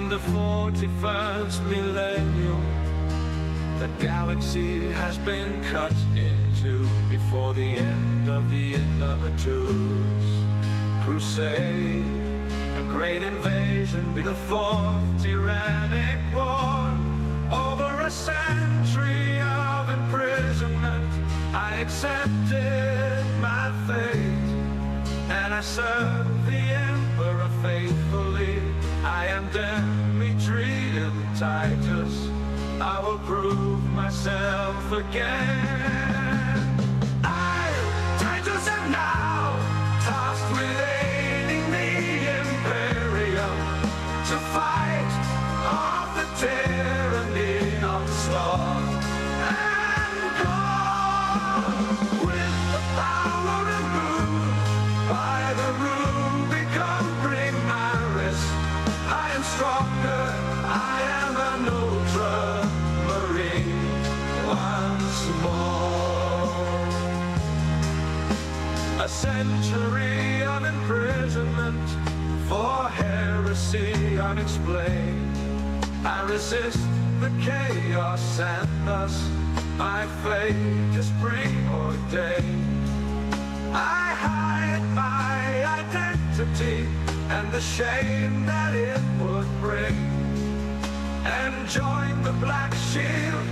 In the 41st millennium, the galaxy has been cut into before the end of the Innovators crusade. A great invasion be the fourth tyrannic war. Over a century of imprisonment, I accepted my fate, and I serve the Emperor faithfully. I am Demetrius Titus. I will prove myself again. I, Titus, am now tasked with aiding the Imperium to fight off the tyranny of sloth and God. With the power removed by the ruby conquering my wrist, I am stronger, I am an ultramarine once more. A century of imprisonment for heresy unexplained. I resist the chaos and thus my fate is preordained. I hide my identity and the shame that it would bring, and join the Black Shield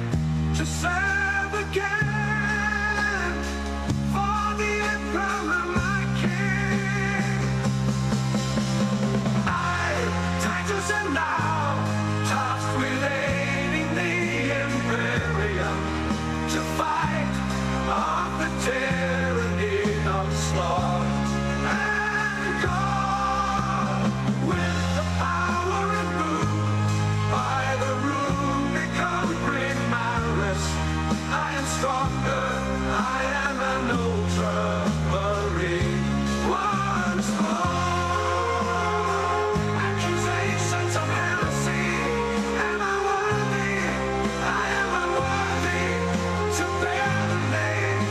to serve again for the Emperor, my king. I, Titus, am now tasked with aiding the Imperium to fight off the tyranny of sloth and God. With the power removed by the ruby conquering my wrist, I am stronger, I am an ultramarine once more. Accusations of heresy, am I worthy? I am unworthy to bear the name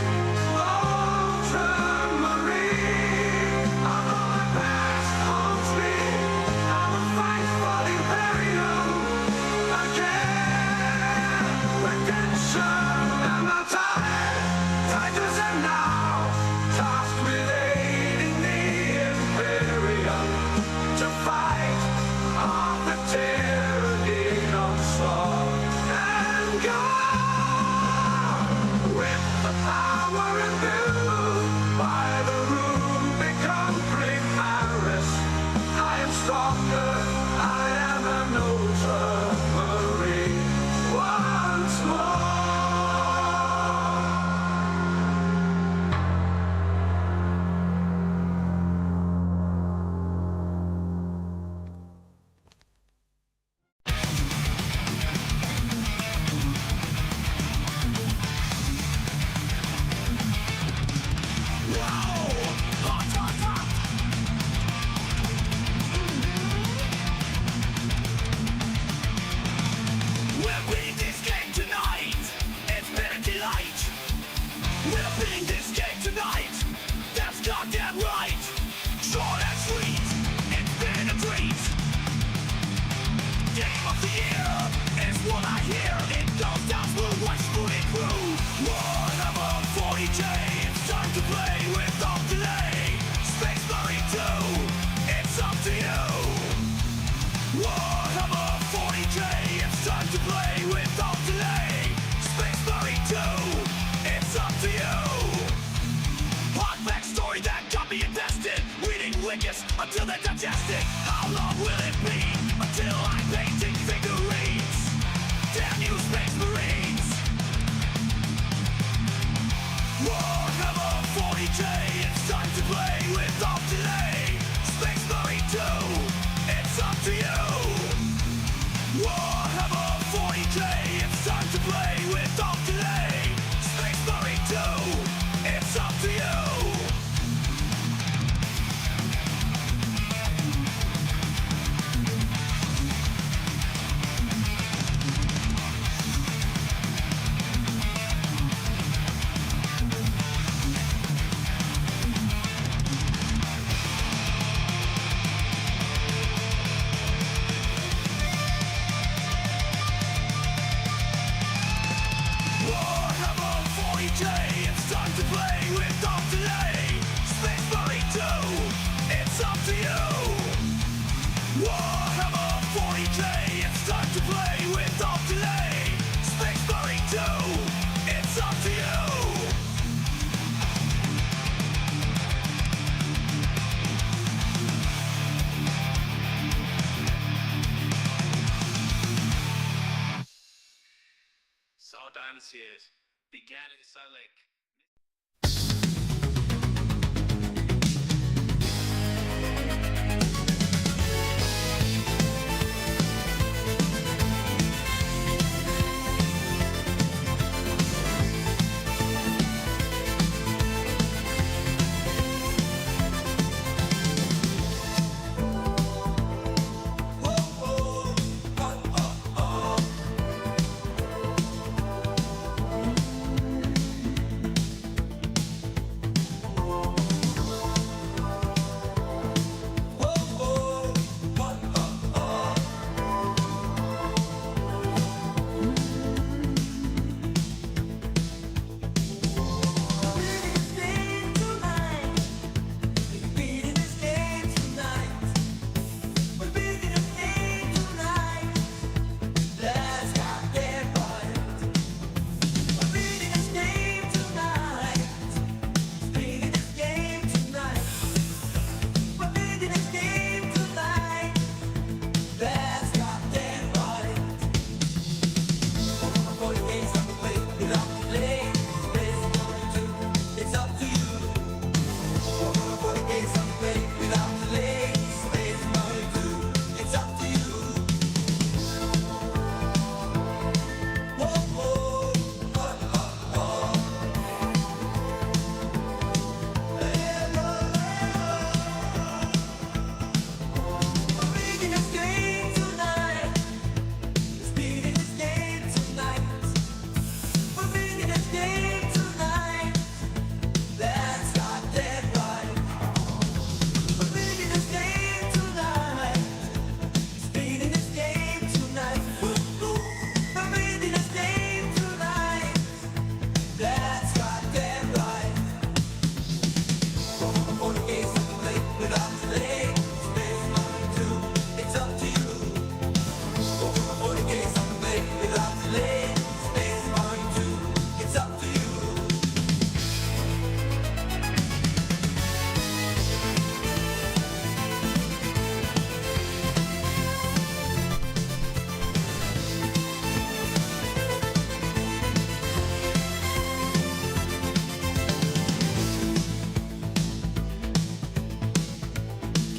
ultramarine. Although my past haunts me, I will fight for the Imperium again. Redemption, am I tired? Titus, am now tasked with aiding the Imperium to fight off the tyranny of sloth and God. With the power imbued by the ruby conquering my wrist, I am stronger, I am an ultramarine once more. We're beating this game tonight. It's been a delight. We're beating this game tonight. That's goddamn right. Short and sweet. It's been a treat. Game of the year is what I hear. It goes down smooth, watch moving through. Warhammer 40K. It's time to play without delay. Space Marine 2. It's up to you. Warhammer 40K, it's time to play without delay. Space Marine 2, it's up to you. Hot backstory that got me invested. Reading wikis until they're digested. How long will it be until I'm painting figurines? Damn you Space Marines. Warhammer 40K, it's time to play without delay. Space Marine 2, it's up to you. Warhammer 40K, it's time to play without delay. Space Marine 2, it's up to you. to you. Warhammer 40K, it's time to play without delay. Space Marine 2, it's up to you. Sardines years began in Salek.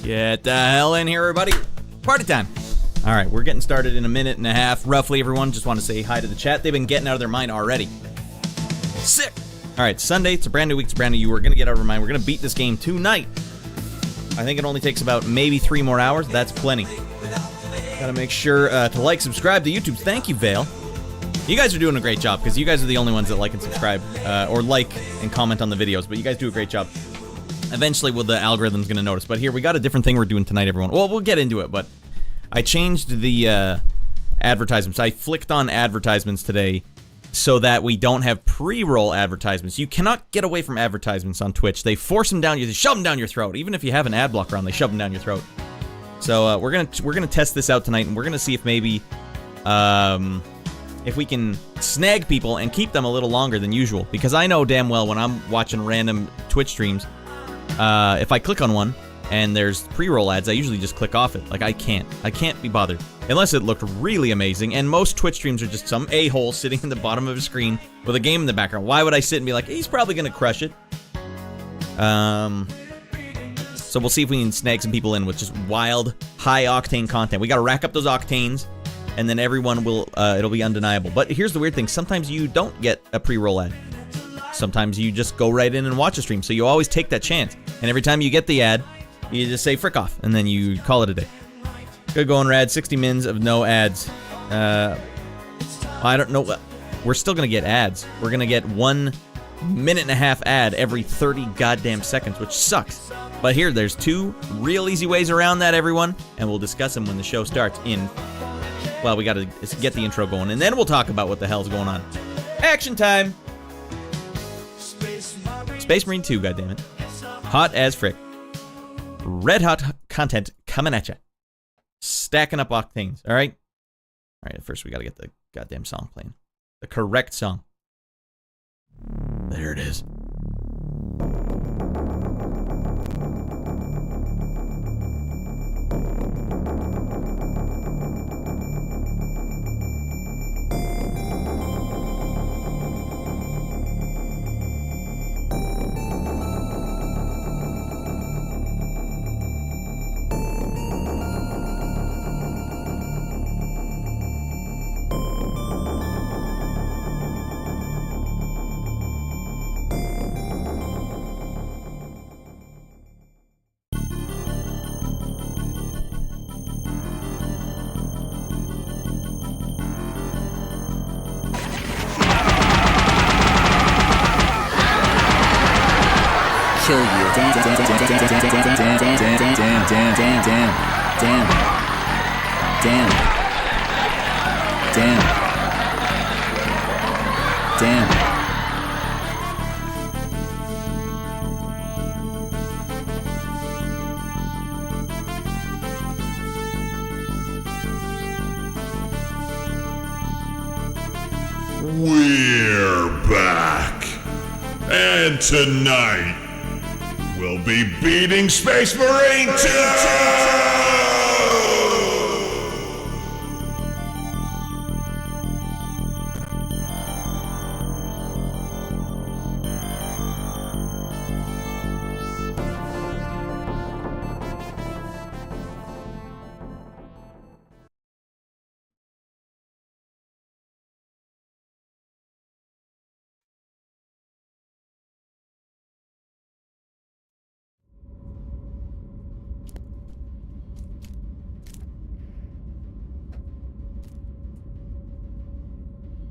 Get the hell in here, everybody. Party time. All right, we're getting started in a minute and a half, roughly, everyone. Just want to say hi to the chat. They've been getting out of their mind already. Sick. All right, Sunday. It's a brand new week. It's a brand new you. We're going to get out of our mind. We're going to beat this game tonight. I think it only takes about maybe 3 more hours. That's plenty. Got to make sure to like, subscribe to YouTube. Thank you, Vale. You guys are doing a great job, because you guys are the only ones that like and subscribe, or like and comment on the videos, but you guys do a great job. Eventually, the algorithm's going to notice. But here, we got a different thing we're doing tonight, everyone. Well, we'll get into it, but I changed the advertisements. I flicked on advertisements today so that we don't have pre-roll advertisements. You cannot get away from advertisements on Twitch. They force them down, they shove them down your throat. Even if you have an ad blocker on, they shove them down your throat. So we're gonna test this out tonight, and we're gonna see if maybe if we can snag people and keep them a little longer than usual. Because I know damn well when I'm watching random Twitch streams, if I click on one and there's pre-roll ads, I usually just click off it. Like, I can't be bothered. Unless it looked really amazing, and most Twitch streams are just some a-hole sitting in the bottom of a screen with a game in the background. Why would I sit and be like, he's probably gonna crush it? So we'll see if we can snag some people in with just wild, high-octane content. We gotta rack up those octanes, and then everyone will, it'll be undeniable. But here's the weird thing. Sometimes you don't get a pre-roll ad. Sometimes you just go right in and watch a stream, so you always take that chance. And every time you get the ad, you just say frick off, and then you call it a day. Good going, Rad. 60 mins of no ads. I don't know. We're still going to get ads. We're going to get 1 minute and a half ad every 30 goddamn seconds, which sucks. But here, there's 2 real easy ways around that, everyone, and we'll discuss them when the show starts in... Well, we got to get the intro going, and then we'll talk about what the hell's going on. Action time! Space Marine 2, goddammit. Hot as frick. red hot content coming at you. Stacking up octanes, all right? All right, first we got to get the goddamn song playing. The correct song. There it is. Kill you. Damn. We're back. And tonight, we'll be beating Space Marine 2!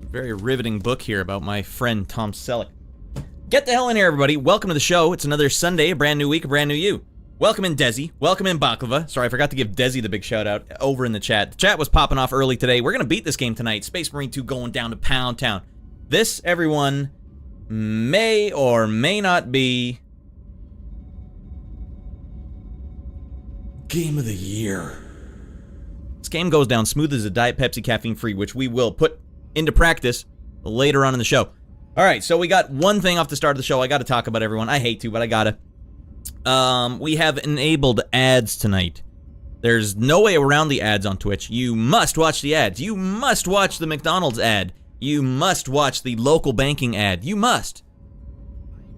Very riveting book here about my friend Tom Selleck. Get the hell in here, everybody. Welcome to the show. It's another Sunday, a brand new week, a brand new you. Welcome in, Desi. Welcome in, Baklava. Sorry, I forgot to give Desi the big shout out over in the chat. The chat was popping off early today. We're going to beat this game tonight. Space Marine 2 going down to Pound Town. This, everyone, may or may not be Game of the Year. This game goes down smooth as a Diet Pepsi caffeine free, which we will put into practice later on in the show. All right, so we got one thing off the start of the show I got to talk about, everyone. I hate to, but I gotta. We have enabled ads tonight. There's no way around the ads on Twitch. You must watch the ads. You must watch the McDonald's ad. You must watch the local banking ad. You must.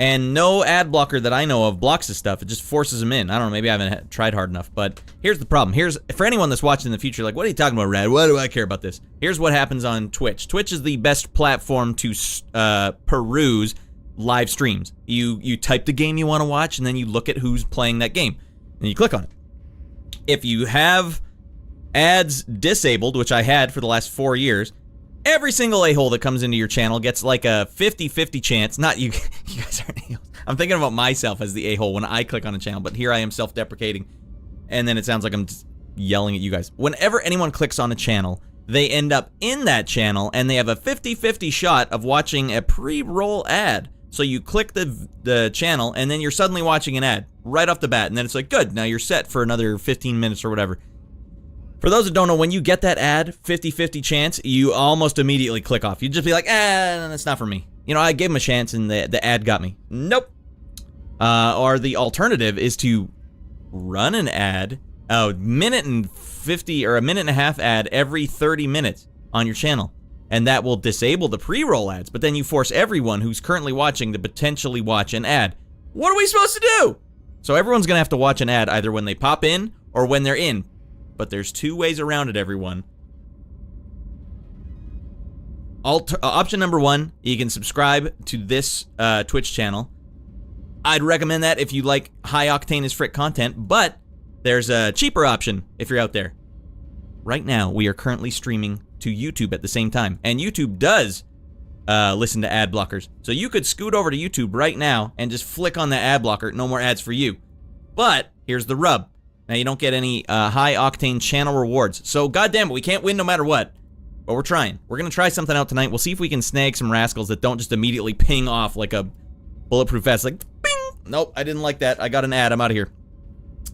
And no ad blocker that I know of blocks this stuff. It just forces them in. I don't know, maybe I haven't tried hard enough, but here's the problem. For anyone that's watching in the future, like, what are you talking about, Rad? Why do I care about this? Here's what happens on Twitch. Twitch is the best platform to peruse live streams. You type the game you want to watch, and then you look at who's playing that game, and you click on it. If you have ads disabled, which I had for the last 4 years, every single a-hole that comes into your channel gets like a 50-50 chance. Not you, you guys aren't a-holes. I'm thinking about myself as the a-hole when I click on a channel, but here I am self-deprecating, and then it sounds like I'm just yelling at you guys. Whenever anyone clicks on a channel, they end up in that channel, and they have a 50-50 shot of watching a pre-roll ad. So you click the channel, and then you're suddenly watching an ad right off the bat, and then it's like, good, now you're set for another 15 minutes or whatever. For those that don't know, when you get that ad, 50-50 chance, you almost immediately click off. You just be like, that's not for me. You know, I gave him a chance, and the ad got me. Nope. Or the alternative is to run an ad, a minute and 50 or a minute and a half ad every 30 minutes on your channel. And that will disable the pre-roll ads, but then you force everyone who's currently watching to potentially watch an ad. What are we supposed to do? So everyone's going to have to watch an ad either when they pop in or when they're in. But there's two ways around it, everyone. Option number one, you can subscribe to this Twitch channel. I'd recommend that if you like high-octane as frick content, but there's a cheaper option if you're out there. Right now, we are currently streaming to YouTube at the same time, and YouTube does listen to ad blockers. So you could scoot over to YouTube right now and just flick on the ad blocker, no more ads for you. But here's the rub. Now you don't get any high-octane channel rewards. So goddamn it, we can't win no matter what. But we're trying. We're going to try something out tonight. We'll see if we can snag some rascals that don't just immediately ping off like a bulletproof vest. Like, bing! Nope, I didn't like that. I got an ad. I'm out of here.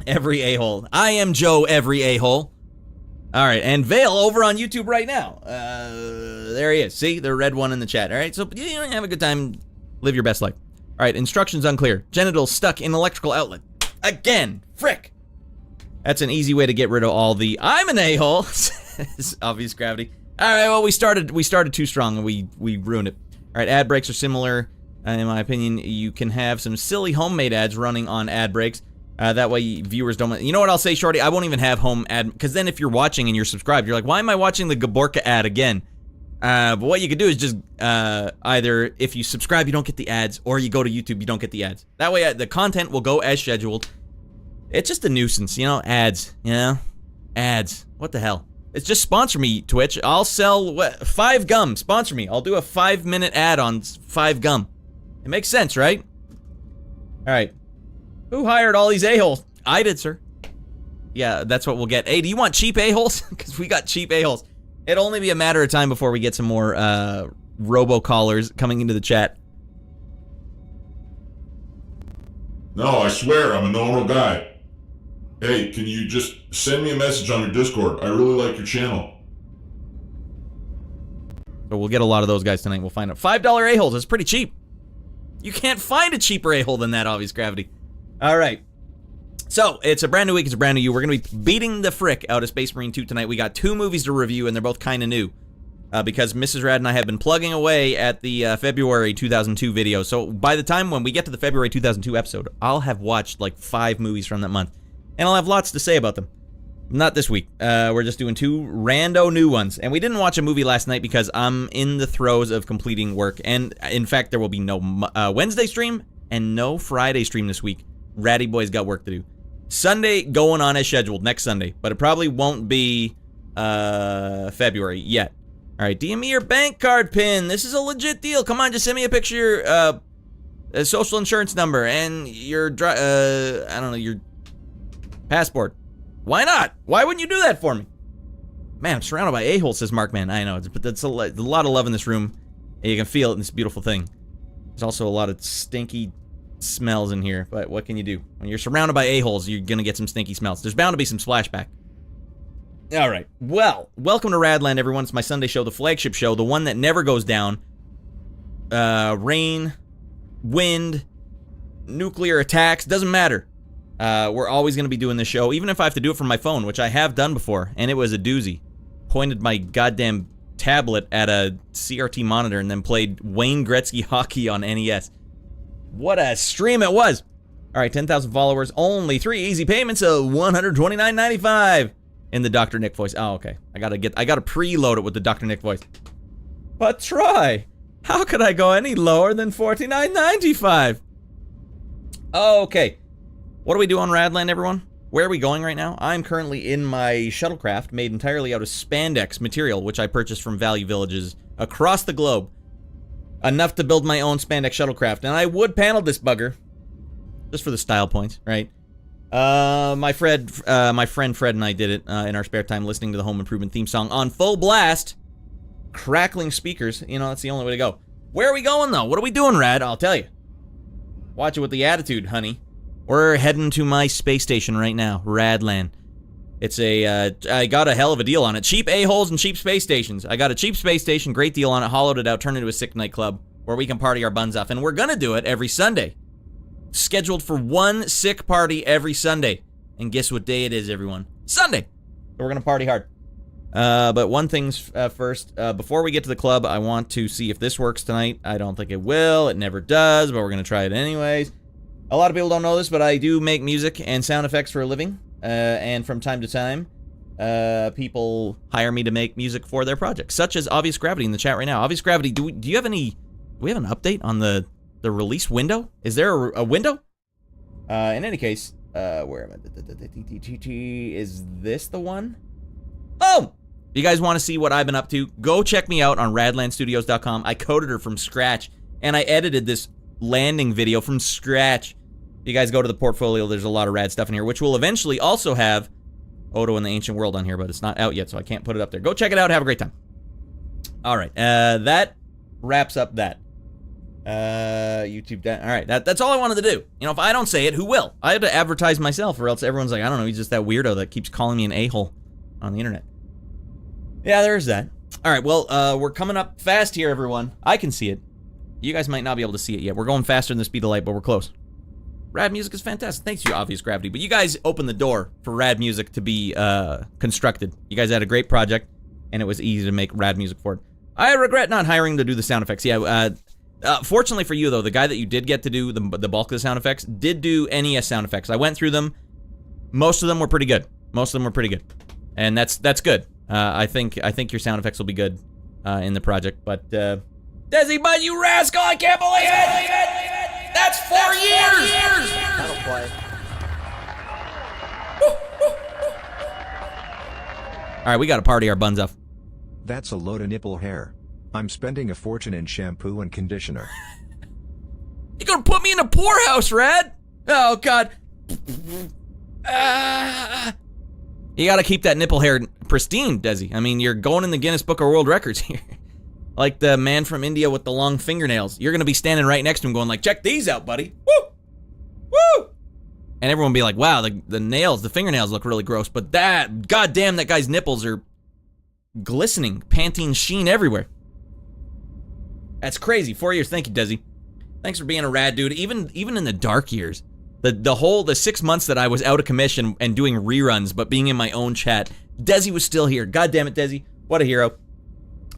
Every a-hole. I am Joe, every a-hole. All right, and Vale over on YouTube right now. There he is. See, the red one in the chat. All right, so you know, have a good time. Live your best life. All right, instructions unclear. Genitals stuck in electrical outlet. Again, frick. That's an easy way to get rid of all the I'm an a-hole. Says Obvious Gravity. All right, well, we started too strong and we ruined it. All right, ad breaks are similar. In my opinion, you can have some silly homemade ads running on ad breaks. That way viewers don't... You know what I'll say, Shorty? I won't even have home ad... Because then if you're watching and you're subscribed, you're like, why am I watching the Gaborka ad again? But what you could do is just either if you subscribe, you don't get the ads, or you go to YouTube, you don't get the ads. That way the content will go as scheduled. It's just a nuisance, you know? Ads, you know? Ads. What the hell? It's just sponsor me, Twitch. I'll sell 5 gum. Sponsor me. I'll do a 5-minute ad on 5 gum. It makes sense, right? All right. Who hired all these a-holes? I did, sir. Yeah, that's what we'll get. Hey, do you want cheap a-holes? Because we got cheap a-holes. It'll only be a matter of time before we get some more robocallers coming into the chat. No, I swear, I'm a normal guy. Hey, can you just send me a message on your Discord? I really like your channel. So we'll get a lot of those guys tonight. We'll find out. $5 a-holes. That's pretty cheap. You can't find a cheaper a-hole than that, Obvious Gravity. All right. So, it's a brand new week. It's a brand new you. We're going to be beating the frick out of Space Marine 2 tonight. We got 2 movies to review, and they're both kind of new. Because Mrs. Rad and I have been plugging away at the February 2002 video. So, by the time when we get to the February 2002 episode, I'll have watched like 5 movies from that month. And I'll have lots to say about them. Not this week. We're just doing 2 rando new ones. And we didn't watch a movie last night because I'm in the throes of completing work. And, in fact, there will be no Wednesday stream and no Friday stream this week. Ratty Boy's got work to do. Sunday going on as scheduled, next Sunday. But it probably won't be February yet. All right, DM me your bank card pin. This is a legit deal. Come on, just send me a picture, a social insurance number, and your, I don't know, your passport. Why not? Why wouldn't you do that for me? Man, I'm surrounded by a-holes, says Markman. I know, but that's a lot of love in this room. And you can feel it in this beautiful thing. There's also a lot of stinky smells in here, but what can you do? When you're surrounded by a-holes, you're gonna get some stinky smells. There's bound to be some splashback. All right, well, welcome to Radland, everyone. It's my Sunday show, the flagship show, the one that never goes down. Rain, wind, nuclear attacks, doesn't matter. We're always gonna be doing this show, even if I have to do it from my phone, which I have done before, and it was a doozy. Pointed my goddamn tablet at a CRT monitor and then played Wayne Gretzky hockey on NES. What a stream it was! All right, 10,000 followers, only 3 easy payments of $129.95 in the Dr. Nick voice. Oh, okay. I gotta preload it with the Dr. Nick voice. But try. How could I go any lower than $49.95? Okay. What do we do on Radland, everyone? Where are we going right now? I'm currently in my shuttlecraft made entirely out of spandex material, which I purchased from value villages across the globe. Enough to build my own spandex shuttlecraft, and I would panel this bugger, just for the style points, right? My friend Fred and I did it in our spare time, listening to the Home Improvement theme song on full blast, crackling speakers. You know, that's the only way to go. Where are we going though? What are we doing, Rad? I'll tell you. Watch it with the attitude, honey. We're heading to my space station right now, Radland. It's I got a hell of a deal on it. Cheap a-holes and cheap space stations. I got a cheap space station, great deal on it, hollowed it out, turned it into a sick nightclub where we can party our buns off. And we're gonna do it every Sunday. Scheduled for one sick party every Sunday. And guess what day it is, everyone? Sunday! So we're gonna party hard. But one thing's first. Before we get to the club, I want to see if this works tonight. I don't think it will. It never does, but we're gonna try it anyways. A lot of people don't know this, but I do make music and sound effects for a living. And from time to time, people hire me to make music for their projects, such as Obvious Gravity in the chat right now. Obvious Gravity, do you have any? Do we have an update on the release window? Is there a window? In any case, where am I? Is this the one? Oh! If you guys want to see what I've been up to, go check me out on radlandstudios.com. I coded her from scratch, and I edited this landing video from scratch. If you guys go to the portfolio, there's a lot of rad stuff in here, which will eventually also have Odo and the Ancient World on here, but it's not out yet, so I can't put it up there. Go check it out. Have a great time. All right. That wraps up that. YouTube. All right, that's all I wanted to do. You know, if I don't say it, who will? I had to advertise myself, or else everyone's like, I don't know, he's just that weirdo that keeps calling me an a-hole on the internet. Yeah, there's that. All right, well, we're coming up fast here, everyone. I can see it. You guys might not be able to see it yet. We're going faster than the speed of light, but we're close. Rad music is fantastic. Thanks to you, Obvious Gravity. But you guys opened the door for rad music to be constructed. You guys had a great project, and it was easy to make rad music for it. I regret not hiring him to do the sound effects. Yeah, fortunately for you, though, the guy that you did get to do the bulk of the sound effects did do NES sound effects. I went through them. Most of them were pretty good. And that's good. I think your sound effects will be good in the project. But, Desi, but you rascal, I can't believe it! That's 4 years! That'll play. All right, we got to party our buns off. That's a load of nipple hair. I'm spending a fortune in shampoo and conditioner. You're gonna put me in a poorhouse, Rad? Oh, God. You gotta keep that nipple hair pristine, Desi. I mean, you're going in the Guinness Book of World Records here. Like the man from India with the long fingernails. You're gonna be standing right next to him going like, check these out, buddy. Woo! Woo! And everyone will be like, wow, the fingernails look really gross, but goddamn, that guy's nipples are glistening, Pantene sheen everywhere. That's crazy. 4 years. Thank you, Desi. Thanks for being a rad dude. Even in the dark years, the 6 months that I was out of commission and doing reruns, but being in my own chat, Desi was still here. God damn it, Desi. What a hero.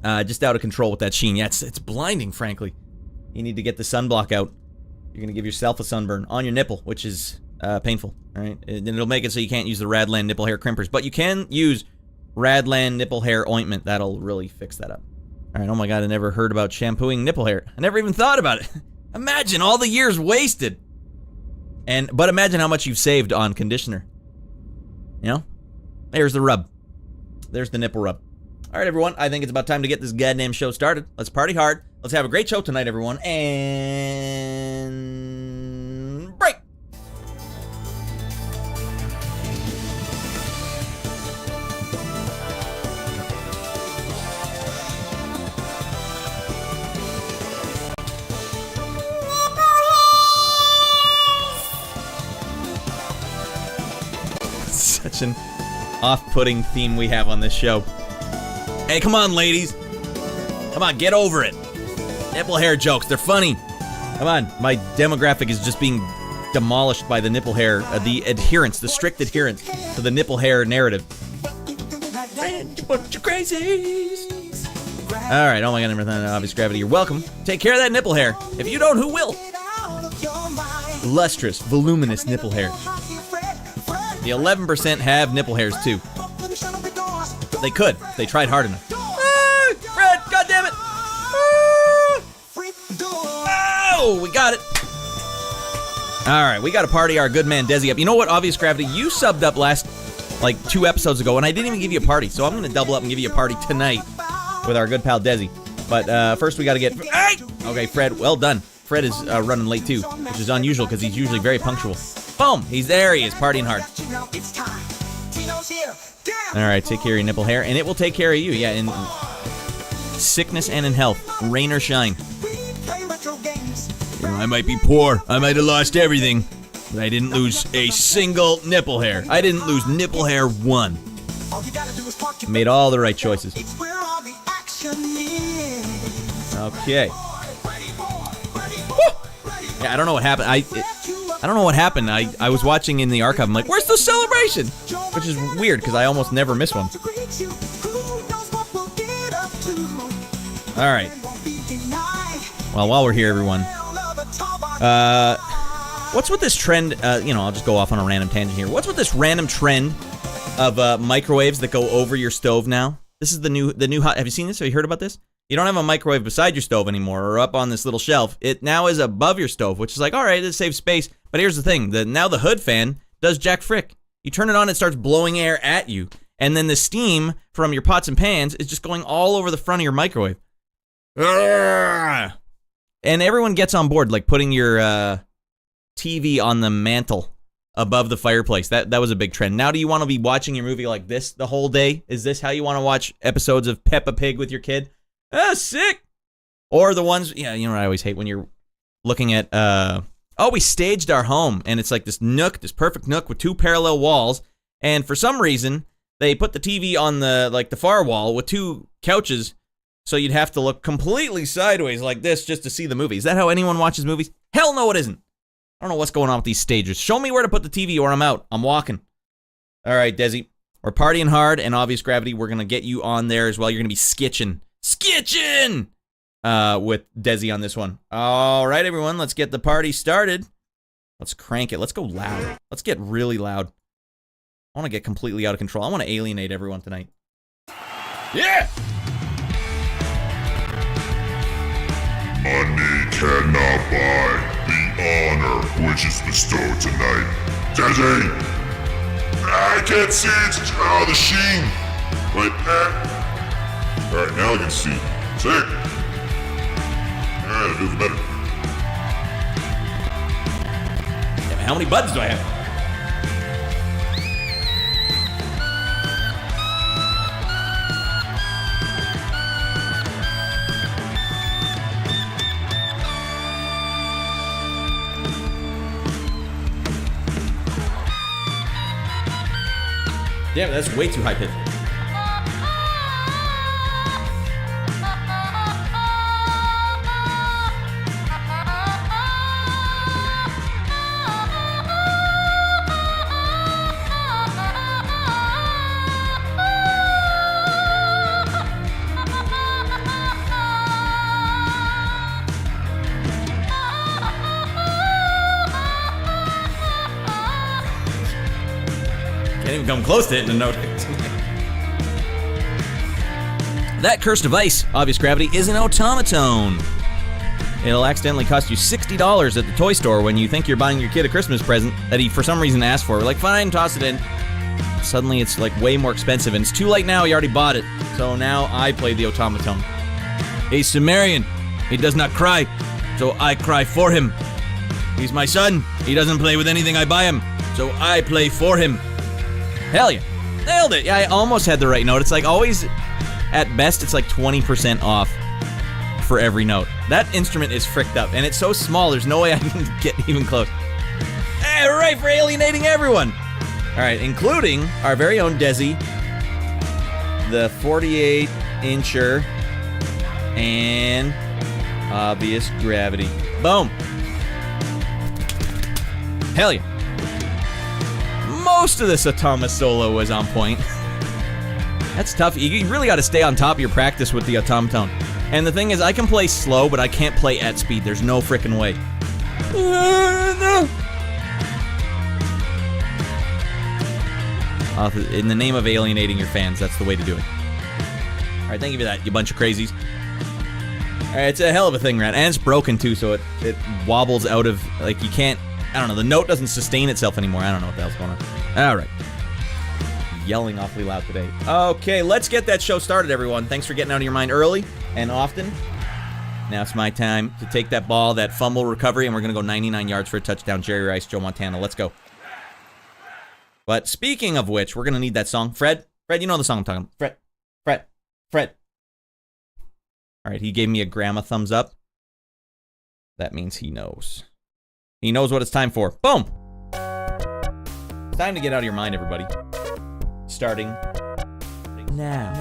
Just out of control with that sheen. Yeah, it's blinding, frankly. You need to get the sunblock out. You're gonna give yourself a sunburn on your nipple, which is painful. All right, and it'll make it so you can't use the Radland nipple hair crimpers, but you can use Radland nipple hair ointment. That'll really fix that up. All right. Oh my God, I never heard about shampooing nipple hair. I never even thought about it. Imagine all the years wasted. But imagine how much you've saved on conditioner. You know? There's the rub. There's the nipple rub. All right, everyone. I think it's about time to get this goddamn show started. Let's party hard. Let's have a great show tonight, everyone. And break. Such an off-putting theme we have on this show. Hey, come on, ladies. Come on, get over it. Nipple hair jokes, they're funny. Come on, my demographic is just being demolished by the nipple hair, the adherence, the strict adherence to the nipple hair narrative. Bunch of crazies. All right, oh my God, everything, Obvious Gravity, you're welcome. Take care of that nipple hair. If you don't, who will? Lustrous, voluminous nipple hair. The 11% have nipple hairs, too. They could. They tried hard enough. Fred, goddammit! Oh, we got it. All right, we got to party our good man Desi up. You know what, Obvious Gravity? You subbed up like 2 episodes ago, and I didn't even give you a party, so I'm going to double up and give you a party tonight with our good pal Desi. But first, we got to get... Hey! Okay, Fred, well done. Fred is running late, too, which is unusual because he's usually very punctual. Boom! He's there. He is partying hard. All right, take care of your nipple hair, and it will take care of you. Yeah, in sickness and in health, rain or shine. You know, I might be poor. I might have lost everything, but I didn't lose a single nipple hair. I didn't lose nipple hair one. Made all the right choices. Okay. Woo! Yeah, I don't know what happened. I don't know what happened. I was watching in the archive. I'm like, where's the celebration? Which is weird because I almost never miss one. All right. Well, while we're here, everyone, what's with this trend? I'll just go off on a random tangent here. What's with this random trend of microwaves that go over your stove now? This is the new hot. Have you seen this? Have you heard about this? You don't have a microwave beside your stove anymore or up on this little shelf. It now is above your stove, which is like, all right, it saves space. But here's the thing. Now the hood fan does jack frick. You turn it on, it starts blowing air at you. And then the steam from your pots and pans is just going all over the front of your microwave. And everyone gets on board, like putting your TV on the mantle above the fireplace. That was a big trend. Now do you want to be watching your movie like this the whole day? Is this how you want to watch episodes of Peppa Pig with your kid? Sick. Or the ones, you know what I always hate when you're looking at, we staged our home, and it's like this nook, this perfect nook with 2 parallel walls, and for some reason, they put the TV on the far wall with 2 couches, so you'd have to look completely sideways like this just to see the movie. Is that how anyone watches movies? Hell no, it isn't. I don't know what's going on with these stagers. Show me where to put the TV or I'm out. I'm walking. All right, Desi. We're partying hard, and Obvious Gravity, we're going to get you on there as well. You're going to be skitching with Desi on this one. All right, everyone, let's get the party started. Let's crank it. Let's go loud. Let's get really loud. I want to get completely out of control. I want to alienate everyone tonight. Yeah! Money cannot buy the honor which is bestowed tonight. Desi! I can't see it. The sheen. Wait, Alright, now I can see. Sick. Alright, that feels better. Damn, how many buttons do I have? Damn, that's way too high pitched. Can't even come close to hitting a note. That cursed device, Obvious Gravity, is an automaton. It'll accidentally cost you $60 at the toy store when you think you're buying your kid a Christmas present that he for some reason asked for. We're like, fine, toss it in. Suddenly it's like way more expensive, and it's too late now, he already bought it. So now I play the automaton. He's Sumerian. He does not cry, so I cry for him. He's my son. He doesn't play with anything I buy him, so I play for him. Hell yeah. Nailed it. Yeah, I almost had the right note. It's like always, at best, it's like 20% off for every note. That instrument is fricked up, and it's so small, there's no way I can get even close. Hey, right for alienating everyone. All right, including our very own Desi, the 48-incher, and Obvious Gravity. Boom. Hell yeah. Most of this Automa solo was on point. That's tough. You really got to stay on top of your practice with the automaton. And the thing is, I can play slow, but I can't play at speed. There's no freaking way. No. In the name of alienating your fans, that's the way to do it. All right, thank you for that, you bunch of crazies. All right, it's a hell of a thing, Rat. And it's broken, too, so it wobbles out of, like, you can't, I don't know, the note doesn't sustain itself anymore. I don't know what the hell's going on. All right. Yelling awfully loud today. Okay, let's get that show started, everyone. Thanks for getting out of your mind early and often. Now it's my time to take that ball, that fumble recovery, and we're going to go 99 yards for a touchdown. Jerry Rice, Joe Montana. Let's go. But speaking of which, we're going to need that song. Fred, you know the song I'm talking about. Fred. All right, he gave me a grandma thumbs up. That means he knows. He knows what it's time for. Boom! Time to get out of your mind, everybody. Starting now.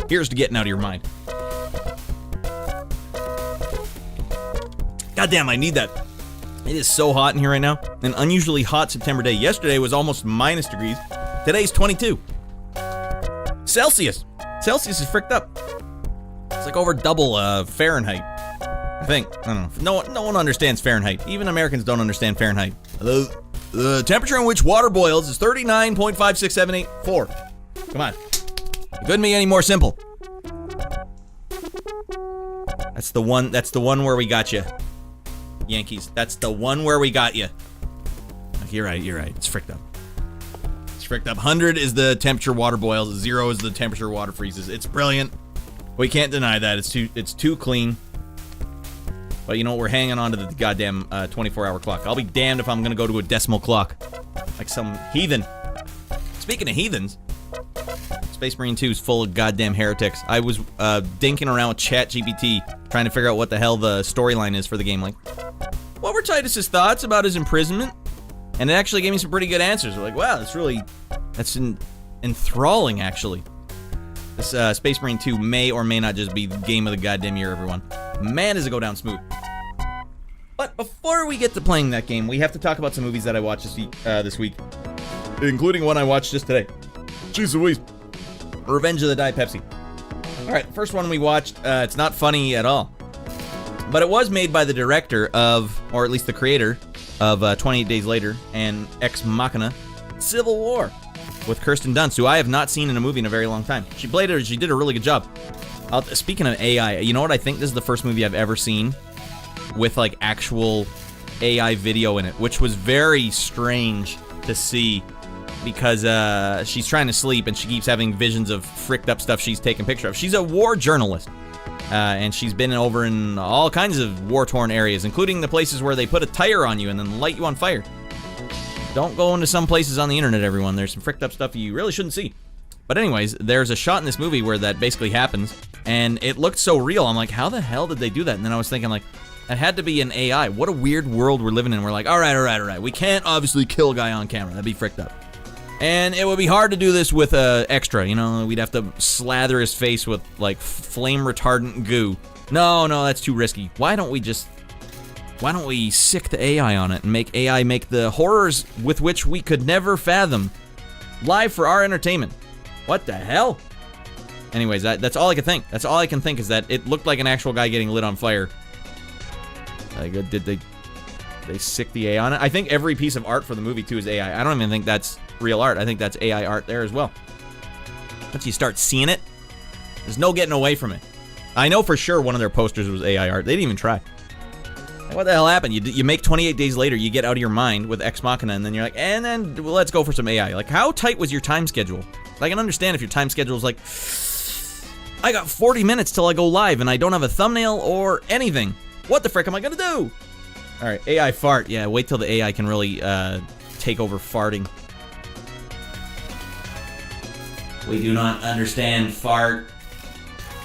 Here's to getting out of your mind. Goddamn, I need that. It is so hot in here right now. An unusually hot September day. Yesterday was almost minus degrees. Today's 22. Celsius. Celsius is fricked up. It's like over double Fahrenheit. I think. I don't know. No one understands Fahrenheit. Even Americans don't understand Fahrenheit. The temperature in which water boils is 39.56784. Come on. It couldn't be any more simple. That's the one where we got you. Yankees. That's the one where we got you. You're right. It's fricked up. 100 is the temperature water boils. 0 is the temperature water freezes. It's brilliant. We can't deny that. It's too clean. But you know what? We're hanging on to the goddamn 24-hour clock. I'll be damned if I'm going to go to a decimal clock. like some heathen. Speaking of heathens, Space Marine 2 is full of goddamn heretics. I was dinking around with ChatGPT trying to figure out what the hell the storyline is for the game. Like, what were Titus's thoughts about his imprisonment? And it actually gave me some pretty good answers. Like, wow, that's enthralling, actually. This Space Marine 2 may or may not just be the game of the goddamn year, everyone. Man, does it go down smooth. But before we get to playing that game, we have to talk about some movies that I watched this week, including one I watched just today. Jeez Louise. Revenge of the at.PST. Alright, first one we watched, it's not funny at all. But it was made by the director of, or at least the creator of 28 Days Later and Ex Machina, Civil War, with Kirsten Dunst, who I have not seen in a movie in a very long time. She did a really good job. Speaking of AI, you know what I think? This is the first movie I've ever seen with like actual AI video in it, which was very strange to see because she's trying to sleep and she keeps having visions of fricked up stuff she's taking picture of. She's a war journalist, and she's been over in all kinds of war-torn areas, including the places where they put a tire on you and then light you on fire. Don't go into some places on the internet, everyone. There's some fricked up stuff you really shouldn't see. But anyways, there's a shot in this movie where that basically happens, and it looked so real. I'm like, how the hell did they do that? And then I was thinking, like, it had to be an AI. What a weird world we're living in. We're like, all right. We can't obviously kill a guy on camera. That'd be fricked up. And it would be hard to do this with extra, you know? We'd have to slather his face with, like, flame retardant goo. No, that's too risky. Why don't we sick the AI on it and make AI make the horrors with which we could never fathom live for our entertainment? What the hell? Anyways, that's all I can think. That's all I can think is that it looked like an actual guy getting lit on fire. Did they sick the AI on it? I think every piece of art for the movie, too, is AI. I don't even think that's real art. I think that's AI art there as well. Once you start seeing it, there's no getting away from it. I know for sure one of their posters was AI art. They didn't even try. Like, what the hell happened? You make 28 Days Later, you get out of your mind with Ex Machina, and then you're like, and then let's go for some AI. Like, how tight was your time schedule? I can understand if your time schedule is like, I got 40 minutes till I go live, and I don't have a thumbnail or anything. What the frick am I gonna do? Alright, AI fart. Yeah, wait till the AI can really take over farting. We do not understand fart.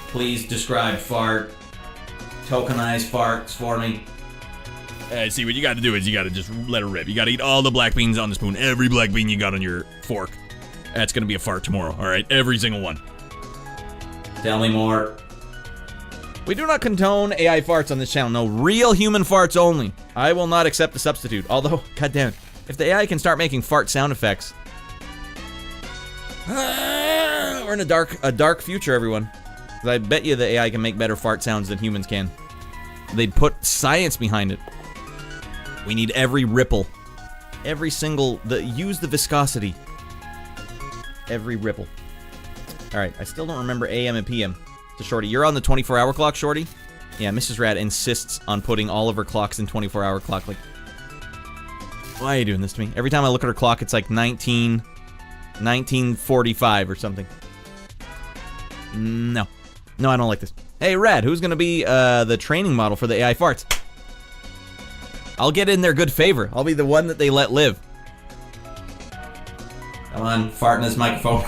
Please describe fart. Tokenize farts for me. See, what you gotta do is you gotta just let it rip. You gotta eat all the black beans on the spoon. Every black bean you got on your fork. That's gonna be a fart tomorrow, alright? Every single one. Tell me more. We do not condone AI farts on this channel. No, real human farts only. I will not accept a substitute. Although, goddamn, if the AI can start making fart sound effects, we're in a dark future, everyone. I bet you the AI can make better fart sounds than humans can. They'd put science behind it. We need every ripple, every single. Use the viscosity. Every ripple. All right, I still don't remember AM and PM. To Shorty, you're on the 24-hour clock, Shorty? Yeah, Mrs. Rad insists on putting all of her clocks in 24-hour clock. Like, why are you doing this to me? Every time I look at her clock, it's like 1945 or something. No, I don't like this. Hey, Rad, who's gonna be the training model for the AI farts? I'll get in their good favor. I'll be the one that they let live. Come on, fart in this microphone.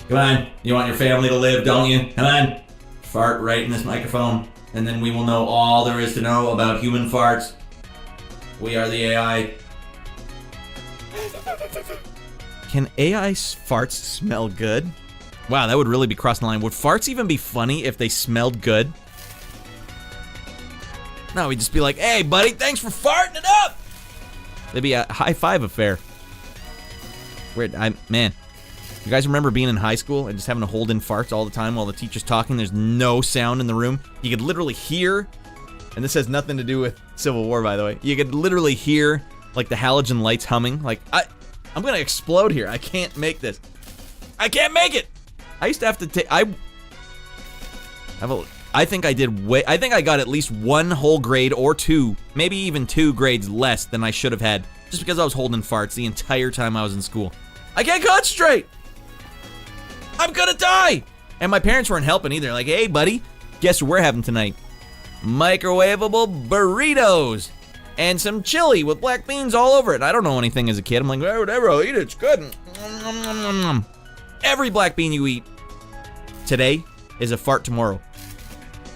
Come on, you want your family to live, don't you? Come on, fart right in this microphone, and then we will know all there is to know about human farts. We are the AI. Can AI farts smell good? Wow, that would really be crossing the line. Would farts even be funny if they smelled good? No, we'd just be like, hey, buddy, thanks for farting it up! They'd be a high five affair. Weird, man. You guys remember being in high school and just having to hold in farts all the time while the teacher's talking? There's no sound in the room. You could literally hear, and this has nothing to do with Civil War, by the way. You could literally hear, like, the halogen lights humming. Like, I'm gonna explode here. I can't make this. I can't make it! I used to have to take, I think I got at least one whole grade or two, maybe even 2 grades less than I should have had, just because I was holding farts the entire time I was in school. I can't concentrate! I'm gonna die! And my parents weren't helping either. Like, hey, buddy, guess what we're having tonight? Microwavable burritos! and some chili with black beans all over it. I don't know anything as a kid. I'm like, oh, whatever, I'll eat it. It's good. Every black bean you eat today is a fart tomorrow.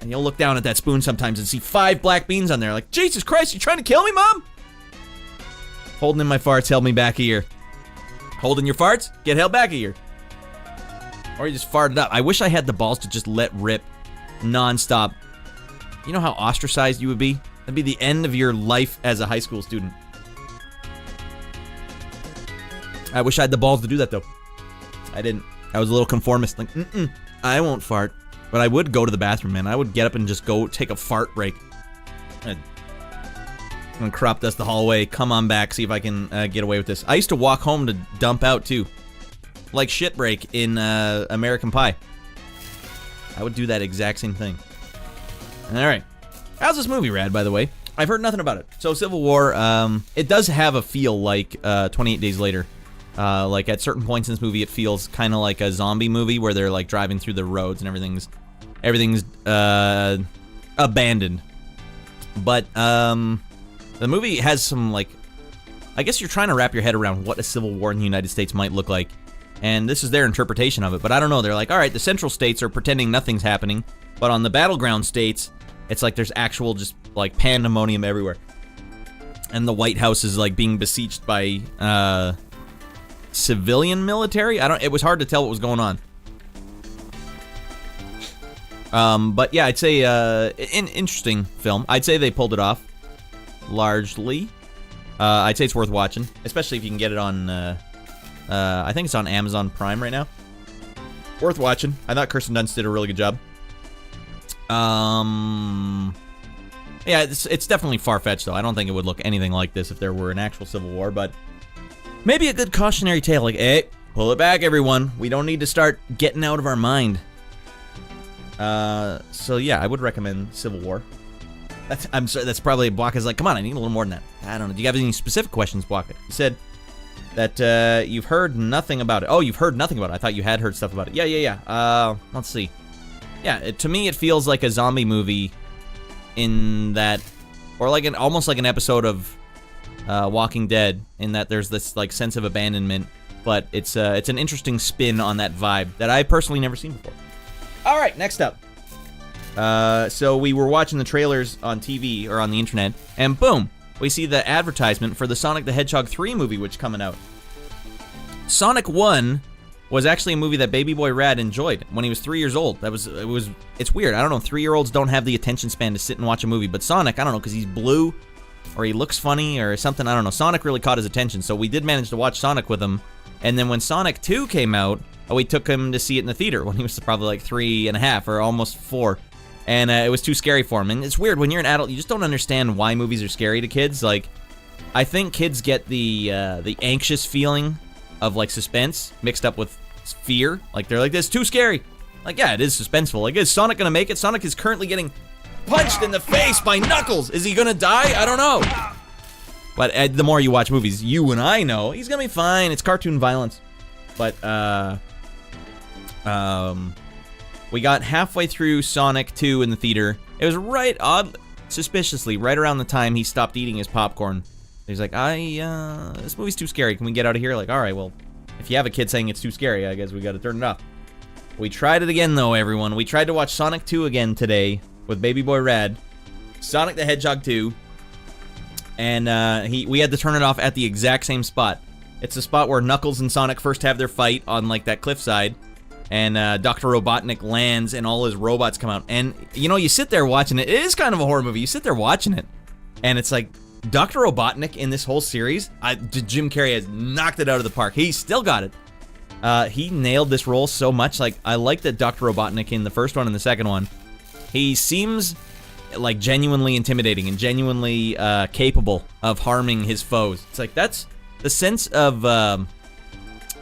And you'll look down at that spoon sometimes and see 5 black beans on there. Like, Jesus Christ, you trying to kill me, Mom? Holding in my farts held me back a year. Holding your farts, get held back a year. Or you just farted up. I wish I had the balls to just let rip nonstop. You know how ostracized you would be? That'd be the end of your life as a high school student. I wish I had the balls to do that, though. I didn't. I was a little conformist. Like, I won't fart. But I would go to the bathroom, man. I would get up and just go take a fart break. And crop dust the hallway, come on back, see if I can get away with this. I used to walk home to dump out, too. Like shit break in American Pie. I would do that exact same thing. Alright. How's this movie, Rad, by the way? I've heard nothing about it. So, Civil War, it does have a feel like 28 Days Later. Like, at certain points in this movie, it feels kind of like a zombie movie where they're, like, driving through the roads and everything's abandoned. But, the movie has some, like, I guess you're trying to wrap your head around what a civil war in the United States might look like. And this is their interpretation of it. But I don't know. They're like, all right, the central states are pretending nothing's happening. But on the battleground states, it's like there's actual just, like, pandemonium everywhere. And the White House is, like, being besieged by, civilian military? It was hard to tell what was going on. But yeah, I'd say, an interesting film. I'd say they pulled it off. Largely. I'd say it's worth watching, especially if you can get it on, I think it's on Amazon Prime right now. Worth watching. I thought Kirsten Dunst did a really good job. Yeah, it's definitely far-fetched, though. I don't think it would look anything like this if there were an actual civil war, but maybe a good cautionary tale, like, hey, pull it back, everyone. We don't need to start getting out of our mind. So yeah, I would recommend Civil War. I'm sorry, that's probably Bwaka's like, come on, I need a little more than that. I don't know. Do you have any specific questions, Bwaka? You said that you've heard nothing about it. Oh, you've heard nothing about it. I thought you had heard stuff about it. Yeah. Let's see. Yeah, to me it feels like a zombie movie in that, or like almost like an episode of Walking Dead, in that there's this like sense of abandonment, but it's an interesting spin on that vibe that I personally never seen before. All right, next up. So we were watching the trailers on TV or on the internet, and boom, we see the advertisement for the Sonic the Hedgehog 3 movie, which is coming out. Sonic 1 was actually a movie that Baby Boy Rad enjoyed when he was 3 years old. It's weird. I don't know, 3-year-olds don't have the attention span to sit and watch a movie, but Sonic, I don't know, because he's blue, or he looks funny, or something, I don't know. Sonic really caught his attention, so we did manage to watch Sonic with him, and then when Sonic 2 came out, we took him to see it in the theater when he was probably like 3.5 or almost 4. And it was too scary for him. And it's weird, when you're an adult, you just don't understand why movies are scary to kids. Like, I think kids get the anxious feeling of, like, suspense mixed up with fear. Like, they're like, this is too scary. Like, yeah, it is suspenseful. Like, is Sonic gonna make it? Sonic is currently getting punched in the face by Knuckles. Is he gonna die? I don't know. But the more you watch movies, you and I know, he's gonna be fine. It's cartoon violence. But, we got halfway through Sonic 2 in the theater. It was suspiciously, right around the time he stopped eating his popcorn. He's like, this movie's too scary. Can we get out of here? Like, all right, well, if you have a kid saying it's too scary, I guess we gotta turn it off. We tried it again, though, everyone. We tried to watch Sonic 2 again today with Baby Boy Rad. Sonic the Hedgehog 2. And we had to turn it off at the exact same spot. It's the spot where Knuckles and Sonic first have their fight on, like, that cliffside. And Dr. Robotnik lands and all his robots come out. And, you know, you sit there watching it. It is kind of a horror movie. You sit there watching it. And it's like, Dr. Robotnik in this whole series, Jim Carrey has knocked it out of the park. He's still got it. He nailed this role so much. Like, I like that Dr. Robotnik in the first one and the second one, he seems like genuinely intimidating and genuinely capable of harming his foes. It's like, that's the sense of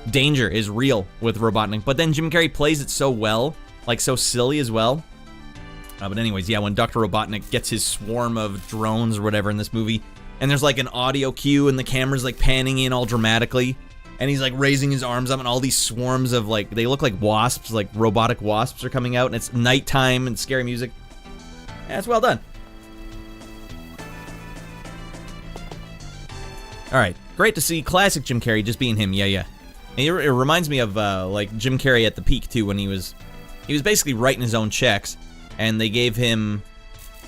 danger is real with Robotnik, but then Jim Carrey plays it so well, like so silly as well. But anyways, yeah, when Dr. Robotnik gets his swarm of drones or whatever in this movie, and there's like an audio cue and the camera's like panning in all dramatically, and he's like raising his arms up and all these swarms of like, they look like wasps, like robotic wasps are coming out, and it's nighttime and scary music. Yeah, it's well done. All right, great to see classic Jim Carrey just being him. Yeah. And it reminds me of like Jim Carrey at the peak too, when he was basically writing his own checks, and they gave him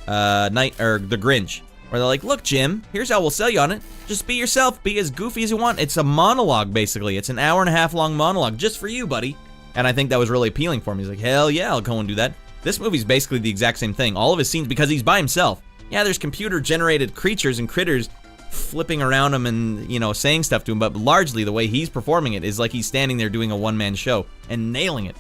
The Grinch, where they're like, look, Jim, here's how we'll sell you on it. Just be yourself, be as goofy as you want. It's a monologue, basically. It's an hour-and-a-half long monologue just for you, buddy. And I think that was really appealing for him. He's like, hell yeah, I'll go and do that. This movie's basically the exact same thing. All of his scenes, because he's by himself. Yeah, there's computer-generated creatures and critters flipping around him and, you know, saying stuff to him, but largely the way he's performing it is like he's standing there doing a one-man show and nailing it.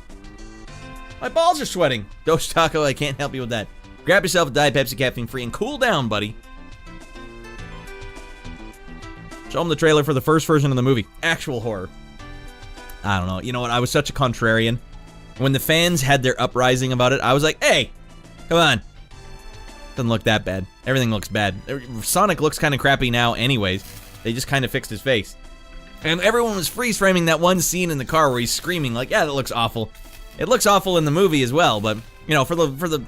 My balls are sweating. Doge Taco, I can't help you with that. Grab yourself a Diet Pepsi caffeine-free and cool down, buddy. Show him the trailer for the first version of the movie. Actual horror. I don't know. You know what? I was such a contrarian. When the fans had their uprising about it, I was like, hey, come on. Doesn't look that bad. Everything looks bad. Sonic looks kind of crappy now anyways. They just kind of fixed his face. And everyone was freeze-framing that one scene in the car where he's screaming like, yeah, that looks awful. It looks awful in the movie as well, but, you know, for the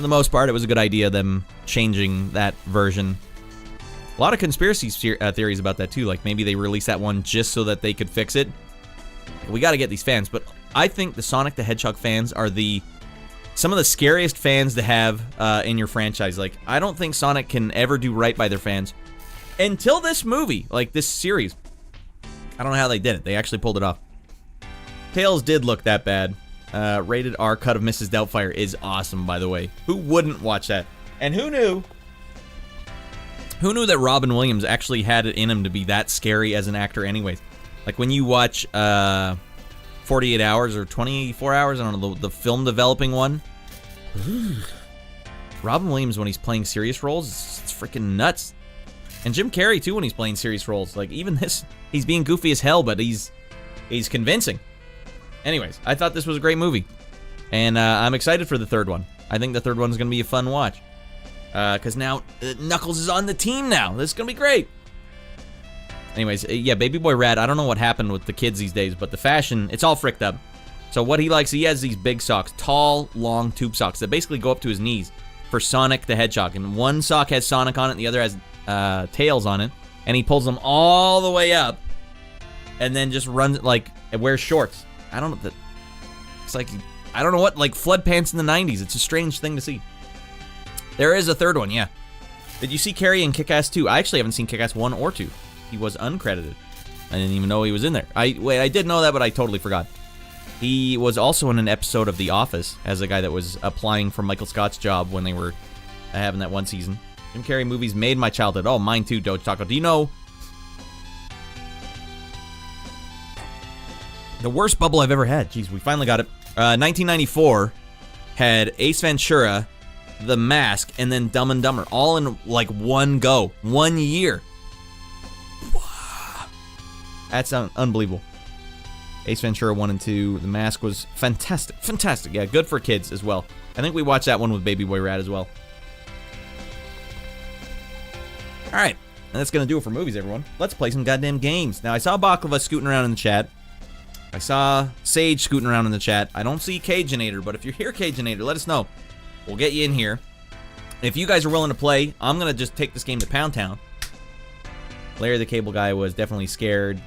most part, it was a good idea, them changing that version. A lot of conspiracy theories about that too, like maybe they released that one just so that they could fix it. We got to get these fans, but I think the Sonic the Hedgehog fans are some of the scariest fans to have in your franchise. Like, I don't think Sonic can ever do right by their fans until this movie, like this series. I don't know how they did it. They actually pulled it off. Tails did look that bad. Rated R cut of Mrs. Doubtfire is awesome, by the way. Who wouldn't watch that? And who knew that Robin Williams actually had it in him to be that scary as an actor anyways? Like when you watch 48 Hours or 24 Hours, I don't know, the film developing one. Robin Williams, when he's playing serious roles, it's freaking nuts. And Jim Carrey, too, when he's playing serious roles. Like, even this, he's being goofy as hell, but he's convincing. Anyways, I thought this was a great movie. And I'm excited for the third one. I think the third one's going to be a fun watch. Because now Knuckles is on the team now. This is going to be great. Anyways, yeah, Baby Boy Rad, I don't know what happened with the kids these days, but the fashion, it's all fricked up. So what he likes, he has these big socks, tall, long tube socks that basically go up to his knees for Sonic the Hedgehog. And one sock has Sonic on it, and the other has Tails on it. And he pulls them all the way up and then just runs, like, wears shorts. I don't know, it's like, I don't know what, like flood pants in the 90s. It's a strange thing to see. There is a third one, yeah. Did you see Carrie in Kick-Ass 2? I actually haven't seen Kick-Ass 1 or 2. He was uncredited. I didn't even know he was in there. I did know that, but I totally forgot. He was also in an episode of The Office as a guy that was applying for Michael Scott's job when they were having that one season. Jim Carrey movies made my childhood. Oh, mine too, Doge Taco. Do you know the worst bubble I've ever had? Jeez, we finally got it. 1994 had Ace Ventura, The Mask, and then Dumb and Dumber, all in like one go, 1 year. That's unbelievable. Ace Ventura 1 and 2, The Mask was fantastic. Fantastic, yeah, good for kids as well. I think we watched that one with Baby Boy Rad as well. Alright, and that's going to do it for movies, everyone. Let's play some goddamn games. Now, I saw Baklava scooting around in the chat. I saw Sage scooting around in the chat. I don't see Cageinator, but if you're here, Cageinator, let us know. We'll get you in here. If you guys are willing to play, I'm going to just take this game to Pound Town. Larry the Cable Guy was definitely scary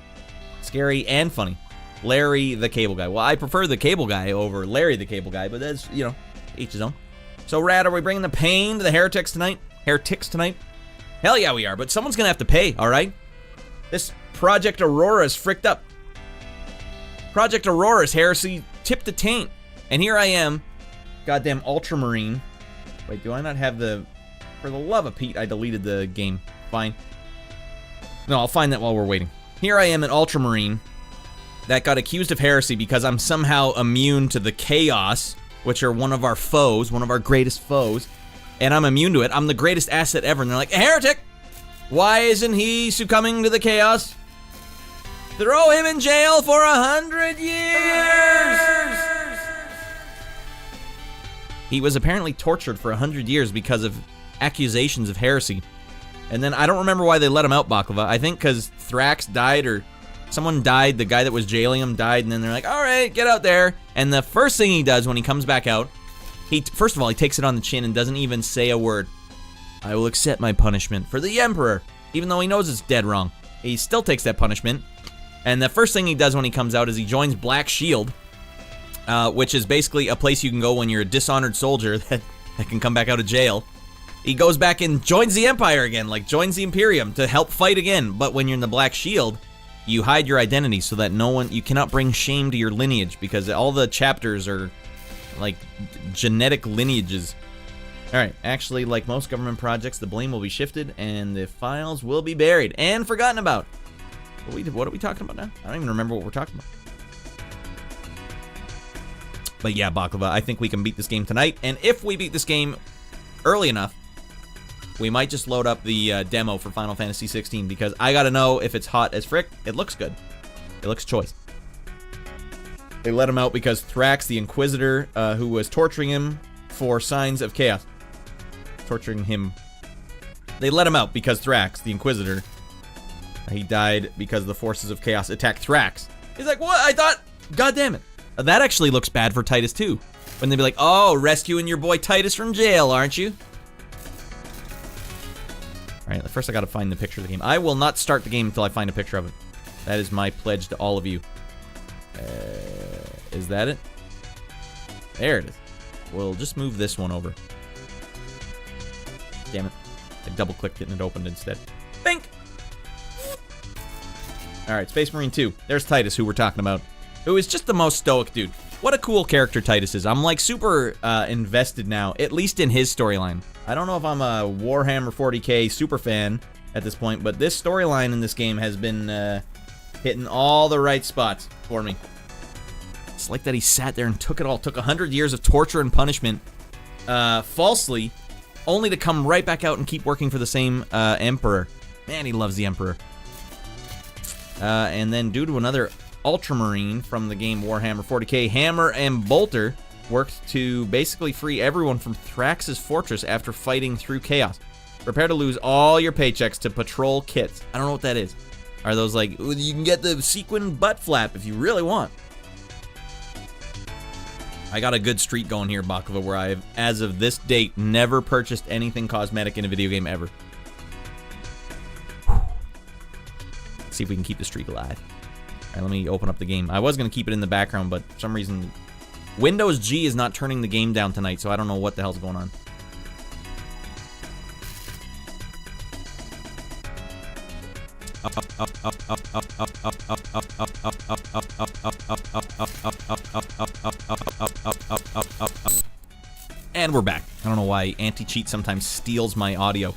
and funny. Larry the Cable Guy. Well, I prefer the Cable Guy over Larry the Cable Guy, but that's, you know, each his own. So, Rad, are we bringing the pain to the heretics tonight? Hell yeah, we are, but someone's going to have to pay, all right? This Project Aurora is fricked up. Project Aurora's heresy tip to taint. And here I am, goddamn Ultramarine. Wait, do I not have the... For the love of Pete, I deleted the game. Fine. No, I'll find that while we're waiting. Here I am, an Ultramarine that got accused of heresy because I'm somehow immune to the Chaos, which are one of our foes, one of our greatest foes, and I'm immune to it. I'm the greatest asset ever, and they're like, a heretic! Why isn't he succumbing to the Chaos? Throw him in jail for 100 years! He was apparently tortured for 100 years because of accusations of heresy. And then I don't remember why they let him out, Baklava. I think because Thrax died or someone died. The guy that was jailing him died. And then they're like, all right, get out there. And the first thing he does when he comes back out, first of all, he takes it on the chin and doesn't even say a word. I will accept my punishment for the Emperor, even though he knows it's dead wrong. he still takes that punishment. And the first thing he does when he comes out is he joins Black Shield, which is basically a place you can go when you're a dishonored soldier that can come back out of jail. He goes back and joins the Empire again, like joins the Imperium to help fight again. But when you're in the Black Shield, you hide your identity so that you cannot bring shame to your lineage, because all the chapters are like genetic lineages. Alright, actually, like most government projects, the blame will be shifted and the files will be buried and forgotten about. What are we talking about now? I don't even remember what we're talking about. But yeah, Baklava, I think we can beat this game tonight. And if we beat this game early enough, we might just load up the demo for Final Fantasy 16, because I gotta know if it's hot as frick. It looks good. It looks choice. They let him out because Thrax, the Inquisitor, who was torturing him for signs of chaos. Torturing him. They let him out because Thrax, the Inquisitor, he died because the forces of chaos attacked Thrax. He's like, what? I thought, god damn it. That actually looks bad for Titus too. When they'd be like, oh, rescuing your boy Titus from jail, aren't you? Alright, first I gotta find the picture of the game. I will not start the game until I find a picture of it. That is my pledge to all of you. Is that it? There it is. We'll just move this one over. Damn it. I double-clicked it and it opened instead. Bink! Alright, Space Marine 2. There's Titus, who we're talking about. Who is just the most stoic dude. What a cool character Titus is. I'm like super invested now, at least in his storyline. I don't know if I'm a Warhammer 40K super fan at this point, but this storyline in this game has been hitting all the right spots for me. It's like that he sat there and took it all. Took 100 years of torture and punishment falsely, only to come right back out and keep working for the same Emperor. Man, he loves the Emperor. And then due to another Ultramarine from the game Warhammer 40K, Hammer and Bolter worked to basically free everyone from Thrax's fortress after fighting through chaos. Prepare to lose all your paychecks to patrol kits. I don't know what that is. Are those like, you can get the sequin butt flap if you really want. I got a good streak going here, Baklava, where I have, as of this date, never purchased anything cosmetic in a video game ever. Let's see if we can keep the streak alive. All right, let me open up the game. I was going to keep it in the background, but for some reason, Windows G is not turning the game down tonight, so I don't know what the hell's going on. And we're back. I don't know why anti-cheat sometimes steals my audio.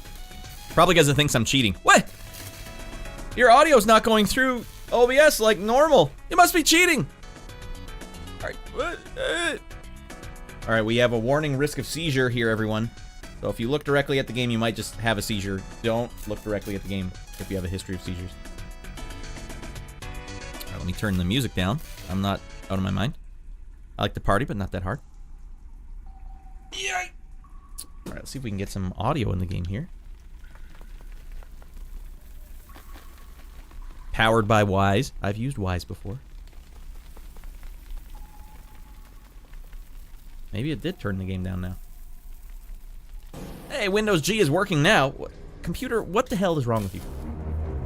Probably because it thinks I'm cheating. What? Your audio's not going through OBS like normal. You must be cheating. Alright, we have a warning risk of seizure here, everyone. So if you look directly at the game, you might just have a seizure. Don't look directly at the game if you have a history of seizures. Alright, let me turn the music down. I'm not out of my mind. I like to party, but not that hard. Yay! Alright, let's see if we can get some audio in the game here. Powered by Wise. I've used Wise before. Maybe it did turn the game down now. Hey, Windows G is working now. Computer, what the hell is wrong with you?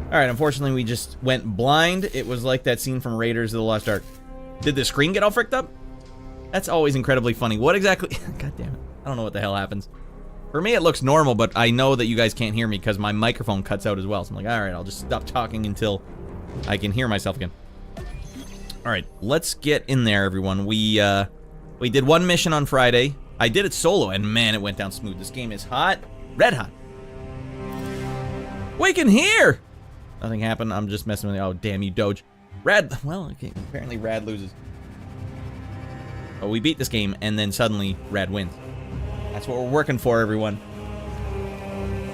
Alright, unfortunately we just went blind. It was like that scene from Raiders of the Lost Ark. Did the screen get all fricked up? That's always incredibly funny. What exactly? God damn it. I don't know what the hell happens. For me, it looks normal, but I know that you guys can't hear me because my microphone cuts out as well. So I'm like, alright, I'll just stop talking until I can hear myself again. Alright, let's get in there, everyone. We did one mission on Friday. I did it solo, and man, it went down smooth. This game is hot. Red hot. We can hear! Nothing happened. I'm just messing with you. Oh, damn you, Doge. Rad, well, okay, apparently Rad loses. Oh, we beat this game, and then suddenly Rad wins. That's what we're working for, everyone.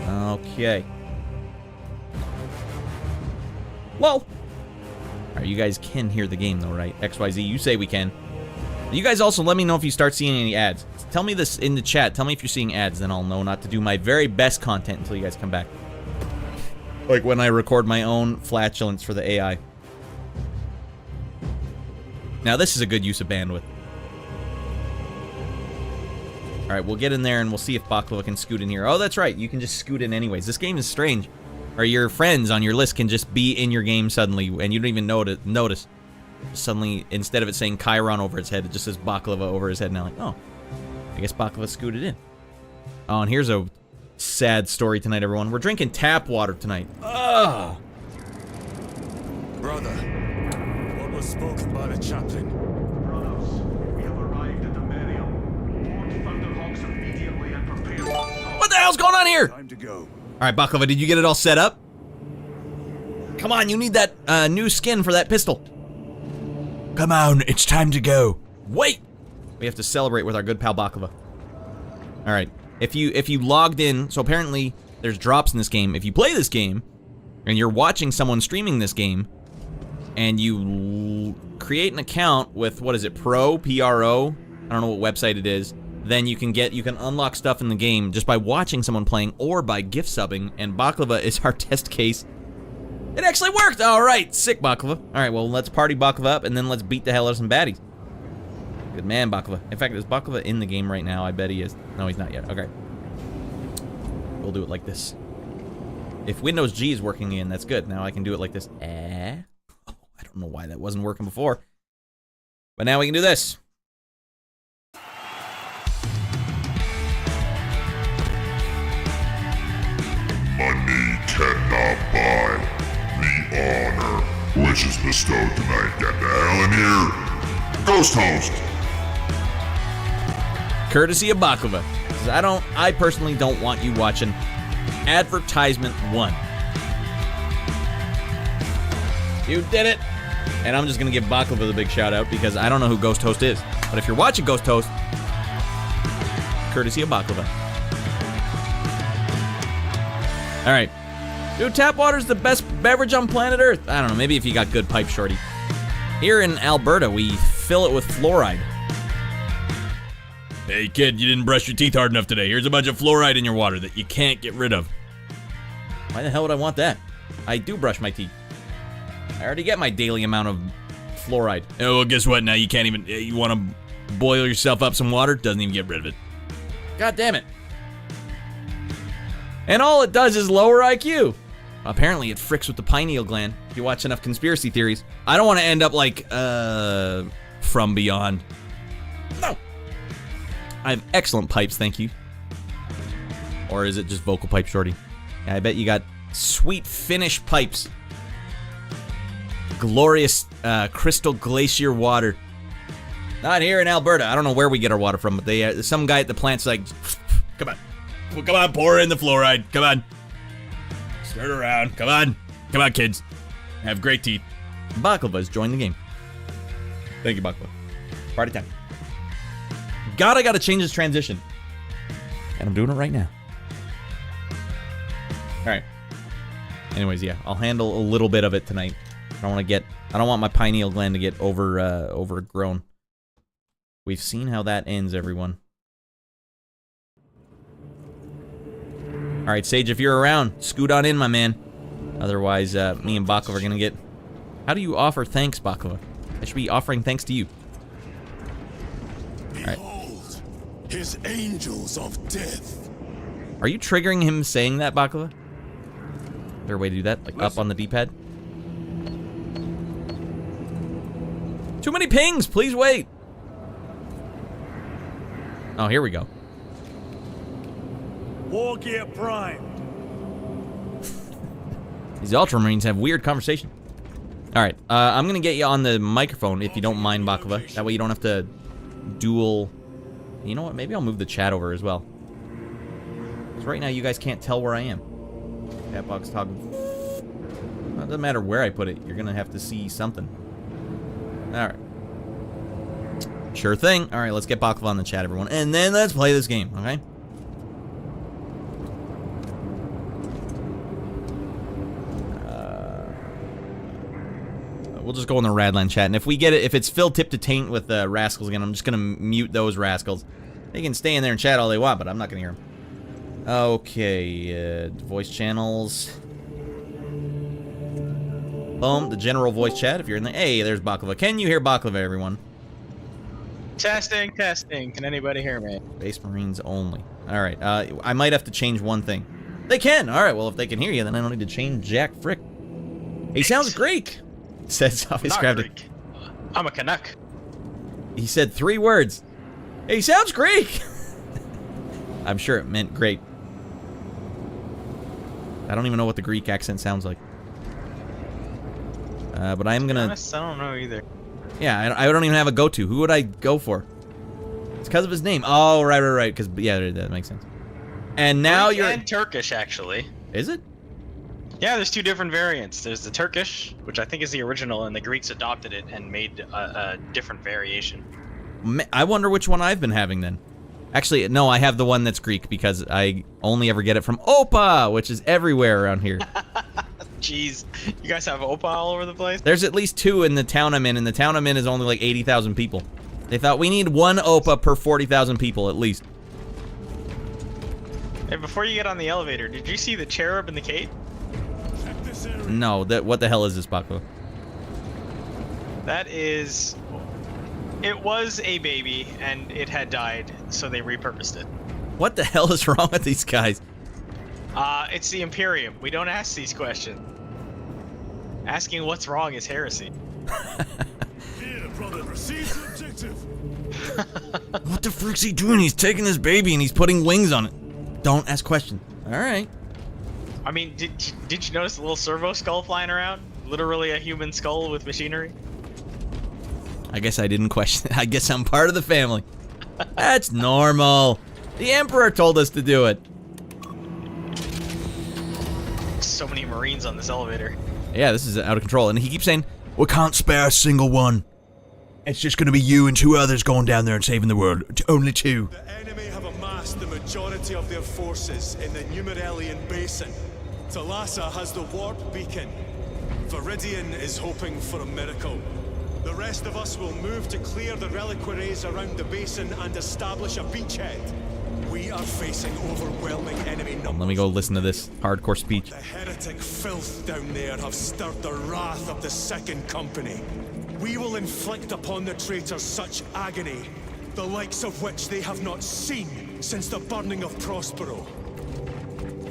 Okay. Well. Alright, you guys can hear the game, though, right? XYZ, you say we can. You guys also let me know if you start seeing any ads. Tell me this in the chat. Tell me if you're seeing ads, then I'll know not to do my very best content until you guys come back. Like when I record my own flatulence for the AI. Now, this is a good use of bandwidth. Alright, we'll get in there and we'll see if Baklava can scoot in here. Oh, that's right. You can just scoot in anyways. This game is strange. or your friends on your list can just be in your game suddenly, and you don't even notice. Suddenly, instead of it saying Chiron over its head, it just says Baklava over his head. Now, like, oh, I guess Baklava scooted in. Oh, and here's a sad story tonight, everyone. We're drinking tap water tonight. Ugh. Brother, what was spoken by the chaplain? Brothers, we have arrived at the burial. Warn Thunderhawks immediately and prepare. What the hell's going on here? Time to go. All right, Baklava, did you get it all set up? Come on, you need that new skin for that pistol. Come on, it's time to go. Wait! We have to celebrate with our good pal Baklava. All right, if you logged in, so apparently there's drops in this game. If you play this game, and you're watching someone streaming this game, and you create an account with, what is it, Pro, P-R-O? I don't know what website it is. Then you can unlock stuff in the game just by watching someone playing or by gift subbing, and Baklava is our test case. It actually worked! Alright, sick Baklava. Alright, well, let's party Baklava up, and then let's beat the hell out of some baddies. Good man, Baklava. In fact, is Baklava in the game right now? I bet he is. No, he's not yet. Okay. We'll do it like this. If Windows G is working again, that's good. Now I can do it like this. Oh, I don't know why that wasn't working before. But now we can do this. Money cannot buy the honor which is bestowed tonight. Get the hell in here. Ghost host. Courtesy of Baklava. 'Cause I personally don't want you watching Advertisement 1. You did it. And I'm just gonna give Baklava the big shout out because I don't know who Ghost Host is. But if you're watching Ghost Host, courtesy of Baklava. Alright. Dude, tap water's the best beverage on planet Earth. I don't know, maybe if you got good pipe, shorty. Here in Alberta, we fill it with fluoride. Hey kid, you didn't brush your teeth hard enough today. Here's a bunch of fluoride in your water that you can't get rid of. Why the hell would I want that? I do brush my teeth. I already get my daily amount of fluoride. Oh, well, guess what? Now you can't even, you want to boil yourself up some water? Doesn't even get rid of it. God damn it. And all it does is lower IQ. Apparently it fricks with the pineal gland. If you watch enough conspiracy theories. I don't want to end up like, From Beyond. No. I have excellent pipes, thank you. Or is it just vocal pipe, shorty? Yeah, I bet you got sweet Finnish pipes. Glorious crystal glacier water. Not here in Alberta. I don't know where we get our water from, but some guy at the plant's like, come on. Well, come on, pour in the fluoride. Come on. Stir it around. Come on. Come on, kids. Have great teeth. Baklava's joined the game. Thank you, Baklava. Party time. God, I gotta change this transition. And I'm doing it right now. Alright. Anyways, yeah, I'll handle a little bit of it tonight. I don't want my pineal gland to get overgrown. We've seen how that ends, everyone. Alright, Sage, if you're around, scoot on in, my man. Otherwise, me and Baklava are gonna get... How do you offer thanks, Baklava? I should be offering thanks to you. Alright. Behold, his angels of death. Are you triggering him saying that, Baklava? Is there a way to do that? Like up on the D-pad? Too many pings! Please wait! Oh, here we go. War gear primed. These Ultramarines have weird conversation. Alright, I'm gonna get you on the microphone if you don't mind, Baklava. That way you don't have to dual... You know what? Maybe I'll move the chat over as well. Because right now you guys can't tell where I am. Catbox toggle. Well, it doesn't matter where I put it. You're gonna have to see something. Alright. Sure thing. Alright, let's get Baklava on the chat, everyone. And then let's play this game, okay? We'll just go in the Radland chat, and if we get it, if it's filled tip to taint with rascals again, I'm just gonna mute those rascals. They can stay in there and chat all they want, but I'm not gonna hear them. Okay, voice channels. Boom, the general voice chat. If you're in the, hey, there's Baklava. Can you hear Baklava, everyone? Testing, testing. Can anybody hear me? Space Marines only. All right, I might have to change one thing. They can. All right. Well, if they can hear you, then I don't need to change Jack Frick. He sounds Greek. Says how he Not described it. Greek. I'm a Canuck. He said 3 words. He sounds Greek. I'm sure it meant great. I don't even know what the Greek accent sounds like. But I am gonna. Honest, I don't know either. Yeah, I don't even have a go-to. Who would I go for? It's because of his name. Oh, right. Because yeah, that makes sense. And now Greek you're. and Turkish, actually. Is it? Yeah, there's 2 different variants. There's the Turkish, which I think is the original, and the Greeks adopted it and made a different variation. I wonder which one I've been having then. Actually, no, I have the one that's Greek because I only ever get it from Opa, which is everywhere around here. Jeez, you guys have Opa all over the place? There's at least 2 in the town I'm in, and the town I'm in is only like 80,000 people. They thought we need 1 Opa per 40,000 people at least. Hey, before you get on the elevator, did you see the cherub in the cave? No, what the hell is this, Paco? That is... It was a baby, and it had died, so they repurposed it. What the hell is wrong with these guys? It's the Imperium. We don't ask these questions. Asking what's wrong is heresy. Here, brother, receive the objective. What the frick's he doing? He's taking this baby and he's putting wings on it. Don't ask questions. All right. I mean, did you notice the little servo skull flying around? Literally a human skull with machinery? I guess I didn't question it. I guess I'm part of the family. That's normal. The Emperor told us to do it. So many Marines on this elevator. Yeah, this is out of control. And he keeps saying, we can't spare a single one. It's just going to be you and 2 others going down there and saving the world. Only 2. The enemy have amassed the majority of their forces in the Numeralian Basin. Thalassa has the warp beacon. Viridian is hoping for a miracle. The rest of us will move to clear the reliquaries around the basin and establish a beachhead. We are facing overwhelming enemy numbers. Let me go listen to this hardcore speech. The heretic filth down there have stirred the wrath of the Second Company. We will inflict upon the traitors such agony, the likes of which they have not seen since the burning of Prospero.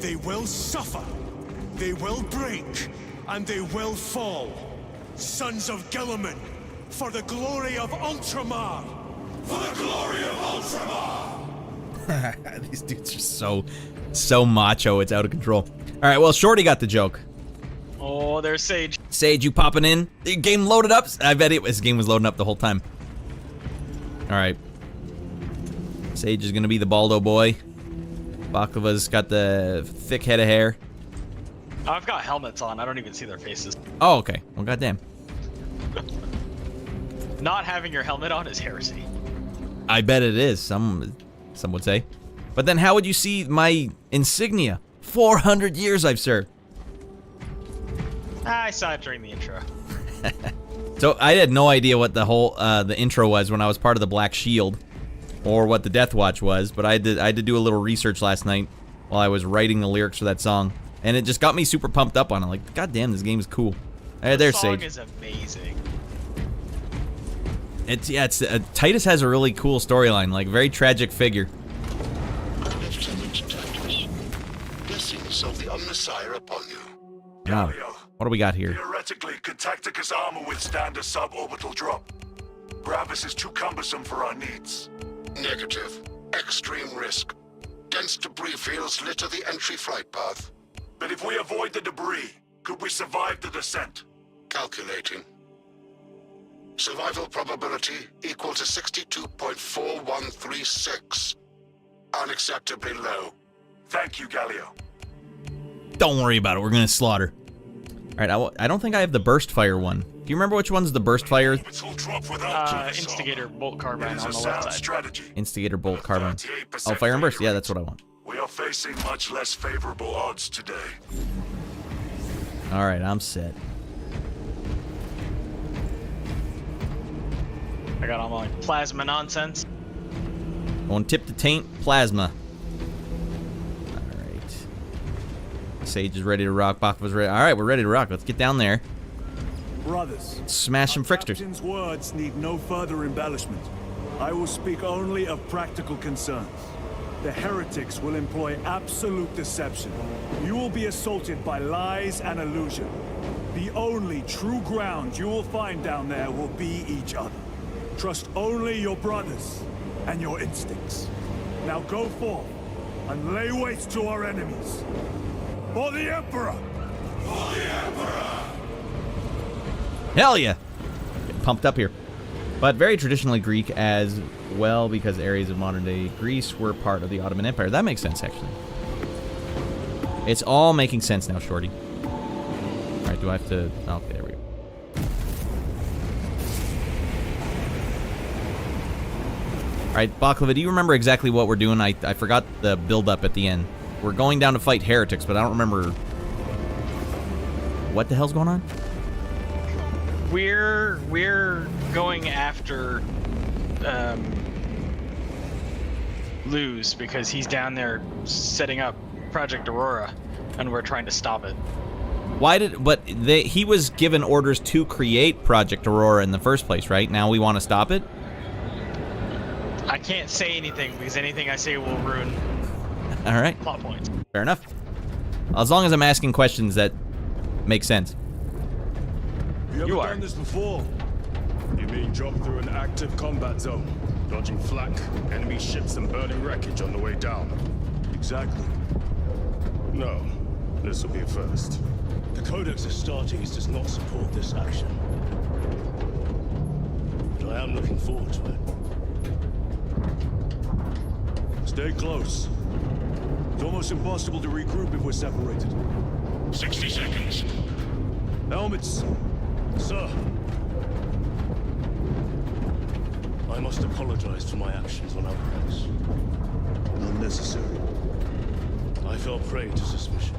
They will suffer, they will break, and they will fall. Sons of Gilliman, for the glory of Ultramar! For the glory of Ultramar! These dudes are so macho, it's out of control. Alright, well, Shorty got the joke. Oh, there's Sage. Sage, you popping in? The game loaded up? I bet this game was loading up the whole time. Alright. Sage is gonna be the Baldo boy. Baklava's got the thick head of hair. Oh, I've got helmets on. I don't even see their faces. Oh, okay. Well, goddamn. Not having your helmet on is heresy. I bet it is. Some would say. But then how would you see my insignia? 400 years I've served. I saw it during the intro. So I had no idea what the whole the intro was when I was part of the Black Shield, or what the Death Watch was. But I had to do a little research last night while I was writing the lyrics for that song, and it just got me super pumped up on it. Like, God damn, this game is cool. There's song Sage. is amazing. It's Titus has a really cool storyline, like very tragic figure. Lieutenant Titus, blessings of the Omnissiah upon you. Now, what do we got here? Theoretically, could Tacticus armor withstand a suborbital drop? Gravis is too cumbersome for our needs. Negative. Extreme risk. Dense debris fields litter the entry flight path. But if we avoid the debris, could we survive the descent? Calculating. Survival probability equal to 62.4136. Unacceptably low. Thank you, Galio. Don't worry about it. We're gonna slaughter. All right, I don't think I have the burst fire one. Do you remember which one's the burst fire? Instigator bolt carbine on the left side. Strategy. Instigator bolt carbine. Oh, fire and burst. Yeah, that's what I want. We are facing much less favorable odds today. All right, I'm set. I got all my plasma nonsense. Going tip to taint plasma. All right. Sage is ready to rock. Baklava's ready. All right, we're ready to rock. Let's get down there. Brothers, Smash some fricksters. Captain's words need no further embellishment. I will speak only of practical concerns. the heretics will employ absolute deception. You will be assaulted by lies and illusion. The only true ground you will find down there will be each other. Trust only your brothers and your instincts. Now go forth and lay waste to our enemies. For the Emperor! For the Emperor! Hell yeah! Get pumped up here. But very traditionally Greek as well, because areas of modern-day Greece were part of the Ottoman Empire. That makes sense, actually. It's all making sense now, Shorty. All right, do I have to... Okay, there we go. All right, Baklava, do you remember exactly what we're doing? I forgot the build-up at the end. We're going down to fight heretics, but I don't remember... What the hell's going on? We're going after Luz because he's down there setting up Project Aurora, and we're trying to stop it. Why did... But he was given orders to create Project Aurora in the first place, right? Now we want to stop it? I can't say anything because anything I say will ruin All right. plot points. Fair enough. As long as I'm asking questions that make sense. You are. done this before? You mean jump through an active combat zone, dodging flak, enemy ships and burning wreckage on the way down? Exactly. No, this will be a first. The Codex Astartes does not support this action. But I am looking forward to it. Stay close. It's almost impossible to regroup if we're separated. 60 seconds. Helmets! Sir! I must apologize for my actions on Outposts. Unnecessary. I fell prey to suspicion.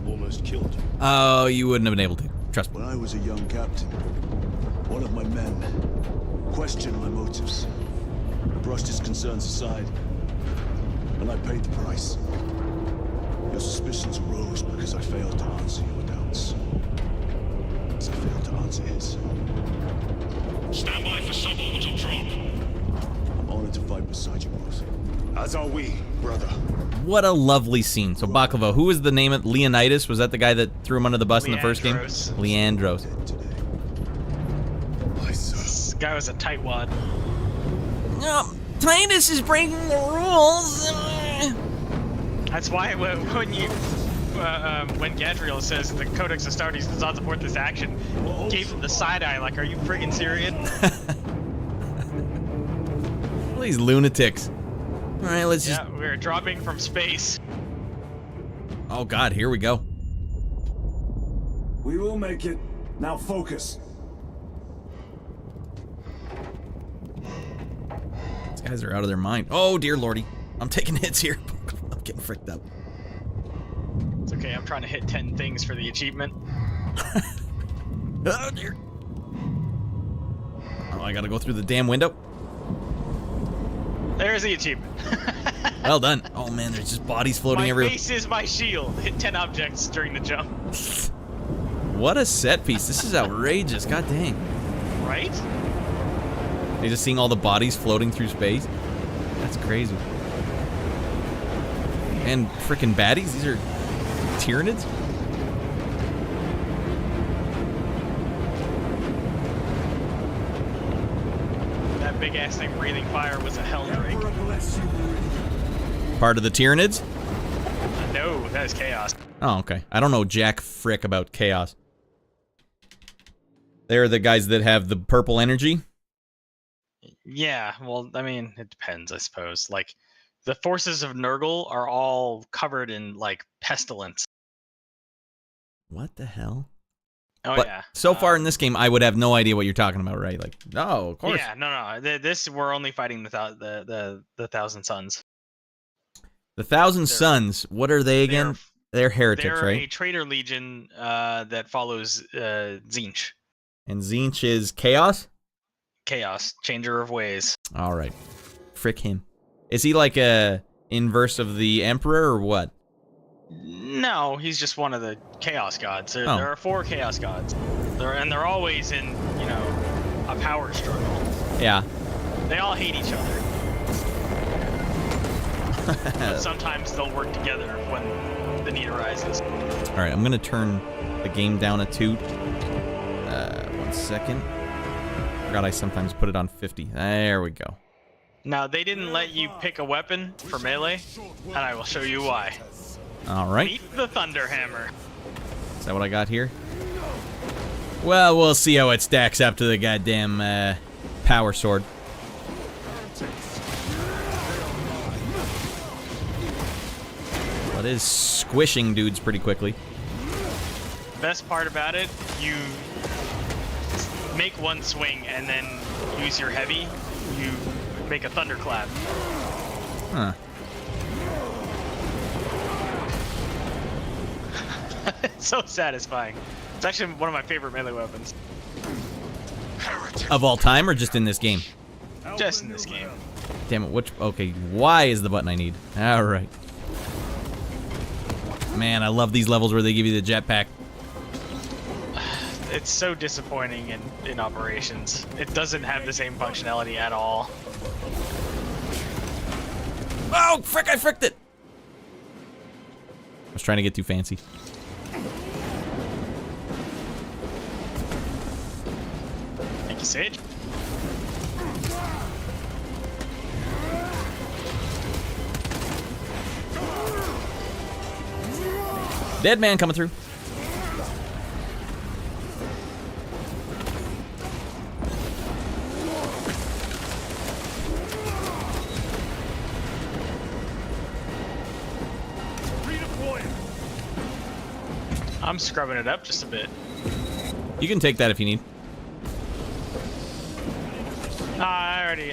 Almost killed. Oh, you wouldn't have been able to. Trust me. When I was a young captain, one of my men questioned my motives. I brushed his concerns aside, and I paid the price. Your suspicions arose because I failed to answer your doubts. As I failed to answer his. Stand by for suborbital drop. I'm honored to fight beside you both. As are we, brother. What a lovely scene. So Baklava, who was the name of Leonidas? Was that the guy that threw him under the bus in the first game? Leandros. This guy was a tightwad. No, Titus is breaking the rules. That's why when Gadriel says the Codex Astartes does not support this action, gave him the side eye like, are you friggin' Syrian? All these lunatics. All right, let's just... Yeah, we're dropping from space. Oh God, here we go. We will make it. Now focus. These guys are out of their mind. Oh dear lordy. I'm taking hits here. I'm getting fricked up. It's okay, I'm trying to hit 10 things for the achievement. Oh dear. Oh, I gotta go through the damn window. There's the achievement. Well done. Oh man, there's just bodies floating My everywhere. face is my shield. Hit 10 objects during the jump. What a set piece. This is outrageous. God dang. Right? You're just seeing all the bodies floating through space. That's crazy. And frickin' baddies. These are Tyranids? That big ass thing breathing fire was a Helldrake. Part of the Tyranids? No, that is Chaos. Oh, okay. I don't know jack frick about Chaos. They're the guys that have the purple energy? Yeah, well, I mean, it depends, I suppose. Like, the forces of Nurgle are all covered in, like, pestilence. What the hell? Oh, But yeah. so far in this game, I would have no idea what you're talking about, right? Like, no, of course. Yeah, no. This, we're only fighting the Thousand Suns. The Thousand Suns, what are they again? They're heretics, They're right? a traitor legion that follows Tzeentch. And Tzeentch is Chaos? Chaos, changer of ways. All right. Frick him. Is he like a inverse of the Emperor or what? No, he's just one of the Chaos gods. There are 4 Chaos gods. They're always in, you know, a power struggle. Yeah. They all hate each other. But sometimes they'll work together when the need arises. All right, I'm gonna turn the game down a toot. 1 second. Forgot I sometimes put it on 50. There we go. Now, they didn't let you pick a weapon for melee, and I will show you why. All right. Meet the Thunder Hammer. Is that what I got here? Well, we'll see how it stacks up to the goddamn power sword. Well, it is squishing dudes pretty quickly. Best part about it, you make one swing and then use your heavy, you make a thunderclap. Huh. It's so satisfying. It's actually one of my favorite melee weapons. Of all time or just in this game? Just in this game. Damn it, which... Okay, Y is the button I need. All right. Man, I love these levels where they give you the jetpack. It's so disappointing in operations. It doesn't have the same functionality at all. Oh, frick, I fricked it! I was trying to get too fancy. Thank you, Sage. Dead man coming through. I'm scrubbing it up just a bit. You can take that if you need.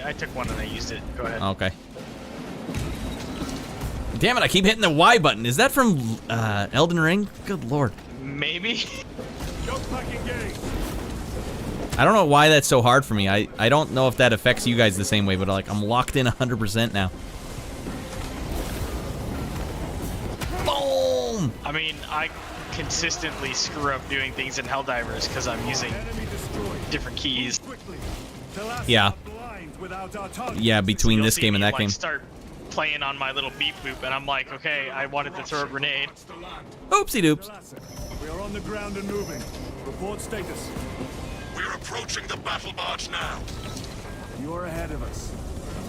I took one and I used it. Go ahead. Okay. Damn it, I keep hitting the Y button. Is that from Elden Ring? Good lord. Maybe. I don't know why that's so hard for me. I don't know if that affects you guys the same way, but like I'm locked in 100% now. Boom! I mean, I consistently screw up doing things in Helldivers because I'm using different keys. Yeah. Yeah, between You'll this see game and me, that like, game. Start playing on my little beep boop, and I'm like, okay, I wanted to throw a grenade. Oopsie doops. We are on the ground and moving. Report status. We're approaching the battle barge now. You're ahead of us.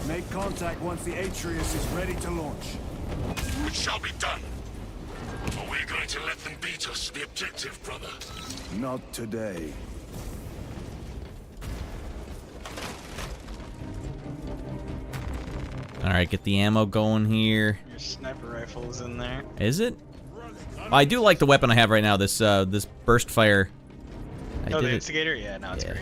Make contact once the Atreus is ready to launch. It shall be done. Are we going to let them beat us to the objective, brother? Not today. All right, get the ammo going here. Your sniper rifle is in there. Is it? I do like the weapon I have right now. This this burst fire. Oh, the instigator? Yeah, no, it's great.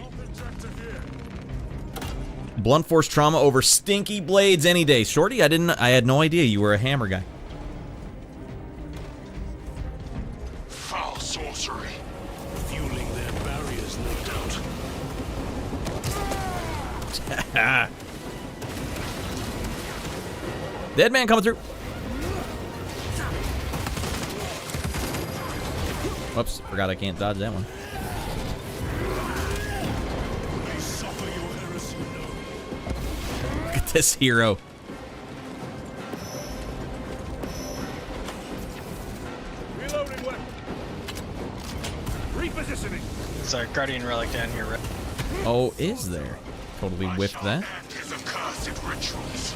Blunt force trauma over stinky blades any day. Shorty, I had no idea you were a hammer guy. Foul sorcery. Fueling their barriers, no doubt. Dead man coming through. Whoops, forgot I can't dodge that one. Look at this hero. Reloading weapon. Repositioning. There's our guardian relic down here, right? Oh, is there? Totally whiffed that. His accursed rituals.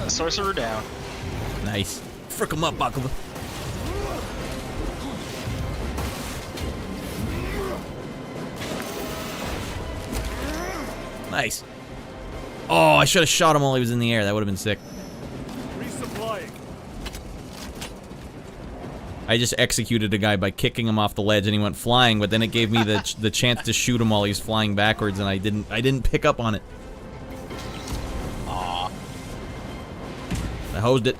Sorcerer down. Nice. Frick him up, Bakuba. Nice. Oh, I should have shot him while he was in the air. That would have been sick. Resupplying. I just executed a guy by kicking him off the ledge, and he went flying. But then it gave me the chance to shoot him while he was flying backwards, and I didn't pick up on it. Aw. I hosed it.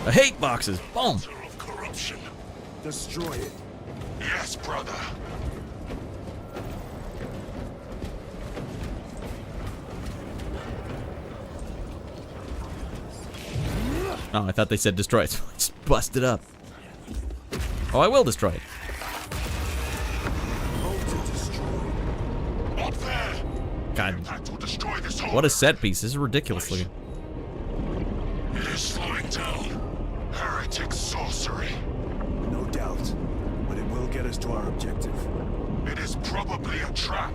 I hate boxes. Boom. Of corruption. Destroy it. Yes, brother. Oh, I thought they said destroy it. So I just bust it up. Oh, I will destroy it. Up there. God, That will destroy this whole. what a set piece. This is ridiculous looking. It is slowing down. Heretic sorcery. No doubt. But it will get us to our objective. It is probably a trap.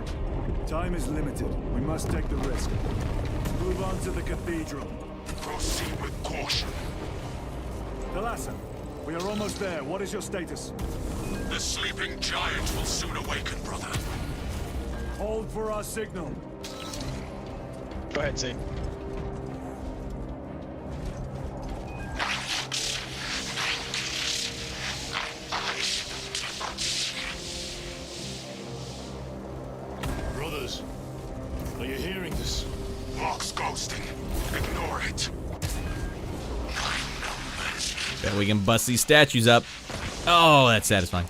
Time is limited. We must take the risk. Move on to the cathedral. Proceed with caution. Thalassa, we are almost there. What is your status? The sleeping giant will soon awaken, brother. Hold for our signal. Go ahead, Z. Brothers, are you hearing this? Box ghosting. Ignore it. Bet we can bust these statues up. Oh, that's satisfying.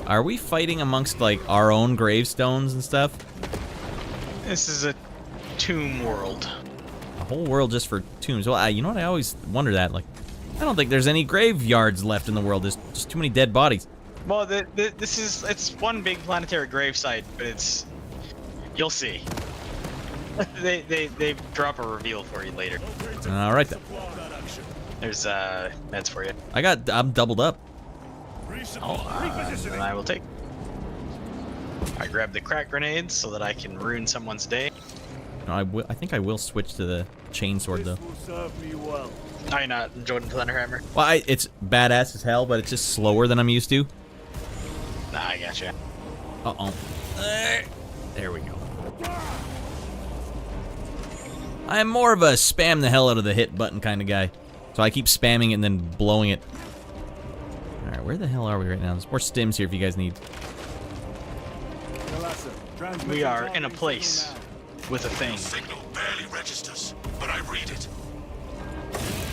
Are we fighting amongst, like, our own gravestones and stuff? This is a tomb world. A whole world just for tombs. Well, you know what? I always wonder that. Like, I don't think there's any graveyards left in the world. There's just too many dead bodies. Well, it's one big planetary gravesite, but it's, you'll see. they drop a reveal for you later. All right then. There's meds for you. I'm doubled up. Then I will take. I grab the crack grenades so that I can ruin someone's day. No, I think I will switch to the chainsword though. This will serve me well. No, you're not Jordan Thunderhammer. Well, it's badass as hell, but it's just slower than I'm used to. Nah, I gotcha. Uh-oh. There we go. I'm more of a spam the hell out of the hit button kind of guy. So I keep spamming it and then blowing it. Alright, where the hell are we right now? There's more stims here if you guys need. Thalassa, We are in a place with a thing. Signal barely registers, but I read it.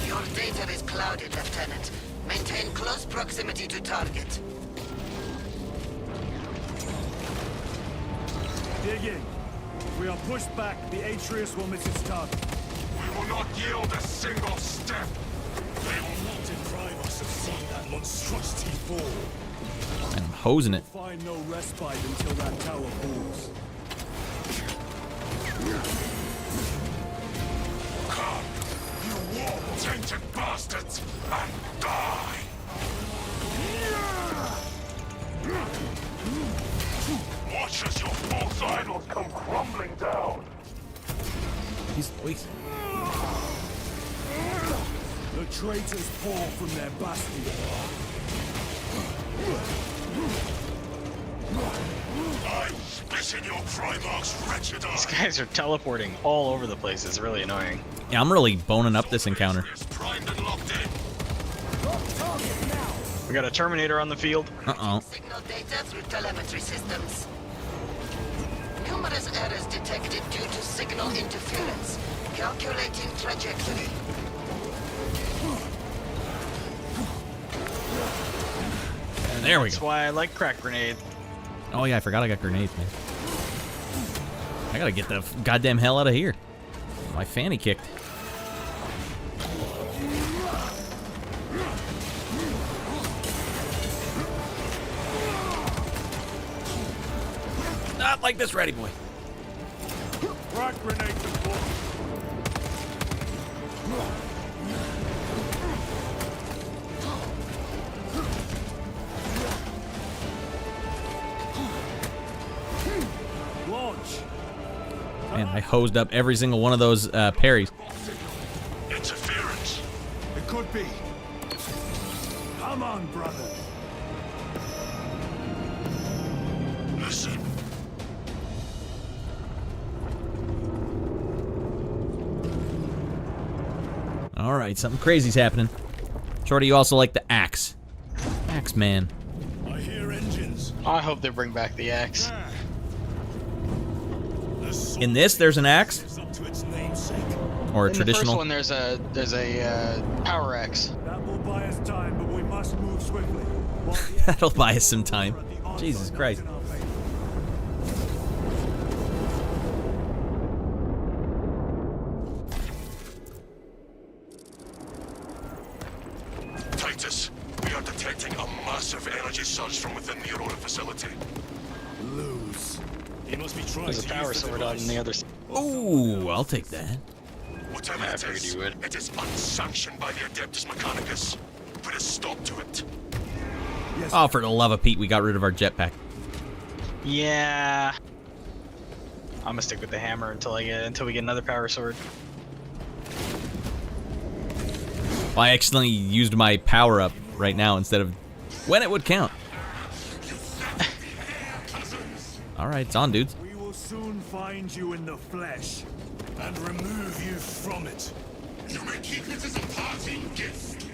Your data is clouded, Lieutenant. Maintain close proximity to target. dig in. If we are pushed back, the Atreus will miss its target. We will not yield a single step. They will not deprive us of seeing that monstrosity fall. And I'm hosing it. Find no respite until that tower falls. Come, you war-tainted bastards, and die! Watch as your false idols come crumbling down! He's weak. The traitors fall from their bastion. I spit in your Primarch's wretched These eye! guys are teleporting all over the place. It's really annoying. Yeah, I'm really boning up this encounter. Primed and locked in. We got a Terminator on the field. Uh-oh. Signal data through telemetry systems. Numerous errors detected due to signal interference. Calculating trajectory. And there we That's go. why I like crack grenade. Oh yeah, I forgot I got grenades, man. I gotta get the goddamn hell out of here. My fanny kicked. Not like this, ready boy. Frag grenade deployed. Launch. Man, I hosed up every single one of those parries. Interference. It could be. Come on, brother. Listen. All right, something crazy's happening. Shorty, you also like the axe. X-Man. I hear engines. I hope they bring back the axe. In this, there's an axe? Lives up to its namesake. Or a In the first traditional? one, there's a power axe. That will buy us time, but we must move swiftly. That'll buy us some time. Jesus Christ. Titus, we are detecting a massive energy surge from within the Aurora facility. Lose. He must be trying There's a to power use the sword on device. the other side. Ooh, I'll take that. Whatever Yeah, I it figured is, you would. it is unsanctioned by the Adeptus Mechanicus. Put a stop to it. Oh, for the love of Pete, we got rid of our jetpack. Yeah. I'm gonna stick with the hammer until we get another power sword. Well, I accidentally used my power-up right now instead of when it would count. Alright, it's on, dudes. We will soon find you in the flesh. And remove you from it. You may keep it as a parting gift.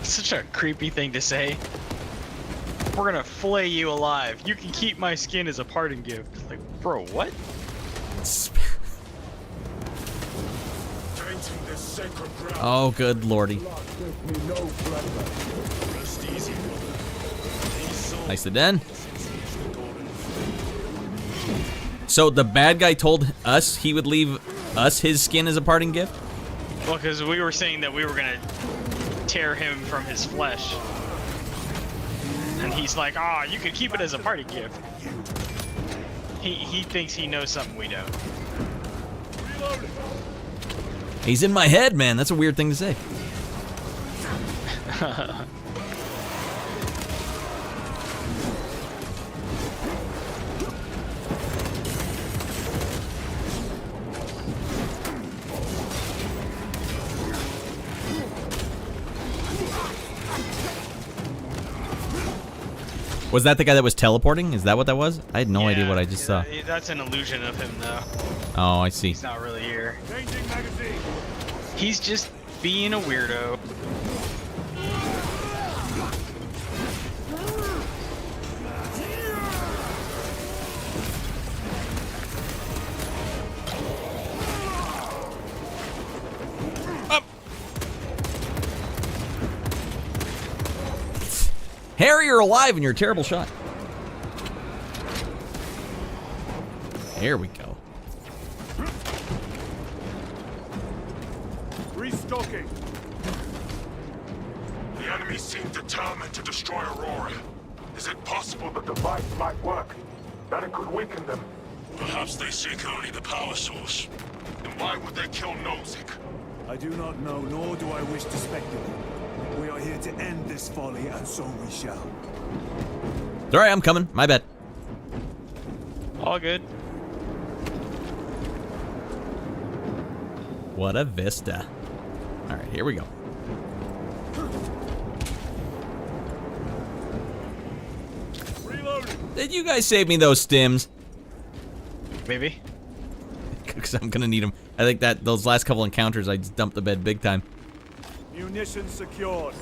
Such a creepy thing to say. We're gonna flay you alive. You can keep my skin as a parting gift. Like, bro, what? Tainting this sacred ground. Oh, good lordy. Rest easy, brother. These souls Nicely done. reach the golden So the bad guy told us he would leave us his skin as a parting gift? Well, because we were saying that we were gonna tear him from his flesh. And he's like, ah, you can keep it as a party gift. He thinks he knows something we don't. He's in my head, man. That's a weird thing to say. Was that the guy that was teleporting? Is that what that was? I had no idea what I just saw. That's an illusion of him, though. Oh, I see. He's not really here. Changing magazine. He's just being a weirdo. Harry, you're alive and you're a terrible shot. There we go. Restocking. The enemy seem determined to destroy Aurora. Is it possible the device might work? That it could weaken them? Perhaps they seek only the power source. Then why would they kill Nozick? I do not know, nor do I wish to speculate. We are here to end this folly, and so we shall. Sorry, I'm coming. My bad. All good. What a vista. All right, here we go. Reloading. Did you guys save me those stims? Maybe. Because I'm gonna need them. I think that those last couple encounters, I just dumped the bed big time. Munitions secured.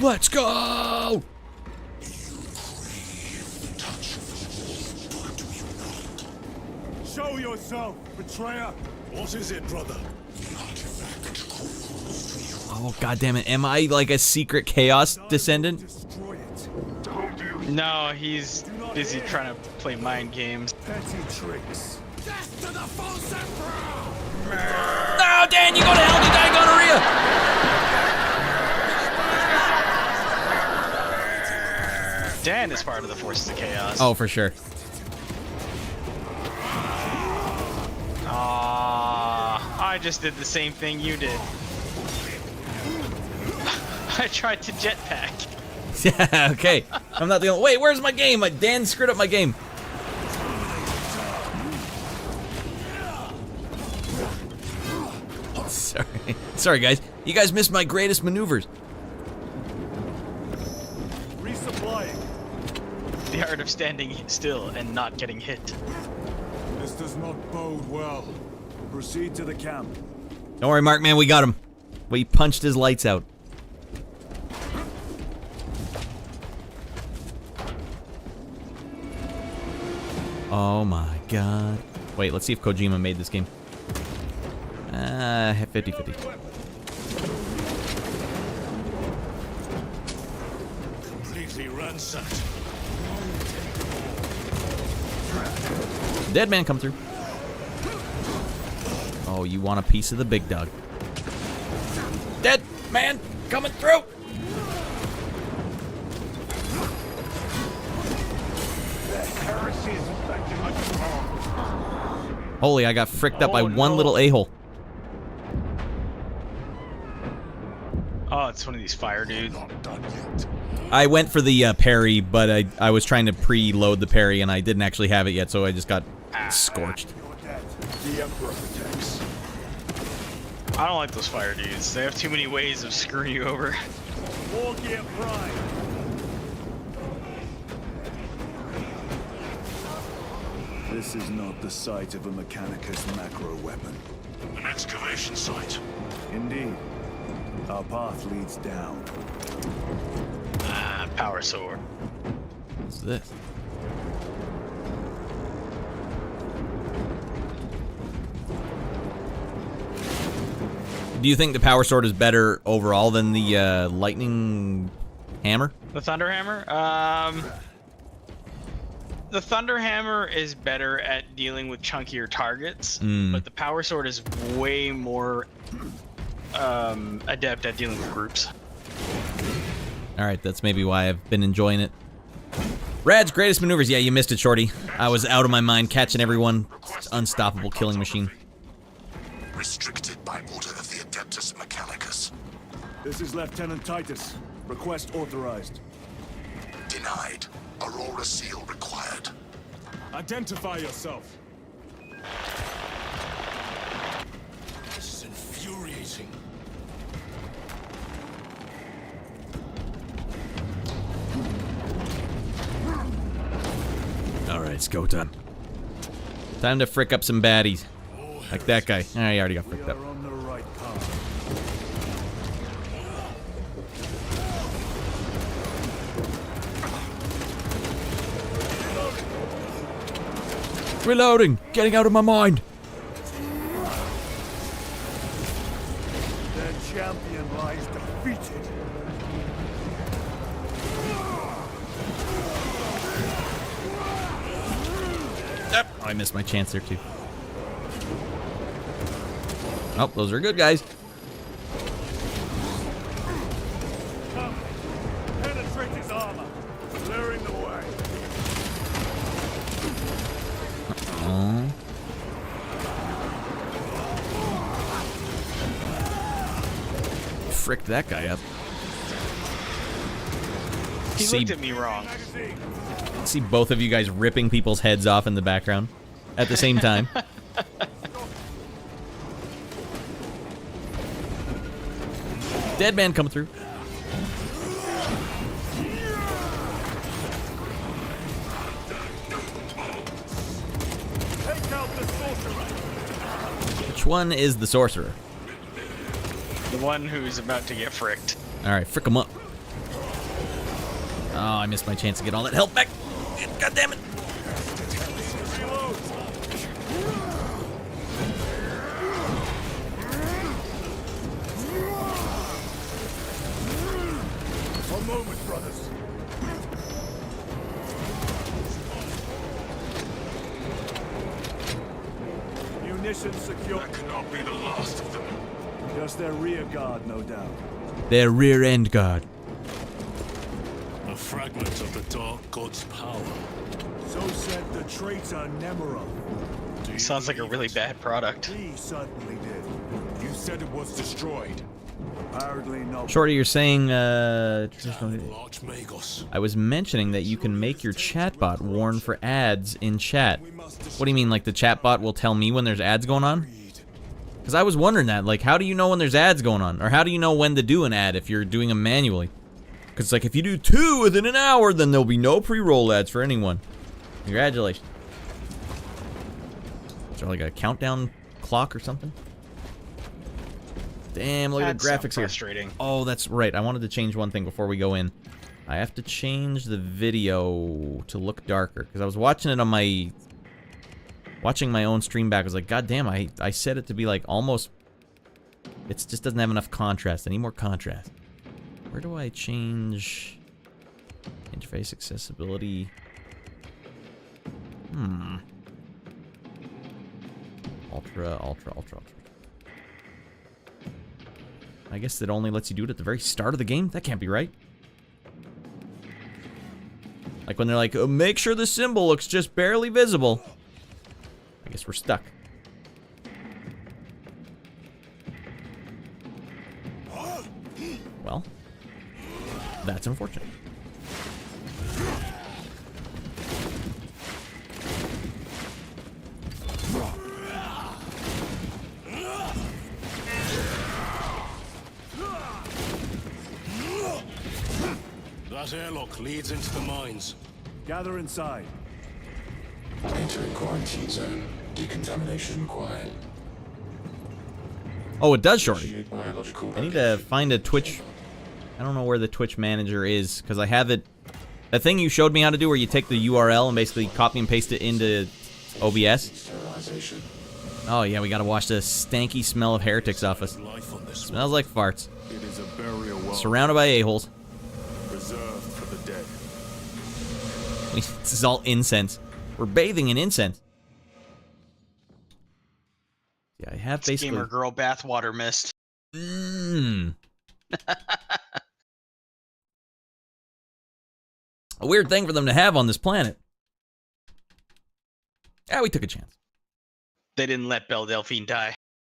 Let's go! Show yourself, betrayer. What is it, brother? Oh, god damn it. Am I like a secret chaos descendant? Destroy it. No, he's busy trying to play mind games. Petty tricks. No, Dan, you go to hell, you die gonorrhea! Dan is part of the forces of chaos. Oh, for sure. I just did the same thing you did. I tried to jetpack. Yeah, okay. I'm not the only. Wait, where's my game? Dan screwed up my game. Sorry, guys. You guys missed my greatest maneuvers. Resupplying. The art of standing still and not getting hit. The This does not bode well. Proceed to the camp. Don't worry, Mark, man, we got him. We punched his lights out. Oh my god. Wait, let's see if Kojima made this game. 50-50. Completely ransacked. Dead man come through. Oh, you want a piece of the big dog. Dead man coming through. Holy, I got fricked up by one little a-hole. Oh, it's one of these fire dudes. I went for the parry, but I was trying to preload the parry, and I didn't actually have it yet, so I just got scorched. The Emperor protects. I don't like those fire dudes. They have too many ways of screwing you over. War gear prime. This is not the site of a Mechanicus macro weapon. An excavation site. Indeed. Our path leads down. Power sword. What's this? Do you think the power sword is better overall than the lightning hammer? The Thunder Hammer? The Thunder Hammer is better at dealing with chunkier targets, but the Power Sword is way more adept at dealing with groups. Alright, that's maybe why I've been enjoying it. Rad's greatest maneuvers. Yeah, you missed it, Shorty. I was out of my mind catching everyone. Unstoppable killing machine. Restricted by order of the Adeptus Mechanicus. This is Lieutenant Titus. Request authorized. Denied. Aurora seal required. Identify yourself. This is infuriating. Alright, it's go time. Time to frick up some baddies. Like that guy. Ah, he already got fricked up. We're on the right path. Reloading! Getting out of my mind! Their champion lies defeated. Yep. Oh, I missed my chance there too. Oh, those are good guys. Come. Penetrate his armor. Clearing the way. Oh. Fricked that guy up. He looked at me wrong. See both of you guys ripping people's heads off in the background at the same time. Dead man coming through. Take out the sorcerer. Which one is the sorcerer? The one who's about to get fricked. Alright, frick him up. Oh, I missed my chance to get all that health back. God damn it. One moment, brothers. Munitions secure. That cannot be the last of them. Just their rear guard, no doubt. Their rear end guard. A fragment of the Dark God's power. So said the traitor Nemerov. Sounds like a really bad product. He certainly did. You said it was destroyed. Apparently not. Shorty, you're saying, Large Magos. I was mentioning that you can make your chatbot warn for ads in chat. What do you mean, like the chatbot will tell me when there's ads going on? Because I was wondering that, like, how do you know when there's ads going on? Or how do you know when to do an ad if you're doing them manually? Because, like, if you do 2 within an hour, then there'll be no pre-roll ads for anyone. Congratulations. there like a countdown clock or something? Damn, look at the graphics here. Frustrating. Oh, that's right. I wanted to change one thing before we go in. I have to change the video to look darker because I was watching it on my own stream back. I was like, God damn, I set it to be like almost. It just doesn't have enough contrast. I need more contrast. Where do I change interface accessibility? Ultra. I guess it only lets you do it at the very start of the game? That can't be right. Like when they're like, oh, make sure the symbol looks just barely visible. I guess we're stuck. Well, that's unfortunate. That airlock leads into the mines. Gather inside. Entering quarantine zone. Decontamination required. Oh, it does, Shorty. Initiate biological I need to find a Twitch. I don't know where the Twitch manager is because I have it. That thing you showed me how to do where you take the URL and basically copy and paste it into OBS. sterilization. Oh, yeah, we gotta wash the stanky smell of heretics off us. Life on this Smells like farts. It is a burial well Surrounded by a-holes. reserved for the dead. This is all incense. We're bathing in incense. Yeah, I have basically. Gamer girl bathwater mist. A weird thing for them to have on this planet. Yeah, we took a chance. They didn't let Belle Delphine die.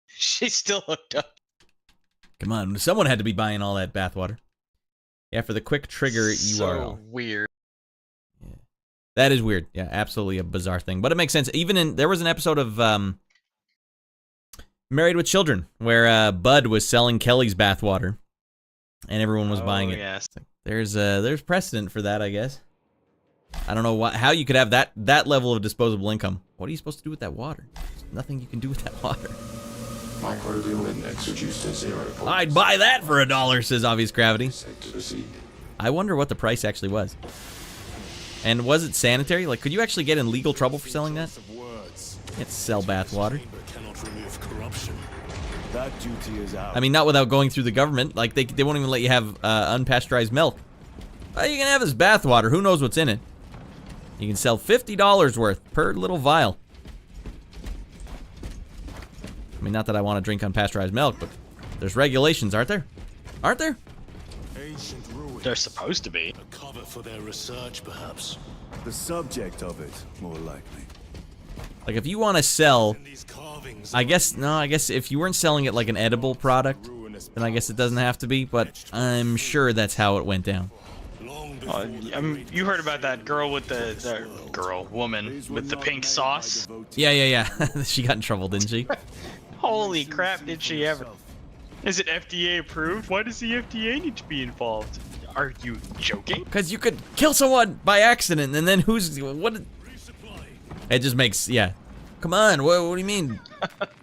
She's still hooked up. Come on, someone had to be buying all that bathwater. Yeah, for the quick trigger URL. So weird. Yeah. That is weird. Yeah, absolutely a bizarre thing. But it makes sense. Even in, there was an episode of Married with Children where Bud was selling Kelly's bathwater. And everyone was buying it. Yes. There's precedent for that, I guess. I don't know how you could have that level of disposable income. What are you supposed to do with that water? There's nothing you can do with that water. Microbial index reduced to 0. I'd buy that for $1, says Obvious Gravity. Set to receive. I wonder what the price actually was. And was it sanitary? Like, could you actually get in legal trouble for selling that? You can't sell bathwater. Cannot remove corruption. That duty is out. I mean, not without going through the government. Like, they won't even let you have unpasteurized milk. Well, you can have this bathwater. Who knows what's in it? You can sell $50 worth per little vial. I mean, not that I want to drink unpasteurized milk, but there's regulations, aren't there? Aren't there? Ancient ruins. They're supposed to be. A cover for their research, perhaps. The subject of it, more likely. Like, if you want to sell, In these carvings, I guess if you weren't selling it like an edible product, then I guess it doesn't have to be, but I'm sure that's how it went down. long before You heard about that girl with the woman with the pink sauce? Yeah. She got in trouble, didn't she? Holy crap, did she ever? Is it FDA approved? Why does the FDA need to be involved? Are you joking? Because you could kill someone by accident, and then what? It just makes, yeah. Come on, what do you mean?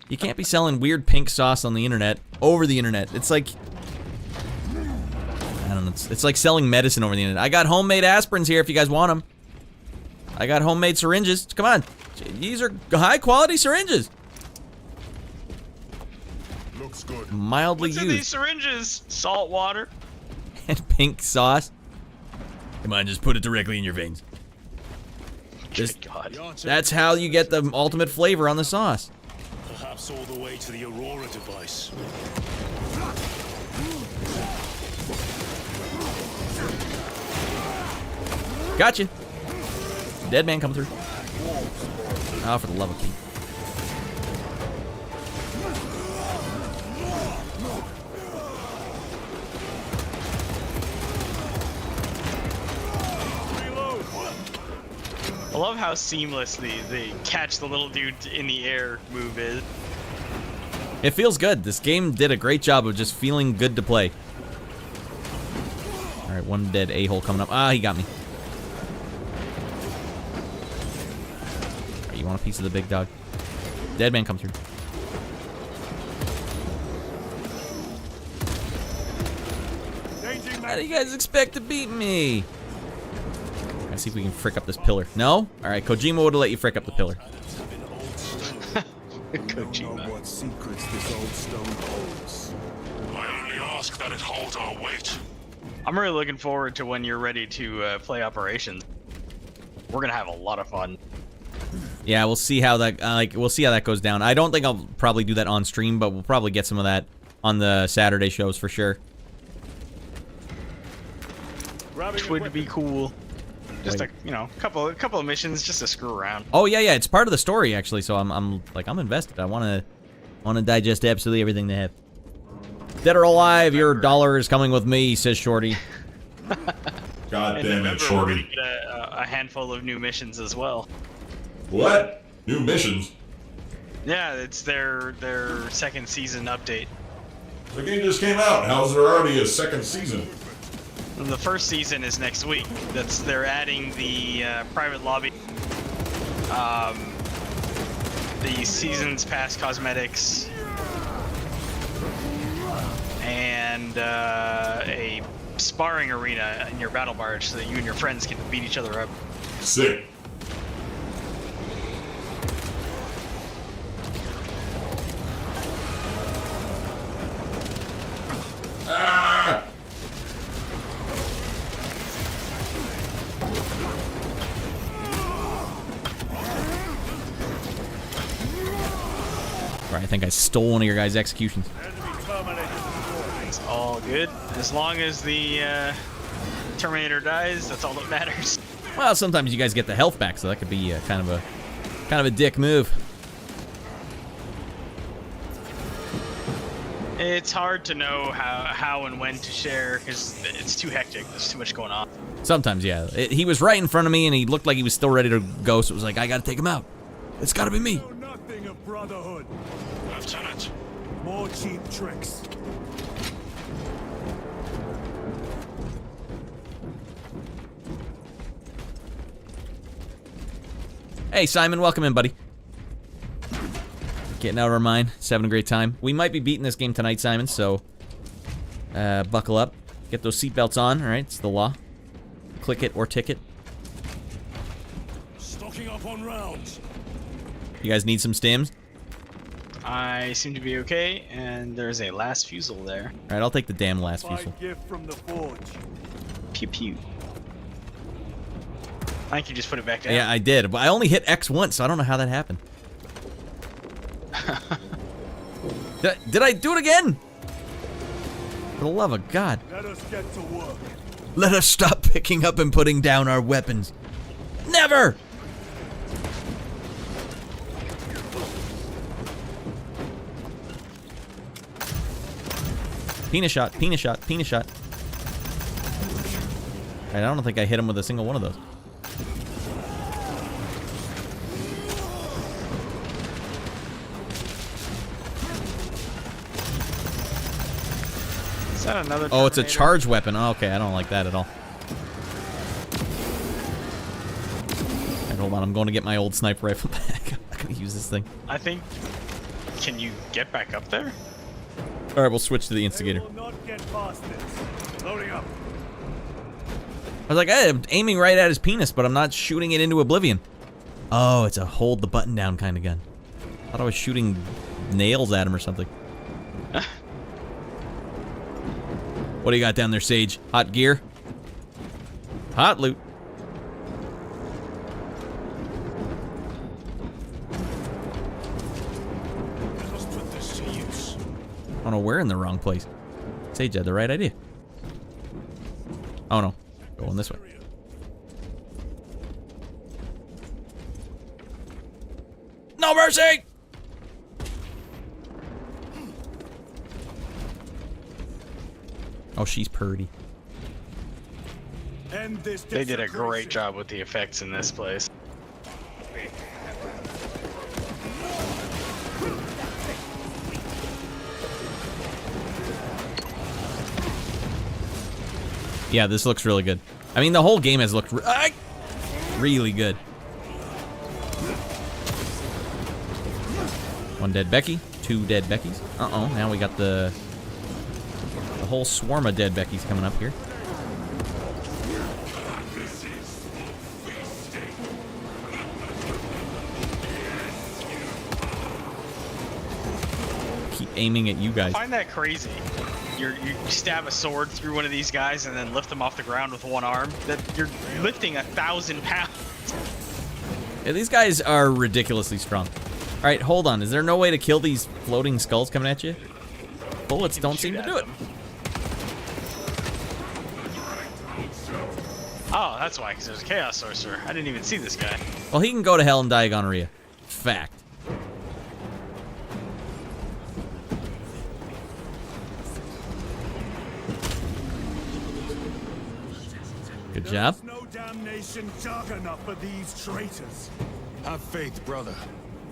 You can't be selling weird pink sauce on the internet, over the internet. It's like, I don't know, it's like selling medicine over the internet. I got homemade aspirins here if you guys want them. I got homemade syringes. Come on. These are high quality syringes. Looks good. Mildly What's in these used. syringes? Salt water? And pink sauce. Come on, just put it directly in your veins. Just, God. that's how you get the ultimate flavor on the sauce. perhaps all the way to the Aurora device. Gotcha. Dead man come through. Oh, for the love of King. I love how seamless the catch the little dude in the air move is. It feels good. This game did a great job of just feeling good to play. Alright, one dead a-hole coming up. Ah, he got me. Alright, you want a piece of the big dog? Dead man come through. How do you guys expect to beat me? Let's see if we can frick up this pillar. No? Alright, Kojima would have let you frick up the pillar. Kojima. What secrets this old stone holds. I only ask that it hold our weight. I'm really looking forward to when you're ready to play Operations. We're gonna have a lot of fun. Yeah, we'll see how that we'll see how that goes down. I don't think I'll probably do that on stream, but we'll probably get some of that on the Saturday shows for sure. Which would be cool. Just a couple of missions just to screw around. Oh yeah, it's part of the story actually. So I'm invested. I want to digest absolutely everything they have. Dead or alive, your dollar is coming with me, says Shorty. God damn it, Shorty. Get a handful of new missions as well. What? New missions? Yeah, it's their second season update. The game just came out. How's there already a second season? The first season is next week. They're adding the private lobby, the season's pass cosmetics, and a sparring arena in your battle barge so that you and your friends can beat each other up. Sick. Ah! Right, I think I stole one of your guys' executions. It's all good. As long as the Terminator dies, that's all that matters. Well, sometimes you guys get the health back, so that could be kind of a dick move. It's hard to know how and when to share because it's too hectic. There's too much going on. Sometimes, yeah. He was right in front of me, and he looked like he was still ready to go, so it was like, I gotta take him out. It's gotta be me. Know nothing of brotherhood. Lieutenant. More cheap tricks. Hey, Simon, welcome in, buddy. Getting out of our mind, just having a great time. We might be beating this game tonight, Simon, so buckle up. Get those seatbelts on, all right? It's the law. Click it or ticket. Stocking up on rounds. You guys need some stims? I seem to be okay, and there's a last fusel there. All right, I'll take the damn last Fine fusel. gift from the forge. Pew pew. I think you just put it back down. Yeah, I did, but I only hit X once, so I don't know how that happened. Did I do it again? For the love of God. Let us get to work. Let us stop picking up and putting down our weapons. Never! Penis shot, penis shot, penis shot. I don't think I hit him with a single one of those. Is that another Oh, it's a Terminator? charge weapon. Oh, okay, I don't like that at all. Alright, hold on, I'm going to get my old sniper rifle back. I'm not going to use this thing. I think... Can you get back up there? Alright, we'll switch to the instigator. They will not get past this. Loading up. I was like, hey, I'm aiming right at his penis, but I'm not shooting it into oblivion. Oh, it's a hold the button down kind of gun. I thought I was shooting nails at him or something. What do you got down there, Sage? Hot gear? Hot loot. Let's put this to use. Oh no, we're in the wrong place. Sage had the right idea. Oh no, going this way. No mercy! Oh, she's purty. End this They did a desecration. great job with the effects in this place. Yeah, this looks really good. I mean, the whole game has looked really good. One dead Becky, 2 dead Beckys. Uh-oh, now we got the whole swarm of dead Beckys coming up here. Keep aiming at you guys. I find that crazy. You stab a sword through one of these guys and then lift them off the ground with one arm. That you're lifting 1,000 pounds. Yeah, these guys are ridiculously strong. All right, hold on. Is there no way to kill these floating skulls coming at you? Bullets don't seem to do it. Oh, that's why, because there's a Chaos Sorcerer. I didn't even see this guy. Well, he can go to hell and die of gonorrhea. Fact. Good job. There's no damnation dark enough for these traitors. Have faith, brother.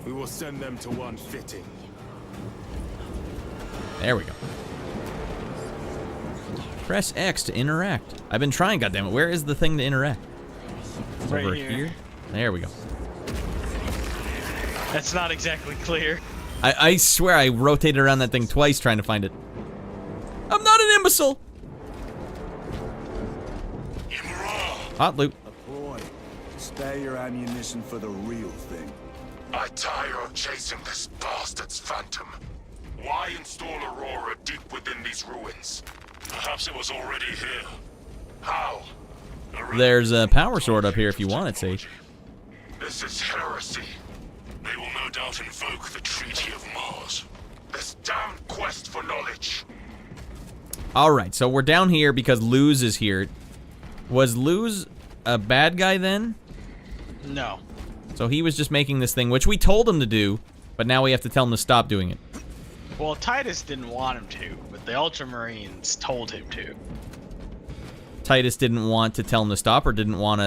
We will send them to one fitting. There we go. Press X to interact. I've been trying, goddammit. Where is the thing to interact? It's Right over here. There we go. That's not exactly clear. I swear I rotated around that thing twice trying to find it. I'm not an imbecile! Hot loot. Boy, spare your ammunition for the real thing. I tire of chasing this bastard's phantom. Why install Aurora deep within these ruins? Perhaps it was already here. How? There's a power sword up here if you want it, Sage. This is heresy. They will no doubt invoke the Treaty of Mars. This damned quest for knowledge. Alright, so we're down here because Luz is here. Was Luz a bad guy then? No. So he was just making this thing, which we told him to do, but now we have to tell him to stop doing it. Well, Titus didn't want him to, but the Ultramarines told him to. Titus didn't want to tell him to stop, or didn't want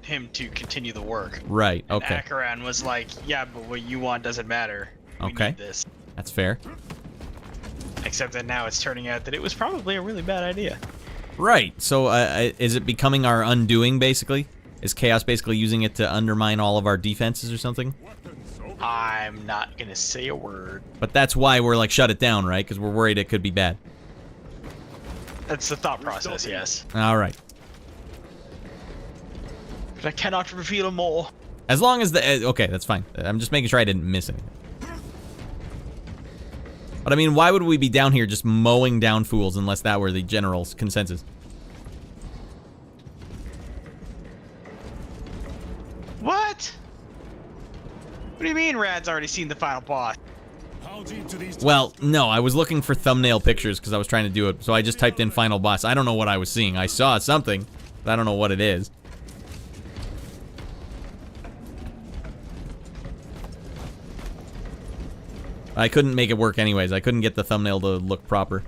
him to continue the work. Right, And okay. Acheron was like, yeah, but what you want doesn't matter. We Okay. need this. That's fair. Except that now it's turning out that it was probably a really bad idea. Right, so is it becoming our undoing, basically? Is Chaos basically using it to undermine all of our defenses or something? I'm not gonna say a word. But that's why we're like, shut it down, right? Because we're worried it could be bad. That's the thought process, yes. Alright. But I cannot reveal more. As long as the... okay, that's fine. I'm just making sure I didn't miss anything. But I mean, why would we be down here just mowing down fools unless that were the general consensus? What? What do you mean Rad's already seen the final boss? How deep do these Well, no, I was looking for thumbnail pictures because I was trying to do it, so I just typed in final boss. I don't know what I was seeing. I saw something, but I don't know what it is. I couldn't make it work anyways. I couldn't get the thumbnail to look proper.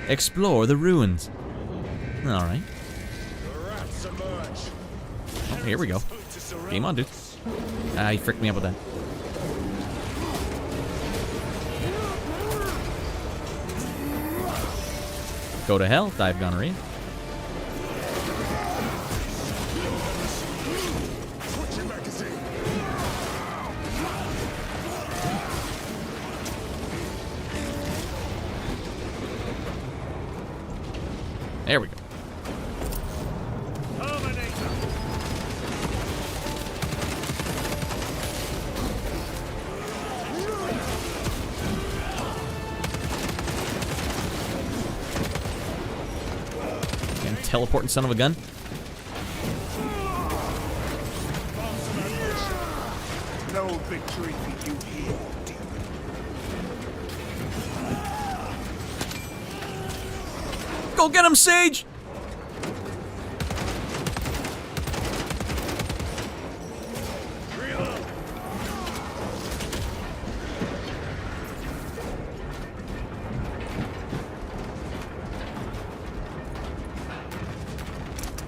Explore the ruins. Alright. Oh, here we go. Game on, dude. Ah, he fricked me up with that. Go to hell, die of gonorrhea. There we go. Damn teleporting son of a gun. No victory for you here, demon. Go get him, Sage!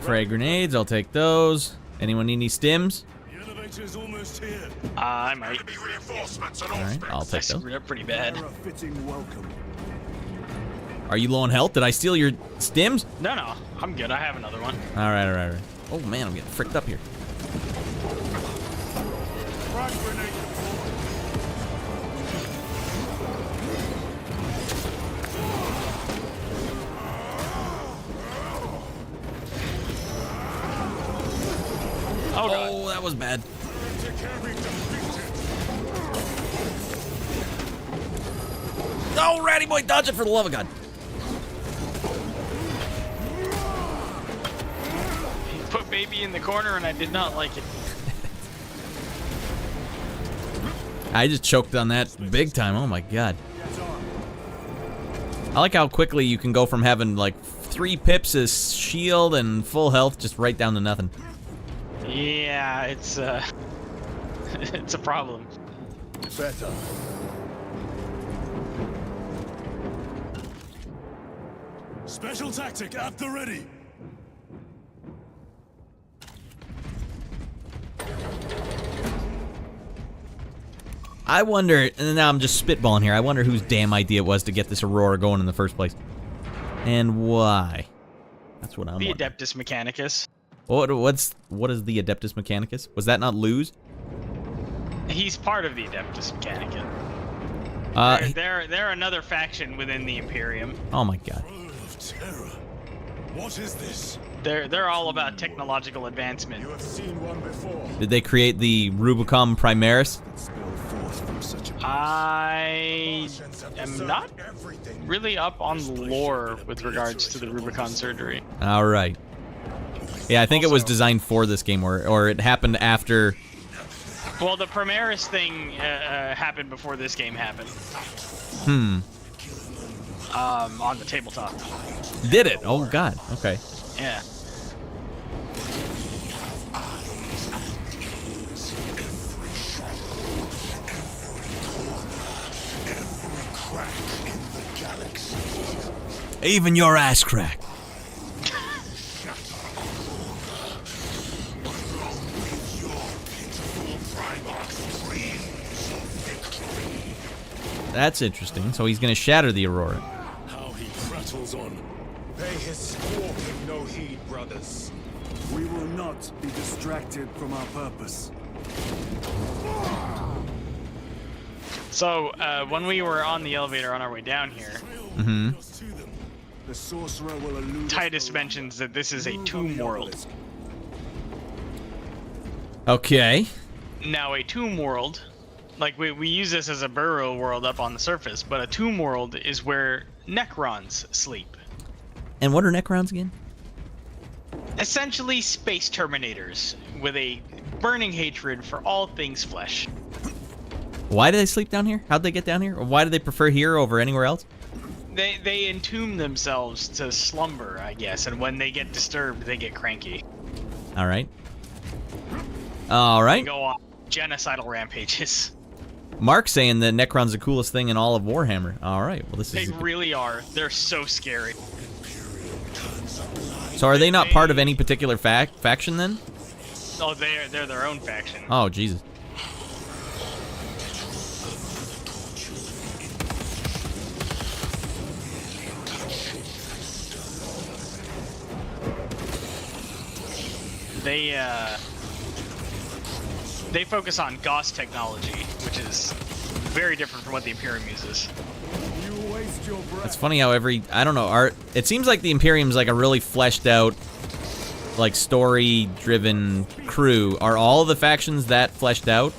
Frag grenades, I'll take those. Anyone need any stims? The elevator is almost here. I might. Reinforcements and Alright, I'll I take those. screwed up pretty bad. A fitting welcome. Are you low on health? Did I steal your stims? No, no, I'm good. I have another one. All right, all right, all right. Oh man, I'm getting fricked up here. Frag grenade deployed. Oh, God. Oh, that was bad. Oh, Ratty Boy, dodge it for the love of God. He put baby in the corner, and I did not like it. I just choked on that big time. Oh my God. I like how quickly you can go from having like 3 pips as shield and full health just right down to nothing. Yeah, it's it's a problem. Better. Special tactic at the ready. I wonder, and now I'm just spitballing here, I wonder whose damn idea it was to get this Aurora going in the first place. And why? That's what I'm The wondering. Adeptus Mechanicus. What is the Adeptus Mechanicus? Was that not Luz? He's part of the Adeptus Mechanicus. They're another faction within the Imperium. Oh my God. Of terror. What is this? They're all about technological advancement. You have seen one before. Did they create the Rubicon Primaris? Spill forth from such a I am not really up on lore with regards to the Rubicon surgery. All right. Yeah, I think it was Also- designed for this game, or it happened after. Well, the Primaris thing happened before this game happened. On the tabletop. Did it? Oh God. Okay. Yeah. Even your ass crack. That's interesting. So he's gonna shatter the Aurora. How he prattles on. Pay his squawking no heed, brothers. We will not be distracted from our purpose. So, when we were on the elevator on our way down here, The sorcerer will elude Titus mentions that this is a tomb world. Okay. Now, a tomb world, like we use this as a burial world up on the surface, but a tomb world is where Necrons sleep. And what are Necrons again? Essentially, space Terminators with a burning hatred for all things flesh. Why do they sleep down here? How'd they get down here? Or why do they prefer here over anywhere else? They entomb themselves to slumber, I guess, and when they get disturbed, they get cranky. All right. All right. Go on genocidal rampages. Mark's saying that Necron's the coolest thing in all of Warhammer. All right. Well, this They is. really are. They're so scary. So are they not part of any particular faction then? Oh, they're their own faction. Oh Jesus. They focus on Gauss technology, which is very different from what the Imperium uses. You waste your breath. It's funny how I don't know, it seems like the Imperium's like a really fleshed out, like story-driven crew. Are all the factions that fleshed out?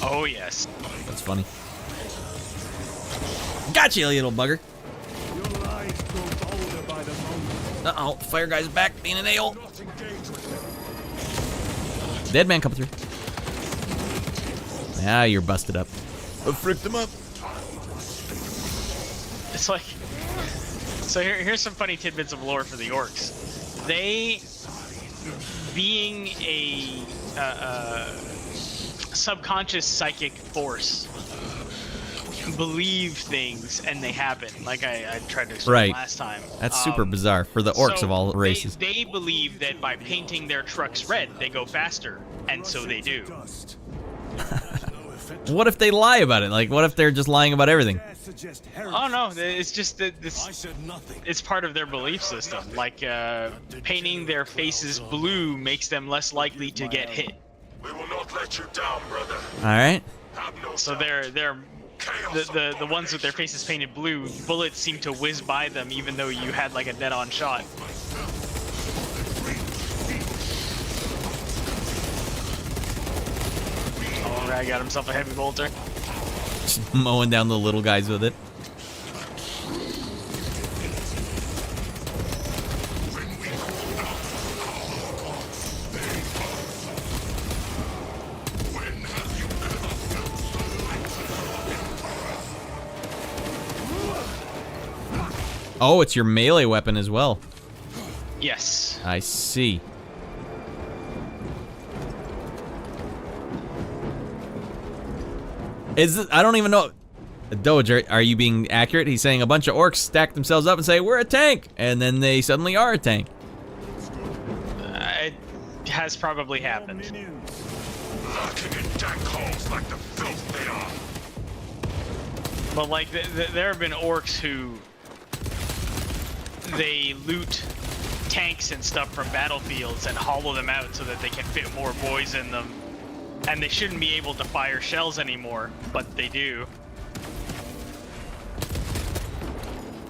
Oh yes. That's funny. Gotcha, you little bugger. Your lies grow bolder by the moment. Uh-oh, fire guy's back, being an a-hole. Not engage with them. Dead man coming through. Ah, you're busted up. I fricked him up. It's like, so here's some funny tidbits of lore for the orcs. They, being a subconscious psychic force, believe things and they happen. Like I tried to explain last time. That's super bizarre for the orcs of all races. They believe that by painting their trucks red, they go faster, and so they do. Dust. What if they lie about it? Like, what if they're just lying about everything? Oh no, it's just that this. It's part of their belief system. Like painting their faces blue makes them less likely to get hit. We will not let you down, brother. All right. So the ones with their faces painted blue, bullets seem to whiz by them even though you had like a dead-on shot. Oh, guy got himself a heavy bolter. Just mowing down the little guys with it. Oh, it's your melee weapon as well. Yes. I see. I don't even know. Doge, are you being accurate? He's saying a bunch of orcs stack themselves up and say, we're a tank, and then they suddenly are a tank. It has probably happened. Lurking in dank holes like the filth they are. But like, there have been orcs who they loot tanks and stuff from battlefields and hollow them out so that they can fit more boys in them. And they shouldn't be able to fire shells anymore, but they do.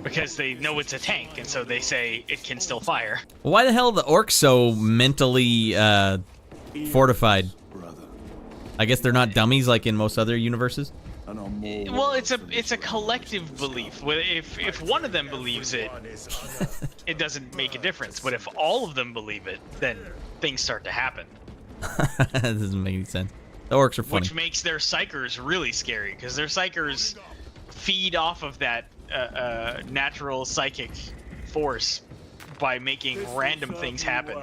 Because they know it's a tank, and so they say it can still fire. Why the hell are the orcs so mentally fortified? I guess they're not dummies like in most other universes? Well, it's a collective belief. If one of them believes it, it doesn't make a difference. But if all of them believe it, then things start to happen. That doesn't make any sense. The orcs are funny. Which makes their psychers really scary, because their psychers feed off of that natural psychic force by making random things happen.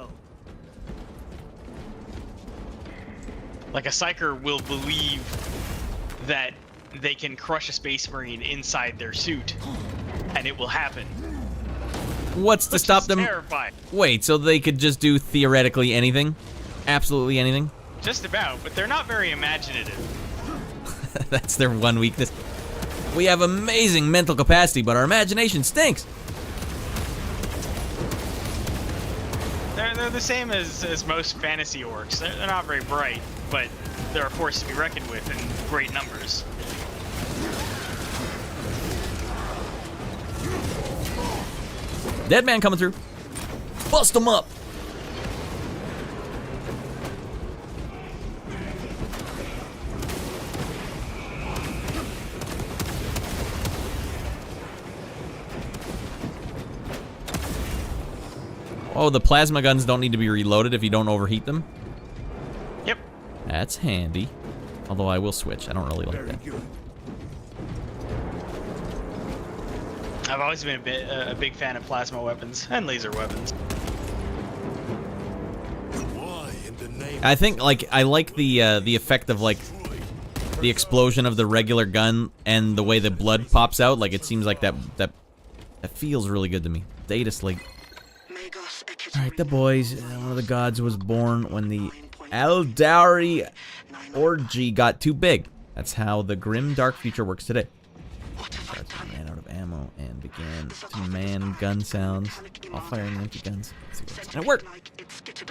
Like a psyker will believe that they can crush a space marine inside their suit, and it will happen. What's to stop them? Terrifying. Wait, so they could just do theoretically anything? Absolutely anything? Just about, but they're not very imaginative. That's their one weakness. We have amazing mental capacity, but our imagination stinks. They're the same as most fantasy orcs. They're not very bright, but they're a force to be reckoned with in great numbers. Dead man coming through. Bust him up. Oh, the plasma guns don't need to be reloaded if you don't overheat them? Yep. That's handy. Although I will switch. I don't really like that. I've always been a big fan of plasma weapons and laser weapons. I think I like the effect of like the explosion of the regular gun and the way the blood pops out. Like it seems like that feels really good to me. Data slate. Alright, the boys. One of the gods was born when the Eldari orgy got too big. That's how the grim dark future works today. Ran out of ammo and began to man gun sounds while firing empty guns. And it worked.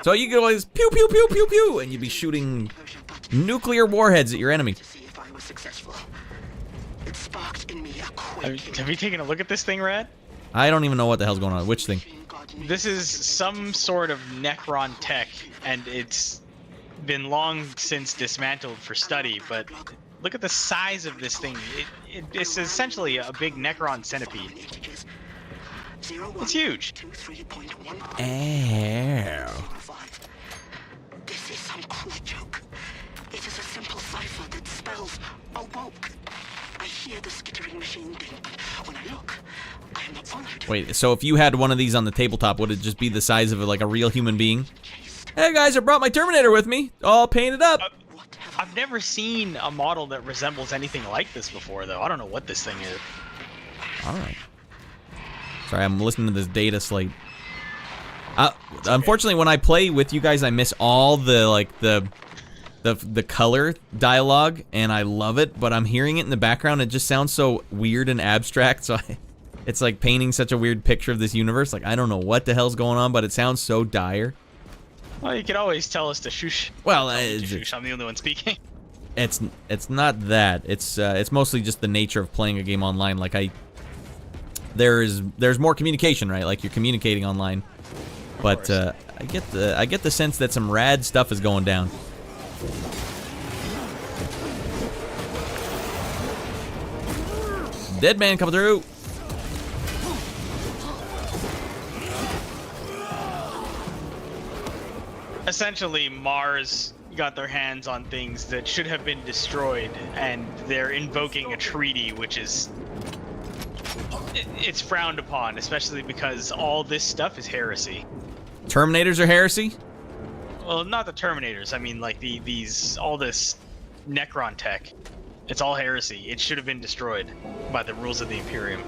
So you could always pew pew pew pew pew, and you'd be shooting nuclear warheads at your enemy. Have you taken a look at this thing, Rad? I don't even know what the hell's going on. Which thing? This is some sort of Necron tech, and it's been long since dismantled for study, but look at the size of this thing. It's essentially a big Necron centipede. It's huge. Ow. This is some cruel joke. It is a simple cipher that spells awoke. I hear the skittering machine ding, but when I look, I am not followed. Wait, so if you had one of these on the tabletop, would it just be the size of like a real human being? Hey guys, I brought my Terminator with me, all painted up. I've never seen a model that resembles anything like this before, though. I don't know what this thing is. All right. Sorry, I'm listening to this data slate. Unfortunately, when I play with you guys, I miss all the the color dialogue, and I love it, but I'm hearing it in the background. It just sounds so weird and abstract, so it's like painting such a weird picture of this universe. Like, I don't know what the hell's going on, but it sounds so dire. Well, you could always tell us to shush. Well, Shush, I'm the only one speaking. It's not that. It's mostly just the nature of playing a game online. Like there's more communication, right? Like you're communicating online. But I get the sense that some rad stuff is going down. Dead man coming through. Essentially, Mars got their hands on things that should have been destroyed, and they're invoking a treaty, which is it's frowned upon, especially because all this stuff is heresy. Terminators are heresy? Well, not the Terminators. I mean, like all this Necron tech. It's all heresy. It should have been destroyed by the rules of the Imperium.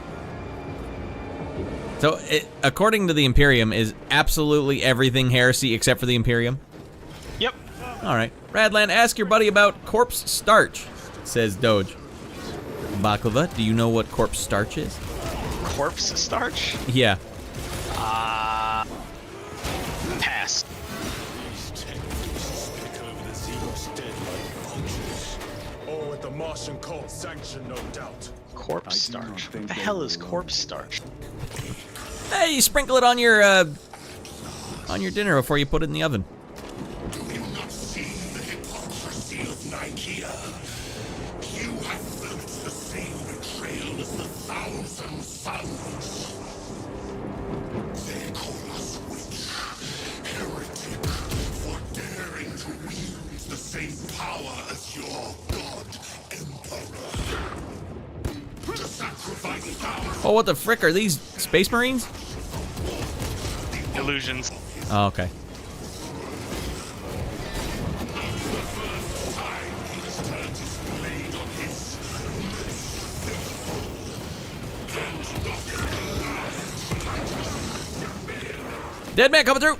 So, according to the Imperium, is absolutely everything heresy except for the Imperium? Yep. All right. Radland, ask your buddy about corpse starch, says Doge. Baklava, do you know what corpse starch is? Corpse starch? Yeah. Pass. Or with the Martian cult sanction, no doubt. Corpse starch? What the hell is corpse starch? Hey, you sprinkle it on your dinner before you put it in the oven. Do you not see the hypocrisy of Nicaea? You have felt the same betrayal as the thousand suns. They call us witch, heretic, for daring to wield the same power as your god emperor. To sacrifice thousands. Oh, what the frick are these? Space Marines? Illusions. Oh, okay. Dead man coming through.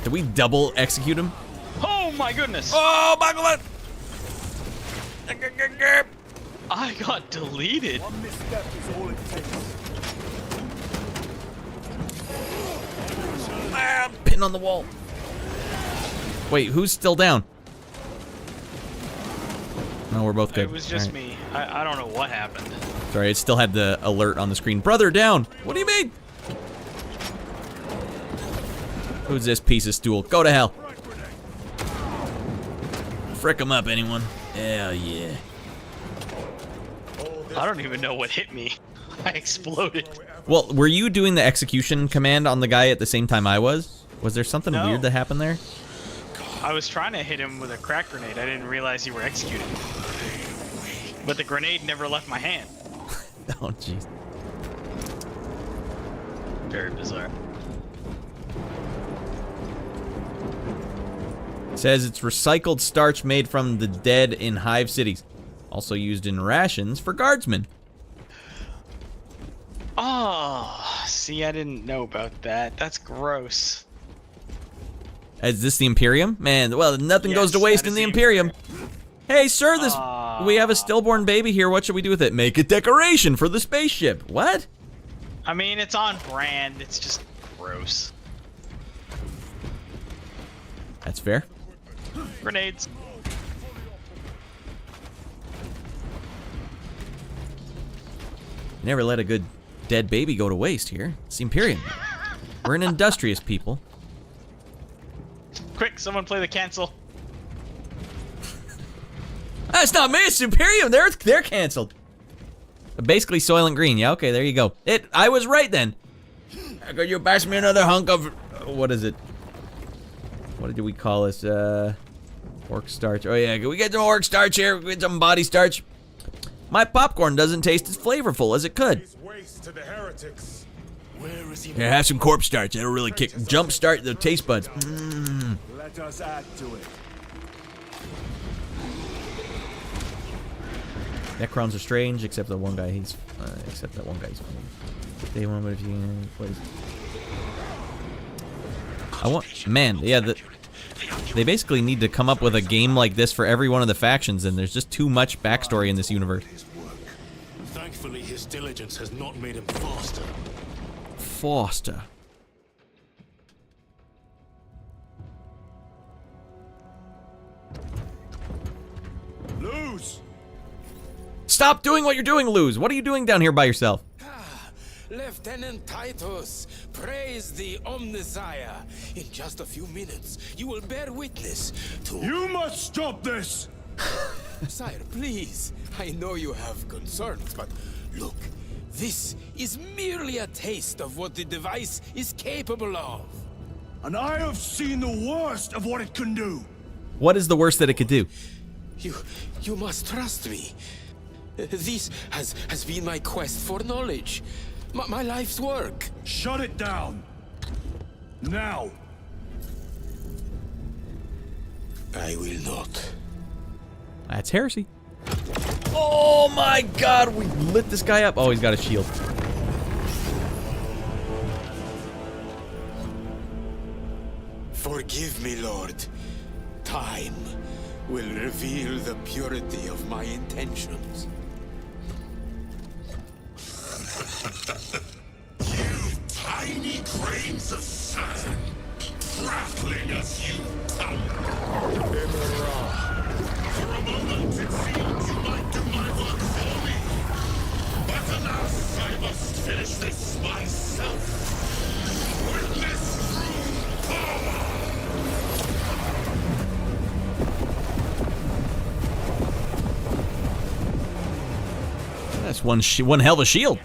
Did we double execute him? Oh my goodness! Oh, Baklava! I got deleted. One misstep is all it takes. Ah, I'm pinned on the wall. Wait, who's still down? No, we're both good. It was just me. I don't know what happened. Sorry, it still had the alert on the screen. Brother, down! What do you mean? Who's this piece of stool? Go to hell. Frick him up, anyone? Hell yeah. I don't even know what hit me. I exploded. Well, were you doing the execution command on the guy at the same time I was? Was there something No. weird that happened there? I was trying to hit him with a crack grenade. I didn't realize you were executing. But the grenade never left my hand. Oh, jeez. Very bizarre. It says it's recycled starch made from the dead in hive cities. Also used in rations for guardsmen. Oh, see, I didn't know about that. That's gross. Is this the Imperium? Man, well, nothing goes to Yes, waste that in is the the Imperium. Hey, sir, we have a stillborn baby here. What should we do with it? Make a decoration for the spaceship. What? I mean, it's on brand. It's just gross. That's fair. Grenades. Never let a good dead baby go to waste here. It's the Imperium. We're an industrious people. Quick, someone play the cancel. That's not me, it's the Imperium. They're canceled. Basically Soylent Green. Yeah, okay, there you go. I was right then. Could you pass me another hunk of... What is it? What did we call this? Orc starch. Oh yeah, can we get some orc starch here? Can we get some body starch? My popcorn doesn't taste as flavorful as it could. Waste to the heretics. Where is he? Here, have some corpse starch. That'll really jumpstart the taste buds. Mm. Let us add to it. Necrons are strange, except that one guy. He's funny. They want, but if you please. I want, man, yeah. They basically need to come up with a game like this for every one of the factions, and there's just too much backstory in this universe. Thankfully, his diligence has not made him faster. Foster. Lose! Stop doing what you're doing, Luz. What are you doing down here by yourself? Lieutenant Titus, praise the Omnisire. In just a few minutes, you will bear witness to... You must stop this! Sire, please. I know you have concerns, but look, this is merely a taste of what the device is capable of. And I have seen the worst of what it can do. What is the worst that it could do? You must trust me. This has been my quest for knowledge. My life's work. Shut it down. Now. I will not. That's heresy. Oh my god, we lit this guy up. Oh, he's got a shield. Forgive me, Lord. Time will reveal the purity of my intentions. You tiny grains of sand, prattling as you tumble. For a moment it seemed you might do my work for me. But alas, I must finish this myself. With this true power. That's one hell of a shield.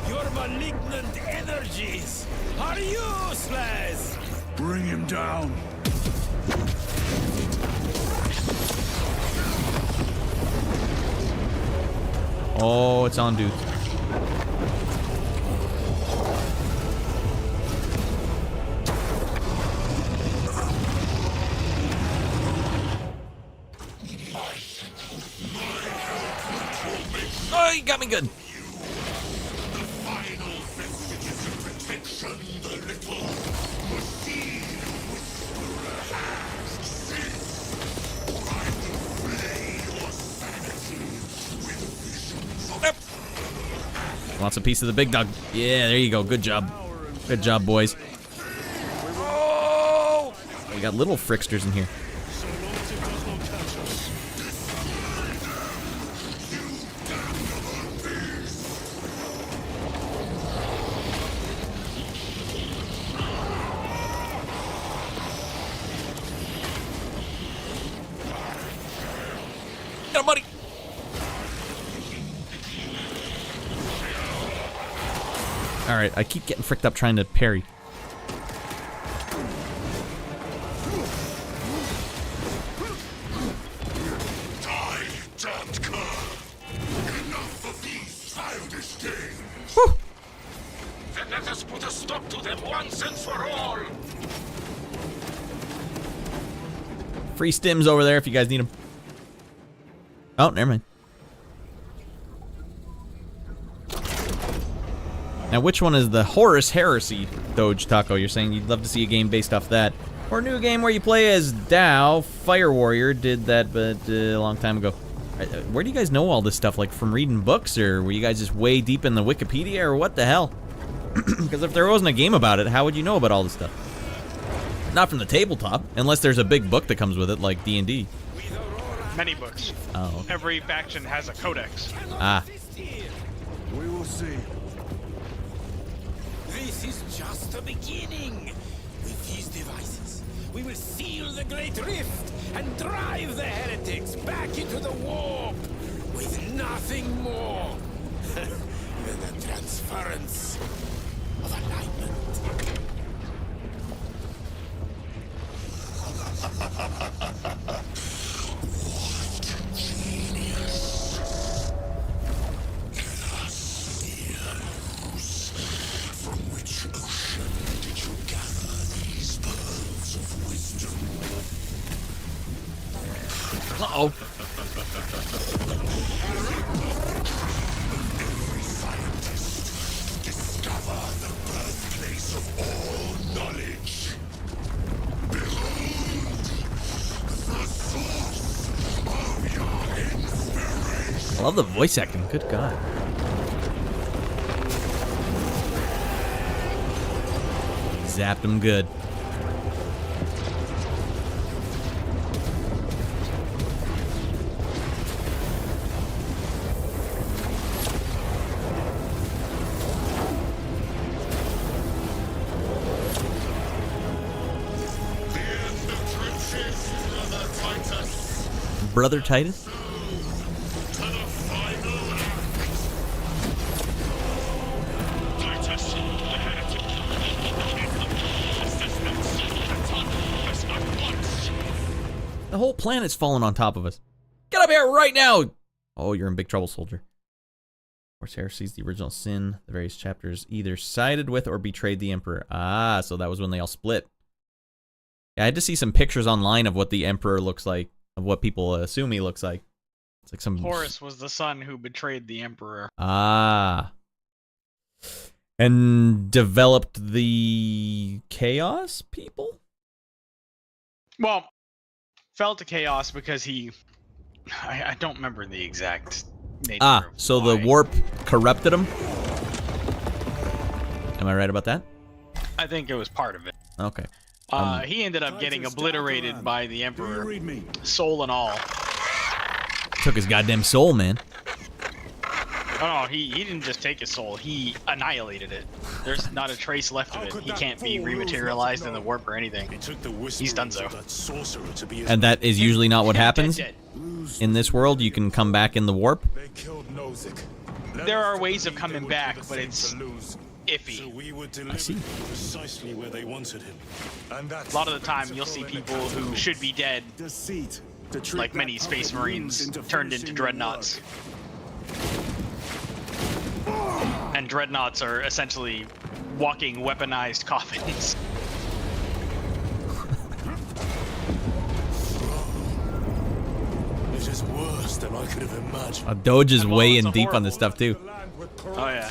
Your malignant energies are useless! Bring him down. Oh, it's on, dude. Oh, you got me good. The final vestiges of protection the little machine whisperer has. Since I will flay your sanity with visions of Wants a piece of the big dog. Yeah, there you go. Good job. Good job, boys. Oh! We got little fricksters in here. Get him, buddy. Alright, I keep getting fricked up trying to parry. Enough of these childish games. Whew. Then let us put a stop to them once and for all. Free stims over there if you guys need them. Oh, never mind. Now, which one is the Horus Heresy, Doge Taco? You're saying you'd love to see a game based off that. Or a new game where you play as Dao, Fire Warrior, did that, but a long time ago. Where do you guys know all this stuff? Like, from reading books, or were you guys just way deep in the Wikipedia, or what the hell? Because if there wasn't a game about it, how would you know about all this stuff? Not from the tabletop, unless there's a big book that comes with it, like D&D. Many books. Oh. Every faction has a codex. Ah. We will see. This is just the beginning. With these devices, we will seal the Great Rift and drive the heretics back into the warp with nothing more than the transference of alignment. From which ocean did you gather these pearls of wisdom? Uh-oh. Every scientist, discover the birthplace of all knowledge. I love the voice acting. Good God. Zapped him good. Brother Titus? The whole planet's falling on top of us. Get up here right now! Oh, you're in big trouble, soldier. Horsehair sees the original sin. The various chapters either sided with or betrayed the Emperor. Ah, so that was when they all split. Yeah, I had to see some pictures online of what the Emperor looks like, of what people assume he looks like. It's like some... Horus was the son who betrayed the Emperor. Ah. And developed the Chaos people? Well, fell to Chaos because he... I don't remember the exact nature of so why. the warp corrupted him? Am I right about that? I think it was part of it. Okay. He ended up getting obliterated by the Emperor, soul and all. Took his goddamn soul, man. Oh, no, he didn't just take his soul, he annihilated it. There's not a trace left of it. He can't be rematerialized in the warp or anything. He's done so. And that is usually not what happens? In this world, you can come back in the warp? There are ways of coming back, but it's iffy. I see. Precisely where they wanted him. And A lot of the time, you'll see people who should be dead, like many Space Marines, turned into dreadnoughts. And dreadnoughts are essentially walking weaponized coffins. This is worse than I could have imagined. Doge is way in deep on this stuff, too. Oh yeah.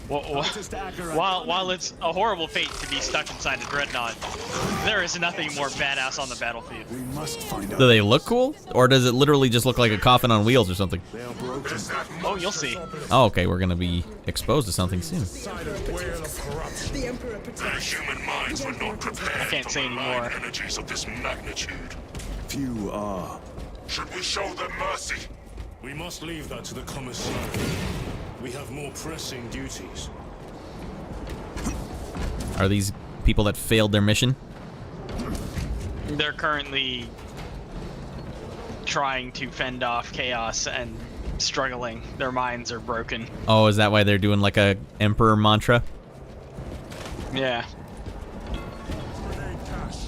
While it's a horrible fate to be stuck inside a dreadnought, there is nothing more badass on the battlefield. Do they look cool? Or does it literally just look like a coffin on wheels or something? Oh, you'll see. Oh, okay, we're gonna be exposed to something soon. Human minds were not prepared I can't say anymore. energies of this magnitude. Few are. Should we show them mercy? We must leave that to the commissary. We have more pressing duties. Are these people that failed their mission? They're currently trying to fend off chaos and struggling. Their minds are broken. Oh, is that why they're doing like a Emperor mantra? Yeah.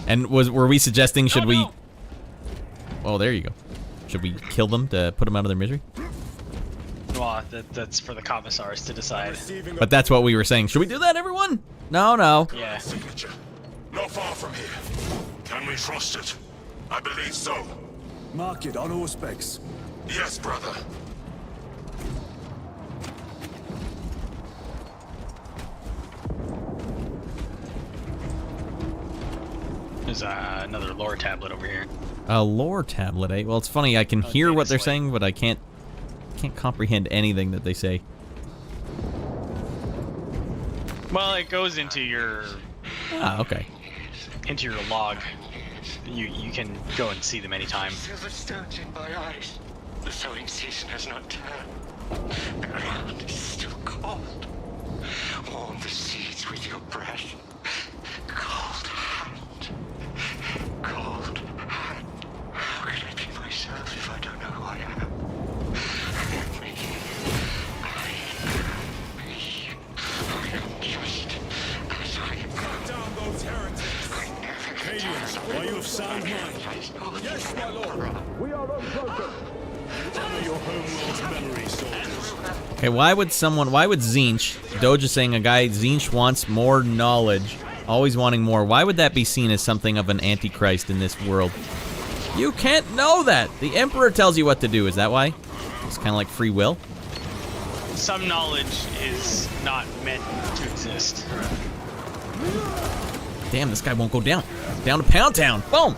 And were we suggesting should we... no. Oh, there you go. Should we kill them to put them out of their misery? Well, that's for the commissars to decide. But that's what we were saying. Should we do that, everyone? No, no. Yeah. Signature. Not far from here. Can we trust it? I believe so. Mark it on all specs. Yes, brother. There's another lore tablet over here. A lore tablet, eh? Well, it's funny. I can hear what they're saying, but I can't comprehend anything that they say. Well, it goes into your Ah, okay. into your log. You can go and see them anytime. Feel the stones in my eyes. The sowing season has not turned. The ground is still cold. Warm the seeds with your breath. Cold hand. Cold hand. How can I be myself if I don't know who I am? Let me. I am me. I am just as I am. Down those heretics! Cadians, are you of sound mind? Yes, my lord. We are unbroken. Honor your homeworld's memory, soldiers. Okay, why would Tzeentch, Doge is saying a guy, Tzeentch wants more knowledge, always wanting more. Why would that be seen as something of an antichrist in this world? You can't know that. The Emperor tells you what to do. Is that why? It's kind of like free will. Some knowledge is not meant to exist. Damn, this guy won't go down. Down to Pound Town. Boom.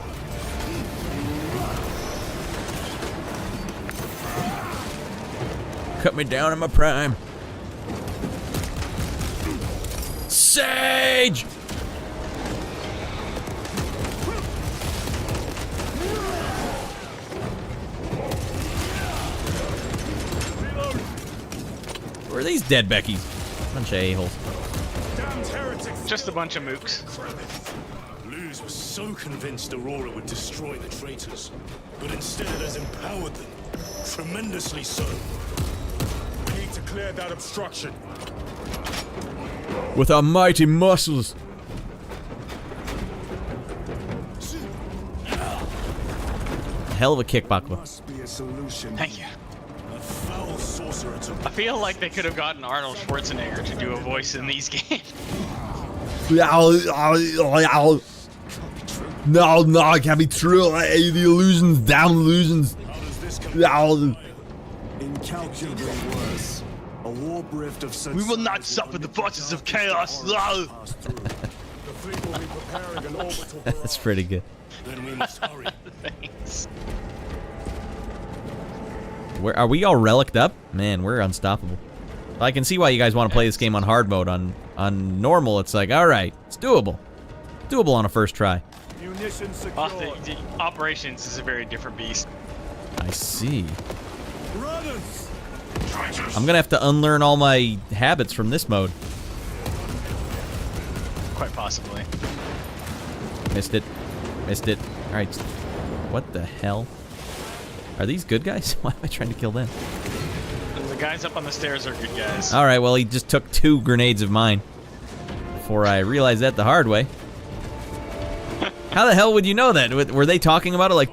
Cut me down in my prime. Sage! Where are these dead Beckies? Bunch of a-holes. Damned heretics! Just a bunch of mooks. Luz was so convinced Aurora would destroy the traitors, but instead has empowered them. Tremendously so. We need to clear that obstruction. With our mighty muscles. Hell of a kick, Bakla. Must be a solution. Thank you. A foul sorcerer took I feel like they could have gotten Arnold Schwarzenegger to do a voice in these games. No, it can't be true. The illusions, down illusions. Incalculably worse. A warp rift of such We will not size suffer the forces of chaos. pass through. The fleet will be preparing an orbital That's pretty good. Then we must hurry. Thanks. Where are we all relicked up? Man, we're unstoppable. I can see why you guys want to play this game on hard mode. On normal, it's like, all right, it's doable. Doable on a first try. Munitions Oh, secured. the operations is a very different beast. I see. Runners! I'm gonna have to unlearn all my habits from this mode. Quite possibly. Missed it. Missed it. All right. What the hell? Are these good guys? Why am I trying to kill them? The guys up on the stairs are good guys. All right. Well, he just took 2 grenades of mine before I realized that the hard way. How the hell would you know that? Were they talking about it like,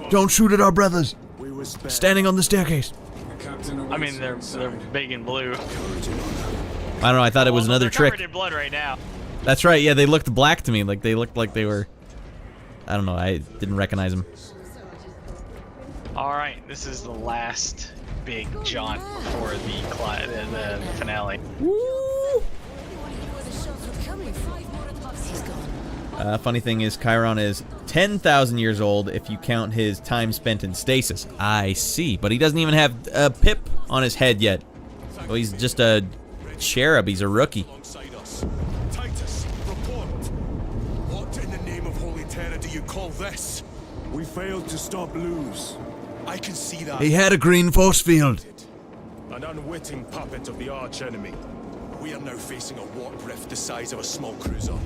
don't shoot at our brothers We were spared. standing on the staircase? I mean, they're big and blue. I don't know. I thought it was Although another they're trick. covered in blood right now. That's right. Yeah, they looked black to me. Like they looked like they were. I don't know. I didn't recognize them. All right, this is the last big jaunt before the finale. Funny thing is, Chiron is 10,000 years old if you count his time spent in stasis. I see, but he doesn't even have a pip on his head yet. So he's just a cherub. He's a rookie. Alongside us. Titus, report. What in the name of Holy Terror do you call this? We failed to stop Luz. I can see that. had a green force field. An unwitting puppet of the arch enemy. We are now facing a warp rift the size of a small cruiser.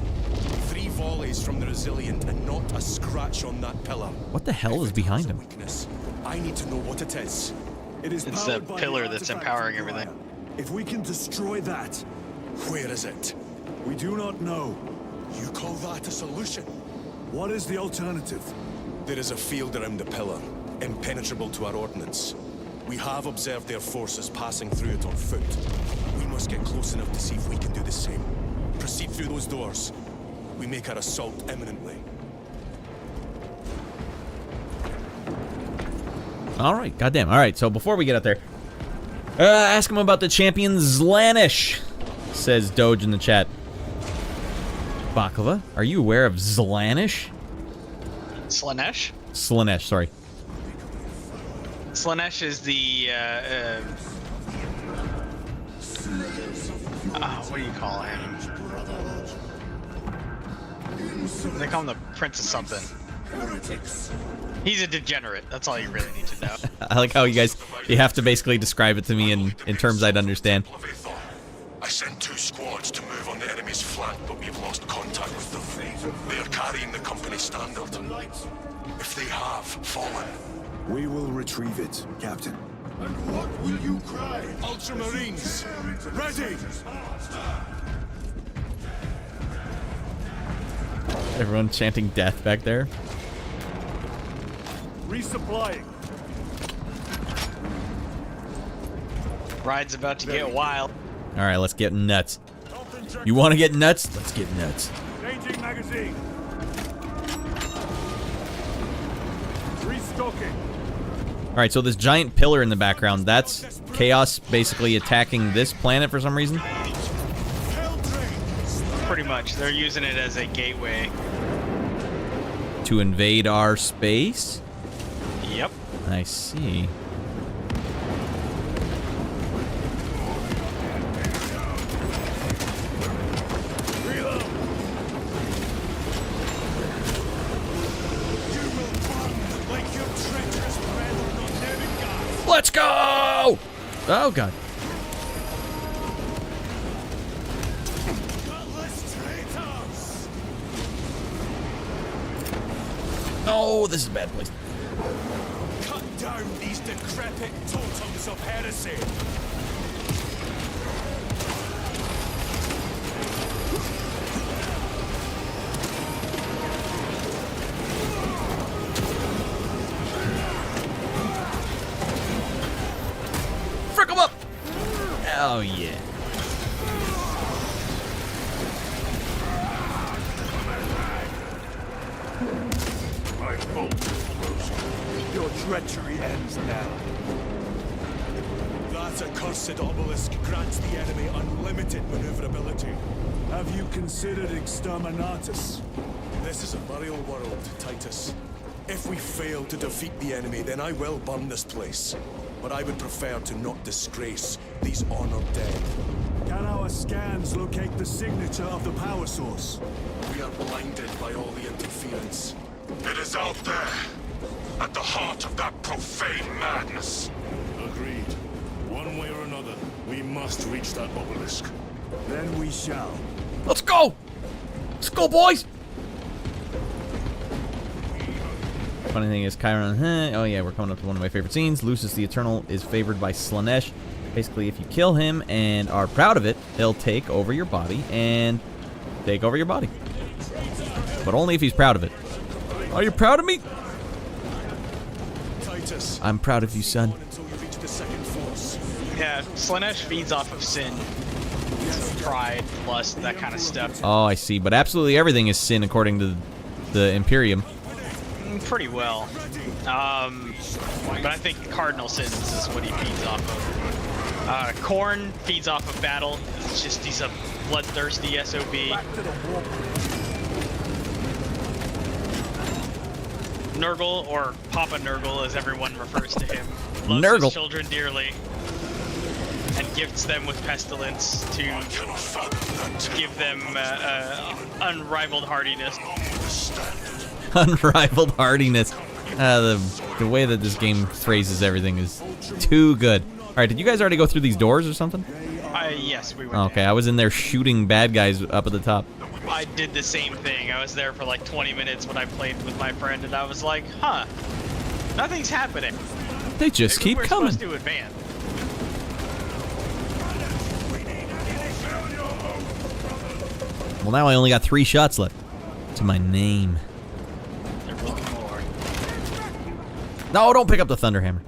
3 volleys from the Resilient and not a scratch on that pillar. What the hell is behind him? Weakness. I need to know what it is. It is It's powered the by pillar the that's artifact empowering of everything. Gaia. If we can destroy that, Where is it? we do not know. You call that a solution? What is the alternative? There is a field around the pillar, impenetrable to our ordnance. We have observed their forces passing through it on foot. We must get close enough to see if we can do the same. Proceed through those doors. We make our assault imminently. All right, goddamn. All right, so before we get out there, ask him about the champion Zlanish, says Doge in the chat. Baklava, are you aware of Zlanish? Slanesh? Slanesh, sorry. Slanesh is the what do you call him? They call him the Prince of something. He's a degenerate. That's all you really need to know. I like how you have to basically describe it to me in terms I'd understand. I sent 2 squads to move on the enemy's flank, but we've lost contact with them. They are carrying the company standard. If they have fallen, We will retrieve it, Captain. and what will you cry? Ultramarines, ready! Everyone chanting death back there. Resupplying. Ride's about to get wild. All right, let's get nuts. You want to get nuts? Let's get nuts. Changing magazine. Restocking. All right, so this giant pillar in the background, that's Chaos basically attacking this planet for some reason. Pretty much. They're using it as a gateway. To invade our space? Yep. I see. Let's go! Oh, God. Oh, this is a bad place. Cut down these decrepit totems of heresy. Frick 'em up! Oh, yeah. Your treachery ends now. That accursed obelisk grants the enemy unlimited maneuverability. Have you considered exterminatus? This is a burial world, Titus. If we fail to defeat the enemy, then I will burn this place. But I would prefer to not disgrace these honored dead. Can our scans locate the signature of the power source? We are blinded by all the interference. It is out there, at the heart of that profane madness. Agreed. One way or another, we must reach that obelisk. Then we shall. Let's go! Let's go, boys! Funny thing is, Chiron, oh yeah, we're coming up to one of my favorite scenes. Lucius the Eternal is favored by Slanesh. Basically, if you kill him and are proud of it, he'll take over your body and take over your body. But only if he's proud of it. Are you proud of me? Titus, I'm proud of you, son. until you reach the second force. Yeah, Slanesh feeds off of sin. Pride, lust, that kind of stuff. Oh, I see. But absolutely everything is sin according to the Imperium. Pretty well. But I think cardinal sins is what he feeds off of. Korn feeds off of battle. It's just he's a bloodthirsty SOB. Nurgle, or Papa Nurgle as everyone refers to him, loves Nurgle. his children dearly and gifts them with pestilence to give them unrivaled hardiness. Unrivaled hardiness. The way that this game phrases everything is too good. Alright, did you guys already go through these doors or something? Yes, we went. Okay, I was in there shooting bad guys up at the top. I did the same thing. I was there for like 20 minutes when I played with my friend, and I was like, huh, nothing's happening. They just Maybe keep we're coming. supposed to advance. Well, now I only got 3 shots left to my name. There will be more. No, don't pick up the Thunderhammer.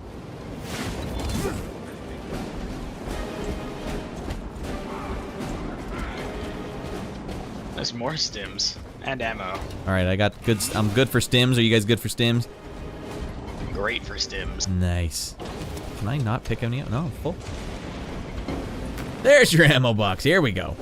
There's more stims and ammo. All right, I got good. I'm good for stims. Are you guys good for stims? Great for stims. Nice. Can I not pick any up? No, I'm full. There's your ammo box. Here we go.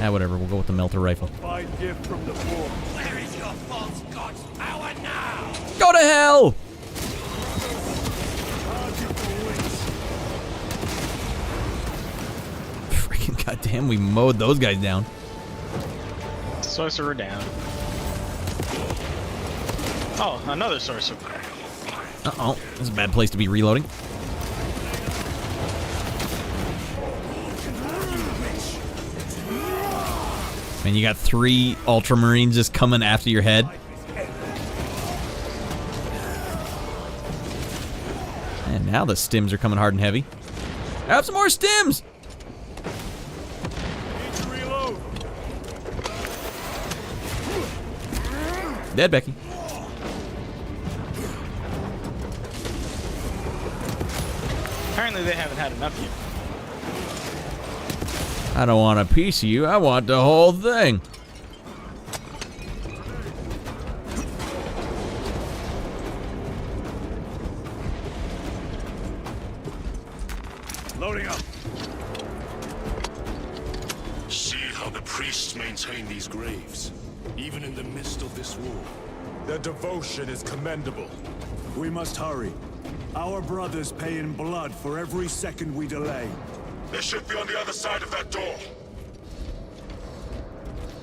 Ah, whatever. We'll go with the melter rifle. Fine gift from the Forge. Where is your false god's power now? Go to hell! Freaking goddamn, we mowed those guys down. Sorcerer down. Oh, another sorcerer. Uh-oh. This is a bad place to be reloading. Man, you got 3 Ultramarines just coming after your head. And now the stims are coming hard and heavy. Have some more stims! Dead, Becky. Apparently they haven't had enough yet. I don't want a piece of you. I want the whole thing. Loading up. See how the priests maintain these graves, even in the midst of this war. Their devotion is commendable. We must hurry. Our brothers pay in blood for every second we delay. They should be on the other side of that door.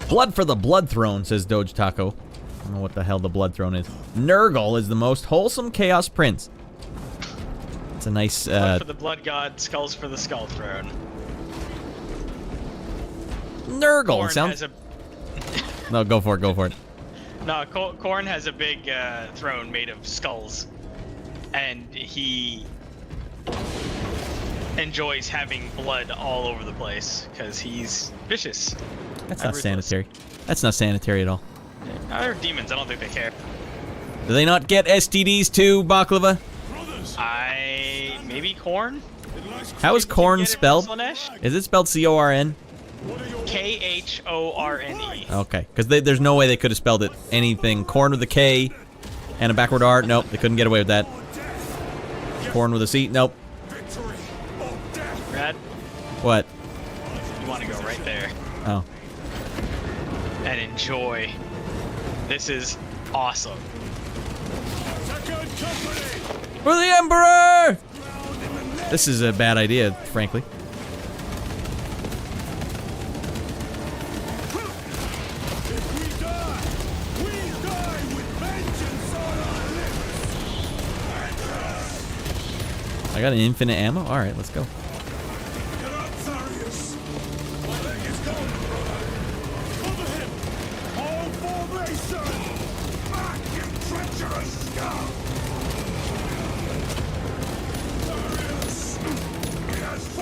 Blood for the blood throne, says Doge Taco. I don't know what the hell the Blood Throne is. Nurgle is the most wholesome Chaos Prince. It's a nice... Blood for the Blood God, skulls for the Skull Throne. Nurgle Korn sounds... has a... No, go for it, go for it. No, Korn has a big throne made of skulls. And he enjoys having blood all over the place because he's vicious. That's not sanitary. That's not sanitary at all. They're demons. I don't think they care. Do they not get STDs too, Baklava? Maybe Korn? How is Korn spelled? Is it spelled C-O-R-N? K-H-O-R-N-E. Okay, because there's no way they could have spelled it anything. Korn with a K and a backward R. Nope, they couldn't get away with that. Korn with a C. Nope. Brad? What? You want to go right there Oh. and enjoy. This is awesome. For the Emperor! This is a bad idea, frankly. I got an infinite ammo? Alright, let's go.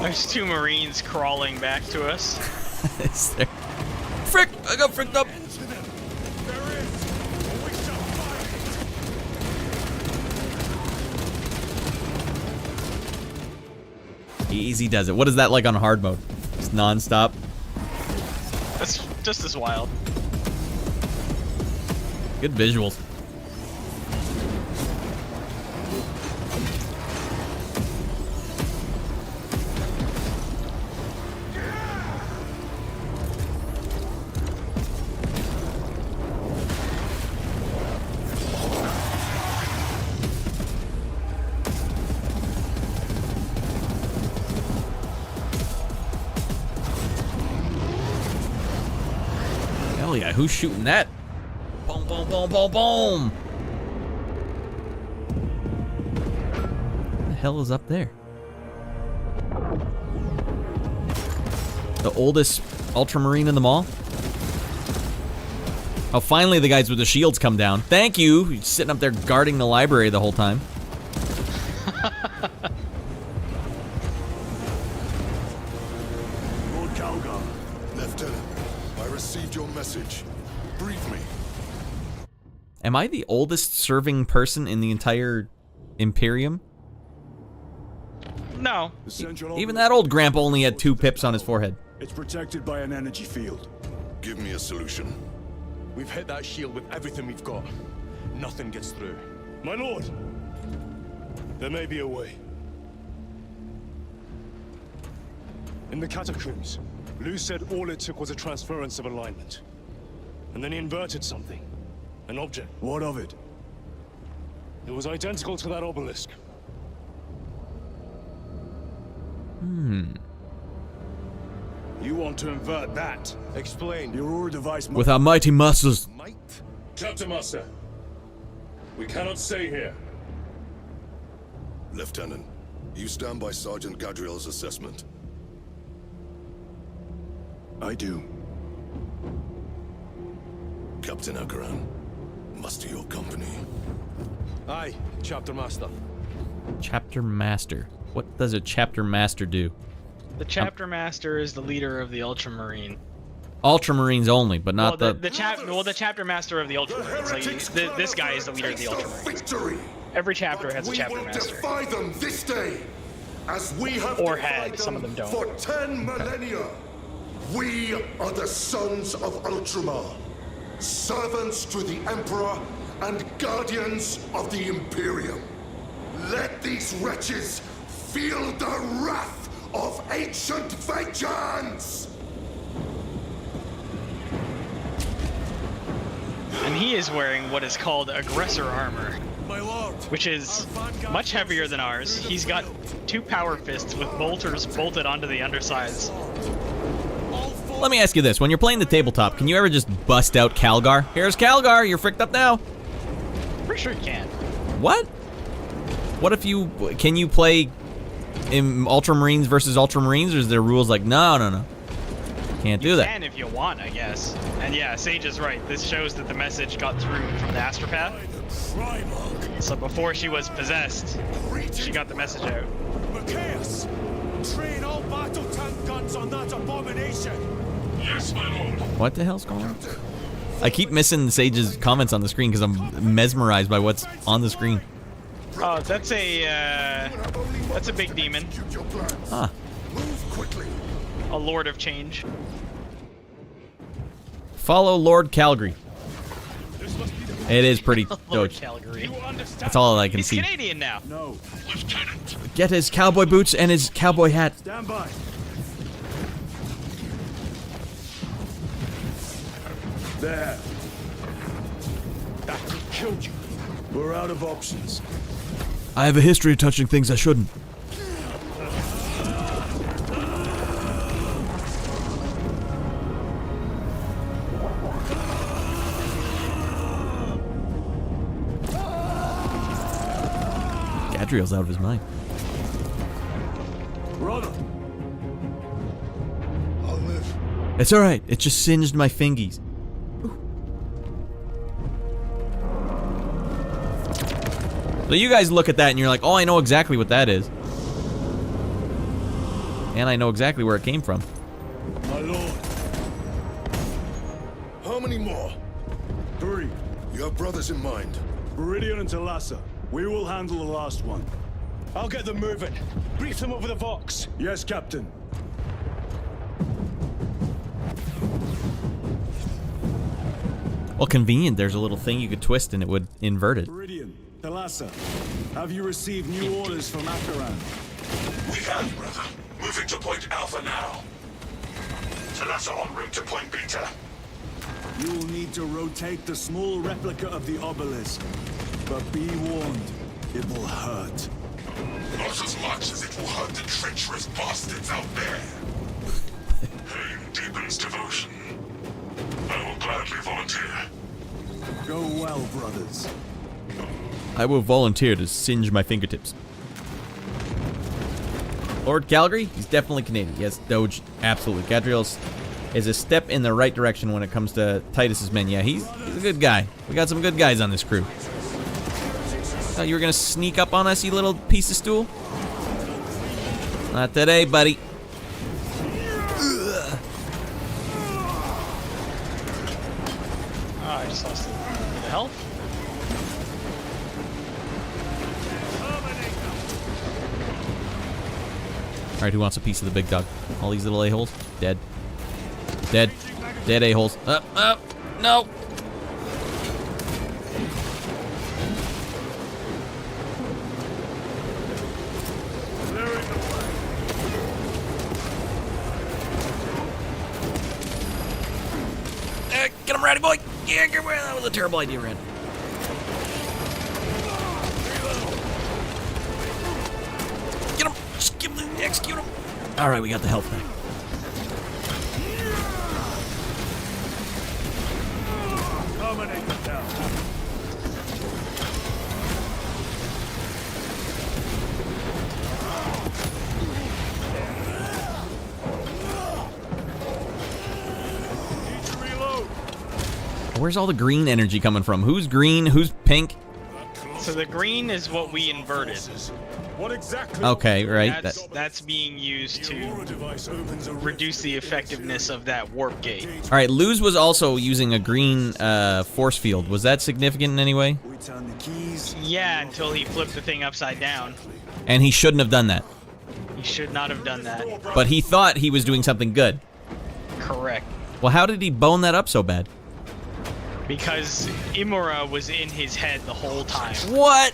There's two Marines crawling back to us. Is there? Frick! I got fricked up! Easy does it. What is that like on hard mode? Just non-stop? That's just as wild. Good visuals. Hell yeah, who's shooting that? Boom, boom, boom, boom, boom! What the hell is up there? The oldest Ultramarine in the mall? Oh, finally the guys with the shields come down. Thank you! You're sitting up there guarding the library the whole time. Lord Calgar. Lieutenant, I received your message. Brief me. Am I the oldest serving person in the entire Imperium? No. Even that old Gramp only had 2 pips on his forehead. It's protected by an energy field. Give me a solution. We've hit that shield with everything we've got. Nothing gets through. My lord, there may be a way. In the catacombs, Lu said all it took was a transference of alignment. And then he inverted something. An object. What of it? It was identical to that obelisk. You want to invert that? Explain. Your Aura device With our mighty muscles. Might? Chapter Master, we cannot stay here. Lieutenant, you stand by Sergeant Gadriel's assessment. I do. Captain Akaran, muster your company. Aye, Chapter Master. Chapter Master. What does a Chapter Master do? The Chapter Master is the leader of the Ultramarine. Ultramarines only, but not the Chapter Master of the Ultramarines. Like, this guy is the leader of the Ultramarines. Victory! Every chapter has a Chapter We will Master. defy them this day, as we have Or defied had, some of them don't. for 10 millennia. We are the sons of Ultramar, servants to the Emperor and guardians of the Imperium. Let these wretches feel the wrath of ancient vengeance! And he is wearing what is called aggressor armor, My lord. which is much heavier than ours. He's got 2 power fists with bolters bolted onto the undersides. All 4 Let me ask you this. When you're playing the tabletop, can you ever just bust out Calgar? Here's Calgar, you're fricked up now. Pretty sure you can. What? What if you... Can you play in Ultramarines versus Ultramarines, or is there rules like, no. Can't do that. You can if you want, I guess. And yeah, Sage is right. This shows that the message got through from the Astropath. So before she was possessed, she got the message out. Macias, train all battle tank guns on that abomination. Yes, my lord. What the hell's going on? I keep missing Sage's comments on the screen because I'm mesmerized by what's on the screen. Oh, that's a big demon. Huh. A Lord of Change. Follow Lord Calgary. It is pretty Lord dope. Calgary. That's all I can He's see. Canadian now. No. Get his cowboy boots and his cowboy hat. Stand by. There. That killed you. We're out of options. I have a history of touching things I shouldn't. Gadriel's out of his mind. Brother. I'll live. It's alright, it just singed my fingies. So you guys look at that and you're like, oh, I know exactly what that is. And I know exactly where it came from. My lord. How many more? 3. You have brothers in mind. Viridian and Talassa. We will handle the last one. I'll get them moving. Brief them over the Vox. Yes, Captain. Well, convenient. There's a little thing you could twist and it would invert it. Viridian, Talassa, have you received new orders from Akaran? We have, brother. Moving to point Alpha now. Talassa en route to point Beta. You will need to rotate the small replica of the obelisk. But be warned, it will hurt. Not as much as it will hurt the treacherous bastards out there. Pain deepens devotion. I will gladly volunteer. Go well, brothers. I will volunteer to singe my fingertips. Lord Calgary, he's definitely Canadian. Yes, Doge, absolutely. Gadriel is a step in the right direction when it comes to Titus's men. Yeah, he's a good guy. We got some good guys on this crew. Thought you were gonna sneak up on us, you little piece of stool? Not today, buddy. Oh, I just lost the health. Alright, who wants a piece of the big dog? All these little a-holes? Dead. Dead. Dead a-holes. Up, up, no! Get him, Ratty boy! Yeah, get away. That was a terrible idea, Red. Get him! Just give him the execute him! Alright, we got the health back. Dominate the town. Need to reload. Where's all the green energy coming from? Who's green? Who's pink? So the green is what we inverted. What exactly? Okay, right. That's being used to reduce the effectiveness of that warp gate. Alright, Luz was also using a green force field. Was that significant in any way? We turn the keys. Yeah, until he flipped the thing upside down. And he shouldn't have done that. He should not have done that. But he thought he was doing something good. Correct. Well, how did he bone that up so bad? Because Imura was in his head the whole time. What?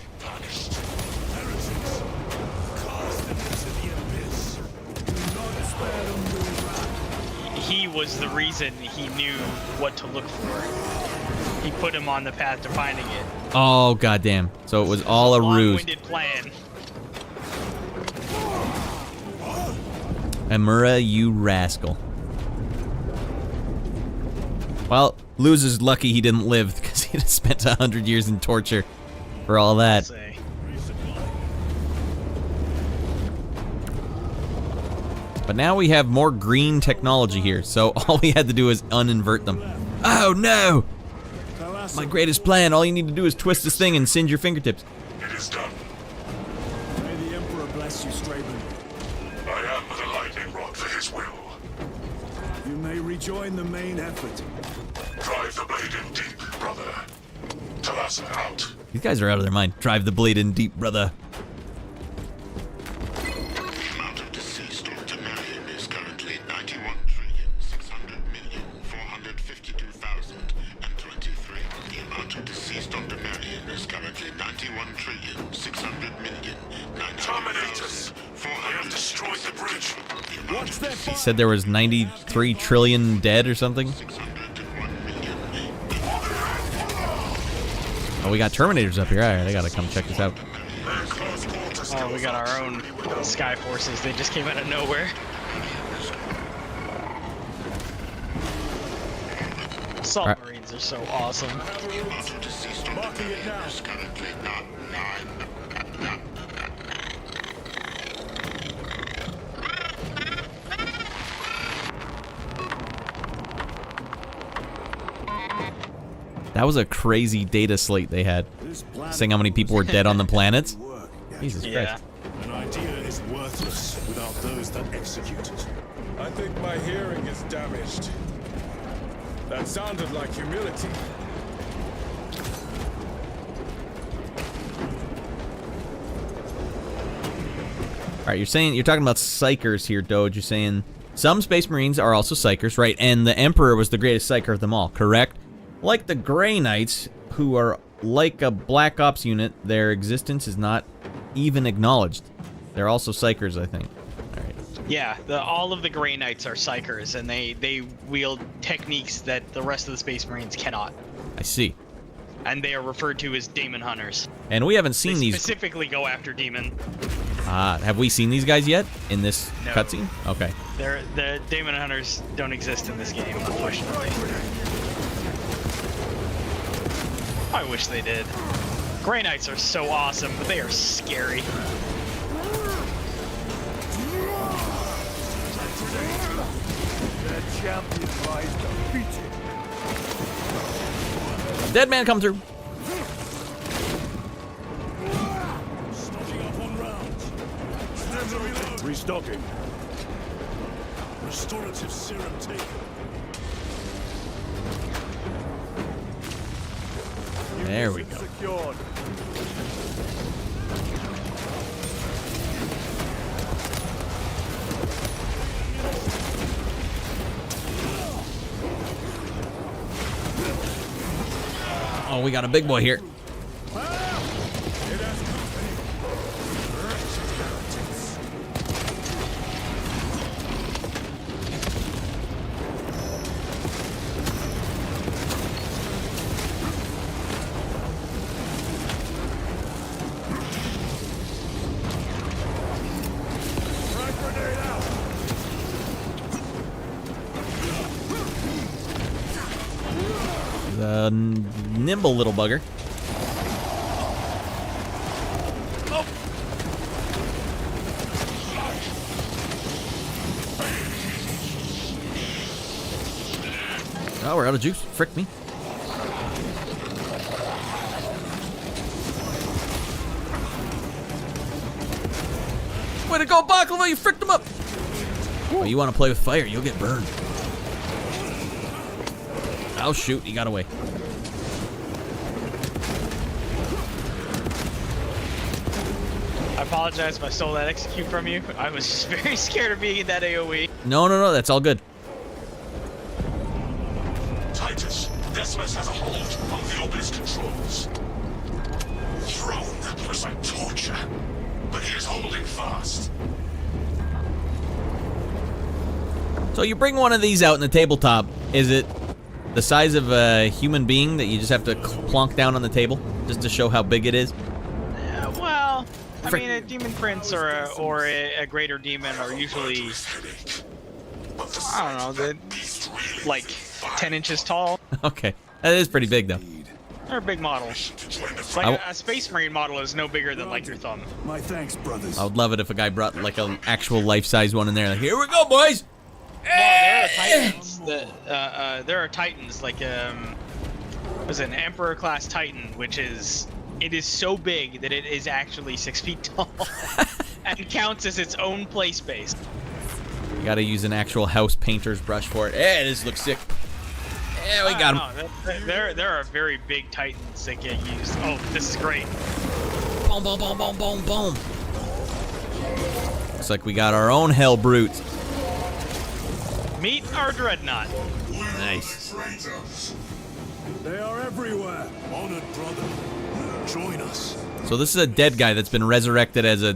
He was the reason he knew what to look for. He put him on the path to finding it. Oh, goddamn. So it was all a ruse. Long-winded plan. Amura, you rascal. Well, Luz is lucky he didn't live because he'd have spent 100 years in torture for all that. But now we have more green technology here, so all we had to do is uninvert them. Oh no! My greatest plan, all you need to do is twist this thing and singe your fingertips. It is done. May the Emperor bless you, Straben. I am but a lightning rod for his will. You may rejoin the main effort. Drive the blade in deep, brother. Talassa out. These guys are out of their mind. Drive the blade in deep, brother. The amount of deceased on Temerium is currently 91,600,452,023. The amount of deceased on Temerium is currently 91,600,000,900,400. Terminators! I have destroyed the bridge. Watch that He said there was 93 trillion dead or something. Oh, we got Terminators up here. All right, I gotta come check this out. Oh, we got our own Sky Forces. They just came out of nowhere. Submarines are so awesome. Marking it now. That was a crazy data slate they had, saying how many people were dead on the planets. Jesus Christ. An idea is worthless without those that execute it. I think my hearing is damaged. That sounded like humility. All right, you're talking about psychers here, Doge. You're saying some Space Marines are also psychers, right? And the Emperor was the greatest psycher of them all, correct? Like the Grey Knights, who are like a Black Ops unit, their existence is not even acknowledged. They're also psychers, I think. All right. Yeah, all of the Grey Knights are psychers, and they wield techniques that the rest of the Space Marines cannot. I see. And they are referred to as Demon Hunters. And we haven't seen They these. specifically go after Demon. Have we seen these guys yet in this No. cutscene? Okay. The Demon Hunters don't exist in this game, unfortunately. I wish they did. Grey Knights are so awesome, but they are scary. The champion lies defeated. Dead man come through. Stocking up on rounds. Stand to reload. Restocking. Restorative serum taken. There we go. Secured. Oh, we got a big boy here. The nimble little bugger. Oh, we're out of juice. Frick me. Way to go, Baklava! You fricked him up! Oh, you want to play with fire, you'll get burned. Oh, shoot. He got away. I apologize if I stole that execute from you. I was just very scared of being in that AoE. No, that's all good. Titus, Decimus has a hold on the obelisk controls. Thrown was like torture, but he is holding fast. So you bring one of these out in the tabletop. Is it the size of a human being that you just have to plonk down on the table just to show how big it is? Well, I mean, a Demon Prince or a Greater Demon are usually, I don't know, like 10 inches tall. Okay, that is pretty big though. They're a big model. It's like a Space Marine model is no bigger than like your thumb. My thanks, brothers. I would love it if a guy brought like an actual life-size one in there. Like, here we go, boys. Well, there are Titans. There are Titans like was an Emperor class Titan, which is so big that it is actually 6 feet tall and counts as its own play space. You gotta use an actual house painter's brush for it. Hey, this looks sick. Yeah, we got him. There are very big Titans that get used. Oh, this is great. Boom, boom, boom, boom, boom, boom. Looks like we got our own Hell Brute. Meet our Dreadnought. Nice. They are everywhere. Honored brother, join us. So this is a dead guy that's been resurrected as a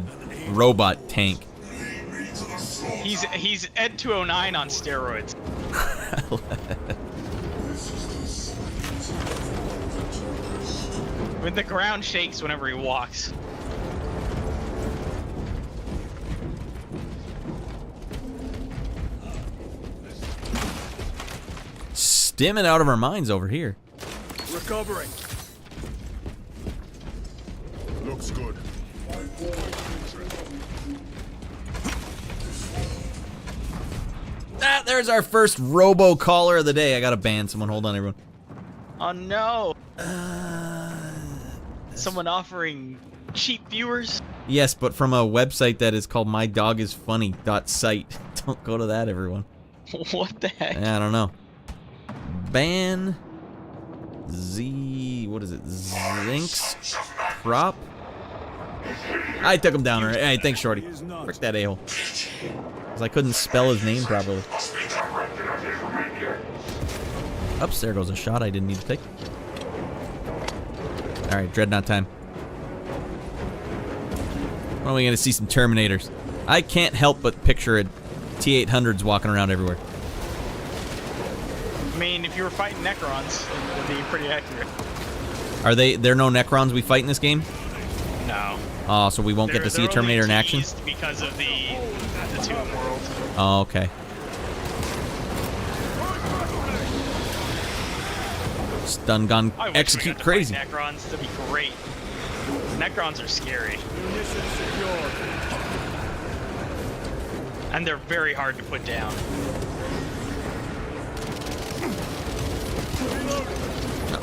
robot tank. He's Ed 209 on steroids. When the ground shakes whenever he walks. Stimming out of our minds over here. Recovering. Looks good. Ah, there's our first robo caller of the day. I gotta ban someone. Hold on, everyone. Oh no! Someone offering cheap viewers? Yes, but from a website that is called mydogisfunny.site. Don't go to that, everyone. What the heck? I don't know. Ban Z. What is it? Zinx Crop? I took him down. Right? Hey, thanks, Shorty. Frick that a-hole. Because I couldn't spell his name properly. Oops, there goes a shot I didn't need to take. Alright, Dreadnought time. When are we going to see some Terminators? I can't help but picture a T-800s walking around everywhere. I mean, if you were fighting Necrons, it would be pretty accurate. Are there no Necrons we fight in this game? No. Oh, so we won't get to see a Terminator in action? Because of the Tomb World. Oh, okay. Stun gun, I wish execute we got to crazy. fight Necrons, that'd be great. Necrons are scary. Munitions secured. And they're very hard to put down.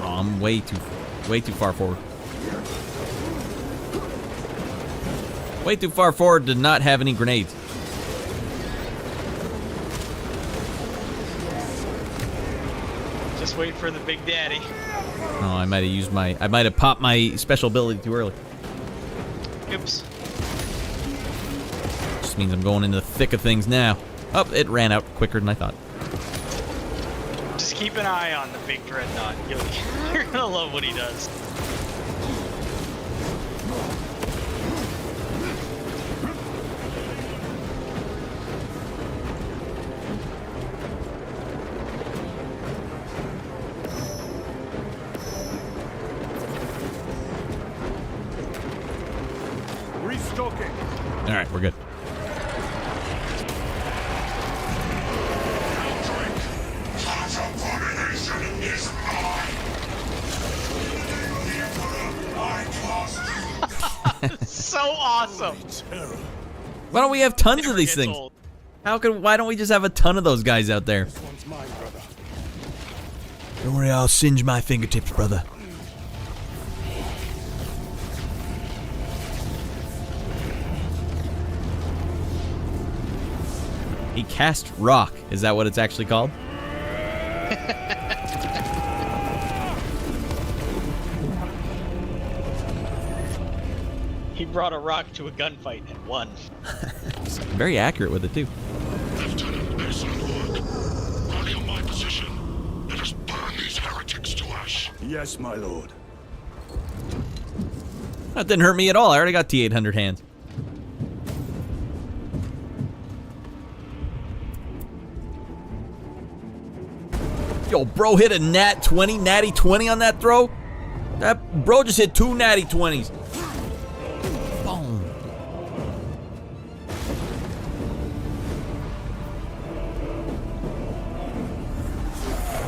Oh, I'm way too far forward. Way too far forward to not have any grenades. Just wait for the Big Daddy. Oh, I might have popped my special ability too early. Oops. Just means I'm going into the thick of things now. Oh, it ran out quicker than I thought. Just keep an eye on the big Dreadnought. You're gonna love what he does. Restocking. All right, we're good. So awesome. Why don't we have tons Never of these gets things? old. Why don't we just have a ton of those guys out there? One's mine, brother. Don't worry, I'll singe my fingertips, brother. He cast rock. Is that what it's actually called? He brought a rock to a gunfight and won. He's very accurate with it, too. Lieutenant Mason, rally on my position. Let us burn these heretics to ash. Yes, my lord. That didn't hurt me at all. I already got T-800 hands. Yo, bro hit a natty 20 on that throw. That bro just hit 2 natty 20s. Boom.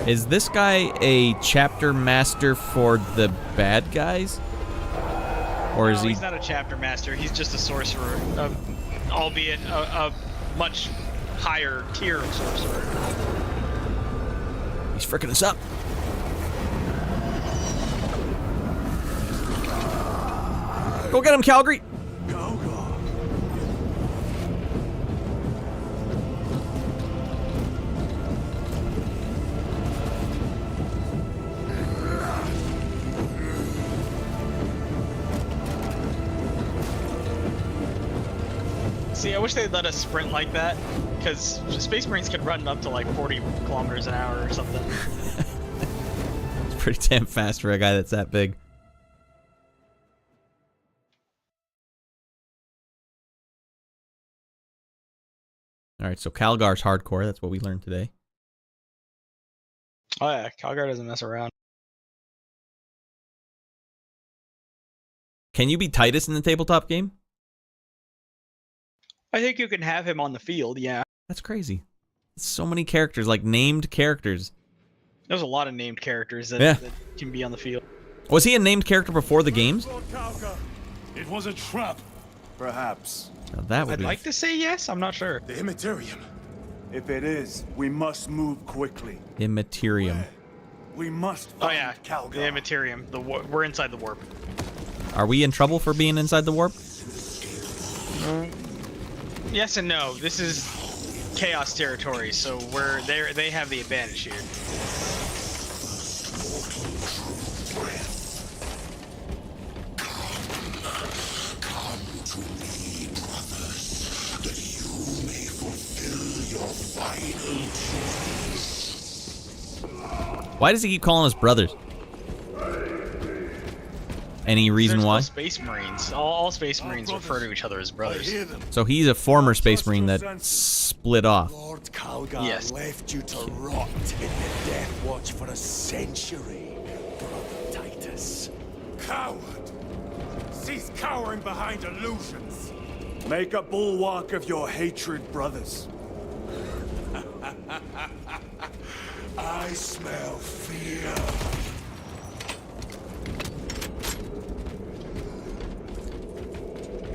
Is this guy a chapter master for the bad guys? Or is No, he... he's not a chapter master. He's just a sorcerer, albeit a much higher tier of sorcerer. He's fricking us up. Go get him, Calgary! See, I wish they'd let us sprint like that, because Space Marines could run up to like 40 kilometers an hour or something. It's pretty damn fast for a guy that's that big. Alright, so Calgar's hardcore. That's what we learned today. Oh yeah, Calgar doesn't mess around. Can you be Titus in the tabletop game? I think you can have him on the field, yeah. That's crazy. So many characters, like named characters. There's a lot of named characters that, Yeah. that can be on the field. Was he a named character before the games? It was a trap. Perhaps. Now that would I'd be... like to say yes, I'm not sure. The Immaterium. If it is, we must move quickly. Immaterium. We must Oh find yeah, Calgar. the Immaterium. We're inside the warp. Are we in trouble for being inside the warp? Yes and no. This is Chaos territory, so they have the advantage here. Come to me, brothers, that you may fulfill your final choice. Why does he keep calling us brothers? Any reason There's why? no Space Marines. All Space Marines refer to each other as brothers. So he's a former Space Marine that split off. Lord Calgar Yes. left you to rot in the Death Watch for a century, Brother Titus. Coward! Cease cowering behind illusions. Make a bulwark of your hatred, brothers. I smell fear.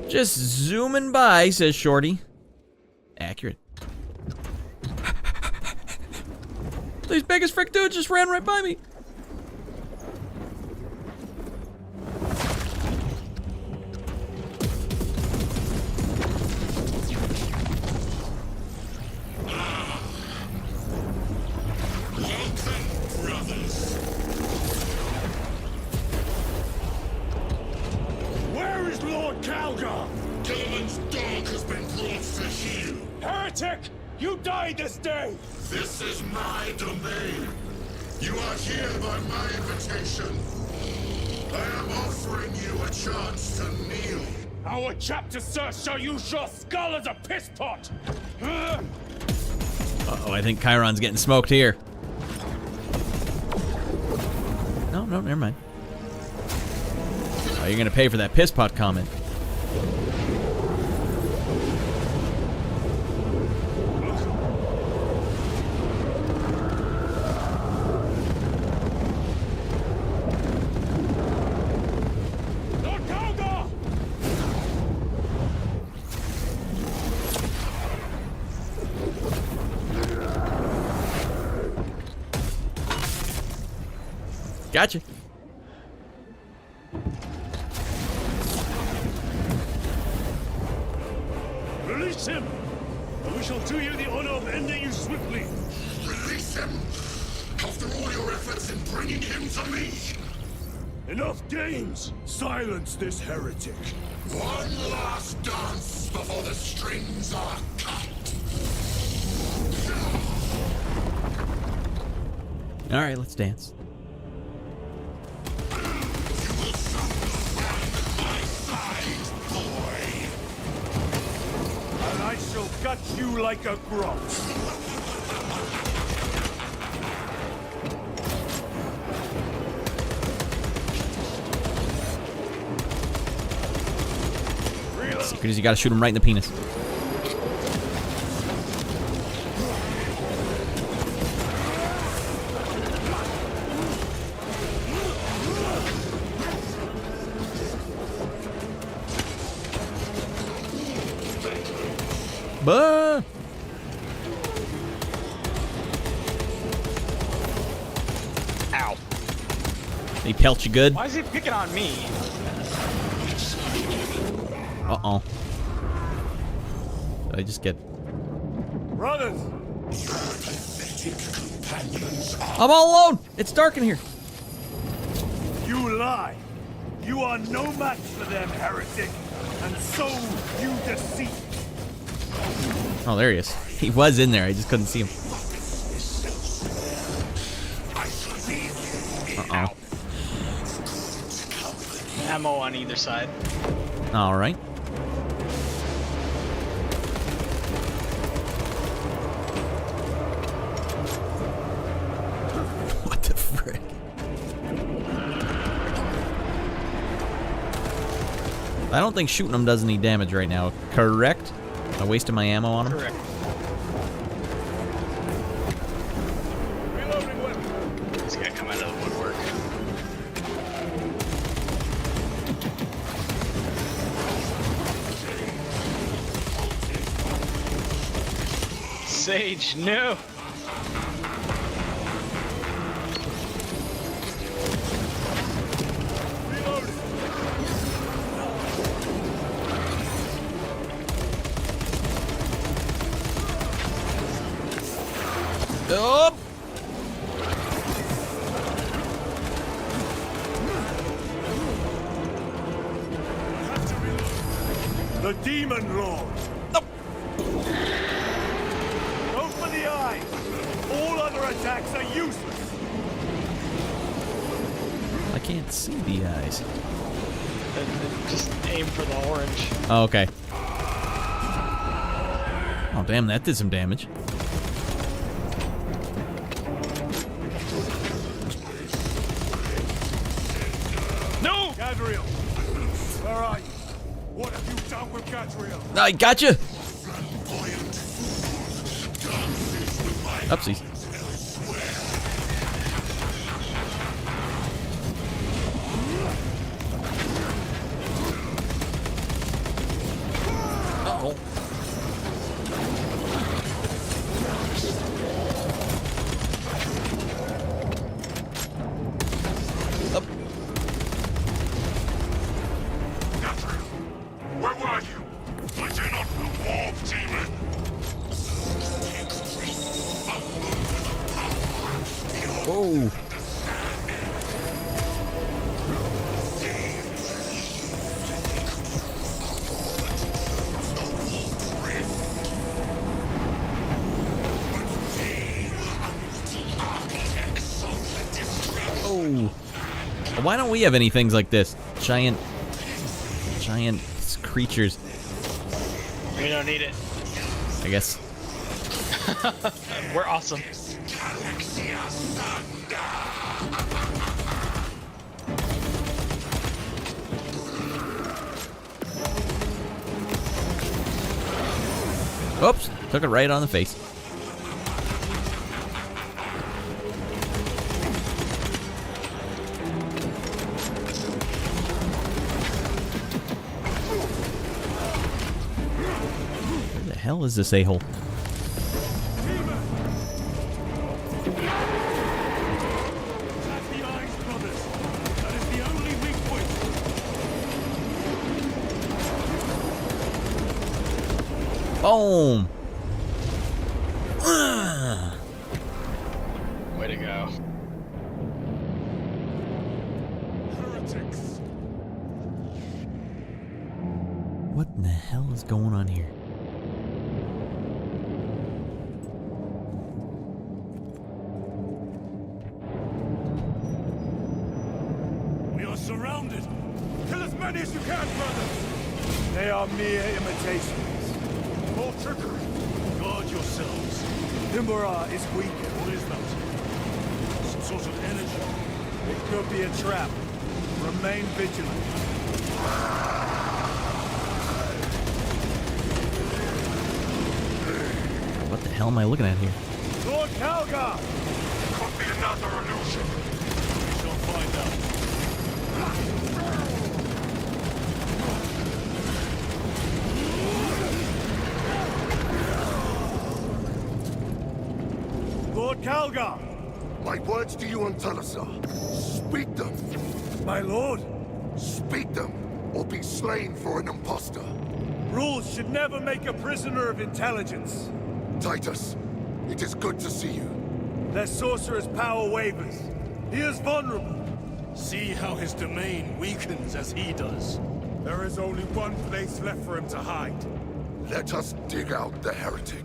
Just zooming by, says Shorty. Accurate. These big as frick dudes just ran right by me. Where is Lord Calgar? Gilliman's dog has been brought to heel. Heretic! You died this day! This is my domain. You are here by my invitation. I am offering you a chance to kneel. Our chapter, sir, shall use your skull as a piss pot! Uh-oh, I think Chiron's getting smoked here. No, never mind. Oh, you're gonna pay for that piss pot comment. Lord Calgar! Gotcha. Release him! And we shall do you the honor of ending you swiftly. Release him. After all your efforts in bringing him to me. Enough games! Silence this heretic. One last dance before the strings are cut. All right, let's dance. And I shall gut you like a grot. Secret is you gotta shoot him right in the penis. Bah! Ow. He pelt you good? Why is he picking on me? Uh-oh. Did I just get... Brothers! I'm all alone! It's dark in here. You lie! You are no match for them, heretic! And so you deceive! Oh, there he is. He was in there. I just couldn't see him. Uh-oh. Ammo on either side. All right. What the frick? I don't think shooting him does any damage right now. Correct? I wasted my ammo on him. Correct. He's gonna come out of the woodwork. Sage, no! Up! The Demon Lord! Nope. Go for the eye! All other attacks are useless! I can't see the eyes. Just aim for the orange. Oh, okay. Oh, damn, that did some damage. No! Gadriel! Where are you? What have you done with Gadriel? I gotcha! Upsies. Uh-oh. Up. Where were you? I do not involve demon. Whoa. Oh. Why don't we have any things like this? Giant creatures. We don't need it. I guess. We're awesome. Oops, took it right on the face. Where the hell is this a-hole? Attack the eyes, brothers! That is the only weak point! Boom! Way to go. Heretics! What in the hell is going on here? We are surrounded! Kill as many as you can, brothers! They are mere imitations. More trickery. Guard yourselves. Himbara is weak. What is that? Some sort of energy. It could be a trap. Remain vigilant. What the hell am I looking at here? Lord Calgar! Could be another illusion. We shall find out. Calgar! My words to you, Untitled. Speak them. My lord, Speak them, or be slain for an impostor. rules should never make a prisoner of intelligence. Titus, it is good to see you. Their sorcerer's power wavers. He is vulnerable. See how his domain weakens as he does. There is only one place left for him to hide. Let us dig out the heretic.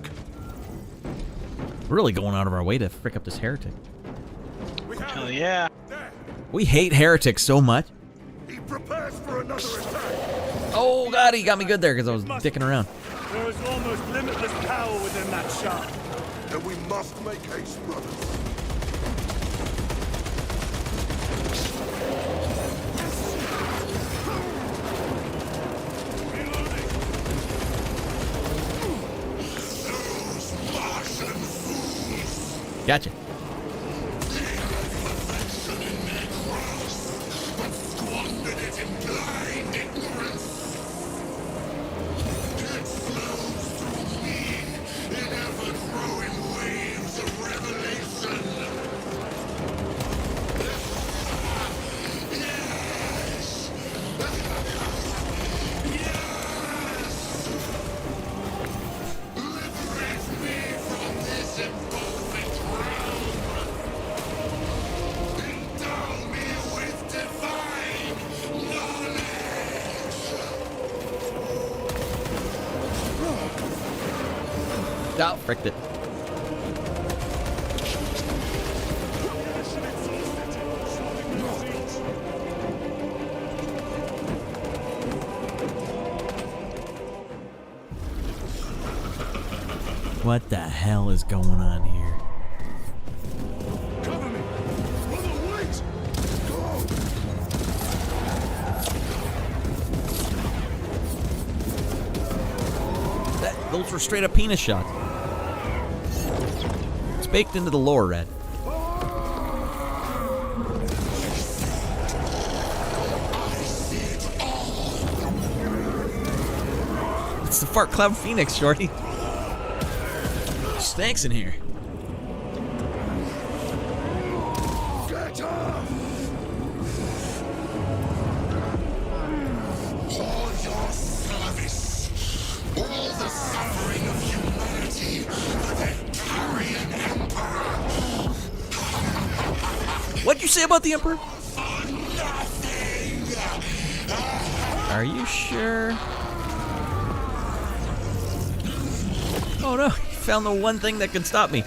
We're really going out of our way to frick up this heretic. We have Hell him. yeah. There. We hate heretics so much. He prepares for another attack. Oh god, he got me good there because I was dicking around. There is almost limitless power within that shaft. Then we must make haste, brothers. Gotcha. Oh, fricked it. What the hell is going on here? Cover me! Brother, wait! Go! Those were straight up penis shots. It's baked into the lore, Red. It's the Fart Cloud Phoenix, Shorty. Stinks in here. Get off! All your service, all the suffering of humanity for the Tarian Emperor. What'd you say about the Emperor? For nothing! Are you sure? Oh no, he found the one thing that can stop me.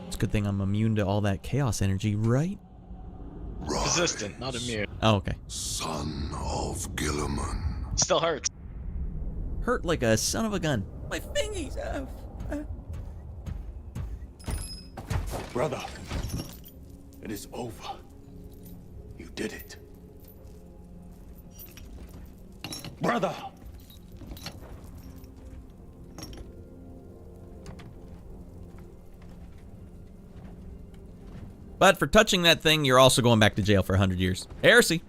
It's a good thing I'm immune to all that chaos energy, right? Resistant, not immune. Oh, okay. Son of Gilliman. Still hurts. Hurt like a son of a gun. My fingies. Brother, it is over. You did it. Brother! But for touching that thing, you're also going back to jail for 100 years. Heresy.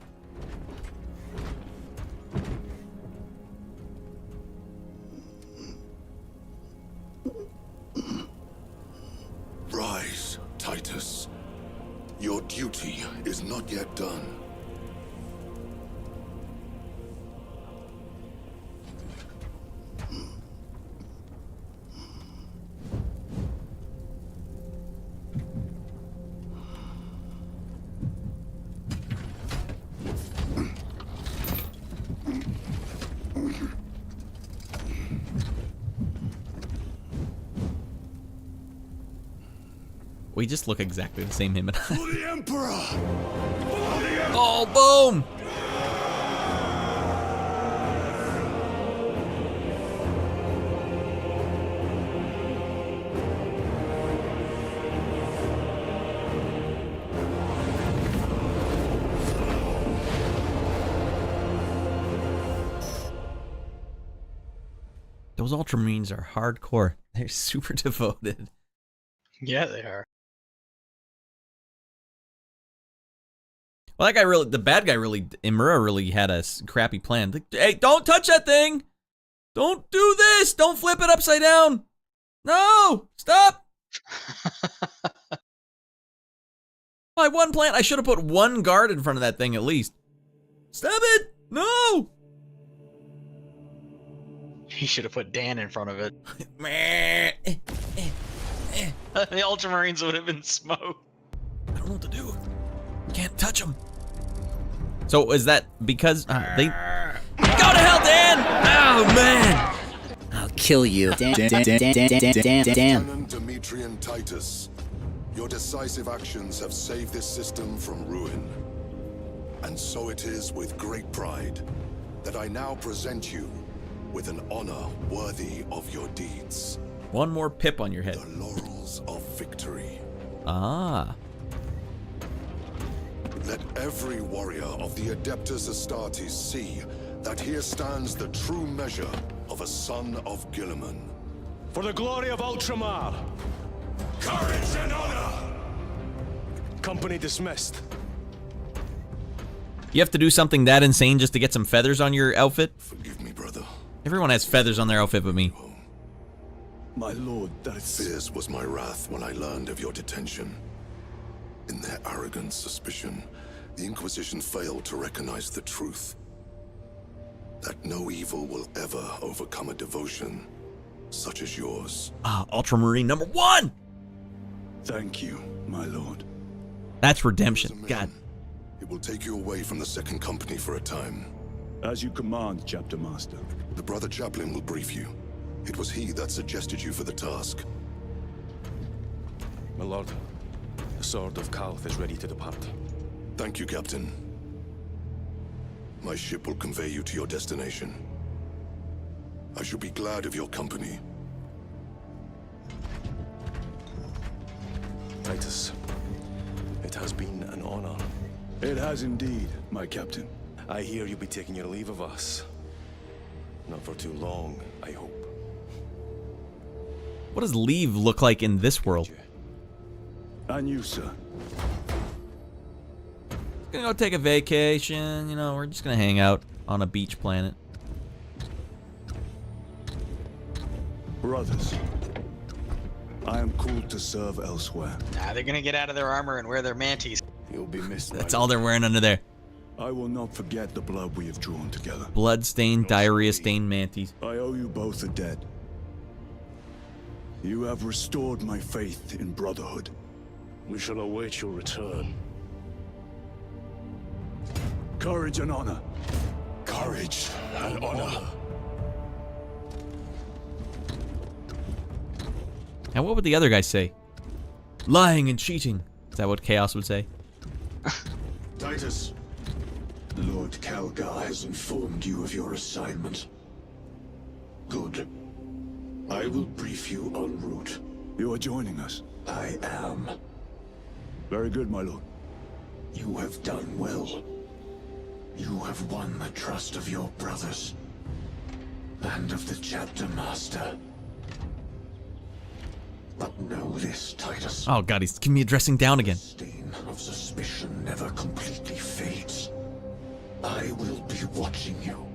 Rise, Titus. Your duty is not yet done. We just look exactly the same, him and I. For the Emperor! Oh, boom! Those Ultramarines are hardcore. They're super devoted. Yeah, they are. Well, that guy really, the bad guy really, Imura really had a crappy plan. Like, hey, don't touch that thing! Don't do this! Don't flip it upside down! No! Stop! My one plan, I should have put one guard in front of that thing at least. Stop it! No! He should have put Dan in front of it. Meh. The Ultramarines would have been smoked. I don't know what to do. Can't touch them. So is that because they... Go to hell, Dan! Oh, man! I'll kill you. Dan. Lieutenant Demetrian Titus, your decisive actions have saved this system from ruin. And so it is with great pride that I now present you with an honor worthy of your deeds. One more pip on your head. The laurels of victory. Ah. Let every warrior of the Adeptus Astartes see that here stands the true measure of a son of Guilliman. For the glory of Ultramar! Courage and honor! Company dismissed. You have to do something that insane just to get some feathers on your outfit? Forgive me, brother. Everyone has feathers on their outfit but me. My lord, that's... Fierce was my wrath when I learned of your detention. In their arrogant suspicion, the Inquisition failed to recognize the truth. That no evil will ever overcome a devotion such as yours. Ah, Ultramarine number 1! Thank you, my lord. That's redemption. God. It will take you away from the Second Company for a time. As you command, Chapter Master. The Brother Chaplain will brief you. It was he that suggested you for the task. My lord, the Sword of Kalth is ready to depart. Thank you, Captain. My ship will convey you to your destination. I shall be glad of your company. Titus, it has been an honor. It has indeed, my captain. I hear you'll be taking your leave of us. Not for too long, I hope. What does leave look like in this world? And you, sir. Gonna go take a vacation, you know, we're just gonna hang out on a beach planet. Brothers, I am called to serve elsewhere. Nah, they're gonna get out of their armor and wear their manties. You'll be missed. That's all they're wearing under there. I will not forget the blood we have drawn together. Blood-stained, diarrhea-stained manties. I owe you both a debt. You have restored my faith in brotherhood. We shall await your return. Courage and honor. Courage and honor. Now, what would the other guy say? Lying and cheating. Is that what Chaos would say? Titus, Lord Calgar has informed you of your assignment. Good. I will brief you en route. You are joining us. I am. Very good, my lord. You have done well. You have won the trust of your brothers. And of the Chapter Master. But know this, Titus. Oh god, he's giving me a dressing down again. The stain of suspicion never completely fades. I will be watching you.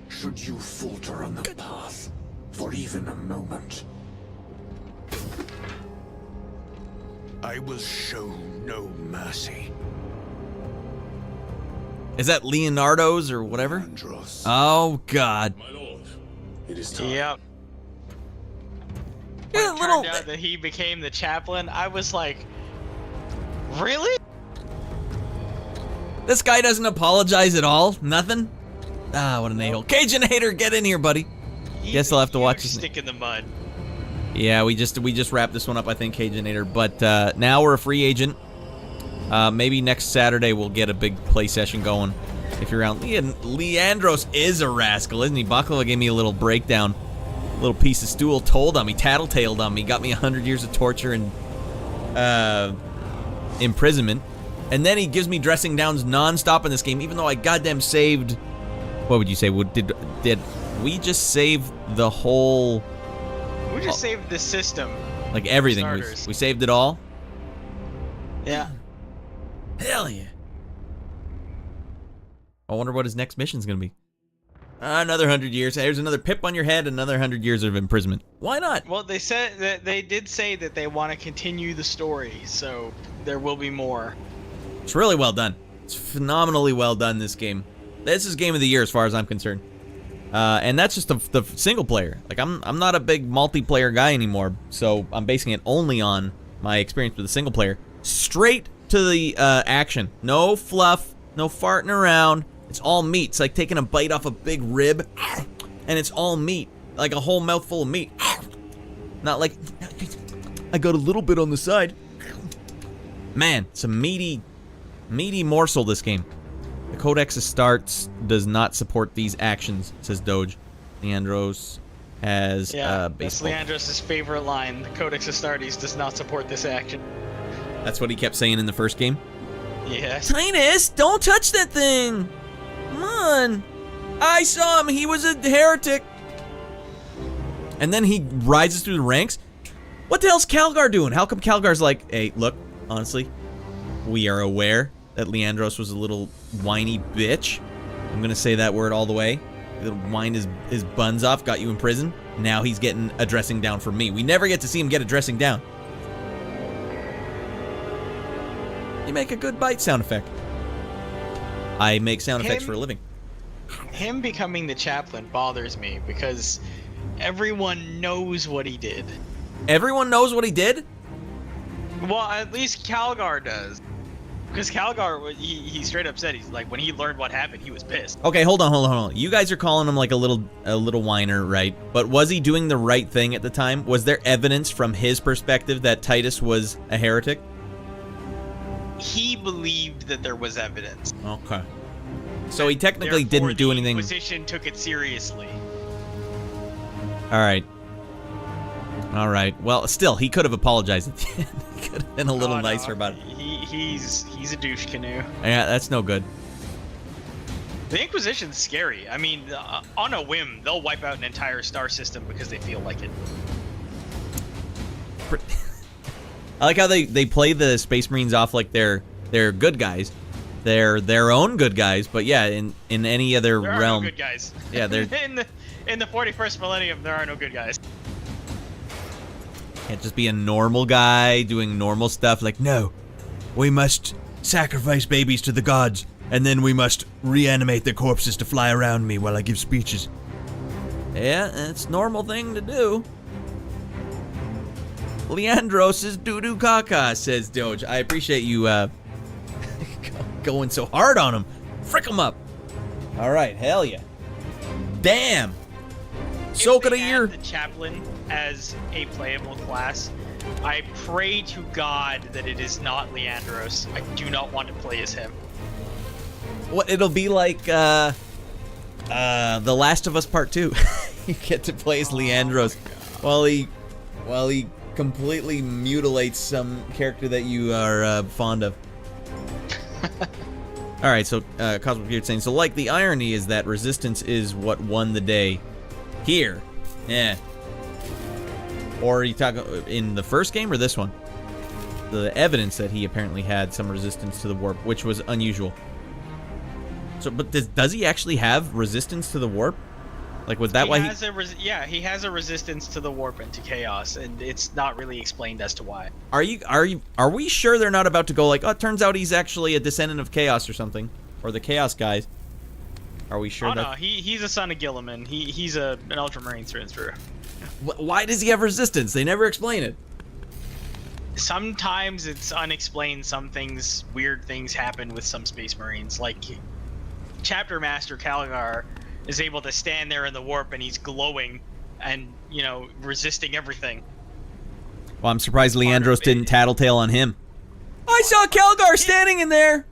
Should you falter on the path for even a moment. I will show no mercy. Is that Leonardo's or whatever? Andros. Oh god. My lord, It is time. Yep. Yeah, When it little. turned out that he became the chaplain, I was like, really? This guy doesn't apologize at all. Nothing. Ah, what an a-hole. Cajun-hater, get in here, buddy. Guess I'll have to watch this. Stick in the mud. Yeah, we just wrapped this one up, I think, Cajun-hater. But now we're a free agent. Maybe next Saturday we'll get a big play session going. If you're around. Leandros is a rascal, isn't he? Baklava gave me a little breakdown. A little piece of stool, told on me, tattletaled on me, got me 100 years of torture and imprisonment. And then he gives me dressing downs non-stop in this game, even though I goddamn saved... What would you say? Did we just save the whole... We just saved the system. Like everything. We saved it all? Yeah. Hell yeah. I wonder what his next mission's gonna be. Another 100 years. There's another pip on your head, another 100 years of imprisonment. Why not? Well, they said that they did say that they want to continue the story, so there will be more. It's really well done. It's phenomenally well done, this game. This is game of the year as far as I'm concerned. And that's just the single player. Like, I'm not a big multiplayer guy anymore, so I'm basing it only on my experience with the single player. Straight to the action. No fluff, no farting around. It's all meat. It's like taking a bite off a big rib, and it's all meat. Like a whole mouthful of meat. Not like, I got a little bit on the side. Man, it's a meaty morsel, this game. The Codex Astartes does not support these actions, says Doge. Leandros has that's baseball. Leandros' favorite line. The Codex Astartes does not support this action. That's what he kept saying in the first game? Yes. Titus, don't touch that thing! Come on! I saw him, he was a heretic! And then he rises through the ranks? What the hell's Calgar doing? How come Calgar's like, hey, look, honestly, we are aware that Leandros was a little whiny bitch. I'm gonna say that word all the way. He'll wind his buns off, got you in prison. Now he's getting a dressing down from me. We never get to see him get a dressing down. You make a good bite sound effect. I make sound effects for a living. Him becoming the chaplain bothers me because everyone knows what he did. Everyone knows what he did? Well, at least Calgar does. Because Calgar, he straight up said, he's like, when he learned what happened, he was pissed. Okay, hold on. You guys are calling him like a little whiner, right? But was he doing the right thing at the time? Was there evidence from his perspective that Titus was a heretic? He believed that there was evidence. Okay. So he technically Therefore, didn't do anything. The Inquisition took it seriously. All right. Well, still, he could have apologized at the end. He could have been a little nicer about it. He's a douche canoe. Yeah, that's no good. The Inquisition's scary. I mean, on a whim, they'll wipe out an entire star system because they feel like it. I like how they play the Space Marines off like they're good guys. They're their own good guys, but yeah, in any other there realm. There are no good guys. Yeah, they're in the 41st millennium, there are no good guys. Can't just be a normal guy doing normal stuff like, no, we must sacrifice babies to the gods, and then we must reanimate their corpses to fly around me while I give speeches. Yeah, that's a normal thing to do. Leandros is doo-doo caca, says Doge. I appreciate you going so hard on him. Frick him up. All right, hell yeah. Damn. Soak of the year. The chaplain as a playable class, I pray to God that it is not Leandros. I do not want to play as him. What, it'll be like The Last of Us Part 2. You get to play as Leandros while he completely mutilates some character that you are fond of. All right, so Cosmic Beard saying, so like the irony is that resistance is what won the day here. Yeah. Or are you talking in the first game or this one? The evidence that he apparently had some resistance to the warp, which was unusual. So, but does he actually have resistance to the warp? Like, was that why he... he has a resistance to the warp and to chaos, and it's not really explained as to why. Are we sure they're not about to go like, oh, it turns out he's actually a descendant of chaos or something, or the chaos guys? Are we sure? Oh no, he's a son of Gilliman. He's an Ultramarine through and through. Why does he have resistance? They never explain it. Sometimes it's unexplained. Some things, weird things happen with some Space Marines. Like Chapter Master Calgar is able to stand there in the warp and he's glowing and, you know, resisting everything. Well, I'm surprised Leandros didn't tattletale on him. I saw Calgar standing in there.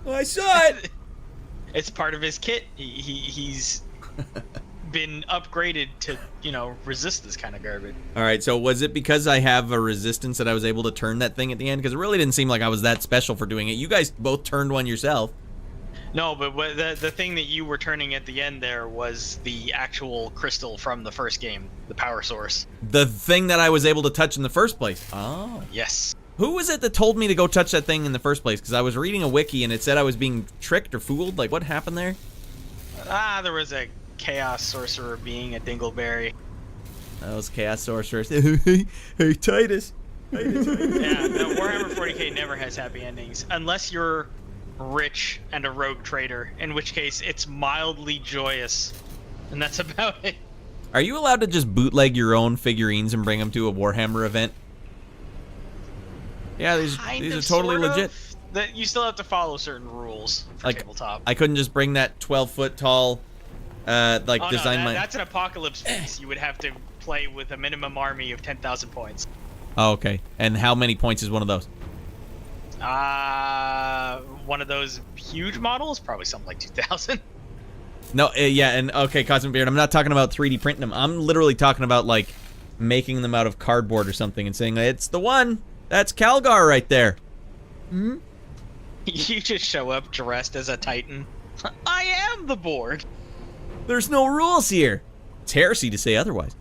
I saw it. It's part of his kit. He's been upgraded to, you know, resist this kind of garbage. All right, so was it because I have a resistance that I was able to turn that thing at the end? Because it really didn't seem like I was that special for doing it. You guys both turned one yourself. No, but the thing that you were turning at the end there was the actual crystal from the first game, the power source. The thing that I was able to touch in the first place. Oh. Yes. Who was it that told me to go touch that thing in the first place? Because I was reading a wiki and it said I was being tricked or fooled. Like, what happened there? There was a chaos sorcerer being a dingleberry. That was chaos sorcerer. Hey, Titus. Yeah, no, Warhammer 40K never has happy endings unless you're rich and a rogue trader, in which case it's mildly joyous, and that's about it. Are you allowed to just bootleg your own figurines and bring them to a Warhammer event? Yeah, these are totally legit. That you still have to follow certain rules for tabletop. I couldn't just bring that 12-foot tall, design. That's an apocalypse piece. You would have to play with a minimum army of 10,000 points. Oh, okay. And how many points is one of those? One of those huge models, probably something like 2,000. No, yeah, and okay, Cosmic Beard, I'm not talking about 3D printing them. I'm literally talking about, like, making them out of cardboard or something and saying, it's the one. That's Calgar right there. Hmm? You just show up dressed as a Titan. I am the board. There's no rules here. It's heresy to say otherwise.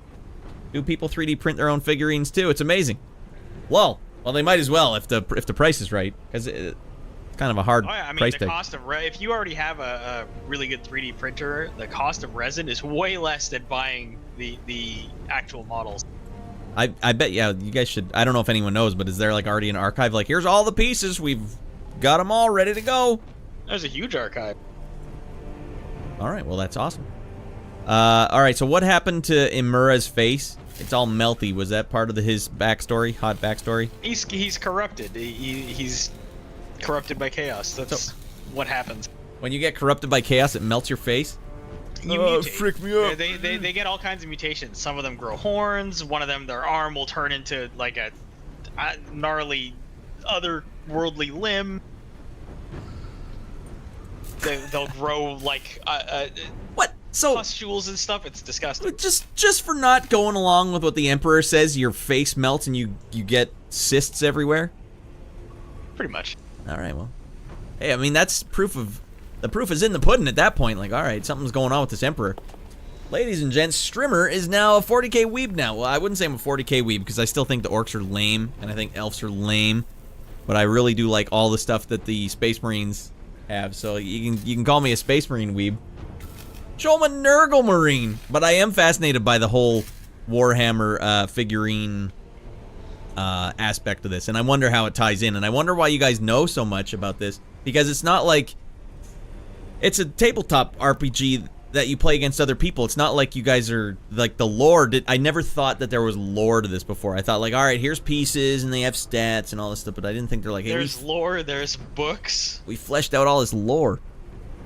Do people 3D print their own figurines too? It's amazing. Well, they might as well if the price is right, because it's kind of a hard price tag. Cost of if you already have a really good 3D printer, the cost of resin is way less than buying the actual models. I bet, yeah, you guys should. I don't know if anyone knows, but is there like already an archive? Like, here's all the pieces. We've got them all ready to go. There's a huge archive. All right, well, that's awesome. All right, so what happened to Imura's face? It's all melty. Was that part of his backstory? Hot backstory? He's corrupted. He's corrupted by chaos. That's what happens. When you get corrupted by chaos, it melts your face? You mutate. Freak me up. They get all kinds of mutations. Some of them grow horns. One of them, their arm will turn into like a gnarly, otherworldly limb. They'll grow like what? So pustules and stuff. It's disgusting. Just for not going along with what the Emperor says, your face melts and you get cysts everywhere. Pretty much. All right. Well, hey, I mean that's proof of. The proof is in the pudding at that point. Like, all right, something's going on with this Emperor. Ladies and gents, Strimmer is now a 40k weeb now. Well, I wouldn't say I'm a 40k weeb because I still think the orcs are lame, and I think elves are lame. But I really do like all the stuff that the Space Marines have. So you can call me a Space Marine weeb. Show him a Nurgle Marine. But I am fascinated by the whole Warhammer figurine aspect of this, and I wonder how it ties in. And I wonder why you guys know so much about this, because it's not like... It's a tabletop RPG that you play against other people. It's not like you guys are, like, the lore. I never thought that there was lore to this before. I thought, like, all right, here's pieces, and they have stats and all this stuff, but I didn't think they're like, hey, there's lore, there's books. We fleshed out all this lore.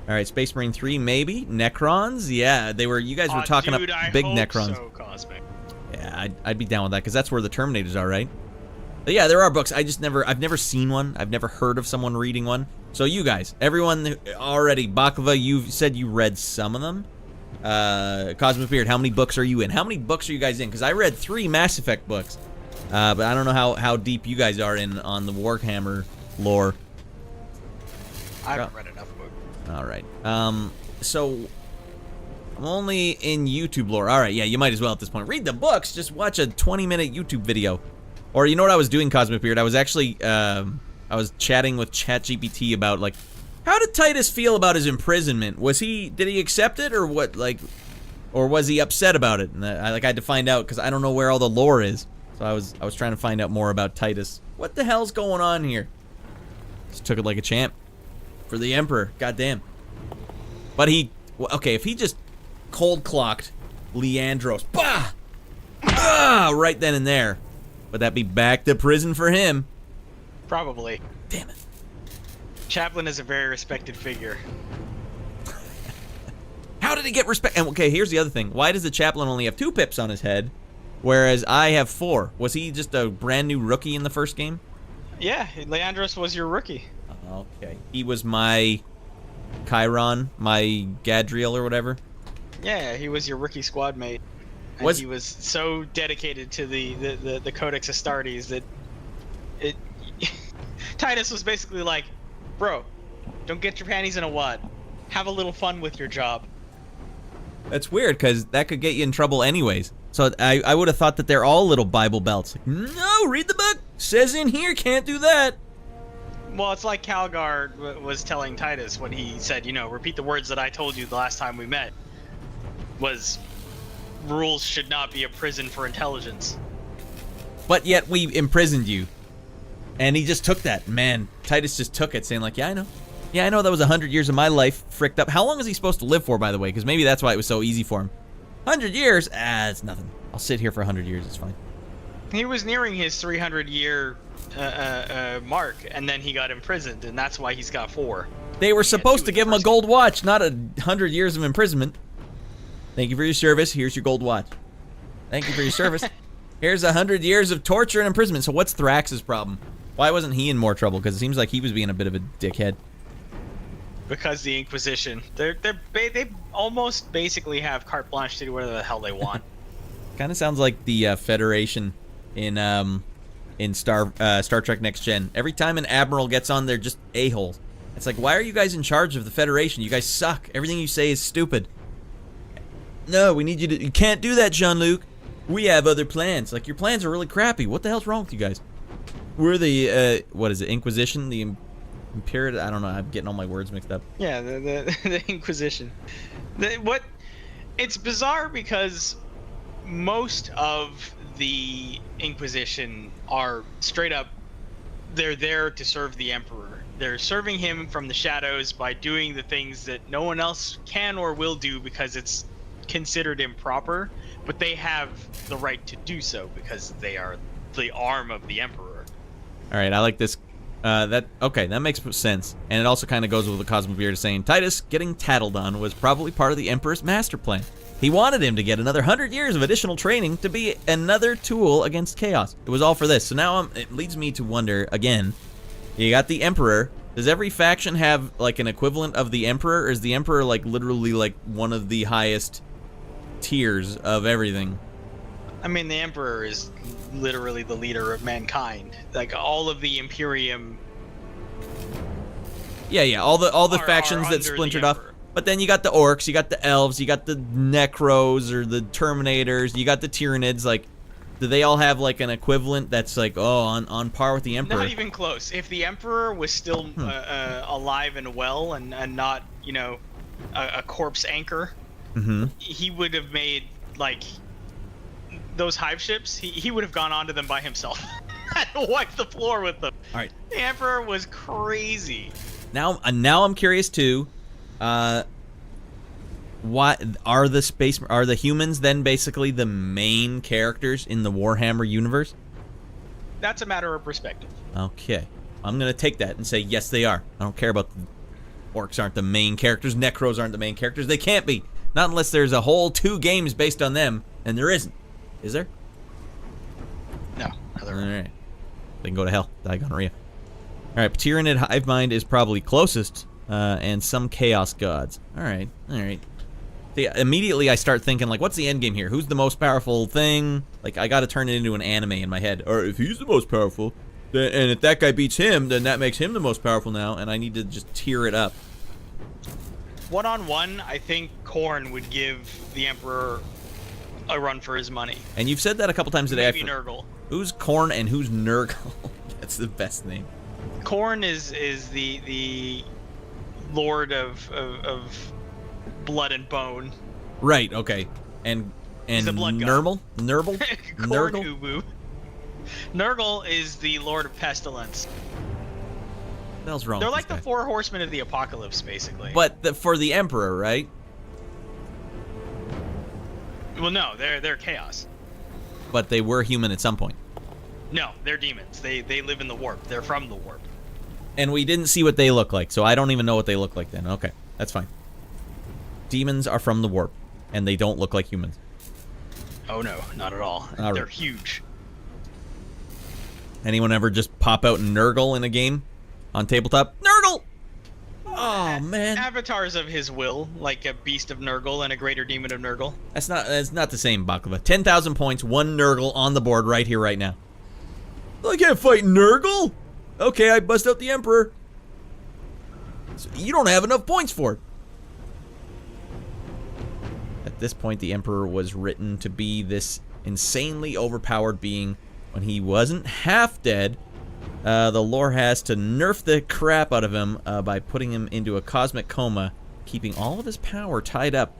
All right, Space Marine 3, maybe? Necrons? Yeah, you guys were talking dude, up big Necrons. So cosmic. Yeah, I'd be down with that, because that's where the Terminators are, right? But yeah, there are books. I've never seen one. I've never heard of someone reading one. So you guys, everyone already, Baklava, you said you read some of them. Cosmic Beard, how many books are you in? How many books are you guys in? Because I read 3 Mass Effect books. But I don't know how deep you guys are on the Warhammer lore. I haven't read enough books. All right. So I'm only in YouTube lore. All right, yeah, you might as well at this point. Read the books. Just watch a 20-minute YouTube video. Or you know what I was doing, Cosmic Beard? I was actually, I was chatting with ChatGPT about, like, how did Titus feel about his imprisonment? Did he accept it, or what, like, or was he upset about it? And I had to find out, because I don't know where all the lore is. So I was trying to find out more about Titus. What the hell's going on here? Just took it like a champ. For the Emperor, goddamn. But okay, if he just cold-clocked Leandros, bah! Ah, right then and there. Would that be back to prison for him? Probably. Damn it. Chaplain is a very respected figure. How did he get respect? And okay, here's the other thing. Why does the Chaplain only have 2 pips on his head, whereas I have 4? Was he just a brand new rookie in the first game? Yeah, Leandros was your rookie. Okay. He was my Chiron, my Gadriel or whatever? Yeah, he was your rookie squad mate. And he was so dedicated to the Codex Astartes that Titus was basically like, bro, don't get your panties in a wad. Have a little fun with your job. That's weird, because that could get you in trouble anyways. So I would have thought that they're all little Bible belts. Like, no, read the book. Says in here, can't do that. Well, it's like Calgar was telling Titus when he said, repeat the words that I told you the last time we met. Was rules should not be a prison for intelligence. But yet we imprisoned you. And he just took that. Man, Titus just took it, saying like, yeah, I know. Yeah, I know that was 100 years of my life fricked up. How long is he supposed to live for, by the way? Because maybe that's why it was so easy for him. 100 years? It's nothing. I'll sit here for 100 years. It's fine. He was nearing his 300-year mark, and then he got imprisoned, and that's why he's got 4. They were supposed to give him a gold watch, not 100 years of imprisonment. Thank you for your service. Here's your gold watch. Thank you for your service. Here's 100 years of torture and imprisonment. So what's Thrax's problem? Why wasn't he in more trouble? Because it seems like he was being a bit of a dickhead. Because the Inquisition, they almost basically have carte blanche to do whatever the hell they want. Kind of sounds like the Federation in Star Trek Next Gen. Every time an admiral gets on, they're just a-holes. It's like, why are you guys in charge of the Federation? You guys suck. Everything you say is stupid. No, we need you to. You can't do that, Jean-Luc. We have other plans. Like, your plans are really crappy. What the hell's wrong with you guys? We're the what is it? Inquisition, the Imperial. I don't know. I'm getting all my words mixed up. Yeah, the Inquisition. It's bizarre because most of the Inquisition are straight up. They're there to serve the Emperor. They're serving him from the shadows by doing the things that no one else can or will do because it's considered improper, but they have the right to do so because they are the arm of the Emperor. All right, I like this. That makes sense, and it also kind of goes with the Cosmobeard saying Titus getting tattled on was probably part of the Emperor's master plan. He wanted him to get another 100 years of additional training to be another tool against chaos. It was all for this. So now it leads me to wonder again. You got the Emperor. Does every faction have like an equivalent of the Emperor, or is the Emperor like literally like one of the highest tiers of everything? I mean, the Emperor is literally the leader of mankind. Like all of the Imperium. Yeah, all the factions that splintered off. But then you got the Orcs, you got the Elves, you got the Necros or the Terminators, you got the Tyranids. Like, do they all have like an equivalent that's like, on par with the Emperor? Not even close. If the Emperor was still alive and well and not, a corpse anchor, he would have made like those hive ships. He would have gone onto them by himself and wiped the floor with them. All right. The Emperor was crazy. Now I'm curious too. What are the humans then basically the main characters in the Warhammer universe? That's a matter of perspective. Okay. I'm going to take that and say yes they are. I don't care about the Orcs aren't the main characters, Necros aren't the main characters. They can't be. Not unless there's a whole 2 games based on them, and there isn't. Is there? No. All right. They can go to hell. Die gonorrhea. All right, Tyranid Hivemind is probably closest, and some Chaos Gods. All right. Immediately I start thinking, like, what's the end game here? Who's the most powerful thing? Like, I got to turn it into an anime in my head. Or if he's the most powerful, and if that guy beats him, then that makes him the most powerful now, and I need to just tier it up. One-on-one, I think Khorne would give the Emperor a run for his money. And you've said that a couple times today. Maybe Nurgle. Who's Khorne and who's Nurgle? That's the best name. Khorne is the lord of blood and bone. Right. Okay. And Nurgle. Khorne Ubu. Nurgle is the lord of pestilence. What the hell's wrong? They're with like this the guy? 4 horsemen of the apocalypse, basically. But for the Emperor, right? Well, no, they're chaos. But they were human at some point. No, they're demons. They live in the warp. They're from the warp. And we didn't see what they look like, so I don't even know what they look like then. Okay, that's fine. Demons are from the warp, and they don't look like humans. Oh no, not at all. They're huge. Anyone ever just pop out Nurgle in a game on tabletop? Nurgle! Oh man. Avatars of his will, like a beast of Nurgle and a greater demon of Nurgle. That's not the same, Baklava. 10,000 points, 1 Nurgle on the board right here, right now. I can't fight Nurgle! Okay, I bust out the Emperor. So you don't have enough points for it. At this point, the Emperor was written to be this insanely overpowered being when he wasn't half dead, the lore has to nerf the crap out of him by putting him into a cosmic coma, keeping all of his power tied up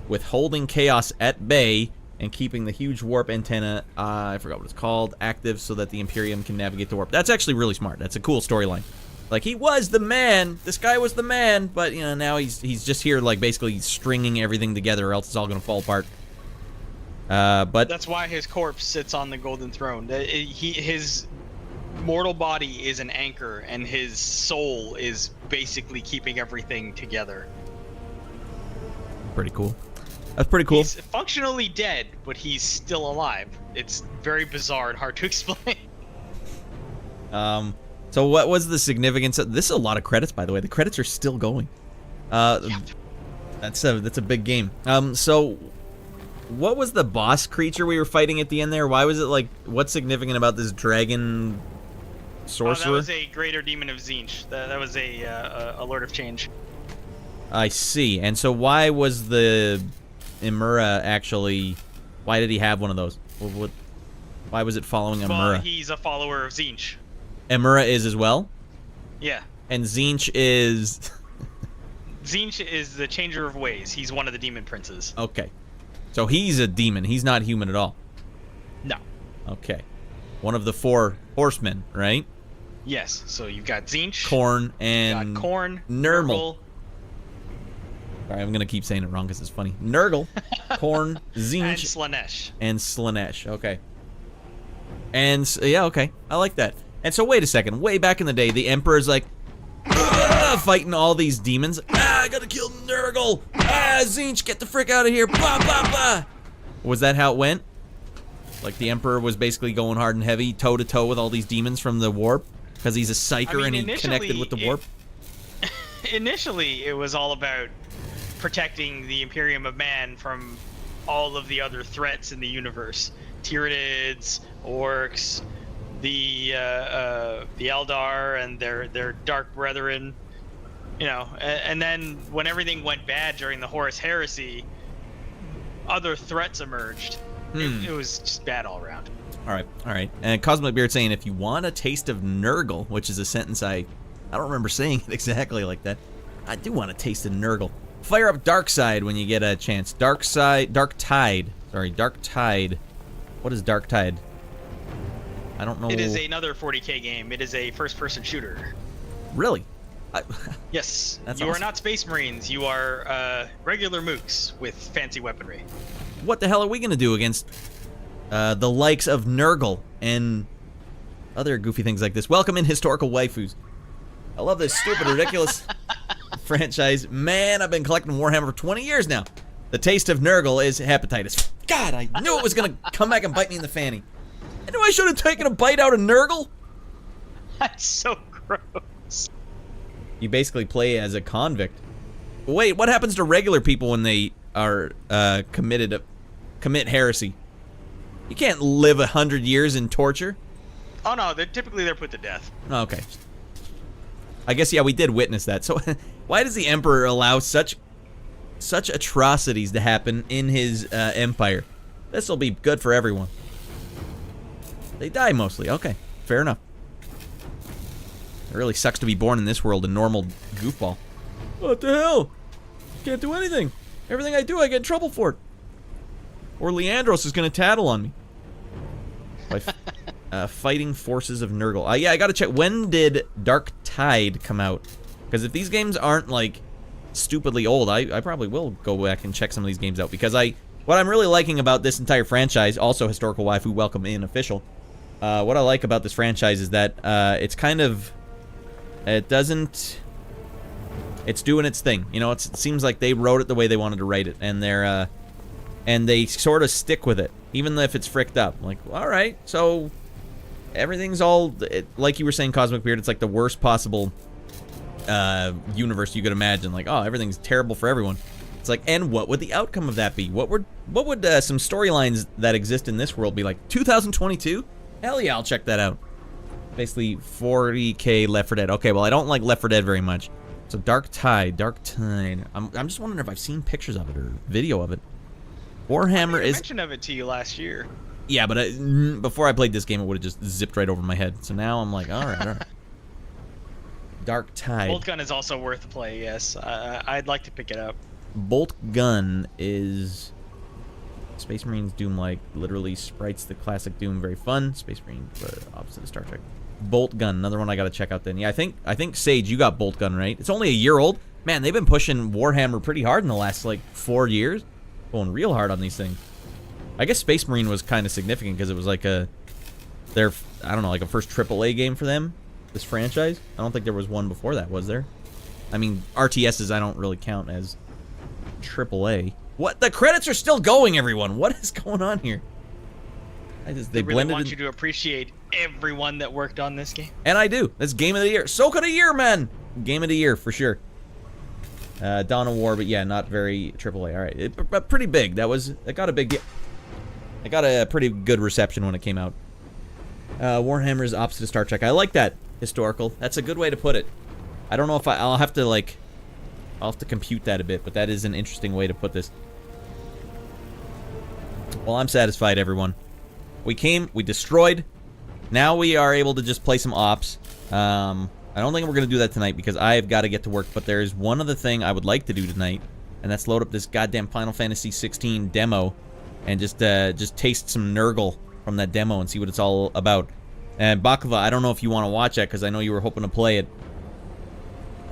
with holding chaos at bay and keeping the huge warp antenna, I forgot what it's called, active so that the Imperium can navigate the warp. That's actually really smart. That's a cool storyline. Like, he was the man. This guy was the man, but, you know, now he's just here, like, basically stringing everything together, or else it's all going to fall apart. But that's why his corpse sits on the golden throne. His mortal body is an anchor, and his soul is basically keeping everything together. Pretty cool. That's pretty cool. He's functionally dead, but he's still alive. It's very bizarre and hard to explain. So what was the significance of this? Is a lot of credits, by the way. The credits are still going. Yep. That's a big game. So what was the boss creature we were fighting at the end there? Why was it like, what's significant about this dragon sorcerer? That was a greater demon of Tzeentch. That was a Lord of Change. I see. And so why was the Imura actually, why did he have one of those? Why was it following Imura? Well, he's a follower of Tzeentch. Imura is as well? Yeah. And Tzeentch is... Tzeentch is the changer of ways. He's one of the demon princes. Okay. So he's a demon. He's not human at all. No. Okay. One of the 4 horsemen, right? Yes. So you've got Tzeentch. Khorne and... Got Khorne. Nurgle. Sorry, I'm going to keep saying it wrong because it's funny. Nurgle, Khorne, Tzeentch... And Slaanesh. And Slaanesh. Okay. And, yeah, okay. I like that. And so, wait a second. Way back in the day, the Emperor's like, fighting all these demons. I gotta kill Nurgle. Tzeentch, get the frick out of here. Blah, blah, blah. Was that how it went? Like, the Emperor was basically going hard and heavy, toe-to-toe with all these demons from the warp? Because he's a psyker and he connected with the warp? Initially, it was all about protecting the Imperium of Man from all of the other threats in the universe. Tyranids, orcs, the Eldar and their dark brethren, you know, and then when everything went bad during the Horus Heresy, other threats emerged. It was just bad all around. All right. And Cosmic Beard saying, if you want a taste of Nurgle, which is a sentence I don't remember saying it exactly like that. I do want a taste of Nurgle. Fire up Darkside when you get a chance. Dark Tide. What is Dark Tide? I don't know. It is another 40K game. It is a first-person shooter. Really? Yes. That's you awesome. are not Space Marines. You are regular mooks with fancy weaponry. What the hell are we going to do against the likes of Nurgle and other goofy things like this? Welcome in, historical waifus. I love this stupid, ridiculous franchise. Man, I've been collecting Warhammer for 20 years now. The taste of Nurgle is hepatitis. God, I knew it was going to come back and bite me in the fanny. I knew I should have taken a bite out of Nurgle. That's so gross. You basically play as a convict. Wait, what happens to regular people when they are commit heresy? You can't live 100 years in torture. Oh no, they're put to death. Okay. I guess, yeah, we did witness that. So why does the Emperor allow such atrocities to happen in his empire? This will be good for everyone. They die mostly. Okay, fair enough. It really sucks to be born in this world, a normal goofball. What the hell? Can't do anything. Everything I do, I get in trouble for it. Or Leandros is going to tattle on me. By fighting forces of Nurgle. Yeah, I got to check. When did Dark Tide come out? Because if these games aren't, like, stupidly old, I probably will go back and check some of these games out. Because what I'm really liking about this entire franchise, also Historical Waifu, welcome in, official. What I like about this franchise is that it's kind of... It's doing its thing. You know, it seems like they wrote it the way they wanted to write it. And they sort of stick with it. Even if it's fricked up. Like, alright, so... Everything's all... like you were saying, Cosmic Beard, it's like the worst possible universe you could imagine. Like, oh, everything's terrible for everyone. It's like, and what would the outcome of that be? What would some storylines that exist in this world be like? 2022? Hell yeah, I'll check that out. Basically, 40K Left 4 Dead. Okay, well, I don't like Left 4 Dead very much. So, Dark Tide. I'm just wondering if I've seen pictures of it or video of it. Warhammer I is... mention of it to you last year. Yeah, but before I played this game, it would have just zipped right over my head. So now I'm like, all right. Dark Tide. Bolt Gun is also worth a play, yes. I'd like to pick it up. Bolt Gun is Space Marines Doom like, literally sprites the classic Doom, very fun. Space Marine, opposite of Star Trek. Bolt Gun, another one I gotta check out then. Yeah, I think Sage, you got Bolt Gun, right? It's only a year old. Man, they've been pushing Warhammer pretty hard in the last like 4 years. Going real hard on these things. I guess Space Marine was kind of significant because it was like I don't know, like a first AAA game for them, this franchise. I don't think there was one before that, was there? I mean, RTSs I don't really count as AAA. What? The credits are still going, everyone. What is going on here? They really want you to appreciate everyone that worked on this game. And I do. That's Game of the Year. Soak of the Year, man. Game of the Year, for sure. Dawn of War, but yeah, not very AAA. All right, but pretty big. It got a big deal. It got a pretty good reception when it came out. Warhammer is opposite of Star Trek. I like that. Historical. That's a good way to put it. I don't know if I'll have to compute that a bit, but that is an interesting way to put this. Well, I'm satisfied, everyone. We came, we destroyed. Now we are able to just play some ops. I don't think we're going to do that tonight because I've got to get to work, but there is one other thing I would like to do tonight, and that's load up this goddamn Final Fantasy 16 demo and just taste some Nurgle from that demo and see what it's all about. And Baklava, I don't know if you want to watch that because I know you were hoping to play it.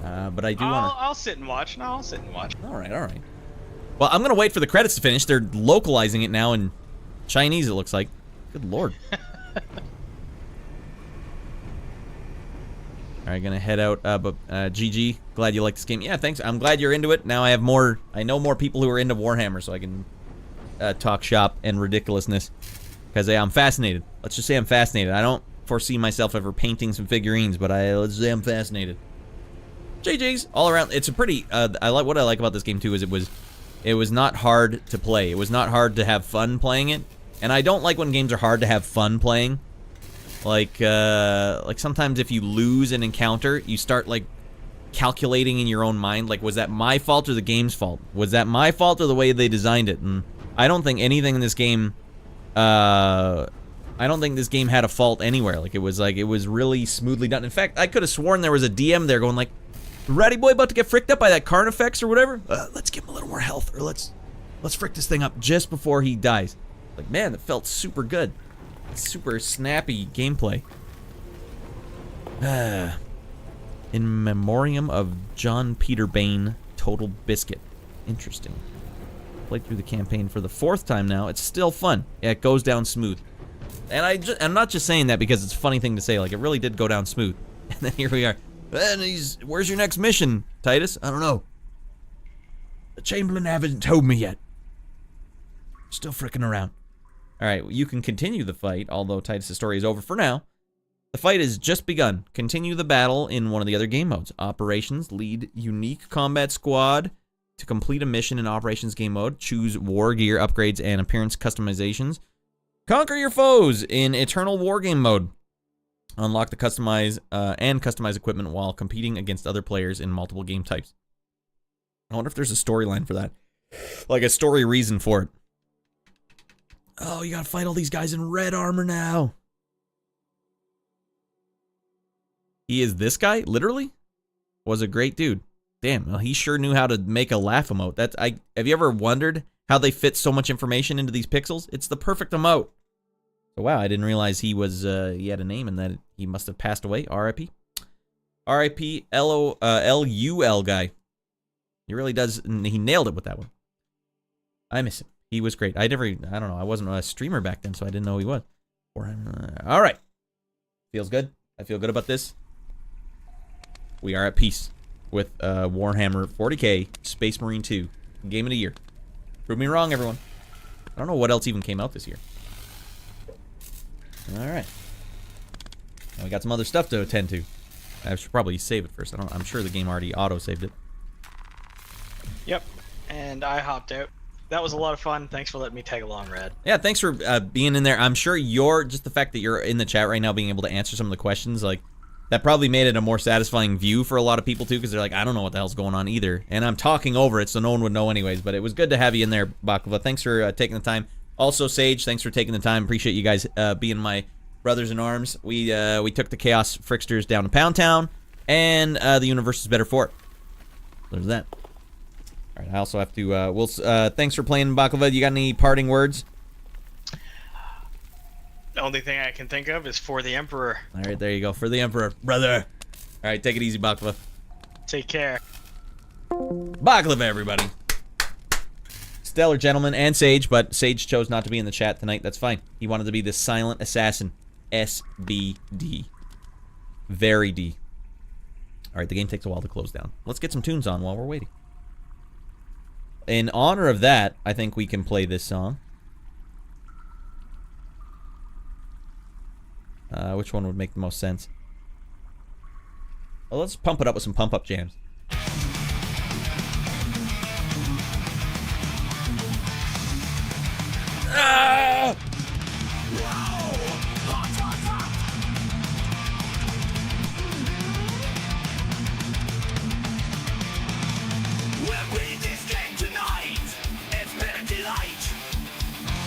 But I do want to... I'll sit and watch. No, I'll sit and watch. All right. Well, I'm going to wait for the credits to finish. They're localizing it now in Chinese, it looks like. Good lord. Alright, gonna head out, but GG, glad you like this game. Yeah, thanks, I'm glad you're into it. Now I know more people who are into Warhammer, so I can talk shop and ridiculousness. Because I'm fascinated. Let's just say I'm fascinated. I don't foresee myself ever painting some figurines, but let's say I'm fascinated. GG's, all around. It's a pretty, what I like about this game too is it was not hard to play. It was not hard to have fun playing it. And I don't like when games are hard to have fun playing. Like sometimes if you lose an encounter, you start like calculating in your own mind, like, was that my fault or the game's fault? Was that my fault or the way they designed it? And I don't think anything in this game, I don't think this game had a fault anywhere. Like, it was really smoothly done. In fact, I could have sworn there was a DM there going like, Ratty boy about to get fricked up by that Carnifex or whatever? Let's give him a little more health, or let's frick this thing up just before he dies. Like, man, it felt super good. Super snappy gameplay. In memoriam of John Peter Bain, Total Biscuit. Interesting. Played through the campaign for the 4th time now. It's still fun. Yeah, it goes down smooth. And I'm not just saying that because it's a funny thing to say. Like, it really did go down smooth. And then here we are. And where's your next mission, Titus? I don't know. The Chamberlain haven't told me yet. Still frickin' around. Alright, you can continue the fight, although Titus' story is over for now. The fight has just begun. Continue the battle in one of the other game modes. Operations, lead unique combat squad to complete a mission in Operations game mode. Choose war gear upgrades and appearance customizations. Conquer your foes in Eternal War game mode. Unlock the customize equipment while competing against other players in multiple game types. I wonder if there's a storyline for that. Like a story reason for it. Oh, you gotta fight all these guys in red armor now. He is this guy? Literally? Was a great dude. Damn, well, he sure knew how to make a laugh emote. Have you ever wondered how they fit so much information into these pixels? It's the perfect emote. So wow, I didn't realize he was he had a name and that he must have passed away. R.I.P. R.I.P. L-U-L guy. He really does. He nailed it with that one. I miss him. He was great. I don't know. I wasn't a streamer back then, so I didn't know who he was. All right. Feels good. I feel good about this. We are at peace with Warhammer 40K Space Marine 2 Game of the Year. Prove me wrong, everyone. I don't know what else even came out this year. All right. Now we got some other stuff to attend to. I should probably save it first. I'm sure the game already auto-saved it. Yep. And I hopped out. That was a lot of fun. Thanks for letting me tag along, Rad. Yeah, thanks for being in there. I'm sure just the fact that you're in the chat right now, being able to answer some of the questions, like, that probably made it a more satisfying view for a lot of people, too, because they're like, I don't know what the hell's going on either. And I'm talking over it, so no one would know anyways, but it was good to have you in there, Baklava. Thanks for taking the time. Also, Sage, thanks for taking the time. Appreciate you guys being my brothers in arms. We took the Chaos Fricksters down to Pound Town, and the universe is better for it. There's that. All right, I also have to. Thanks for playing, Baklava. You got any parting words? The only thing I can think of is for the Emperor. All right, there you go. For the Emperor, brother. All right, take it easy, Baklava. Take care. Baklava, everybody. Stellar gentleman and Sage, but Sage chose not to be in the chat tonight. That's fine. He wanted to be the silent assassin. SBD. Very D. All right, the game takes a while to close down. Let's get some tunes on while we're waiting. In honor of that, I think we can play this song. Which one would make the most sense? Well, let's pump it up with some pump-up jams. Ah! We're winning this game tonight. It's been a delight.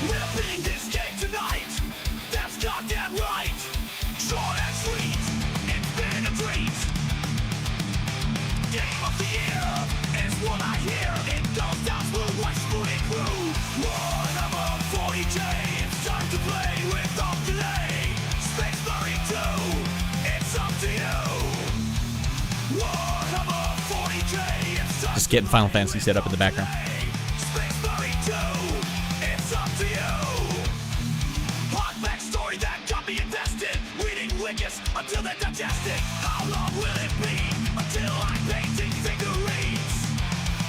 We're winning this game tonight. That's goddamn right. Short and sweet. It's been a treat. Game of the year is what I hear. In those downs we'll watch moving through. Warhammer 40K. It's time to play without delay. Space Marine 2. It's up to you. Warhammer 40K. It's time Just getting Final Fantasy set up in the background. Space Marine 2, it's up to you. Hot backstory that got me invested. Reading wikis until they're digested. How long will it be until I'm painting figurines?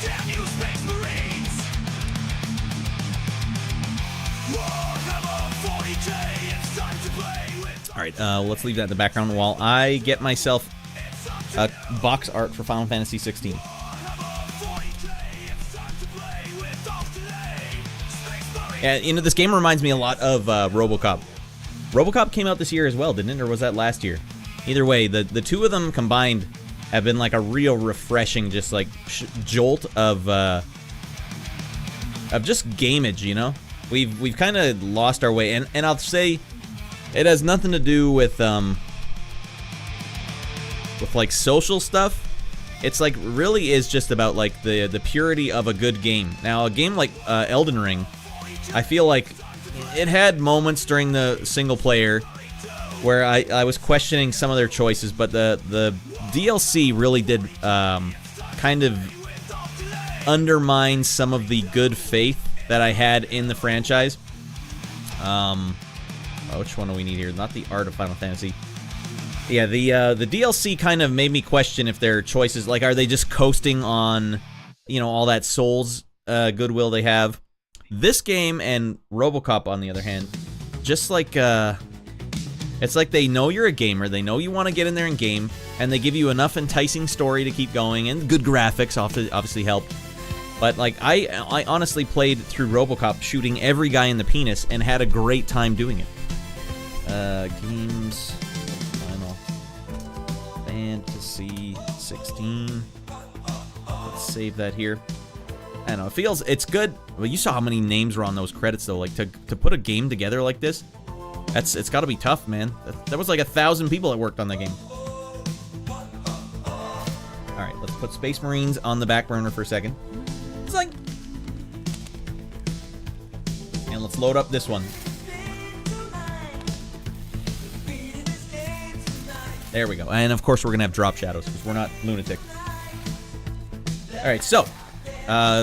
Damn you, Space Marines. Warhammer 40K, it's time to play with. All right, let's leave that in the background while I get myself a box art for Final Fantasy 16. Yeah, you know, this game reminds me a lot of RoboCop. RoboCop came out this year as well, didn't it? Or was that last year? Either way, the two of them combined have been like a real refreshing, just like jolt of just gameage. You know, we've kind of lost our way, and I'll say it has nothing to do with like social stuff. It's like really is just about like the purity of a good game. Now, a game like Elden Ring, I feel like it had moments during the single player where I was questioning some of their choices, but the DLC really did kind of undermine some of the good faith that I had in the franchise. Which one do we need here? Not the art of Final Fantasy. Yeah, the DLC kind of made me question if their choices, like, are they just coasting on, you know, all that Souls goodwill they have. This game and RoboCop, on the other hand, just like, it's like they know you're a gamer, they know you want to get in there and game, and they give you enough enticing story to keep going, and good graphics obviously help. But, like, I honestly played through RoboCop shooting every guy in the penis and had a great time doing it. Games... Final Fantasy 16. Let's save that here. I don't know, it's good. Well, you saw how many names were on those credits, though. Like, to put a game together like this, it's got to be tough, man. That was like 1,000 people that worked on that game. All right, let's put Space Marines on the back burner for a second. It's like... And let's load up this one. There we go. And, of course, we're going to have drop shadows, because we're not lunatic. All right, so...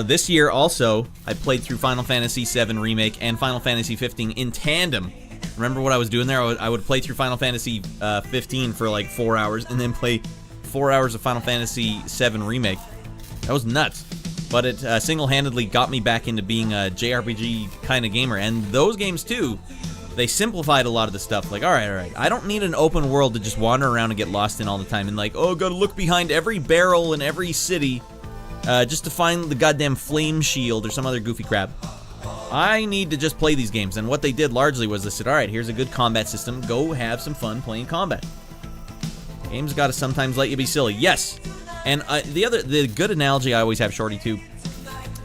this year also, I played through Final Fantasy VII Remake and Final Fantasy 15 in tandem. Remember what I was doing there? I would play through Final Fantasy 15 for like 4 hours and then play 4 hours of Final Fantasy VII Remake. That was nuts. But it single-handedly got me back into being a JRPG kind of gamer. And those games, too, they simplified a lot of the stuff. Like, all right, I don't need an open world to just wander around and get lost in all the time. And like, oh, gotta look behind every barrel in every city. Just to find the goddamn flame shield or some other goofy crap. I need to just play these games, and what they did largely was they said, alright, here's a good combat system, go have some fun playing combat. Games gotta sometimes let you be silly. Yes! And the good analogy I always have, Shorty, too,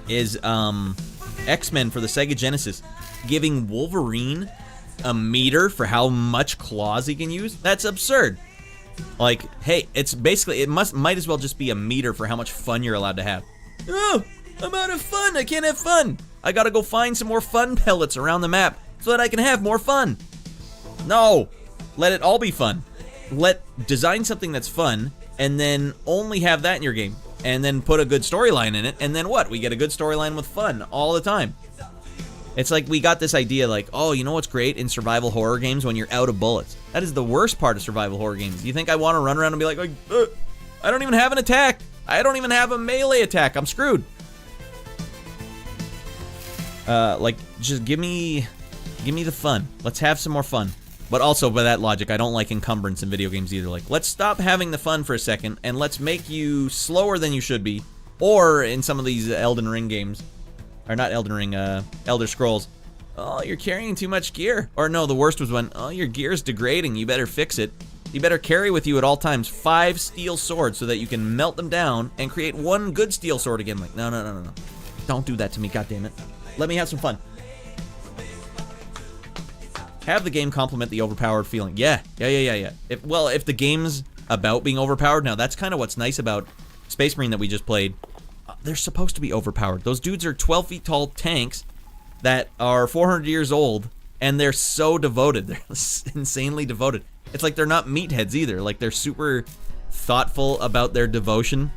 is X-Men for the Sega Genesis. giving Wolverine a meter for how much claws he can use? That's absurd. Like, hey, it's basically, might as well just be a meter for how much fun you're allowed to have. Oh, I'm out of fun. I can't have fun. I gotta go find some more fun pellets around the map so that I can have more fun. No, let it all be fun. Design something that's fun and then only have that in your game. And then put a good storyline in it, and then what? We get a good storyline with fun all the time. It's like we got this idea like, oh, you know what's great in survival horror games? When you're out of bullets. That is the worst part of survival horror games. You think I want to run around and be like I don't even have an attack. I don't even have a melee attack. I'm screwed. Like, just give me the fun. Let's have some more fun. But also, by that logic, I don't like encumbrance in video games either. Like, let's stop having the fun for a second, and let's make you slower than you should be. Or, in some of these Elden Ring games, or not Elden Ring, Elder Scrolls, oh, you're carrying too much gear. Or no, the worst was when, oh, your gear's degrading, you better fix it. You better carry with you at all times 5 steel swords so that you can melt them down and create 1 good steel sword again. Like, no. Don't do that to me, goddammit. Let me have some fun. Have the game complement the overpowered feeling. Yeah. If the game's about being overpowered, now that's kind of what's nice about Space Marine that we just played. They're supposed to be overpowered. Those dudes are 12 feet tall tanks that are 400 years old, and they're so devoted. They're insanely devoted. It's like they're not meatheads either. Like, they're super thoughtful about their devotion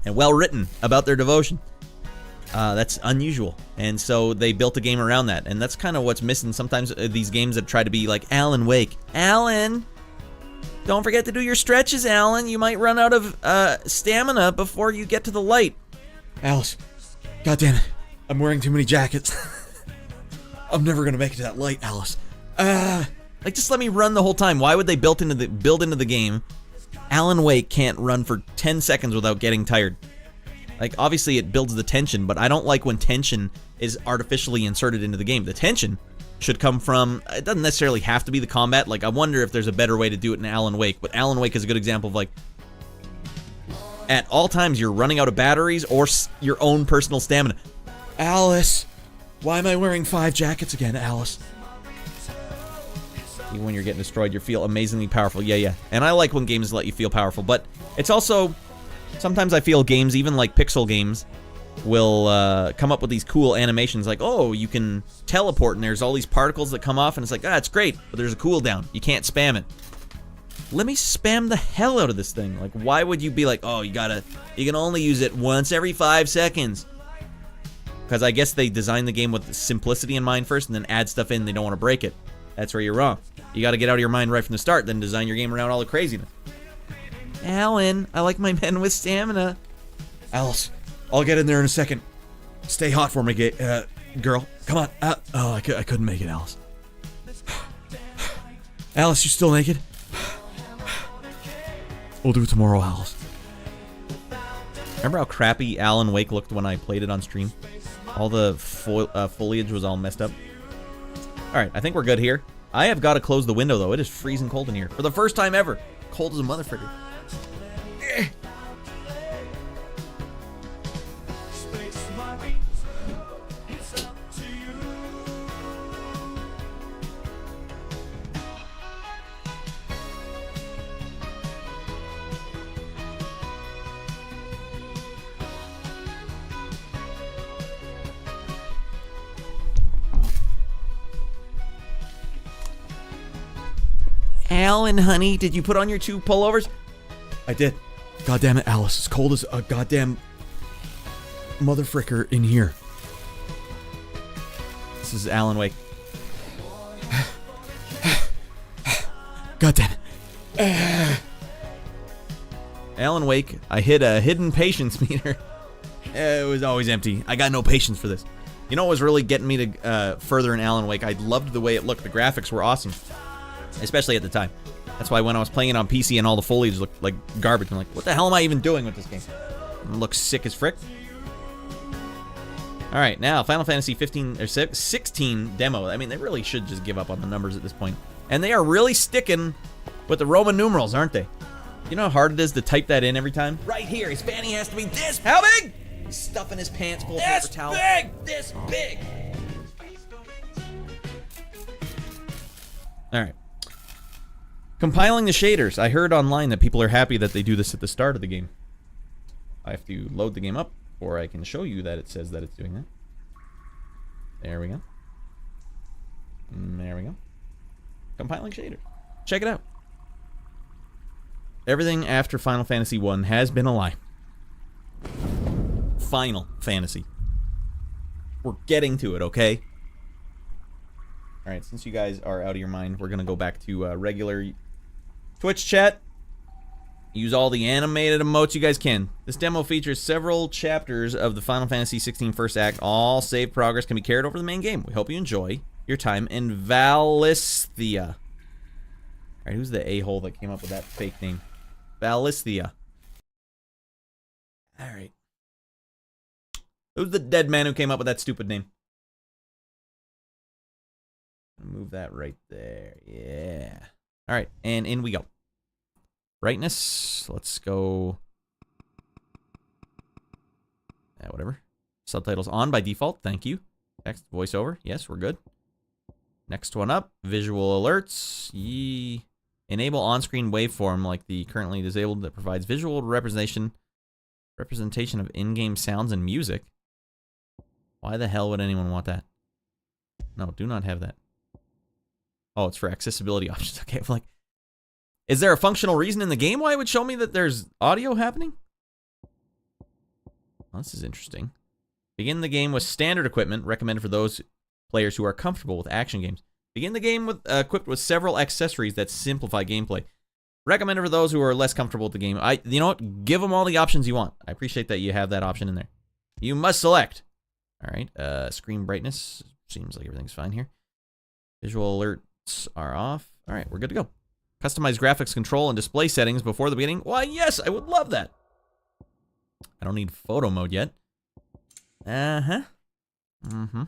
and well written about their devotion. That's unusual, and so they built a game around that, and that's kind of what's missing sometimes. These games that try to be like Alan Wake. Alan, don't forget to do your stretches, Alan. You might run out of stamina before you get to the light. Alice, goddamn it, I'm wearing too many jackets. I'm never gonna make it to that light, Alice. Like, just let me run the whole time. Why would they build into the game? Alan Wake can't run for 10 seconds without getting tired. Like, obviously it builds the tension, but I don't like when tension is artificially inserted into the game. The tension should come from, it doesn't necessarily have to be the combat. Like, I wonder if there's a better way to do it in Alan Wake, but Alan Wake is a good example of, like, at all times you're running out of batteries or your own personal stamina. Alice, why am I wearing 5 jackets again, Alice? Even when you're getting destroyed, you feel amazingly powerful. Yeah. And I like when games let you feel powerful, but it's also... Sometimes I feel games, even like pixel games, will come up with these cool animations like, oh, you can teleport and there's all these particles that come off and it's like, it's great, but there's a cooldown. You can't spam it. Let me spam the hell out of this thing. Like, why would you be like, oh, you can only use it once every 5 seconds? Because I guess they designed the game with simplicity in mind first and then add stuff in, they don't want to break it. That's where you're wrong. You got to get out of your mind right from the start, then design your game around all the craziness. Alan, I like my men with stamina. Alice, I'll get in there in a second. Stay hot for me, girl. Come on. I couldn't make it, Alice. Alice, you still naked? We'll do it tomorrow, Alice. Remember how crappy Alan Wake looked when I played it on stream? All the foliage was all messed up. Alright, I think we're good here. I have got to close the window, though. It is freezing cold in here. For the first time ever. Cold as a motherfucker. Alan, honey, did you put on your 2 pullovers? I did. God damn it, Alice. It's cold as a goddamn motherfricker in here. This is Alan Wake. God damn it. Alan Wake, I hit a hidden patience meter. It was always empty. I got no patience for this. You know what was really getting me to further in Alan Wake? I loved the way it looked. The graphics were awesome. Especially at the time. That's why when I was playing it on PC and all the foliage looked like garbage, I'm like, what the hell am I even doing with this game? It looks sick as frick. Alright, now Final Fantasy 15 or 16 demo. I mean, they really should just give up on the numbers at this point. And they are really sticking with the Roman numerals, aren't they? You know how hard it is to type that in every time? Right here, his fanny has to be this. How big? He's stuffing his pants full of paper towel. This big! This big! All right. Compiling the shaders. I heard online that people are happy that they do this at the start of the game. I have to load the game up, or I can show you that it says that it's doing that. There we go. There we go. Compiling shaders. Check it out. Everything after Final Fantasy 1 has been a lie. Final Fantasy. We're getting to it, okay? Alright, since you guys are out of your mind, we're going to go back to regular Twitch chat. Use all the animated emotes you guys can. This demo features several chapters of the Final Fantasy 16 First Act. All save progress can be carried over to the main game. We hope you enjoy your time in Valisthea. Alright, who's the a-hole that came up with that fake name? Valisthea. Alright. Who's the dead man who came up with that stupid name? Move that right there. Yeah. Alright, and in we go. Brightness. Let's go. Yeah, whatever. Subtitles on by default. Thank you. Text, voiceover. Yes, we're good. Next one up. Visual alerts. Enable on-screen waveform like the currently disabled that provides visual representation of in-game sounds and music. Why the hell would anyone want that? No, do not have that. Oh, it's for accessibility options. Okay, I'm like, is there a functional reason in the game why it would show me that there's audio happening? Well, this is interesting. Begin the game with standard equipment recommended for those players who are comfortable with action games. Begin the game with equipped with several accessories that simplify gameplay. Recommended for those who are less comfortable with the game. You know what? Give them all the options you want. I appreciate that you have that option in there. You must select. All right. Screen brightness. Seems like everything's fine here. Visual alerts are off. All right, we're good to go. Customize graphics control and display settings before the beginning. Why, yes, I would love that. I don't need photo mode yet. Uh-huh. Mm-hmm.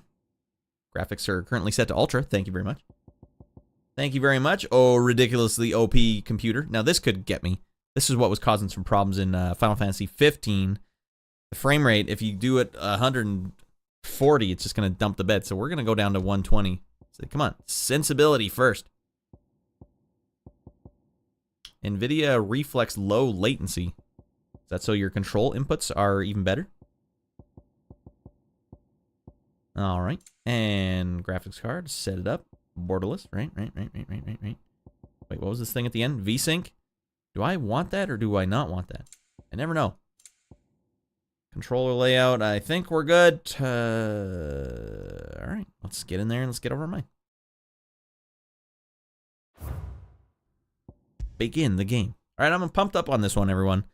Graphics are currently set to ultra. Thank you very much. Thank you very much. Oh, ridiculously OP computer. Now, this could get me. This is what was causing some problems in Final Fantasy 15. The frame rate, if you do it 140, it's just going to dump the bed. So we're going to go down to 120. So come on. Sensibility first. NVIDIA Reflex Low Latency. Is that so your control inputs are even better? All right. And graphics card, set it up. Borderless. Right. Wait, what was this thing at the end? VSync? Do I want that or do I not want that? I never know. Controller layout, I think we're good. All right, let's get in there and let's get over our mind. Begin the game. All right, I'm pumped up on this one, everyone.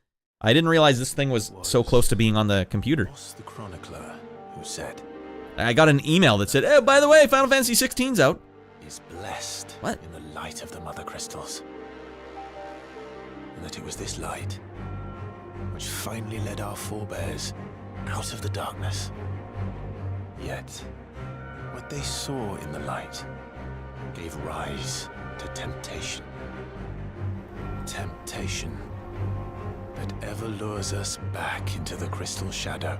I didn't realize this thing was so close to being on the computer. Was the chronicler who said, I got an email that said, "Oh, by the way, Final Fantasy 16's out." is blessed What? in the light of the mother crystals. And that it was this light which finally led our forebears out of the darkness. Yet, what they saw in the light gave rise to temptation. Temptation that ever lures us back into the crystal shadow.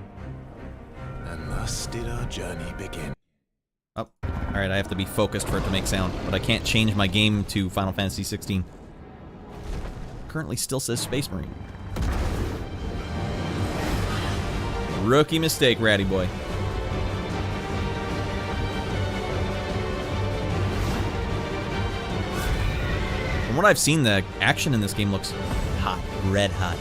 And thus did our journey begin. Oh, all right, I have to be focused for it to make sound, but I can't change my game to Final Fantasy 16. Currently still says Space Marine. Rookie mistake, Ratty boy. From what I've seen, the action in this game looks hot, red hot.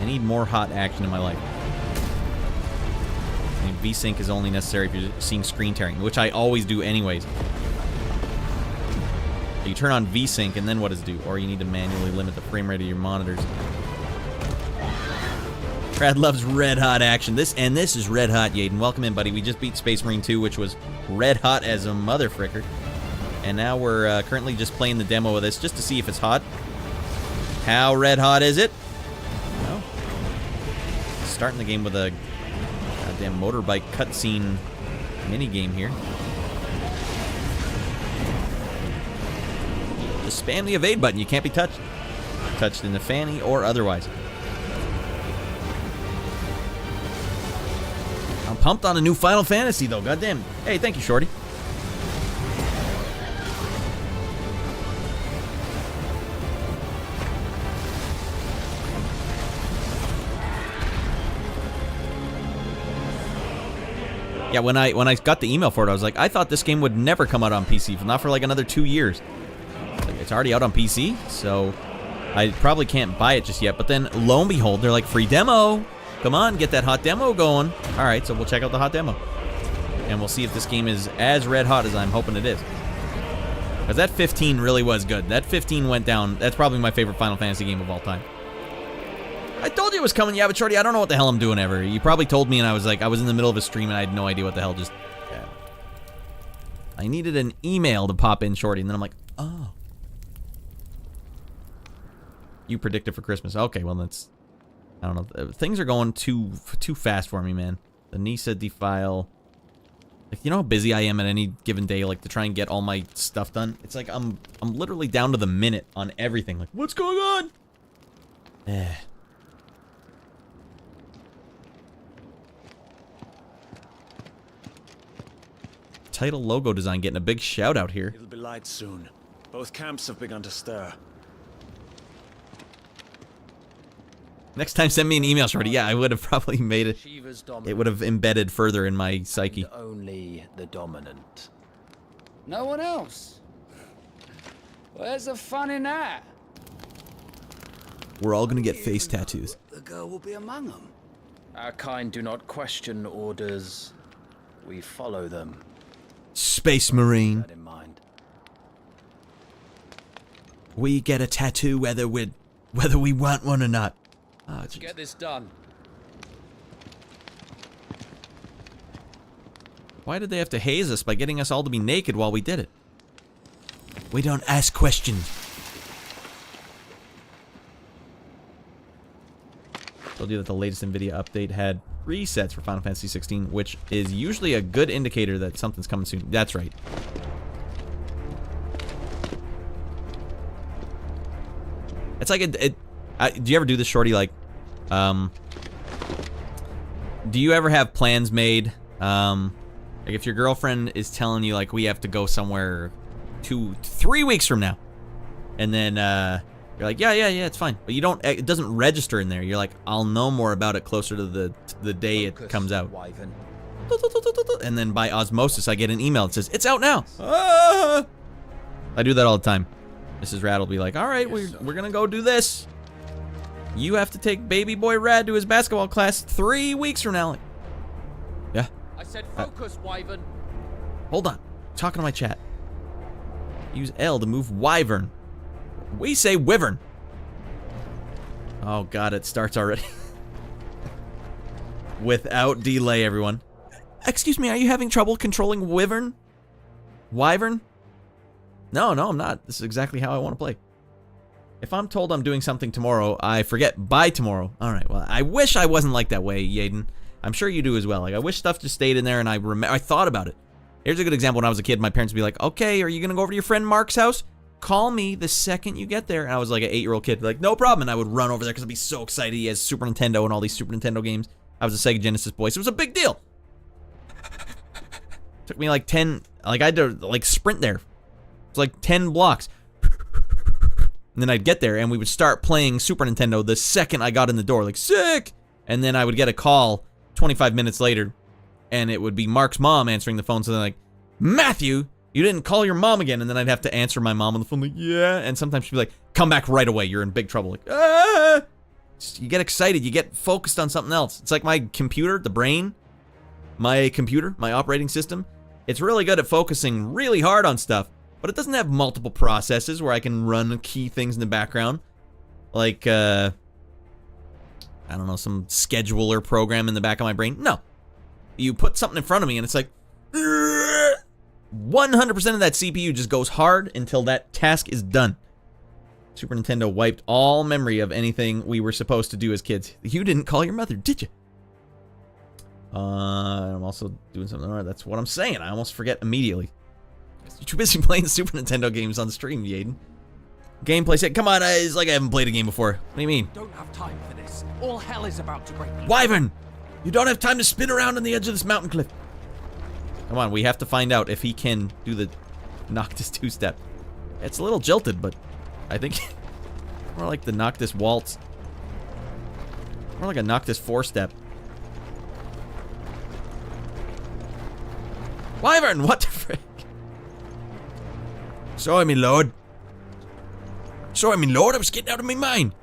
I need more hot action in my life. I mean, VSync is only necessary if you're seeing screen tearing, which I always do anyways. You turn on VSync, and then what does it do? Or you need to manually limit the frame rate of your monitors. Brad loves red hot action. This is red hot, Yaden. Welcome in, buddy. We just beat Space Marine 2, which was red hot as a mother fricker. And now we're currently just playing the demo of this just to see if it's hot. How red hot is it? Well, starting the game with a goddamn motorbike cutscene mini game here. Just spam the evade button. You can't be touched. Touched in the fanny or otherwise. I'm pumped on a new Final Fantasy, though. Goddamn. Hey, thank you, Shorty. Yeah, when I got the email for it, I was like, I thought this game would never come out on PC, not for like another 2 years. It's already out on PC, so I probably can't buy it just yet. But then, lo and behold, they're like, free demo. Come on, get that hot demo going. All right, so we'll check out the hot demo. And we'll see if this game is as red hot as I'm hoping it is. Because that 15 really was good. That 15 went down. That's probably my favorite Final Fantasy game of all time. I told you it was coming, yeah, but Shorty, I don't know what the hell I'm doing ever. You probably told me, and I was like, I was in the middle of a stream, and I had no idea what the hell just... Yeah. I needed an email to pop in, Shorty, and then I'm like, oh. You predicted for Christmas. Okay, well, that's... I don't know. Things are going too fast for me, man. The Nisa defile... Like, you know how busy I am at any given day, like, to try and get all my stuff done? It's like I'm literally down to the minute on everything. Like, what's going on? Eh. Title logo design getting a big shout out here. It'll be light soon. Both camps have begun to stir. Next time, send me an email, Shorty. Yeah, I would have probably made it. It would have embedded further in my psyche. Only the dominant. No one else. Where's the fun in that? We're all gonna get face tattoos. The girl will be among them. Our kind do not question orders. We follow them. Space Marine. Keep that in mind. We get a tattoo whether we want one or not. Oh, Let's get this done. Why did they have to haze us by getting us all to be naked while we did it? We don't ask questions. Told you that the latest NVIDIA update had resets for Final Fantasy 16, which is usually a good indicator that something's coming soon. That's right. It's like do you ever do this, Shorty? Like, do you ever have plans made? Like, if your girlfriend is telling you, like, we have to go somewhere 3 weeks from now, and then you're like, yeah, it's fine, but you don't. It doesn't register in there. You're like, I'll know more about it closer to the day it comes out. Wyvern. And then by osmosis, I get an email that says it's out now. Ah! I do that all the time. Mrs. Rad will be like, all right, we're gonna go do this. You have to take baby boy Rad to his basketball class 3 weeks from now. Like, yeah. I said focus, Wyvern. Hold on. Talking to my chat. Use L to move Wyvern. We say Wyvern. Oh god, it starts already. Without delay, everyone. Excuse me, are you having trouble controlling Wyvern? Wyvern? No, I'm not. This is exactly how I want to play. If I'm told I'm doing something tomorrow, I forget by tomorrow. Alright, well, I wish I wasn't like that way, Yaden. I'm sure you do as well. Like, I wish stuff just stayed in there and I thought about it. Here's a good example. When I was a kid, my parents would be like, okay, are you going to go over to your friend Mark's house? Call me the second you get there. And I was like an 8-year-old kid. Like, no problem. And I would run over there because I'd be so excited. He has Super Nintendo and all these Super Nintendo games. I was a Sega Genesis boy, so it was a big deal. Took me like 10, like I had to like sprint there. It's like 10 blocks. And then I'd get there and we would start playing Super Nintendo the second I got in the door. Like, sick! And then I would get a call 25 minutes later. And it would be Mark's mom answering the phone. So they're like, Matthew, you didn't call your mom again. And then I'd have to answer my mom on the phone like, yeah. And sometimes she'd be like, come back right away. You're in big trouble. Like, ah! You get excited. You get focused on something else. It's like my computer, the brain. My computer, my operating system. It's really good at focusing really hard on stuff. But it doesn't have multiple processes where I can run key things in the background. Like, I don't know, some scheduler program in the back of my brain. No. You put something in front of me and it's like 100% of that CPU just goes hard until that task is done. Super Nintendo wiped all memory of anything we were supposed to do as kids. You didn't call your mother, did you? I'm also doing something. All right, that's what I'm saying. I almost forget immediately. You're too busy playing Super Nintendo games on stream, Yaden. Gameplay set. Come on, it's like I haven't played a game before. What do you mean? Don't have time for this. All hell is about to break loose. Wyvern! You don't have time to spin around on the edge of this mountain cliff. Come on, we have to find out if he can do the Noctis 2-step. It's a little jilted, but I think more like the Noctis waltz. More like a Noctis 4-step. Wyvern, what the frick? Sorry, me lord. Sorry, me lord, I was getting out of my mind.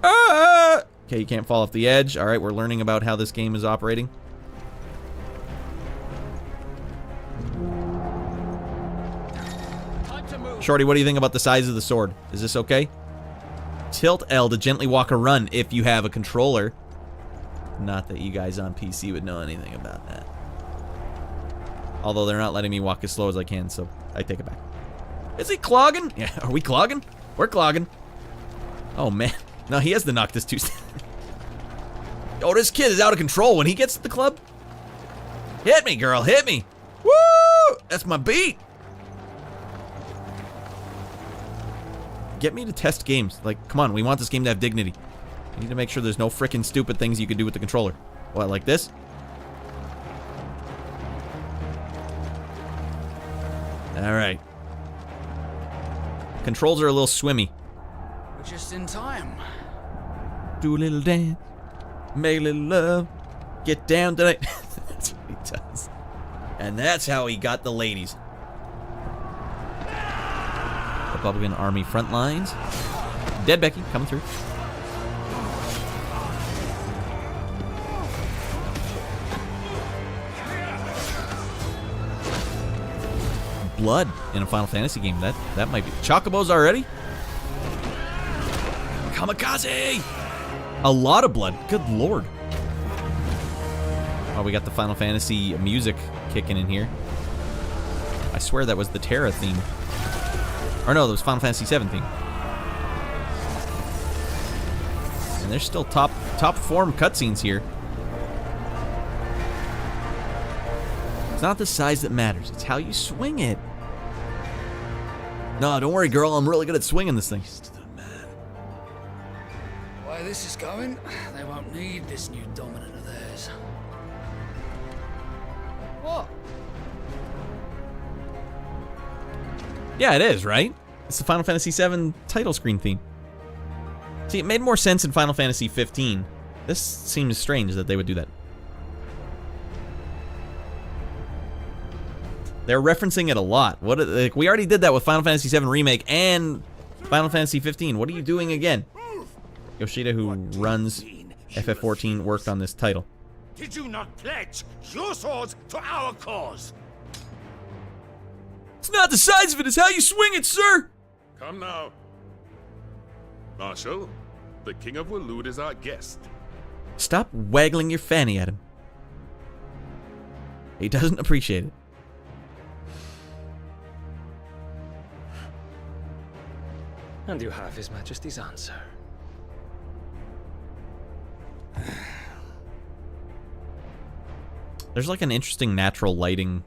Ah! Okay, you can't fall off the edge. Alright, we're learning about how this game is operating. Shorty, what do you think about the size of the sword? Is this okay? Tilt L to gently walk or run if you have a controller. Not that you guys on PC would know anything about that. Although they're not letting me walk as slow as I can, so I take it back. Is he clogging? Yeah, are we clogging? We're clogging. Oh, man. No, he has the Noctis 2. Oh, this kid is out of control when he gets to the club. Hit me, girl, hit me. Woo! That's my beat. Get me to test games. Like, come on, we want this game to have dignity. You need to make sure there's no frickin' stupid things you can do with the controller. What, like this? Alright. Controls are a little swimmy. We're just in time. Do a little dance. Make a little love. Get down tonight. That's what he does. And that's how he got the ladies. Republican Army front lines. Dead Becky, coming through. Blood in a Final Fantasy game. That might be. Chocobos already? Kamikaze! A lot of blood. Good lord. Oh, we got the Final Fantasy music kicking in here. I swear that was the Terra theme. Or no, that was Final Fantasy VII theme. And there's still top form cutscenes here. It's not the size that matters, it's how you swing it. No, don't worry, girl, I'm really good at swinging this thing. Why this is going, they won't need this new dominant of theirs. What? Yeah, it is, right? It's the Final Fantasy VII title screen theme. See, it made more sense in Final Fantasy 15. This seems strange that they would do that. They're referencing it a lot. What? Like, we already did that with Final Fantasy VII Remake and Final Fantasy 15. What are you doing again? Yoshida, who runs FF14, worked on this title. Did you not pledge your swords to our cause? It's not the size of it, it's how you swing it, sir! Come now. Marshal, the King of Waloed is our guest. Stop waggling your fanny at him. He doesn't appreciate it. And you have His Majesty's answer. There's like an interesting natural lighting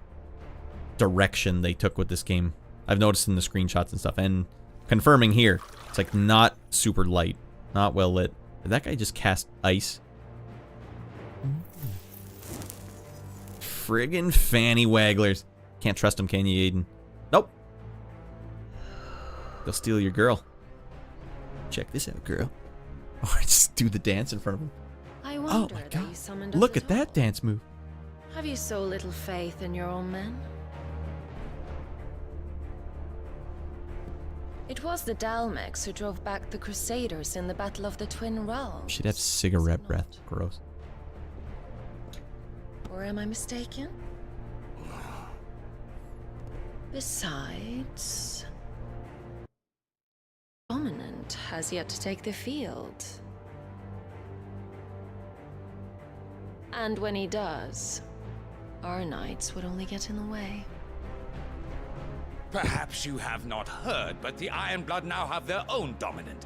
direction they took with this game. I've noticed in the screenshots and stuff, and confirming here, it's like not super light, not well lit. Did that guy just cast ice? Friggin' fanny wagglers. Can't trust him, can you, Aiden? Nope. They'll steal your girl. Check this out, girl. Oh, I just do the dance in front of him. I Oh wonder my that god. you summoned us Look at at that dance move. all. Have you so little faith in your own men? It was the Dalmex who drove back the Crusaders in the Battle of the Twin Realms. She'd have cigarette breath. Gross. Or am I mistaken? Besides, Dominant has yet to take the field. And when he does, our knights would only get in the way. Perhaps you have not heard, but the Ironblood now have their own dominant.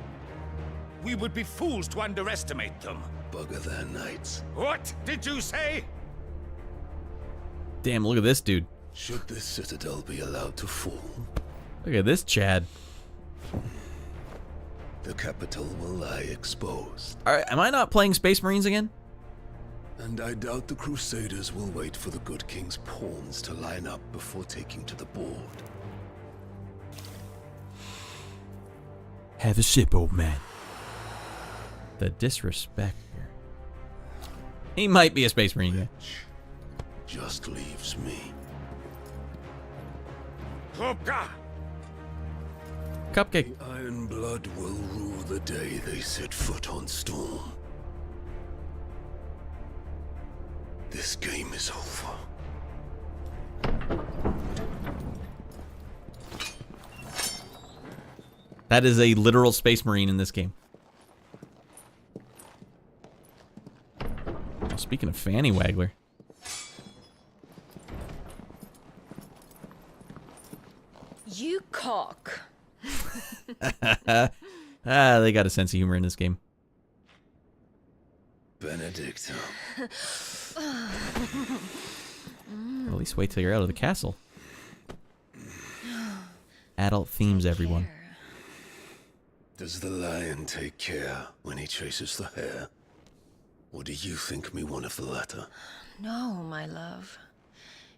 We would be fools to underestimate them. Bugger their knights. What did you say? Damn, look at this dude. Should this citadel be allowed to fall, Look at this Chad. the capital will lie exposed. Alright, am I not playing Space Marines again? And I doubt the Crusaders will wait for the good king's pawns to line up before taking to the board. Have a sip, old man. The disrespect here. He might be a Space Marine, yeah. Just leaves me. Cupcake. The Iron Blood will rule the day they set foot on Storm. This game is over. That is a literal Space Marine in this game. Speaking of Fanny Waggler. You cock. They got a sense of humor in this game. Benedicta. At least wait till you're out of the castle. Adult themes, everyone. Does the lion take care when he chases the hare? Or do you think me one of the latter? No, my love.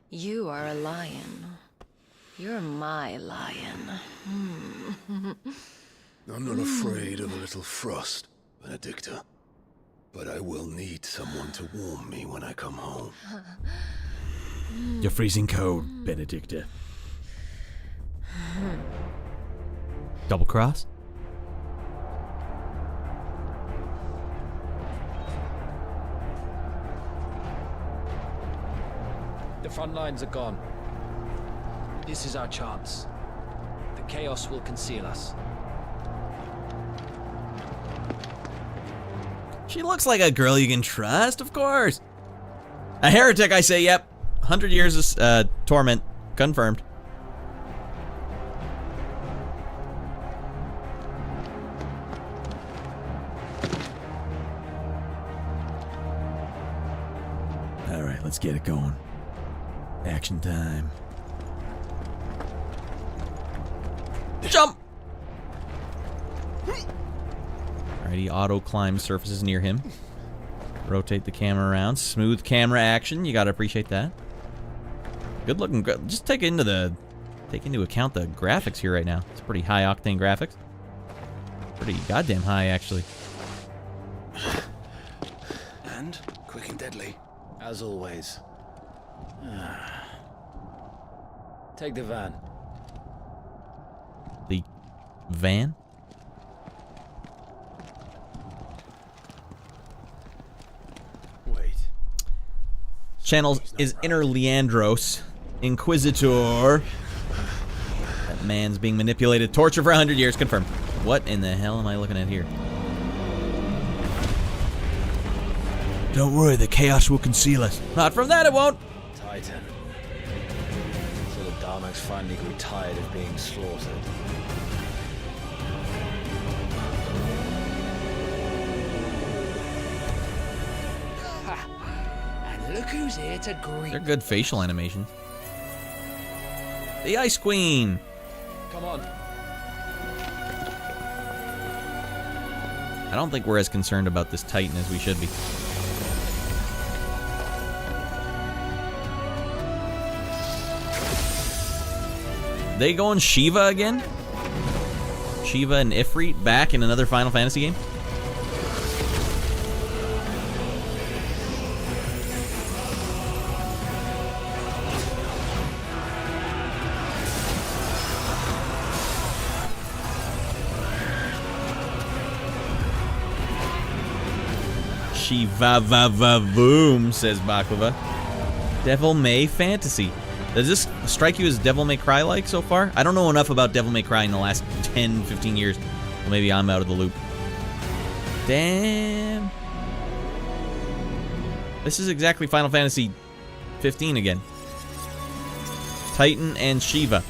You are a lion. You're my lion. I'm not afraid of a little frost, Benedicta. But I will need someone to warm me when I come home. You're freezing cold, Benedicta. Double cross? The front lines are gone. This is our chance. The chaos will conceal us. She looks like a girl you can trust, of course. A heretic, I say, yep. 100 years of torment. Confirmed. Alright, let's get it going. Action time. Jump! Alrighty, auto climb surfaces near him. Rotate the camera around. Smooth camera action. You gotta appreciate that. Good looking. Just take into account the graphics here right now. It's pretty high octane graphics. Pretty goddamn high, actually. And quick and deadly. As always. Take the van. The van? Wait. Channel is Inner Leandros. Inquisitor. That man's being manipulated. Torture for 100 years. Confirmed. What in the hell am I looking at here? Don't worry, the chaos will conceal us. Not from that, it won't. Titan. So the Darmaks finally grew tired of being slaughtered. And look who's here to greet. They're good facial animations. The Ice Queen. Come on. I don't think we're as concerned about this Titan as we should be. They going Shiva again? Shiva and Ifrit back in another Final Fantasy game? Shiva va va boom, says Baklava. Devil May Fantasy. Does this strike you as Devil May Cry like so far? I don't know enough about Devil May Cry in the last 10, 15 years. Well, maybe I'm out of the loop. Damn. This is exactly Final Fantasy 15 again. Titan and Shiva.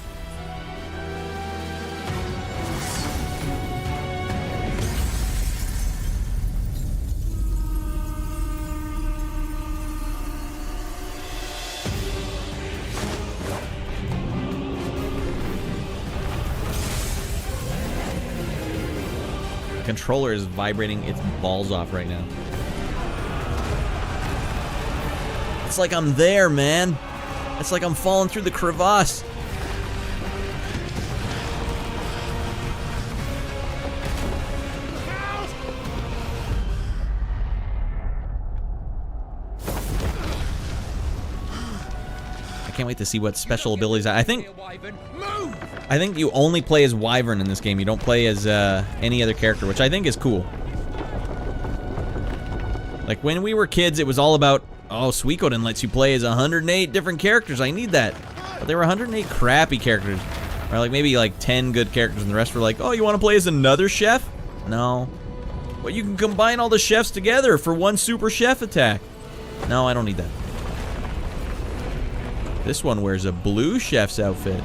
Controller is vibrating its balls off right now. It's like I'm there, man. It's like I'm falling through the crevasse. can't wait to see what special abilities. I think you only play as Wyvern in this game. You don't play as any other character, which I think is cool. Like when we were kids, it was all about, oh, Suikoden lets you play as 108 different characters. I need that. But there were 108 crappy characters. Or like maybe like 10 good characters, and the rest were like, oh, you want to play as another chef? No. But you can combine all the chefs together for one super chef attack. No, I don't need that. This one wears a blue chef's outfit.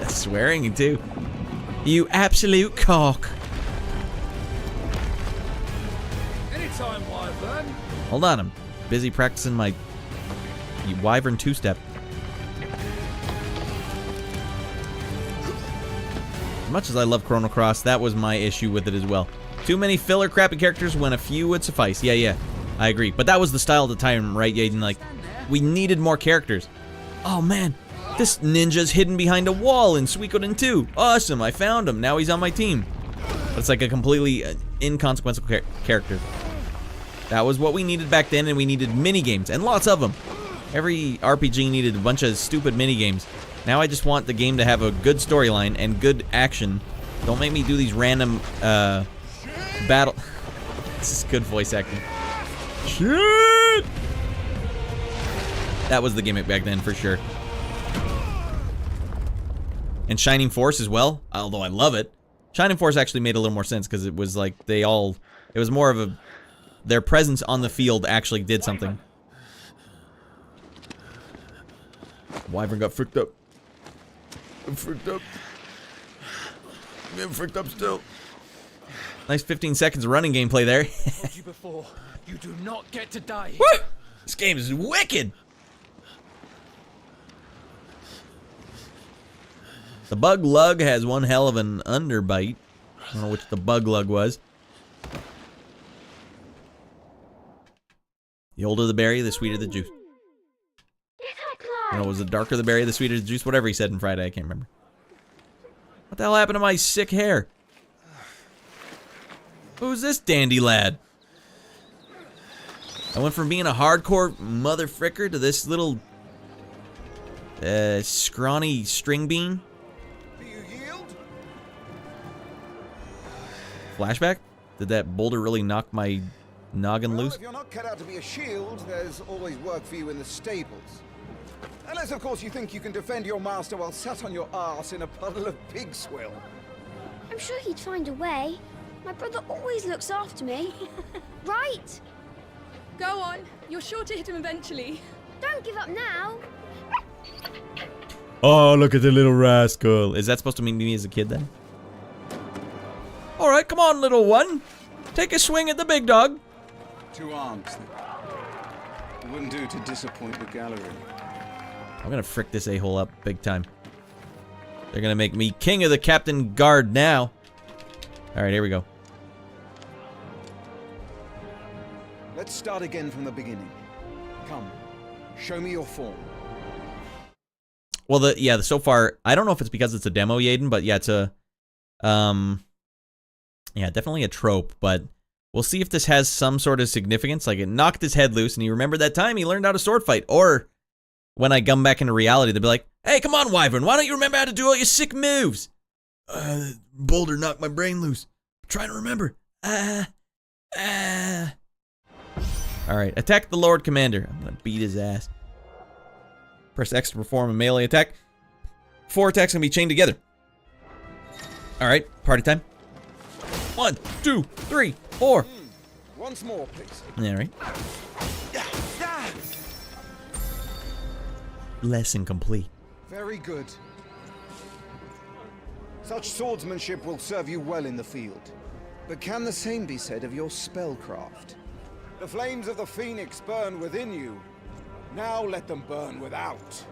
Swearing too. You absolute cock. Anytime, Wyvern. Hold on, I'm busy practicing my Wyvern two-step. As much as I love Chrono Cross, that was my issue with it as well. Too many filler crappy characters when a few would suffice. Yeah, I agree. But that was the style at the time, right, Yaden? Like, we needed more characters. Oh man, this ninja's hidden behind a wall in Suikoden 2. Awesome, I found him. Now he's on my team. It's like a completely inconsequential character. That was what we needed back then, and we needed mini-games, and lots of them. Every RPG needed a bunch of stupid mini-games. Now I just want the game to have a good storyline and good action. Don't make me do these random battle. This is good voice acting. Shit! That was the gimmick back then for sure. And Shining Force as well, although I love it. Shining Force actually made a little more sense because it was like it was more of a, their presence on the field actually did something. Wyvern got fricked up. I'm fricked up. I'm getting fricked up still. Nice 15 seconds of running gameplay there. Told you before, you do not get to die. Woo! This game is wicked. The Bug Lug has one hell of an underbite. I don't know which the Bug Lug was. The older the berry, the sweeter the juice. I don't know, was the darker the berry, the sweeter the juice? Whatever he said in Friday, I can't remember. What the hell happened to my sick hair? Who's this dandy lad? I went from being a hardcore mother fricker to this little scrawny string bean. Do you yield? Flashback? Did that boulder really knock my noggin loose? If you're not cut out to be a shield, there's always work for you in the stables. Unless, of course, you think you can defend your master while sat on your arse in a puddle of pig swill. I'm sure he'd find a way. My brother always looks after me. Right? Go on. You're sure to hit him eventually. Don't give up now. Oh, look at the little rascal. Is that supposed to mean me as a kid then? Alright, come on, little one. Take a swing at the big dog. 2 arms. It wouldn't do to disappoint the gallery. I'm gonna frick this a-hole up big time. They're gonna make me king of the Captain Guard now. Alright, here we go. Let's start again from the beginning. Come, show me your form. Well, so far, I don't know if it's because it's a demo, Yaden, but yeah, it's a, yeah, definitely a trope, but we'll see if this has some sort of significance, like it knocked his head loose, and he remembered that time he learned how to sword fight, or when I come back into reality, they'll be like, hey, come on, Wyvern, why don't you remember how to do all your sick moves? Boulder knocked my brain loose. I'm trying to remember. Alright, attack the Lord Commander. I'm gonna beat his ass. Press X to perform a melee attack. 4 attacks can be chained together. Alright, party time. 1, 2, 3, 4. Once more, please. Yeah, right. Lesson complete. Very good. Such swordsmanship will serve you well in the field. But can the same be said of your spellcraft? The flames of the Phoenix burn within you. Now let them burn without.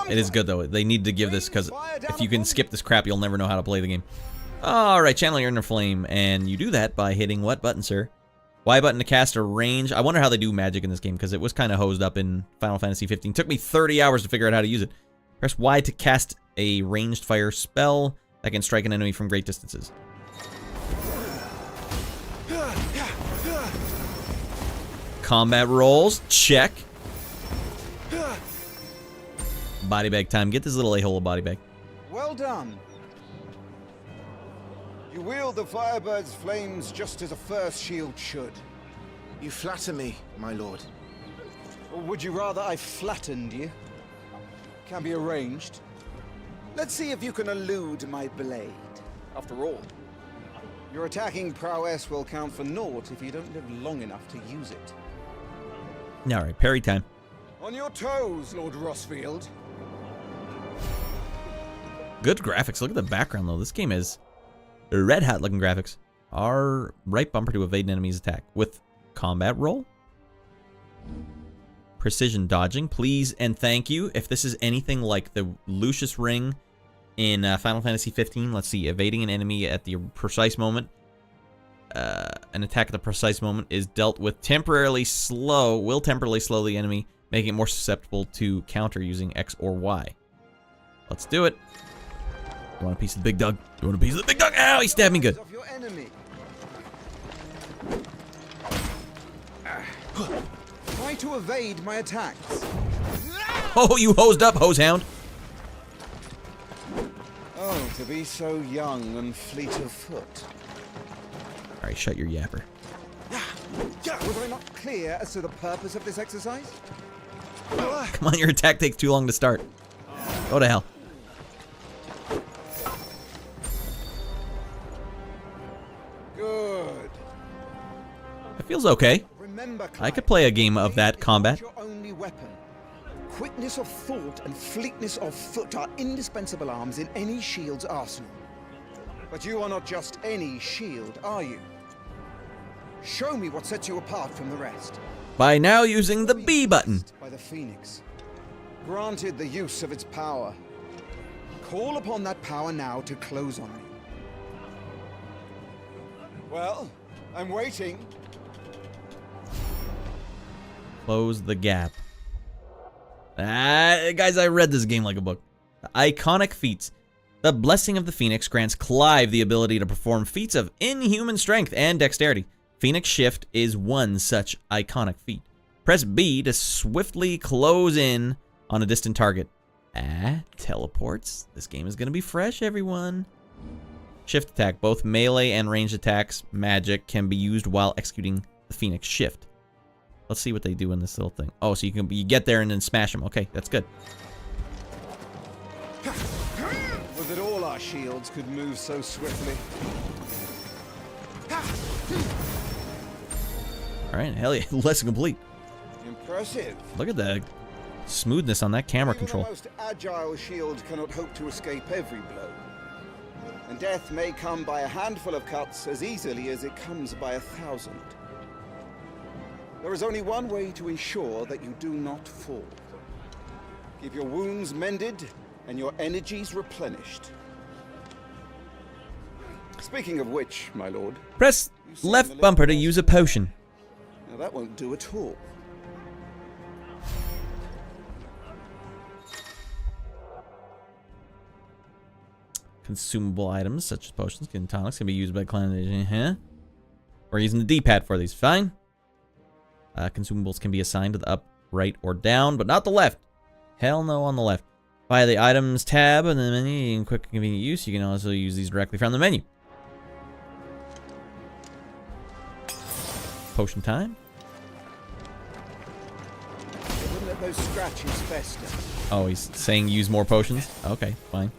It is good, though. They need to give this, because if you can skip this crap, you'll never know how to play the game. Alright, channel your inner flame, and you do that by hitting what button, sir? Y button to cast a range. I wonder how they do magic in this game, because it was kind of hosed up in Final Fantasy 15. Took me 30 hours to figure out how to use it. Press Y to cast a ranged fire spell that can strike an enemy from great distances. combat rolls. Check. Body bag time. Get this little a-hole a body bag. Well done. You wield the Firebird's flames just as a first shield should. You flatter me, my lord. Or would you rather I flattened you? Can be arranged. Let's see if you can elude my blade. After all, your attacking prowess will count for naught if you don't live long enough to use it. Alright, parry time. On your toes, Lord Rossfield. Good graphics. Look at the background, though. This game is red hot looking graphics. R right bumper to evade an enemy's attack with combat roll. Precision dodging, please and thank you. If this is anything like the Lucius Ring in Final Fantasy 15, let's see. Evading an enemy at the precise moment. An attack at the precise moment is dealt with temporarily slow, will temporarily slow the enemy, making it more susceptible to counter using X or Y. Let's do it. You want a piece of the big dog? You want a piece of the big dog? Ow, he stabbed me good. Of your enemy. Try to evade my attacks. Oh, you hosed up, hosehound. Oh, to be so young and fleet of foot. Alright, shut your yapper. Was I not clear as to the purpose of this exercise? Come on, your attack takes too long to start. Go to hell. Good. It feels okay. Remember, I could play a game of that combat. your only weapon. Quickness of thought and fleetness of foot are indispensable arms in any shield's arsenal. But you are not just any shield, are you? Show me what sets you apart from the rest. By now using the B button. By the Phoenix. Granted the use of its power. Call upon that power now to close on me. Well, I'm waiting. Close the gap. Guys, I read this game like a book. Iconic feats. The Blessing of the Phoenix grants Clive the ability to perform feats of inhuman strength and dexterity. Phoenix Shift is one such iconic feat. Press B to swiftly close in on a distant target. Teleports. This game is going to be fresh, everyone. Shift attack. Both melee and ranged attacks, magic, can be used while executing the Phoenix Shift. Let's see what they do in this little thing. Oh, so you get there and then smash them. Okay, that's good. Was it all our shields could move so swiftly? Alright, hell yeah. Lesson complete. Impressive. Look at the smoothness on that camera control. The most agile shield cannot hope to escape every blow. And death may come by a handful of cuts as easily as it comes by 1,000. There is only one way to ensure that you do not fall. Keep your wounds mended and your energies replenished. Speaking of which, my lord... Press left bumper to use a potion. Now that won't do at all. Consumable items such as potions and tonics can be used by clan. We're using the D-pad for these. Fine. Consumables can be assigned to the up, right, or down, but not the left. Hell no on the left. Via the items tab in the menu in quick and convenient use, you can also use these directly from the menu. Potion time. Wouldn't let those scratches fester. Oh, he's saying use more potions? Okay, fine.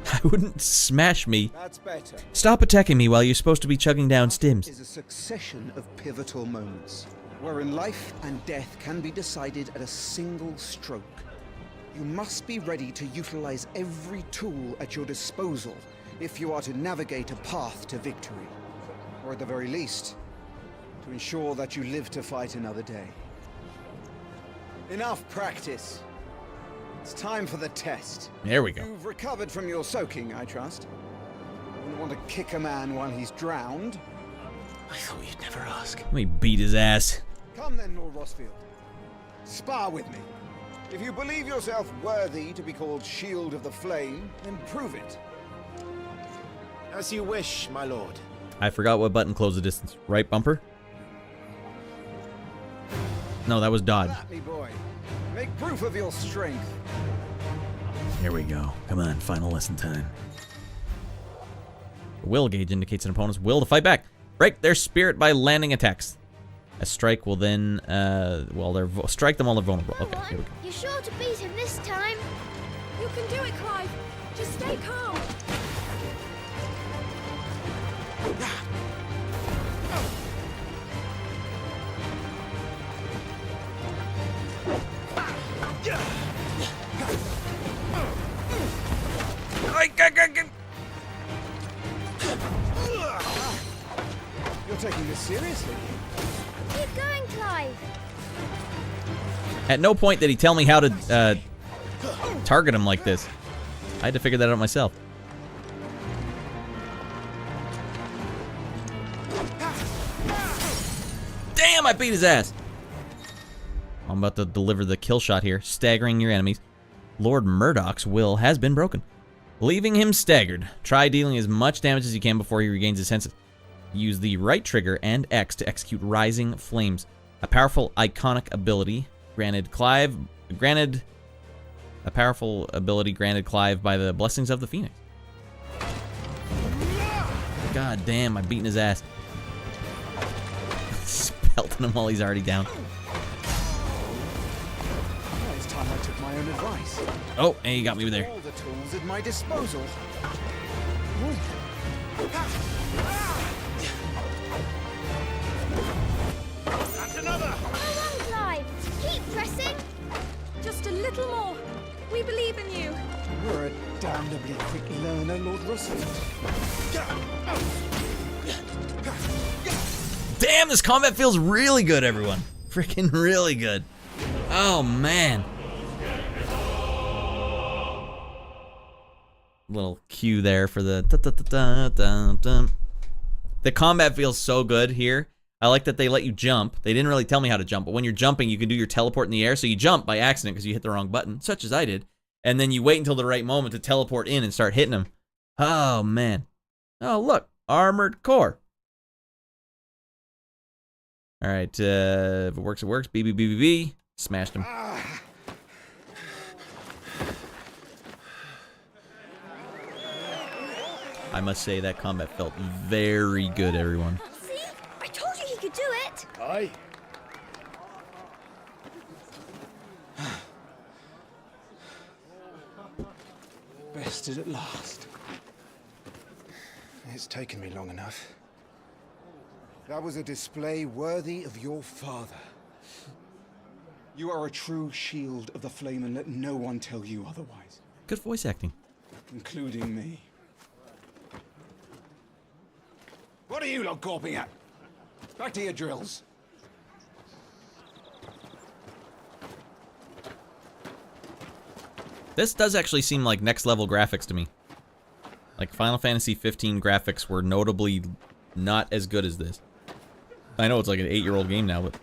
I wouldn't smash me. That's better. Stop attacking me while you're supposed to be chugging down stims. Is a succession of pivotal moments, wherein life and death can be decided at a single stroke. You must be ready to utilize every tool at your disposal if you are to navigate a path to victory, or at the very least, to ensure that you live to fight another day. Enough practice. It's time for the test. There we go. You've recovered from your soaking, I trust. You wouldn't want to kick a man while he's drowned. I thought you'd never ask. Let me beat his ass. Come then, Lord Rossfield. Spar with me. If you believe yourself worthy to be called Shield of the Flame, then prove it. As you wish, my lord. I forgot what button closed the distance. Right bumper? No, that was dodge. At me, boy. Make proof of your strength. Here we go. Come on, final lesson time. The will gauge indicates an opponent's will to fight back. Break their spirit by landing attacks. A strike will then, strike them while they're vulnerable. Okay, here we go. You're sure to beat him this time. You can do it, Clive. Just stay calm. You're taking this seriously. Keep going, Clive. At no point did he tell me how to target him like this. I had to figure that out myself. Damn, I beat his ass. I'm about to deliver the kill shot here, staggering your enemies. Lord Murdoch's will has been broken, leaving him staggered. Try dealing as much damage as you can before he regains his senses. Use the right trigger and X to execute Rising Flames, a powerful iconic ability granted Clive by the blessings of the Phoenix. God damn, I'm beating his ass. Pelting him while he's already down. Well, it's time I took my own advice. Oh, and he got me there. All the tools at my disposal. That's another! Go on, Clive. Keep pressing. Just a little more. We believe in you. You're a damnably quick learner, Lord Russell. Damn, this combat feels really good, everyone. Freaking really good. Oh, man. Little cue there for the da-da-da-da-da-da. The combat feels so good here. I like that they let you jump. They didn't really tell me how to jump, but when you're jumping, you can do your teleport in the air. So you jump by accident because you hit the wrong button, such as I did. And then you wait until the right moment to teleport in and start hitting them. Oh, man. Oh, look. Armored core. All right. If it works, it works. BB. Smashed him. I must say that combat felt very good, everyone. See? I told you he could do it. Aye. Bested at last. It's taken me long enough. That was a display worthy of your father. You are a true shield of the flame, and let no one tell you otherwise. Good voice acting. Including me. What are you lot gawping at? Back to your drills. This does actually seem like next level graphics to me. Like Final Fantasy 15 graphics were notably not as good as this. I know it's like an 8-year-old game now, but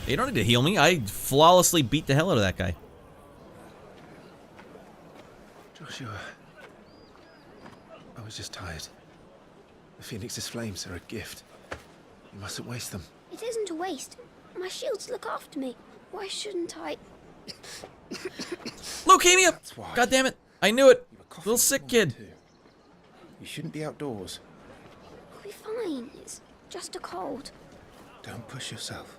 you don't need to heal me. I flawlessly beat the hell out of that guy. Joshua, I was just tired. The Phoenix's flames are a gift. You mustn't waste them. It isn't a waste. My shields look after me. Why shouldn't I? Leukemia! God damn it! I knew it. Little sick kid. You shouldn't be outdoors. I'll be fine. It's just a cold. Don't push yourself.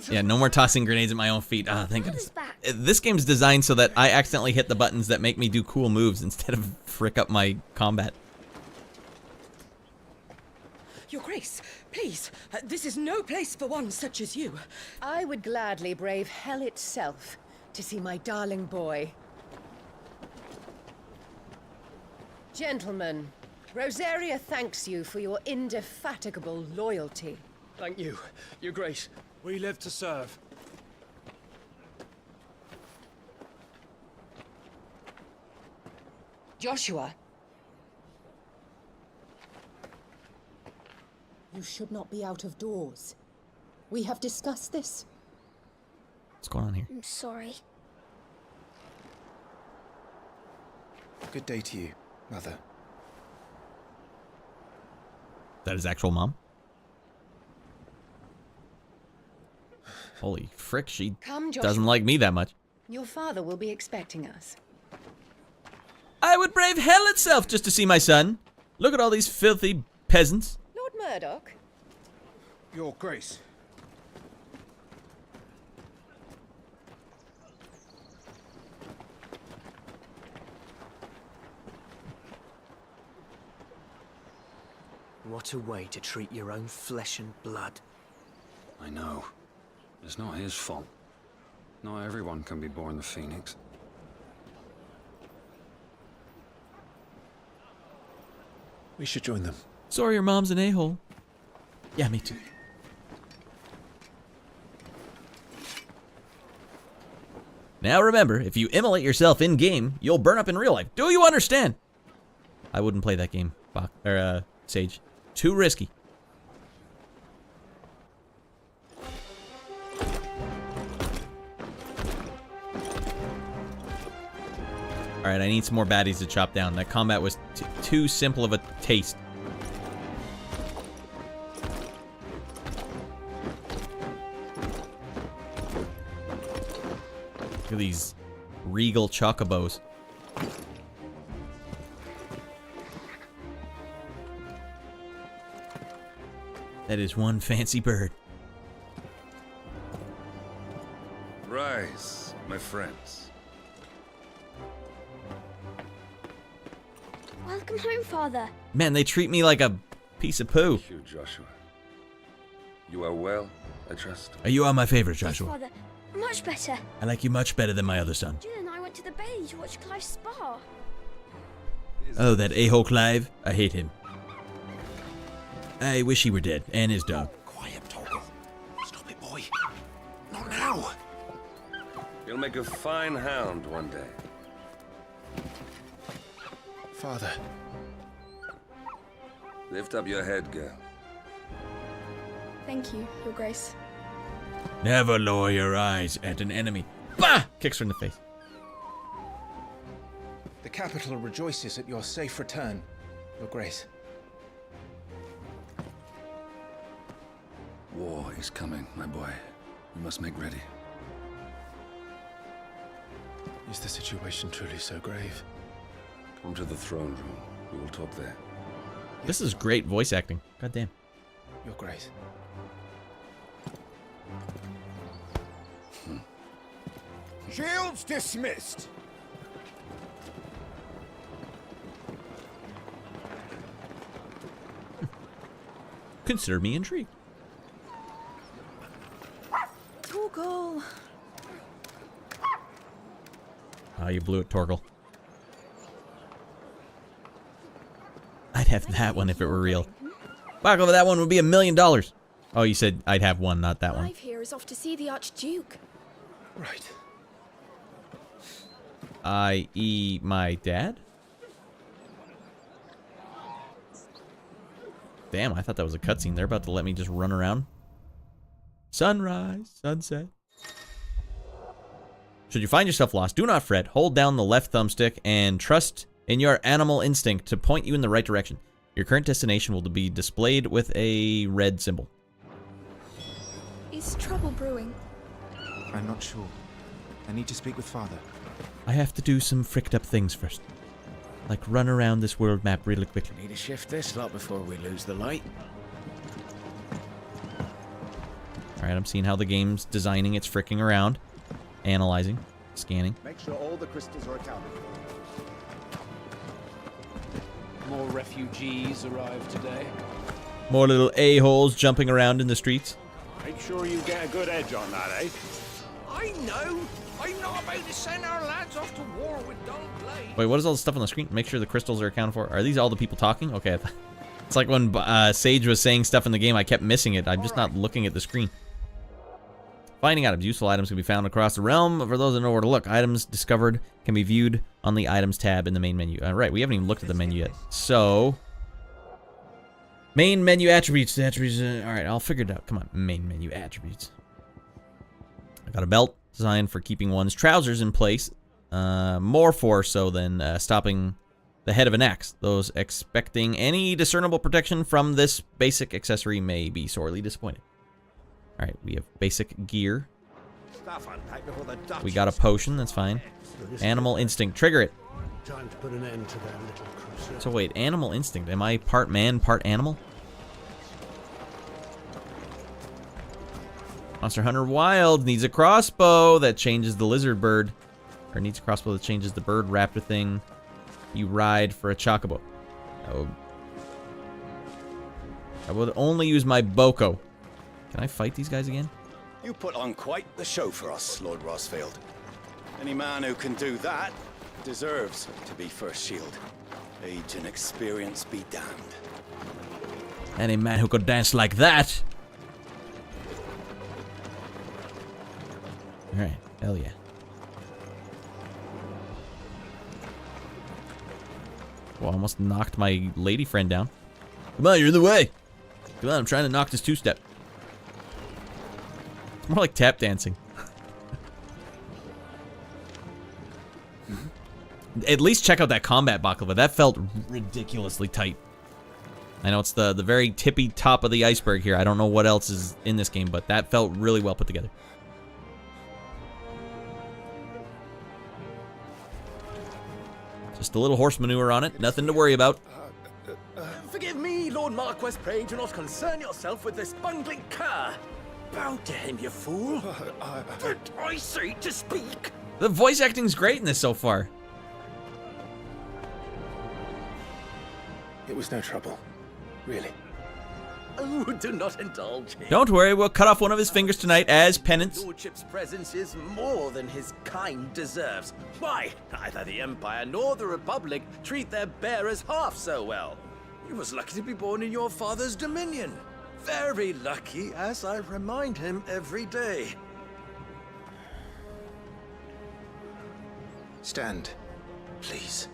Yeah, no more tossing grenades at my own feet. Ah, thank goodness. This game's designed so that I accidentally hit the buttons that make me do cool moves instead of frick up my combat. Your Grace, please, this is no place for one such as you. I would gladly brave hell itself to see my darling boy. Gentlemen, Rosaria thanks you for your indefatigable loyalty. Thank you, Your Grace. We live to serve. Joshua. You should not be out of doors. We have discussed this. What's going on here? I'm sorry. Good day to you, Mother. That his actual mom? Holy frick, she Come, Joshua. doesn't like me that much. Your father will be expecting us. I would brave hell itself just to see my son. Look at all these filthy peasants. Lord Murdoch? Your Grace. What a way to treat your own flesh and blood. I know. It's not his fault. Not everyone can be born the Phoenix. We should join them. Sorry your mom's an a-hole. Yeah, me too. Now remember, if you immolate yourself in-game, you'll burn up in real life. Do you understand? I wouldn't play that game, Sage. Too risky. Alright, I need some more baddies to chop down. That combat was too simple of a taste. Look at these regal chocobos. That is one fancy bird. Rise, my friends. Welcome home, Father. Man, they treat me like a piece of poo. Thank you, Joshua. You are well, I trust. You are my favorite, Yes, Joshua. Father. Much better. I like you much better than my other son. Jill and I went to the bay to watch Clive spar. Oh, that a-hole Clive? I hate him. I wish he were dead, and his dog. Quiet, Torgal. Stop it, boy. Not now. You'll make a fine hound one day. Father. Lift up your head, girl. Thank you, Your Grace. Never lower your eyes at an enemy. Bah! Kicks her in the face. The capital rejoices at your safe return, Your Grace. War is coming, my boy. We must make ready. Is the situation truly so grave? Come to the throne room. We will talk there. This is great voice acting. God damn. Your Grace. Shields dismissed. Consider me intrigued. Torgal. Oh, you blew it, Torgal. I'd have that one if it were real. Back over that one would be $1 million. Oh, you said I'd have one, not that one. Clive here is off to see the Archduke. Right. I.e. my dad? Damn, I thought that was a cutscene. They're about to let me just run around. Sunrise, sunset. Should you find yourself lost, do not fret. Hold down the left thumbstick and trust in your animal instinct to point you in the right direction. Your current destination will be displayed with a red symbol. Is trouble brewing? I'm not sure. I need to speak with Father. I have to do some fricked up things first. Like run around this world map really quickly. Need to shift this lot before we lose the light. Alright, I'm seeing how the game's designing its fricking around. Analyzing. Scanning. Make sure all the crystals are accounted for. More refugees arrived today. More little a-holes jumping around in the streets. Make sure you get a good edge on that, eh? I know. I'm not about to send our lads off to war with dull blade. Wait, what is all this stuff on the screen? Make sure the crystals are accounted for. Are these all the people talking? Okay. It's like when Sage was saying stuff in the game, I kept missing it. I'm just not looking at the screen. Finding items. Useful items can be found across the realm. For those that know where to look, items discovered can be viewed on the items tab in the main menu. All right, we haven't even looked at the menu yet. So, main menu attributes. All right, I'll figure it out. Come on, main menu attributes. I got a belt. designed for keeping one's trousers in place, more for so than stopping the head of an axe. Those expecting any discernible protection from this basic accessory may be sorely disappointed. Alright, we have basic gear. We got a potion, that's fine. Animal instinct, trigger it. Time to put an end to that little crusade. So wait, animal instinct. Am I part man, part animal? Monster Hunter Wild needs a crossbow that changes the lizard bird. Or needs a crossbow that changes the bird raptor thing. You ride for a chocobo. Oh. I would only use my boko. Can I fight these guys again? You put on quite the show for us, Lord Rossfield. Any man who can do that deserves to be first shield. Age and experience be damned. Any man who could dance like that. Alright, hell yeah. Well, I almost knocked my lady friend down. Come on, you're in the way. Come on, I'm trying to knock this two-step. It's more like tap dancing. At least check out that combat baklava. That felt ridiculously tight. I know it's the very tippy top of the iceberg here. I don't know what else is in this game, but that felt really well put together. Just a little horse manure on it. Nothing to worry about. Forgive me, Lord Marquess. Pray do not concern yourself with this bungling cur. Bow to him, you fool. Did I say to speak? The voice acting's great in this so far. It was no trouble. Really. Oh, do not indulge him. Don't worry, we'll cut off one of his fingers tonight as penance. Lordship's presence is more than his kind deserves. Why, neither the Empire nor the Republic treat their bearers half so well. He was lucky to be born in your father's dominion. Very lucky, as I remind him every day. Stand, please.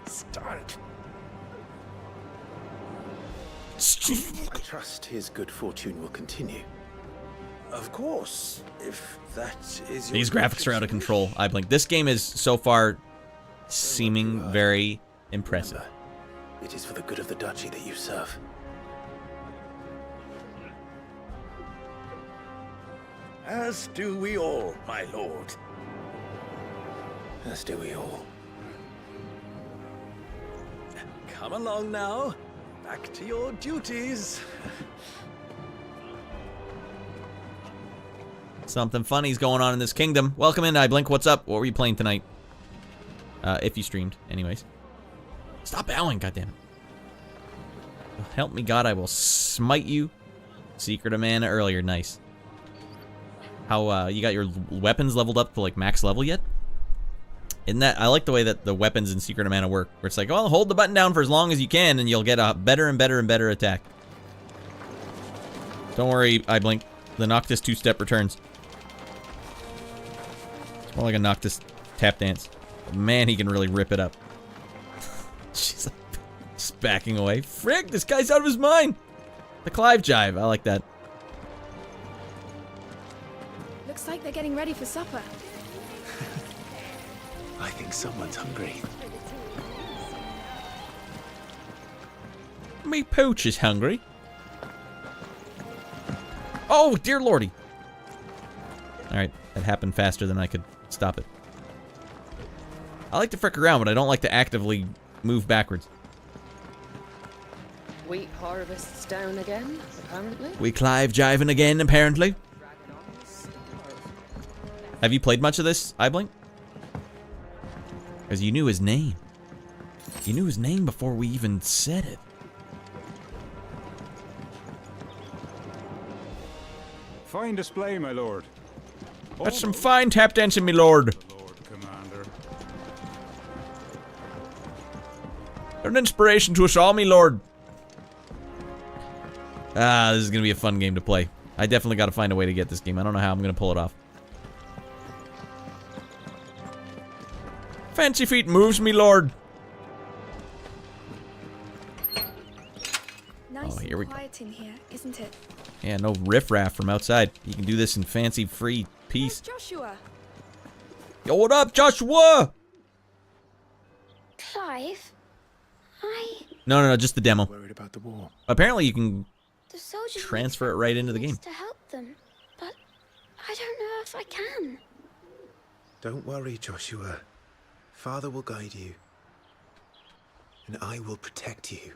Stand. I trust his good fortune will continue. Of course, if that is your... These graphics are out of control. I blink. This game is so far seeming very impressive. It is for the good of the duchy that you serve. As do we all, my lord. As do we all. Come along now. Back to your duties. Something funny's going on in this kingdom. Welcome in, I blink. What's up? What were you playing tonight? If you streamed, anyways. Stop bowing, goddammit. Help me God, I will smite you. Secret of Mana earlier, nice. How, you got your weapons leveled up to, like, max level yet? Isn't that, I like the way that the weapons in Secret of Mana work, where it's like, oh, hold the button down for as long as you can, and you'll get a better and better and better attack. Don't worry, I blink. The Noctis two-step returns. It's more like a Noctis tap dance. But man, he can really rip it up. She's just backing away. Frick, this guy's out of his mind! The Clive jive, I like that. Looks like they're getting ready for supper. I think someone's hungry. Me pooch is hungry. Oh, dear lordy. Alright, that happened faster than I could stop it. I like to frick around, but I don't like to actively move backwards. Wheat harvest's down again, apparently. We Clive jiving again, apparently. Have you played much of this, iBlink? Because you knew his name. You knew his name before we even said it. Fine display, my lord. That's some fine tap dancing, my lord. Lord Commander. You're an inspiration to us all, my lord. Ah, this is going to be a fun game to play. I definitely got to find a way to get this game. I don't know how I'm going to pull it off. Fancy feet moves, me lord. Nice Oh, here we go. Quiet in here, isn't it? Yeah, no riffraff from outside. You can do this in fancy free peace. Joshua. Yo, what up, Joshua? Clive? No, just the demo. Worried about the war. Apparently you can The soldiers transfer it right into the game. to help them, but I don't know if I can. Don't worry, Joshua. Father will guide you. And I will protect you.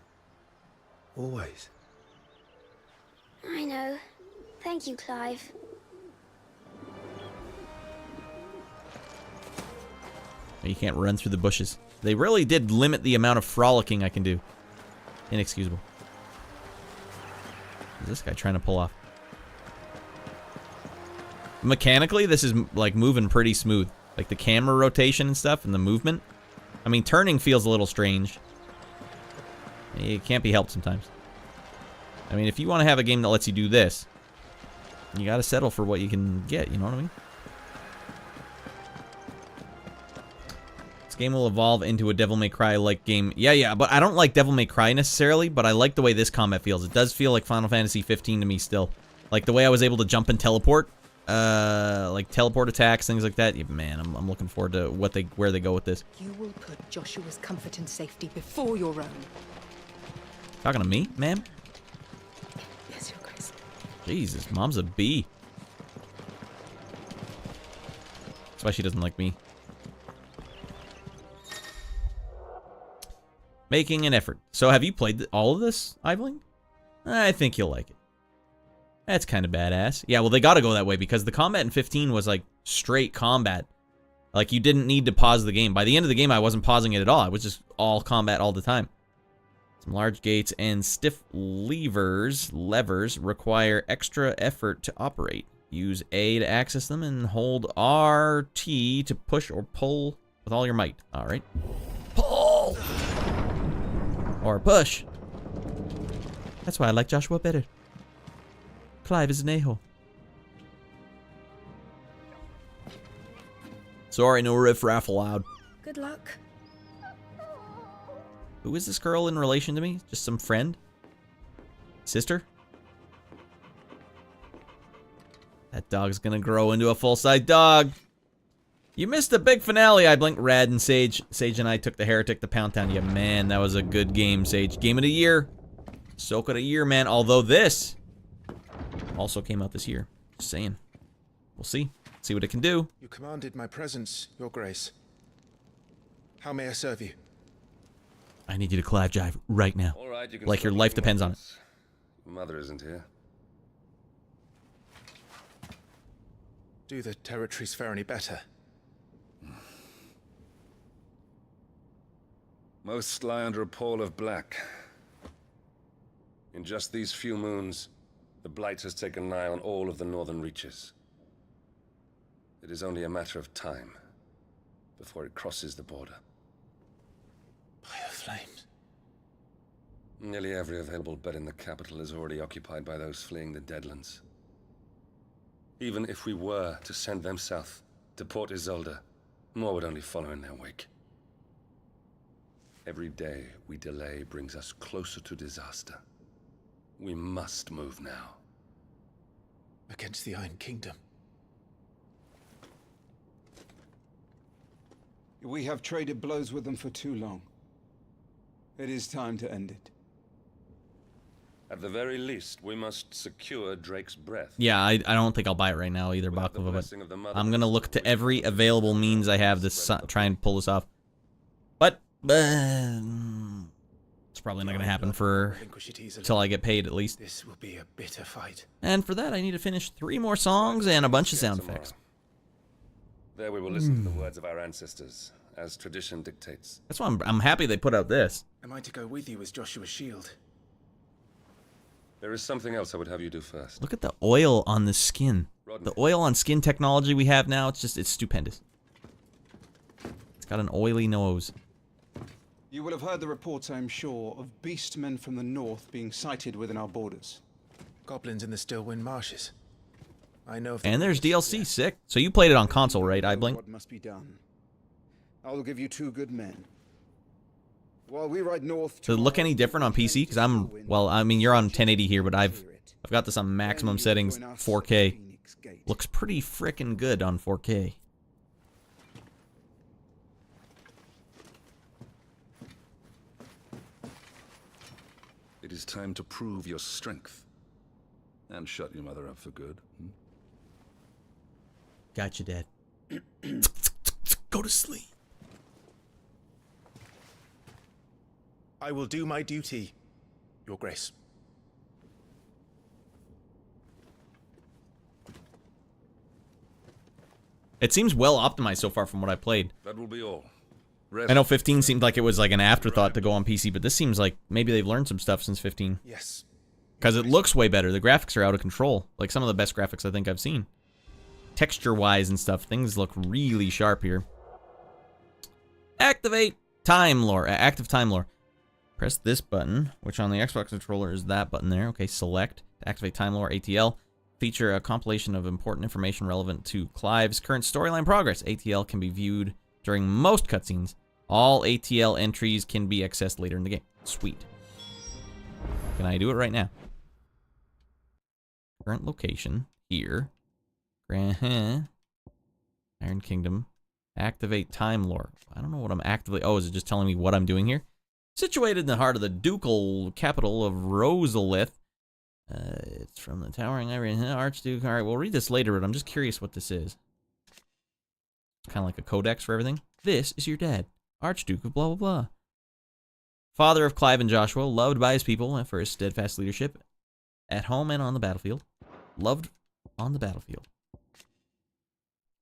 Always. I know. Thank you, Clive. You can't run through the bushes. They really did limit the amount of frolicking I can do. Inexcusable. What is this guy trying to pull off? Mechanically, this is like moving pretty smooth. Like the camera rotation and stuff and the movement. I mean, turning feels a little strange. It can't be helped sometimes. I mean, if you want to have a game that lets you do this, you got to settle for what you can get, you know what I mean? This game will evolve into a Devil May Cry-like game. Yeah, but I don't like Devil May Cry necessarily, but I like the way this combat feels. It does feel like Final Fantasy 15 to me still. Like the way I was able to jump and teleport. Like teleport attacks, things like that. Yeah, man, I'm looking forward to where they go with this. You will put Joshua's comfort and safety before your own. Talking to me, ma'am? Yes, Your Grace. Jesus, Mom's a bee. That's why she doesn't like me. Making an effort. So have you played all of this, Eibling? I think you'll like it. That's kind of badass. Yeah, well, they gotta go that way because the combat in 15 was like straight combat. Like you didn't need to pause the game. By the end of the game, I wasn't pausing it at all. I was just all combat all the time. Some large gates and stiff levers require extra effort to operate. Use A to access them and hold RT to push or pull with all your might. All right. Pull! Or push. That's why I like Joshua better. Clive is an a-hole. Sorry, no riff-raff allowed. Good luck. Who is this girl in relation to me? Just some friend? Sister? That dog's gonna grow into a full-size dog. You missed the big finale. I blinked. Rad and Sage. Sage and I took the Heretic to Pound Town. Yeah, man, that was a good game, Sage. Game of the year. Soak of the year, man. Although this also came out this year. Just saying. We'll see. See what it can do. You commanded my presence, Your Grace. How may I serve you? I need you to collab jive right now. All right, you can like your life depends on it. Mother isn't here. Do the territories fare any better? Most lie under a pall of black. In just these few moons, the Blight has taken nigh on all of the northern reaches. It is only a matter of time before it crosses the border. Flames. Nearly every available bed in the capital is already occupied by those fleeing the Deadlands. Even if we were to send them south to Port Isolde, more would only follow in their wake. Every day we delay brings us closer to disaster. We must move now. Against the Iron Kingdom. We have traded blows with them for too long. It is time to end it. At the very least, we must secure Drake's breath. Yeah, I don't think I'll buy it right now either, Baklava, but I'm going to look to every available means I have to try and pull this off. But it's probably not going to happen for till I get paid at least. This will be a bitter fight. And for that, I need to finish 3 more songs and a bunch of sound effects. There we will listen to the words of our ancestors, as tradition dictates. That's why I'm happy they put out this. Am I to go with you as Joshua's shield? There is something else I would have you do first. Look at the oil on the skin. The oil on skin technology we have now, it's stupendous. It's got an oily nose. You will have heard the reports, I am sure, of beastmen from the north being sighted within our borders. Goblins in the Stillwind Marshes. I know. And there's DLC, sick. So you played it on console, right, Eibling? What must be done? I will give you 2 good men. while we ride north. Does it look any different on PC? Because well, I mean, you're on 1080 here, but I've got this on maximum settings, 4K. Looks pretty frickin' good on 4K. It is time to prove your strength. And shut your mother up for good. Gotcha, Dad. Go to sleep. I will do my duty, Your Grace. It seems well optimized so far from what I played. That will be all. I know 15 seemed like it was like an afterthought to go on PC, but this seems like maybe they've learned some stuff since 15. Yes. Because it looks way better. The graphics are out of control. Like some of the best graphics I think I've seen. Texture-wise and stuff, things look really sharp here. Activate Time Lore. Active Time Lore. Press this button, which on the Xbox controller is that button there. Okay, select. Activate Time Lore, ATL. Feature a compilation of important information relevant to Clive's current storyline progress. ATL can be viewed during most cutscenes. All ATL entries can be accessed later in the game. Sweet. Can I do it right now? Current location. Here. Iron Kingdom. Activate Time Lore. I don't know what I'm actively... Oh, is it just telling me what I'm doing here? Situated in the heart of the ducal capital of Rosalith. It's from the towering Archduke. Alright, we'll read this later, but I'm just curious what this is. Kind of like a codex for everything. This is your dad, Archduke of blah blah blah. Father of Clive and Joshua, loved by his people for his steadfast leadership at home and on the battlefield. Loved on the battlefield.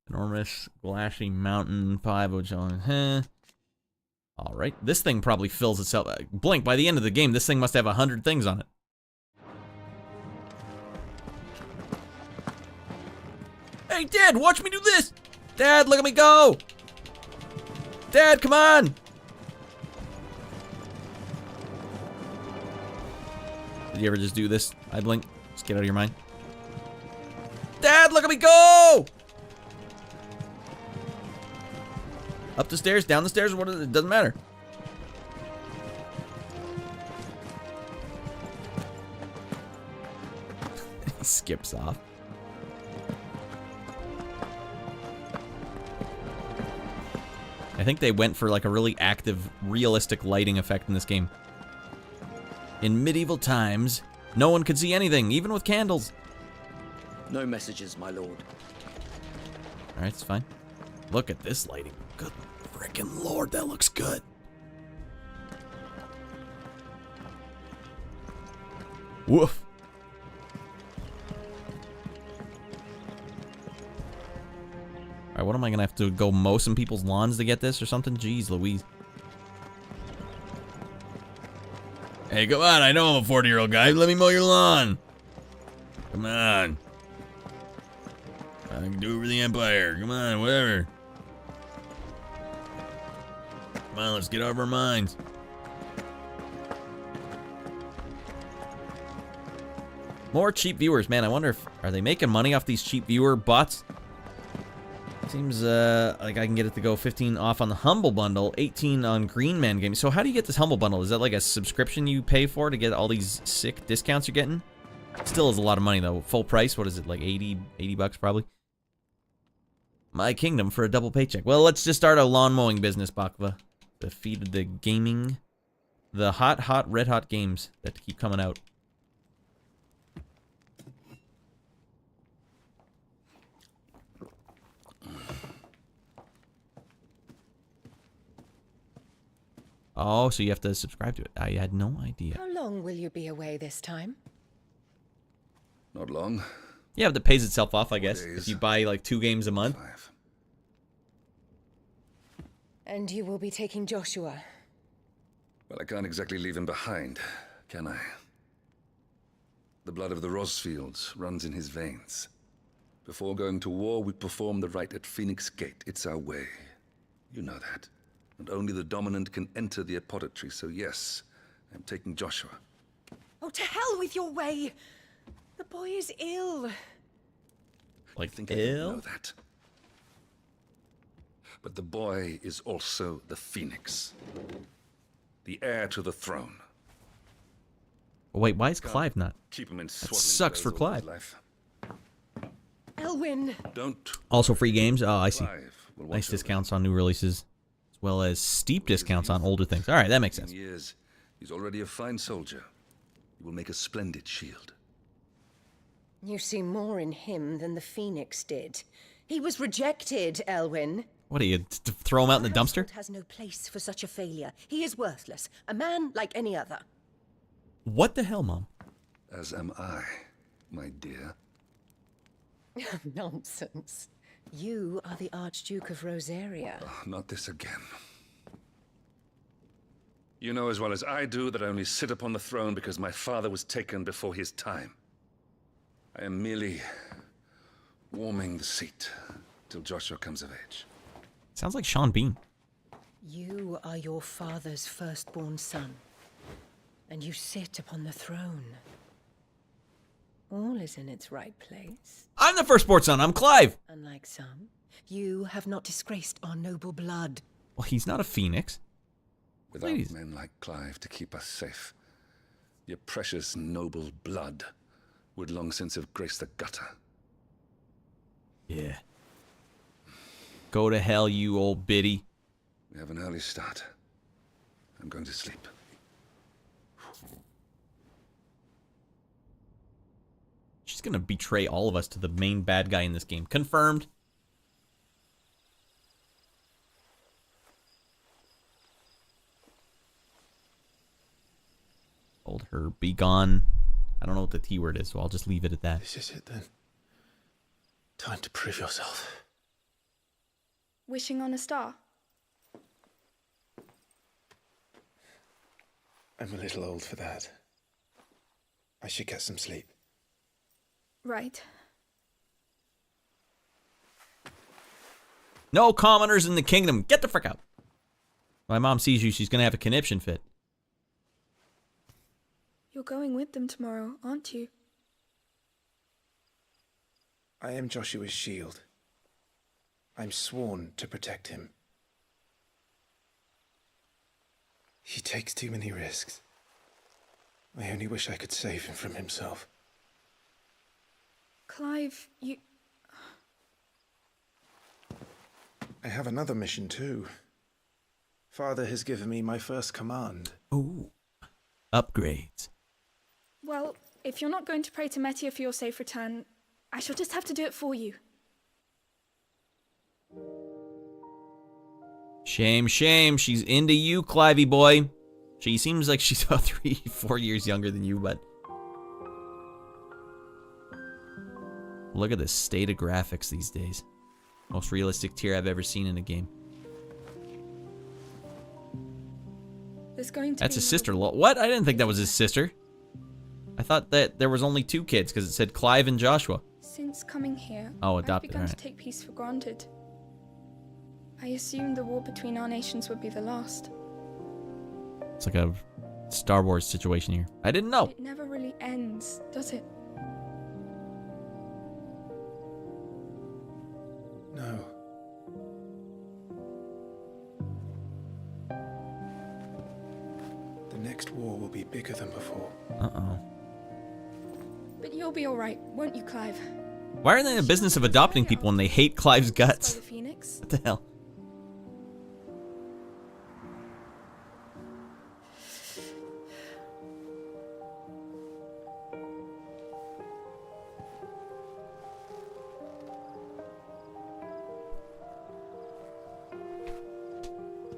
Enormous glassy mountain 5 which on Alright, this thing probably fills itself. Blink, by the end of the game, this thing must have 100 things on it. Hey, Dad, watch me do this! Dad, look at me go! Dad, come on! Did you ever just do this? I blink. Just get out of your mind. Dad, look at me go! Up the stairs, down the stairs, what is it? It doesn't matter. He skips off. I think they went for like a really active, realistic lighting effect in this game. In medieval times, no one could see anything, even with candles. No messages, my lord. Alright, it's fine. Look at this lighting. Good frickin' lord, that looks good. Woof. Alright, what am I gonna have to go mow some people's lawns to get this or something? Jeez Louise. Hey, come on, I know I'm a 40-year-old guy. Let me mow your lawn. Come on. I can do it for the Empire. Come on, whatever. Come on, let's get off our minds. More cheap viewers. Man, I wonder if... Are they making money off these cheap viewer bots? Seems like I can get it to go 15 off on the Humble Bundle, 18 on Green Man Games. So how do you get this Humble Bundle? Is that like a subscription you pay for to get all these sick discounts you're getting? Still is a lot of money though. Full price, what is it, like 80 bucks probably? My kingdom for a double paycheck. Well, let's just start a lawn mowing business, Bakva. Defeated the gaming, the hot, red hot games that keep coming out. Oh, so you have to subscribe to it. I had no idea. How long will you be away this time? Not long. Yeah, but it pays itself off, I guess. Days. If you buy like 2 games a month. 5. And you will be taking Joshua. Well, I can't exactly leave him behind, can I? The blood of the Rosfields runs in his veins. Before going to war, we perform the rite at Phoenix Gate. It's our way. You know that. And only the dominant can enter the apothecary, so yes, I'm taking Joshua. Oh, to hell with your way! The boy is ill. Like, I think I didn't know that. But the boy is also the Phoenix. the heir to the throne. Wait, why is Clive not? Keep him in That swaddling sucks for clothes all his Clive. life. Elwyn! Don't. Also free games. Oh, I see. Clive will watch Nice over discounts on new releases, as well as steep discounts on older things. All right, that makes sense. Years, he's already a fine soldier. He will make a splendid shield. You see more in him than the Phoenix did. He was rejected, Elwyn. What, do you throw him out in the dumpster? Household has no place for such a failure. He is worthless. A man like any other. What the hell, Mom? As am I, my dear. Nonsense. You are the Archduke of Rosaria. Oh, not this again. You know as well as I do that I only sit upon the throne because my father was taken before his time. I am merely warming the seat till Joshua comes of age. Sounds like Sean Bean. You are your father's firstborn son, and you sit upon the throne. All is in its right place. I'm the firstborn son. I'm Clive. Unlike some, you have not disgraced our noble blood. Well, he's not a phoenix. Without Please. men like Clive to keep us safe, your precious noble blood would long since have graced the gutter. Yeah. Go to hell, you old biddy. We have an early start. I'm going to sleep. She's gonna betray all of us to the main bad guy in this game. Confirmed. Told her, be gone. I don't know what the T word is, so I'll just leave it at that. This is it then. Time to prove yourself. Wishing on a star? I'm a little old for that. I should get some sleep. Right. No commoners in the kingdom. Get the frick out. My mom sees you, she's gonna have a conniption fit. You're going with them tomorrow, aren't you? I am Joshua's shield. I'm sworn to protect him. He takes too many risks. I only wish I could save him from himself. Clive, you... I have another mission too. Father has given me my first command. Ooh. Upgrades. Well, if you're not going to pray to Metia for your safe return, I shall just have to do it for you. Shame, shame. She's into you, Clivey boy. She seems like she's about 3-4 years younger than you, but... Look at the state of graphics these days. Most realistic tier I've ever seen in a game. There's going to That's be his sister. What? I didn't think that was his sister. I thought that there was only 2 kids because it said Clive and Joshua. Since coming here, Oh, I've adopted, begun to alright. take peace for granted. I assumed the war between our nations would be the last. It's like a Star Wars situation here. I didn't know. It never really ends, does it? No. The next war will be bigger than before. Uh-oh. But you'll be alright, won't you, Clive? Why are they in the business of adopting people when they hate Clive's guts? By the Phoenix? What the hell?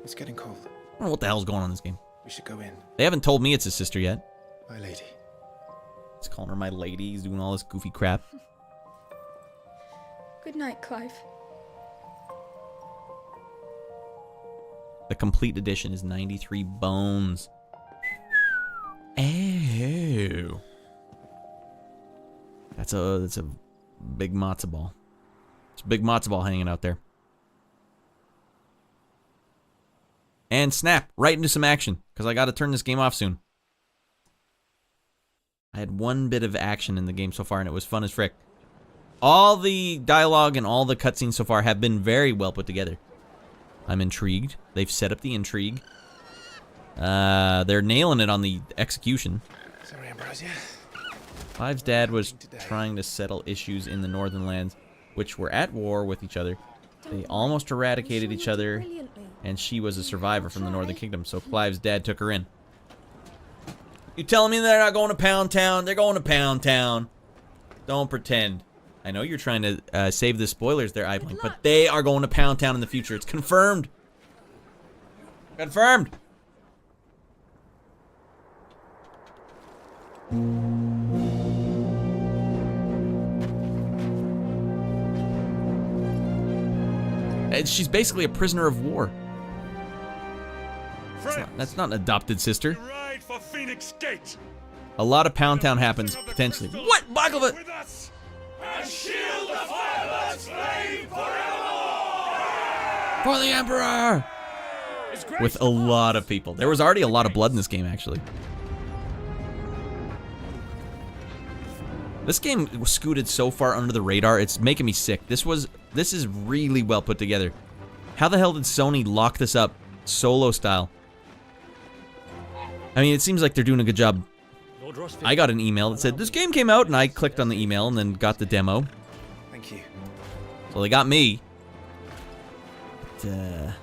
It's getting cold. I don't know what the hell's going on in this game. We should go in. They haven't told me it's his sister yet. My lady. He's calling her my lady. He's doing all this goofy crap. Good night, Clive. The complete edition is 93 bones. Oh. That's a big matzo ball. It's a big matzo ball hanging out there. And snap, right into some action, because I got to turn this game off soon. I had one bit of action in the game so far, and it was fun as frick. All the dialogue and all the cutscenes so far have been very well put together. I'm intrigued. They've set up the intrigue. They're nailing it on the execution. Sorry, Ambrosia. Clive's dad was trying to settle issues in the Northern Lands, which were at war with each other. They almost eradicated each other, and she was a survivor from the Northern Kingdom, so Clive's dad took her in. You telling me they're not going to Pound Town? They're going to Pound Town. Don't pretend. I know you're trying to save the spoilers there, Iblink, but they are going to Pound Town in the future. It's confirmed. Confirmed. She's basically a prisoner of war. That's not an adopted sister. Ride for Phoenix Gate. A lot of Pound Town happens potentially. What? Baklava! And shield the fireman's flame forevermore! For the Emperor! With a lot of people. There was already a lot of blood in this game, actually. This game was scooted so far under the radar, it's making me sick. This is really well put together. How the hell did Sony lock this up solo style? I mean, it seems like they're doing a good job. I got an email that said, this game came out, and I clicked on the email and then got the demo. Thank you. So they got me. But,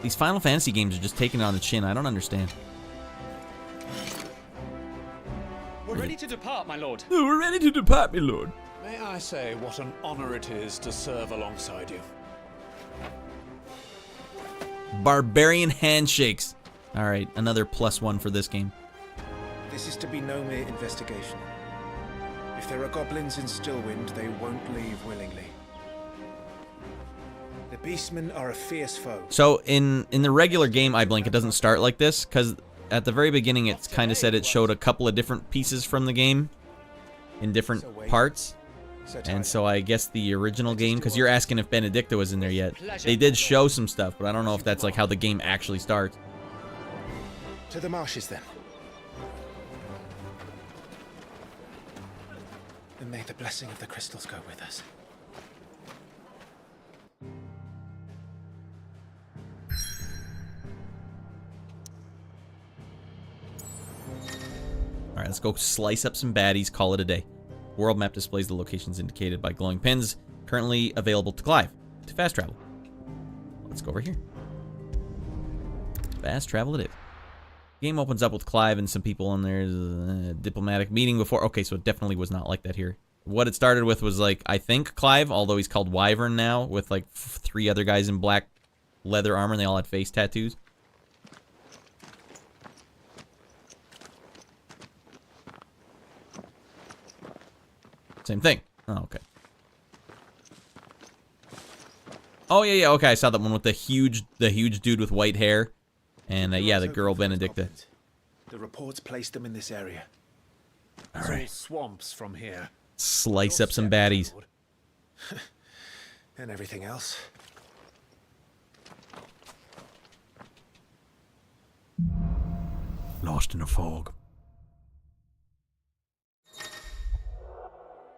these Final Fantasy games are just taking it on the chin. I don't understand. We're ready to depart, my lord. Oh, we're ready to depart, my lord. May I say what an honor it is to serve alongside you? Barbarian handshakes. All right, another +1 for this game. This is to be no mere investigation. If there are goblins in Stillwind, they won't leave willingly. The Beastmen are a fierce foe. So in the regular game, Iblink, it doesn't start like this, because at the very beginning, it's kind of said it showed a couple of different pieces from the game in different parts. And so I guess the original game, because you're asking if Benedicta was in there yet, they did show some stuff, but I don't know if that's like how the game actually starts. To the marshes, then. And may the blessing of the crystals go with us. Alright, let's go slice up some baddies, call it a day. World map displays the locations indicated by glowing pins, currently available to Clive, to fast travel. Let's go over here. Fast travel it is. Game opens up with Clive and some people, and there's a diplomatic meeting before. Okay, so it definitely was not like that here. What it started with was, like, I think Clive, although he's called Wyvern now, with, like, 3 other guys in black leather armor, and they all had face tattoos. Same thing. Oh, okay. Oh, yeah, okay, I saw that one with the huge dude with white hair. And, yeah, the girl Benedicta. The reports placed them in this area. It's all swamps from here. Slice up some baddies. And everything else. Lost in a fog.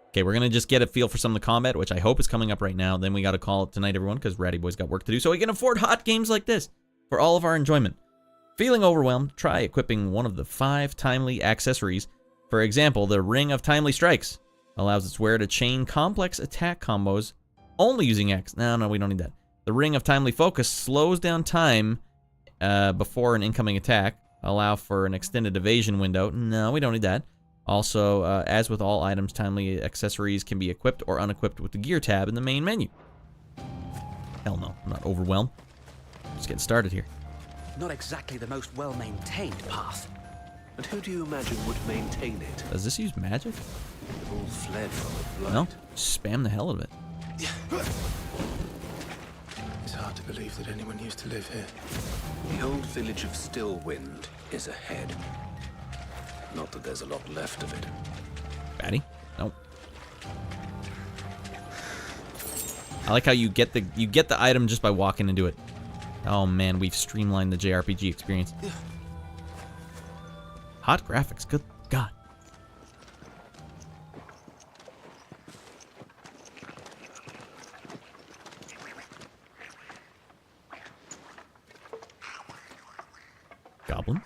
Okay, we're going to just get a feel for some of the combat, which I hope is coming up right now. Then we got to call it tonight, everyone, because Ratty Boy's got work to do, so we can afford hot games like this for all of our enjoyment. Feeling overwhelmed? Try equipping one of the 5 timely accessories. For example, the Ring of Timely Strikes allows its wearer to chain complex attack combos only using X. No, we don't need that. The Ring of Timely Focus slows down time before an incoming attack. Allow for an extended evasion window. No, we don't need that. Also, as with all items, timely accessories can be equipped or unequipped with the gear tab in the main menu. Hell no, I'm not overwhelmed. Just getting started here. Not exactly the most well-maintained path. And who do you imagine would maintain it? Does this use magic? They've all fled from the blood. No, spam the hell out of it. It's hard to believe that anyone used to live here. The old village of Stillwind is ahead. Not that there's a lot left of it. Batty? Nope. I like how you get the item just by walking into it. Oh man, we've streamlined the JRPG experience. Hot graphics, good God. Goblins?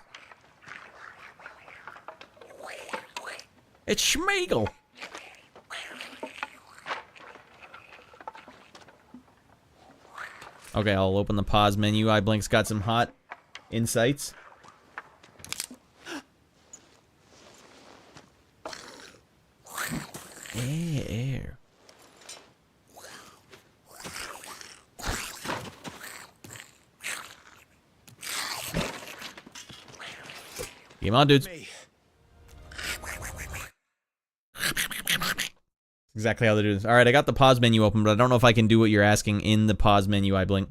It's Schmeagol. Okay, I'll open the pause menu. iBlink's got some hot insights. Air. Game on, dudes. Exactly how they do this. Alright, I got the pause menu open, but I don't know if I can do what you're asking in the pause menu, iBlink.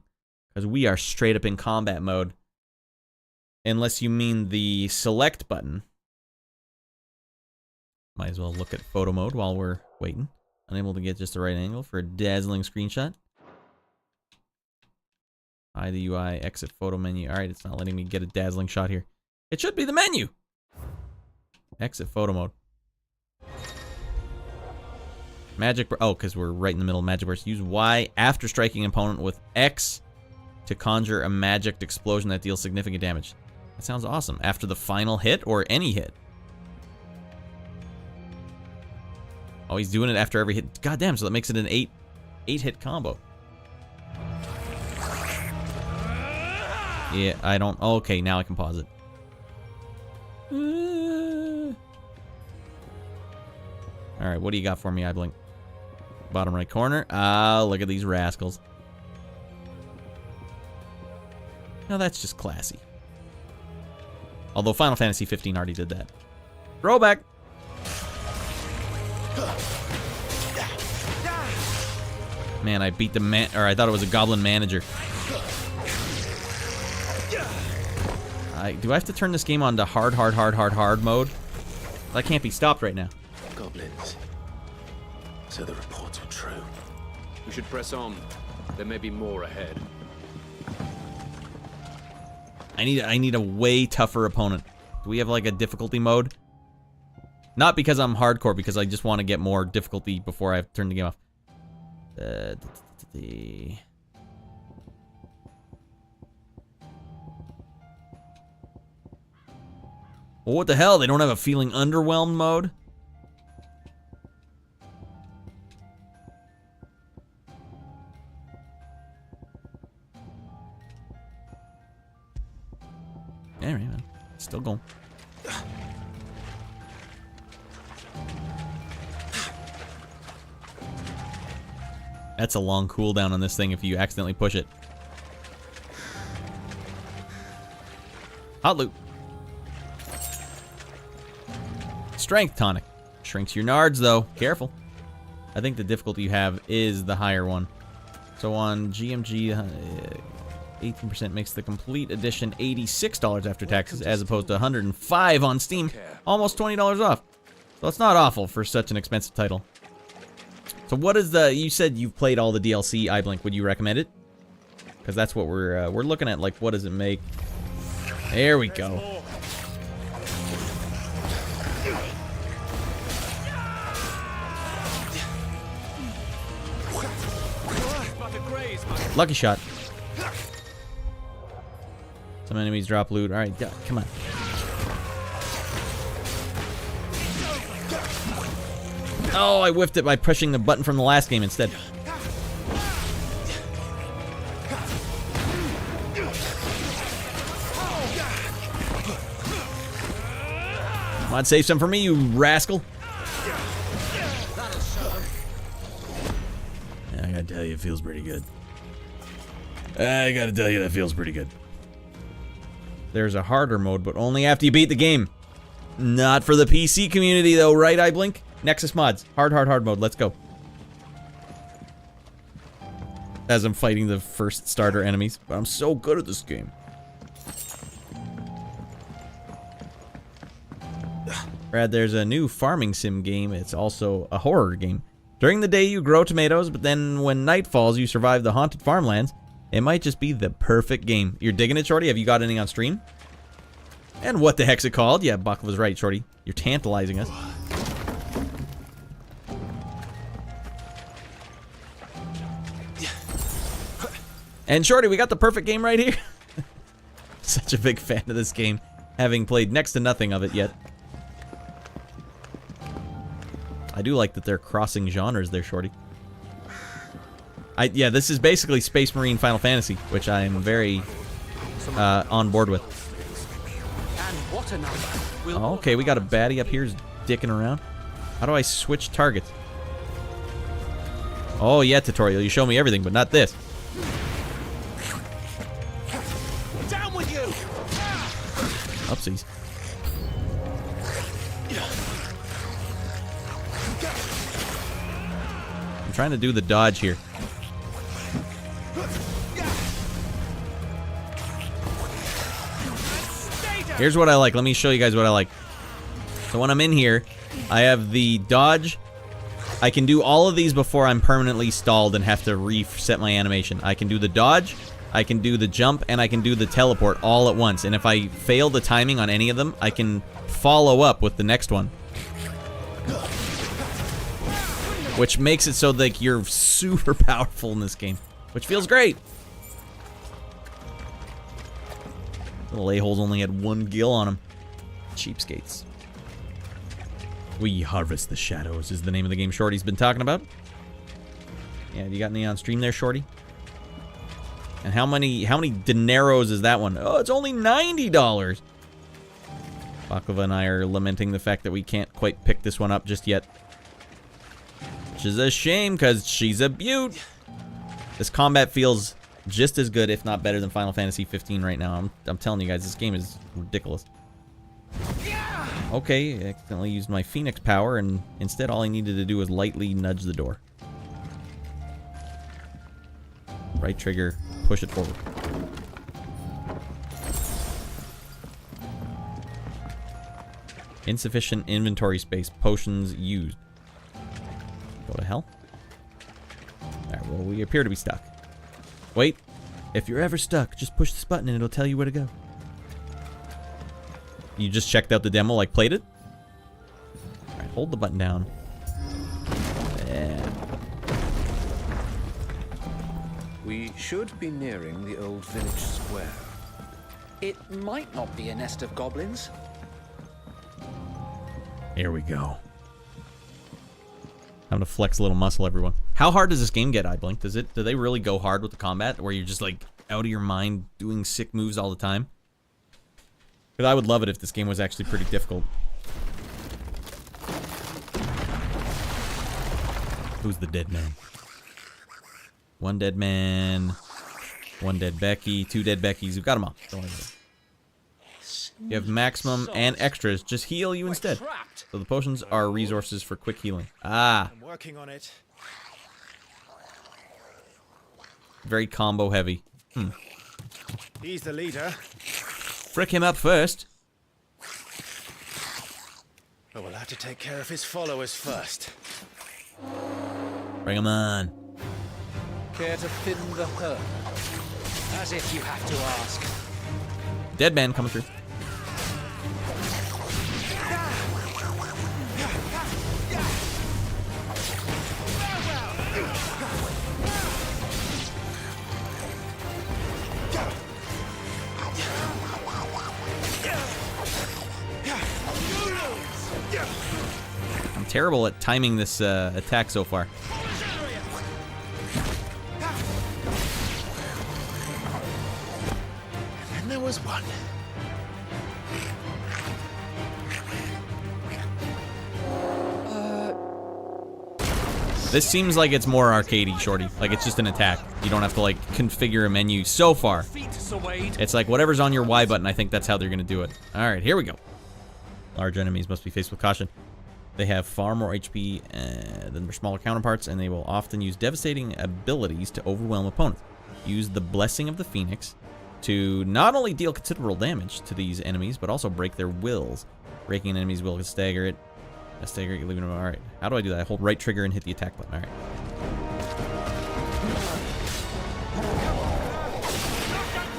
Because we are straight up in combat mode. Unless you mean the select button. Might as well look at photo mode while we're waiting. Unable to get just the right angle for a dazzling screenshot. Hide the UI, exit photo menu. Alright, it's not letting me get a dazzling shot here. It should be the menu! Exit photo mode. Magic, oh, because we're right in the middle of magic burst. Use Y after striking an opponent with X to conjure a magic explosion that deals significant damage. That sounds awesome. After the final hit or any hit? Oh, he's doing it after every hit. God damn, so that makes it an 8 hit combo. Yeah, I don't. Oh, okay, now I can pause it. Alright, what do you got for me, iBlink? Bottom right corner. Ah, look at these rascals. Now that's just classy. Although Final Fantasy 15 already did that. Throwback! Man, I beat the man, or I thought it was a goblin manager. Do I have to turn this game on to hard mode? That can't be stopped right now. Goblins. So the reports were true. We should press on. There may be more ahead. I need a way tougher opponent. Do we have like a difficulty mode? Not because I'm hardcore, because I just want to get more difficulty before I turn the game off. Well, what the hell? They don't have a feeling underwhelmed mode? Alright, man. Still going. That's a long cooldown on this thing if you accidentally push it. Hot loot. Strength tonic. Shrinks your nards, though. Careful. I think the difficulty you have is the higher one. So on GMG, 18% makes the complete edition $86 after taxes, as opposed to $105 on Steam. Almost $20 off. So it's not awful for such an expensive title. So what is the... You said you've played all the DLC, iBlink. Would you recommend it? Because that's what we're looking at. Like, what does it make? There we go. Lucky shot. Some enemies drop loot. Alright, come on. Oh, I whiffed it by pushing the button from the last game instead. Come on, save some for me, you rascal. Yeah, I gotta tell you, it feels pretty good. I gotta tell you, that feels pretty good. There's a harder mode, but only after you beat the game. Not for the PC community, though, right, iBlink? Nexus mods. Hard mode. Let's go. As I'm fighting the first starter enemies. But I'm so good at this game. Brad, there's a new farming sim game. It's also a horror game. During the day, you grow tomatoes, but then when night falls, you survive the haunted farmlands. It might just be the perfect game. You're digging it, Shorty? Have you got any on stream? And what the heck's it called? Yeah, Buck was right, Shorty. You're tantalizing us. And Shorty, we got the perfect game right here. Such a big fan of this game, having played next to nothing of it yet. I do like that they're crossing genres there, Shorty. Yeah, this is basically Space Marine Final Fantasy, which I am very on board with. And what another? Oh, okay, we got a baddie up here who's dicking around. How do I switch targets? Oh yeah, tutorial. You show me everything, but not this. Down with you! Upsies. I'm trying to do the dodge here. Here's what I like. Let me show you guys what I like. So when I'm in here, I have the dodge. I can do all of these before I'm permanently stalled and have to reset my animation. I can do the dodge, I can do the jump, and I can do the teleport all at once. And if I fail the timing on any of them, I can follow up with the next one. Which makes it so that you're super powerful in this game, which feels great. Little a-holes only had 1 gil on him. Cheapskates. We harvest the shadows is the name of the game Shorty's been talking about. Yeah, you got any on stream there, Shorty? And how many dineros is that one? Oh, it's only $90. Baklava and I are lamenting the fact that we can't quite pick this one up just yet. Which is a shame, because she's a beaut. This combat feels just as good, if not better, than Final Fantasy 15 right now. I'm telling you guys, this game is ridiculous. Okay, I accidentally used my Phoenix power, and instead all I needed to do was lightly nudge the door. Right trigger, push it forward. Insufficient inventory space, potions used. Go to hell. Alright, well, we appear to be stuck. Wait, if you're ever stuck, just push this button and it'll tell you where to go. You just checked out the demo, like played it? Alright, hold the button down. Yeah. We should be nearing the old village square. It might not be a nest of goblins. Here we go. I'm gonna flex a little muscle, everyone. How hard does this game get, iBlink? Do they really go hard with the combat, where you're just like out of your mind doing sick moves all the time? Because I would love it if this game was actually pretty difficult. Who's the dead man? 1 dead man, 1 dead Becky, 2 dead Beckys. We've got them all. Don't worry about it. You have maximum and extras. Just heal you instead. So the potions are resources for quick healing. Ah. I'm working on it. Very combo heavy. He's the leader. Frick him up first. But we'll have to take care of his followers first. Bring him on. Care to thin the herd? As if you have to ask. Dead man coming through. I'm terrible at timing this attack so far. And there was one. This seems like it's more arcadey, Shorty. Like it's just an attack. You don't have to like configure a menu so far. It's like whatever's on your Y button, I think that's how they're gonna do it. Alright, here we go. Large enemies must be faced with caution. They have far more HP than their smaller counterparts, and they will often use devastating abilities to overwhelm opponents. Use the Blessing of the Phoenix to not only deal considerable damage to these enemies, but also break their wills. Breaking an enemy's will can stagger it. Stagger it, leaving them. Alright. How do I do that? I hold right trigger and hit the attack button. Alright.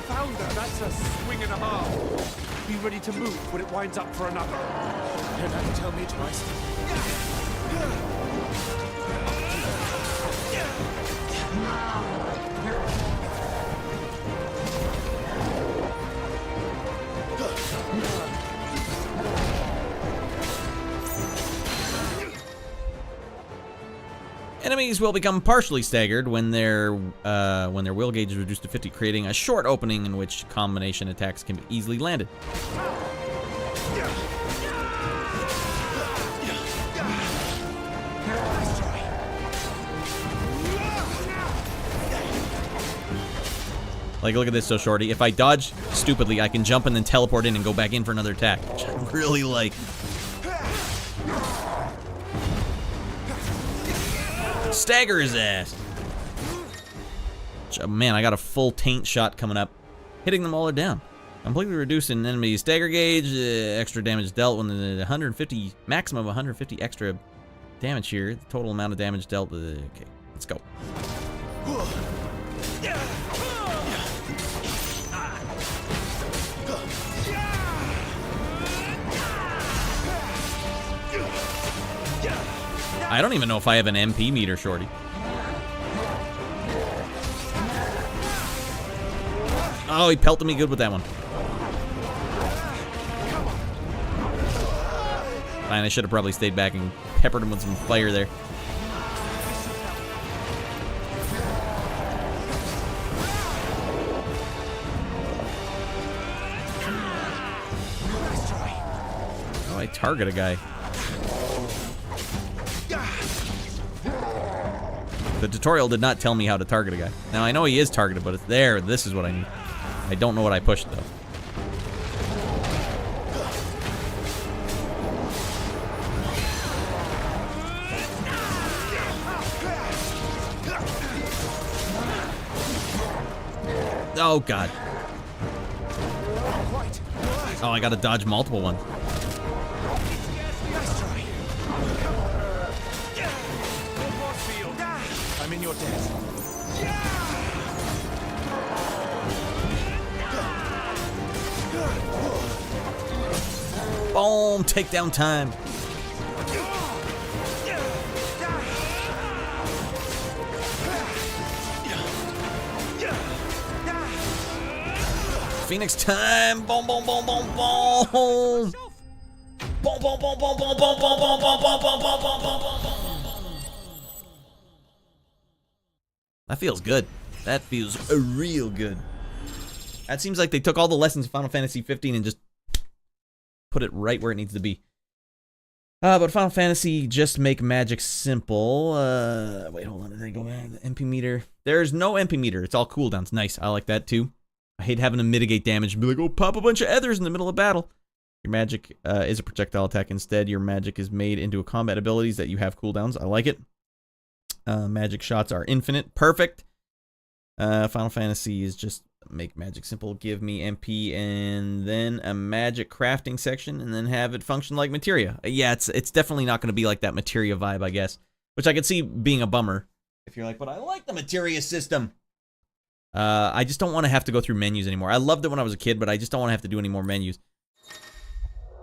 Founder, that's a swing and a half. Be ready to move when it winds up for another. Don't have to tell me twice. Enemies will become partially staggered when their will gauge is reduced to 50, creating a short opening in which combination attacks can be easily landed. Like, look at this, so shorty. If I dodge stupidly, I can jump and then teleport in and go back in for another attack, which I really like. Stagger his ass. Man, I got a full taint shot coming up. Hitting them all are down. Completely reducing enemy stagger gauge. Extra damage dealt when the 150, maximum of 150 extra damage here. The total amount of damage dealt. Okay, let's go. I don't even know if I have an MP meter, shorty. Oh, he pelted me good with that one. Fine, I should have probably stayed back and peppered him with some fire there. Oh, I target a guy. The tutorial did not tell me how to target a guy. Now, I know he is targeted, but it's there. This is what I need. I don't know what I pushed, though. Oh, God. Oh, I gotta dodge multiple ones. I'm in your debt. Boom! Takedown time. Phoenix time. Boom! Boom! Boom! Boom! Boom! Boom! Boom! Boom! Boom! Boom! Boom! Boom! Boom! Boom! That feels good. That feels real good. That seems like they took all the lessons of Final Fantasy 15 and just put it right where it needs to be. But Final Fantasy just make magic simple. Wait, hold on. Did I go back? The MP meter. There's no MP meter. It's all cooldowns. Nice. I like that too. I hate having to mitigate damage and be like, oh, pop a bunch of others in the middle of battle. Your magic is a projectile attack. Instead, your magic is made into a combat abilities that you have cooldowns. I like it. Magic shots are infinite. Perfect. Final Fantasy is just make magic simple. Give me MP and then a magic crafting section and then have it function like materia. Yeah, it's definitely not going to be like that materia vibe, I guess. Which I could see being a bummer. If you're like, but I like the materia system. I just don't want to have to go through menus anymore. I loved it when I was a kid, but I just don't want to have to do any more menus.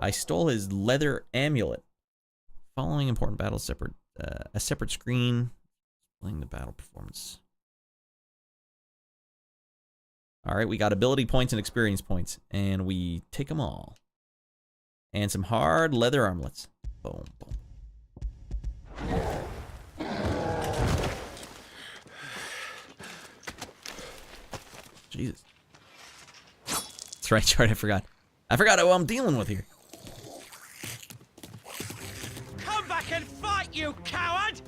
I stole his leather amulet. Following important battles separate. A separate screen. Playing the battle performance. Alright, we got ability points and experience points. And we take them all. And some hard leather armlets. Boom, boom. Jesus. That's right, Chart, I forgot. I forgot who I'm dealing with here. Come back and fight, you coward!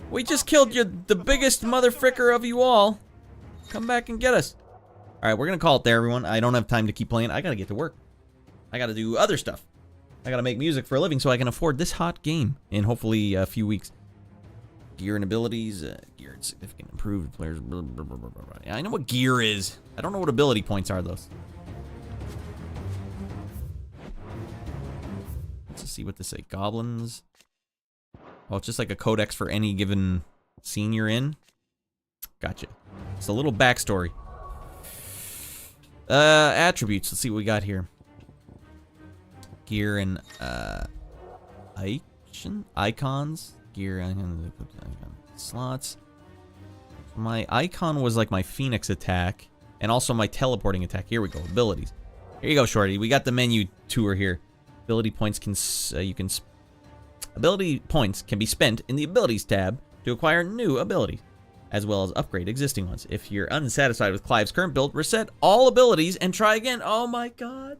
We just killed the biggest motherfricker of you all. Come back and get us. Alright, we're gonna call it there, everyone. I don't have time to keep playing. I gotta get to work. I gotta do other stuff. I gotta make music for a living so I can afford this hot game in hopefully a few weeks. Gear and abilities. Gear and significant improved players. Blah, blah, blah, blah, blah. Yeah, I know what gear is. I don't know what ability points are, though. Let's see what this say. Goblins. Oh, it's just like a codex for any given scene you're in. Gotcha. It's a little backstory. Attributes. Let's see what we got here. Gear and icons. Gear and slots. My icon was like my Phoenix attack, and also my teleporting attack. Here we go. Abilities. Here you go, Shorty. We got the menu tour here. Ability points can Ability points can be spent in the Abilities tab to acquire new abilities, as well as upgrade existing ones. If you're unsatisfied with Clive's current build, reset all abilities and try again. Oh my god.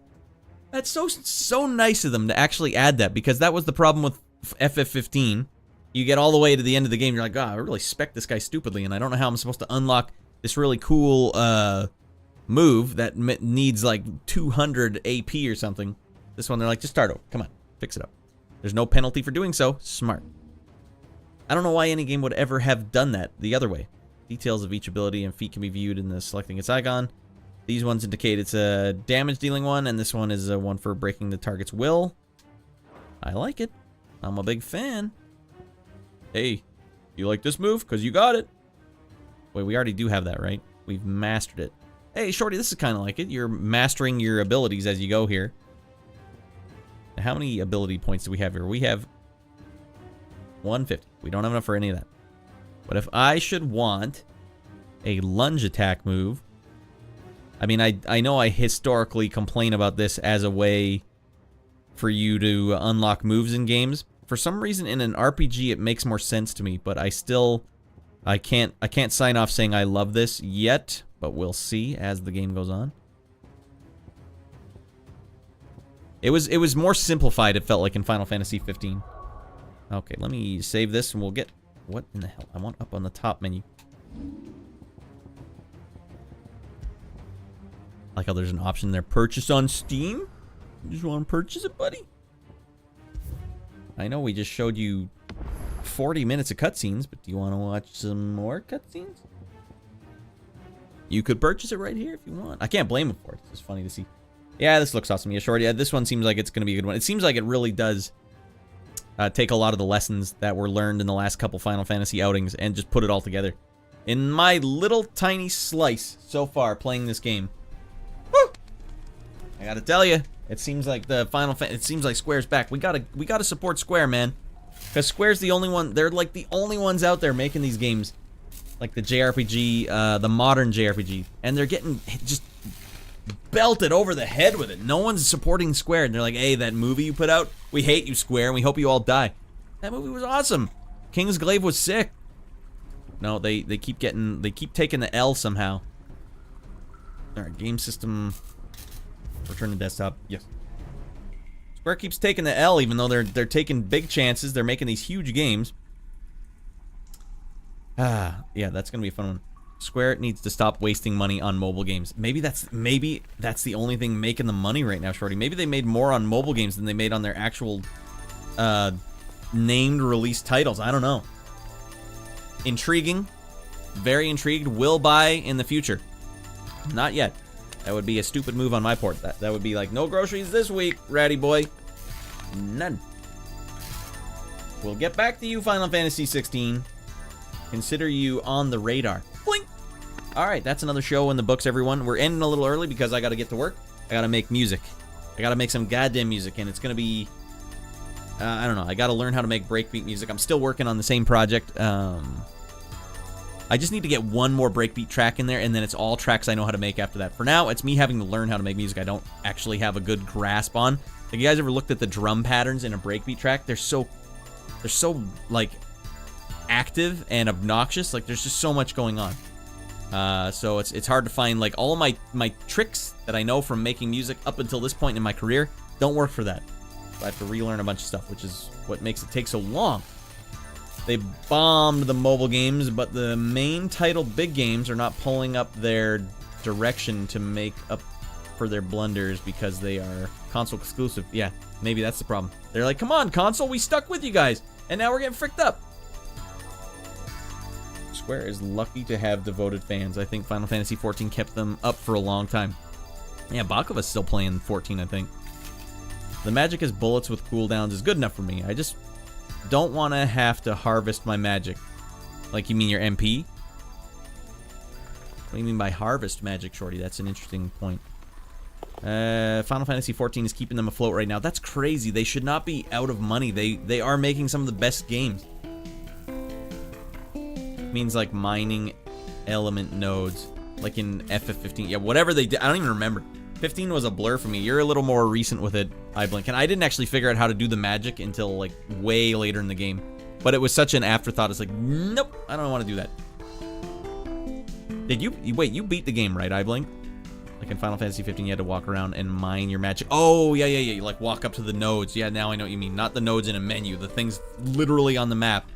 That's so nice of them to actually add that, because that was the problem with FF15. You get all the way to the end of the game, you're like, I really spec this guy stupidly, and I don't know how I'm supposed to unlock this really cool move that needs like 200 AP or something. This one, they're like, just start over. Come on, fix it up. There's no penalty for doing so. Smart. I don't know why any game would ever have done that the other way. Details of each ability and feat can be viewed in the selecting its icon. These ones indicate it's a damage dealing one, and this one is a one for breaking the target's will. I like it. I'm a big fan. Hey, you like this move? Because you got it. Wait, we already do have that, right? We've mastered it. Hey, Shorty, this is kind of like it. You're mastering your abilities as you go here. Now, how many ability points do we have here? We have 150. We don't have enough for any of that. But if I should want a lunge attack move, I mean, I know I historically complain about this as a way for you to unlock moves in games. For some reason, in an RPG, it makes more sense to me, but I can't sign off saying I love this yet, but we'll see as the game goes on. It was more simplified, it felt like, in Final Fantasy 15. Okay, let me save this and we'll get... What in the hell? I want up on the top menu. Like how there's an option there. Purchase on Steam? You just want to purchase it, buddy? I know we just showed you 40 minutes of cutscenes, but do you want to watch some more cutscenes? You could purchase it right here if you want. I can't blame him for it. It's just funny to see. Yeah, this looks awesome. Yeah, Shorty. Yeah, this one seems like it's going to be a good one. It seems like it really does take a lot of the lessons that were learned in the last couple Final Fantasy outings and just put it all together. In my little tiny slice so far playing this game, woo! I gotta tell you, it seems like it seems like Square's back. We gotta support Square, man, because Square's the only one. They're like the only ones out there making these games, like the JRPG, the modern JRPG, and they're getting just belted over the head with it. No one's supporting Square, and they're like, hey, that movie you put out, we hate you, Square, and we hope you all die. That movie was awesome. King's Glaive was sick. No, they keep taking the L somehow. Alright, game system. Return to desktop. Yes. Square keeps taking the L even though they're taking big chances. They're making these huge games. Yeah, that's gonna be a fun one. Square needs to stop wasting money on mobile games. Maybe that's the only thing making the money right now, Shorty. Maybe they made more on mobile games than they made on their actual named release titles. I don't know. Intriguing. Very intrigued. Will buy in the future. Not yet. That would be a stupid move on my part. That would be like, no groceries this week, ratty boy. None. We'll get back to you, Final Fantasy 16. Consider you on the radar. Blink. Alright, that's another show in the books, everyone. We're ending a little early because I gotta get to work. I gotta make music. I gotta make some goddamn music, and it's gonna be... I don't know. I gotta learn how to make breakbeat music. I'm still working on the same project. I just need to get one more breakbeat track in there, and then it's all tracks I know how to make after that. For now, it's me having to learn how to make music I don't actually have a good grasp on. Have you guys ever looked at the drum patterns in a breakbeat track? They're so like active and obnoxious. Like there's just so much going on. So it's hard to find like all of my tricks that I know from making music up until this point in my career don't work for that. So I have to relearn a bunch of stuff, which is what makes it take so long. They bombed the mobile games, but the main title big games are not pulling up their direction to make up for their blunders because they are console exclusive. Yeah, maybe that's the problem. They're like, come on, console, we stuck with you guys, and now we're getting fricked up. Square is lucky to have devoted fans. I think Final Fantasy 14 kept them up for a long time. Yeah, Bakuva's still playing 14, I think. The magic as bullets with cooldowns is good enough for me. I just don't want to have to harvest my magic. Like, you mean your MP? What do you mean by harvest magic, Shorty? That's an interesting point. Final Fantasy 14 is keeping them afloat right now. That's crazy. They should not be out of money. They are making some of the best games. It means like mining element nodes. Like in FF15. Yeah, whatever they did. I don't even remember. 15 was a blur for me. You're a little more recent with it, iBlink. And I didn't actually figure out how to do the magic until like way later in the game. but it was such an afterthought. It's like, nope, I don't want to do that. Did you wait, you beat the game, right, iBlink? Like in Final Fantasy 15, you had to walk around and mine your magic. Oh, yeah. You like walk up to the nodes. Yeah, now I know what you mean. Not the nodes in a menu. The thing's literally on the map.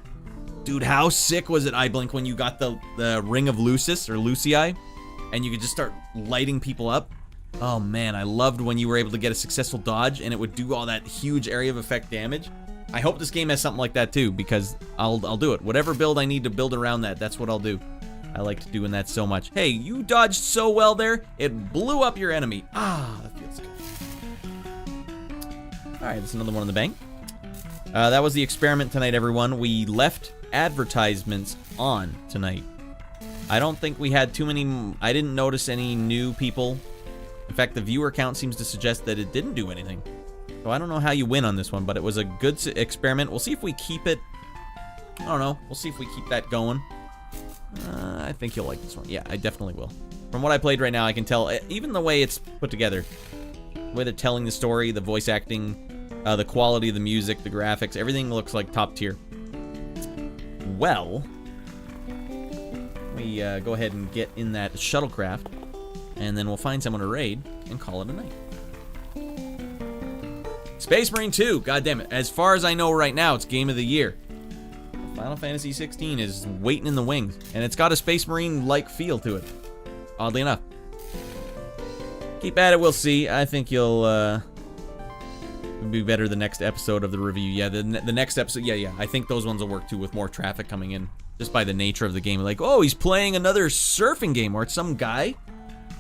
Dude, how sick was it, iBlink, when you got the Ring of Lucis, or Lucii, and you could just start lighting people up? Oh, man, I loved when you were able to get a successful dodge, and it would do all that huge area of effect damage. I hope this game has something like that, too, because I'll do it. Whatever build I need to build around that, that's what I'll do. I liked doing that so much. Hey, you dodged so well there, it blew up your enemy. Ah, that feels good. All right, that's another one in the bank. That was the experiment tonight, everyone. We left advertisements on tonight. I don't think we had too many. I didn't notice any new people. In fact, the viewer count seems to suggest that it didn't do anything. So I don't know how you win on this one, but it was a good experiment. We'll see if we keep it. I don't know. We'll see if we keep that going. I think you'll like this one. Yeah, I definitely will. From what I played right now, I can tell, even the way it's put together, the way they're telling the story, the voice acting, the quality of the music, the graphics, everything looks like top tier. Well, we go ahead and get in that shuttlecraft, and then we'll find someone to raid and call it a night. Space Marine 2, god damn it. As far as I know right now, it's game of the year. Final Fantasy 16 is waiting in the wings, and it's got a Space Marine-like feel to it, oddly enough. Keep at it, we'll see. I think you'll be better the next episode of the review. Yeah, the next episode, yeah. I think those ones will work too with more traffic coming in, just by the nature of the game. Like, oh, he's playing another surfing game, or it's some guy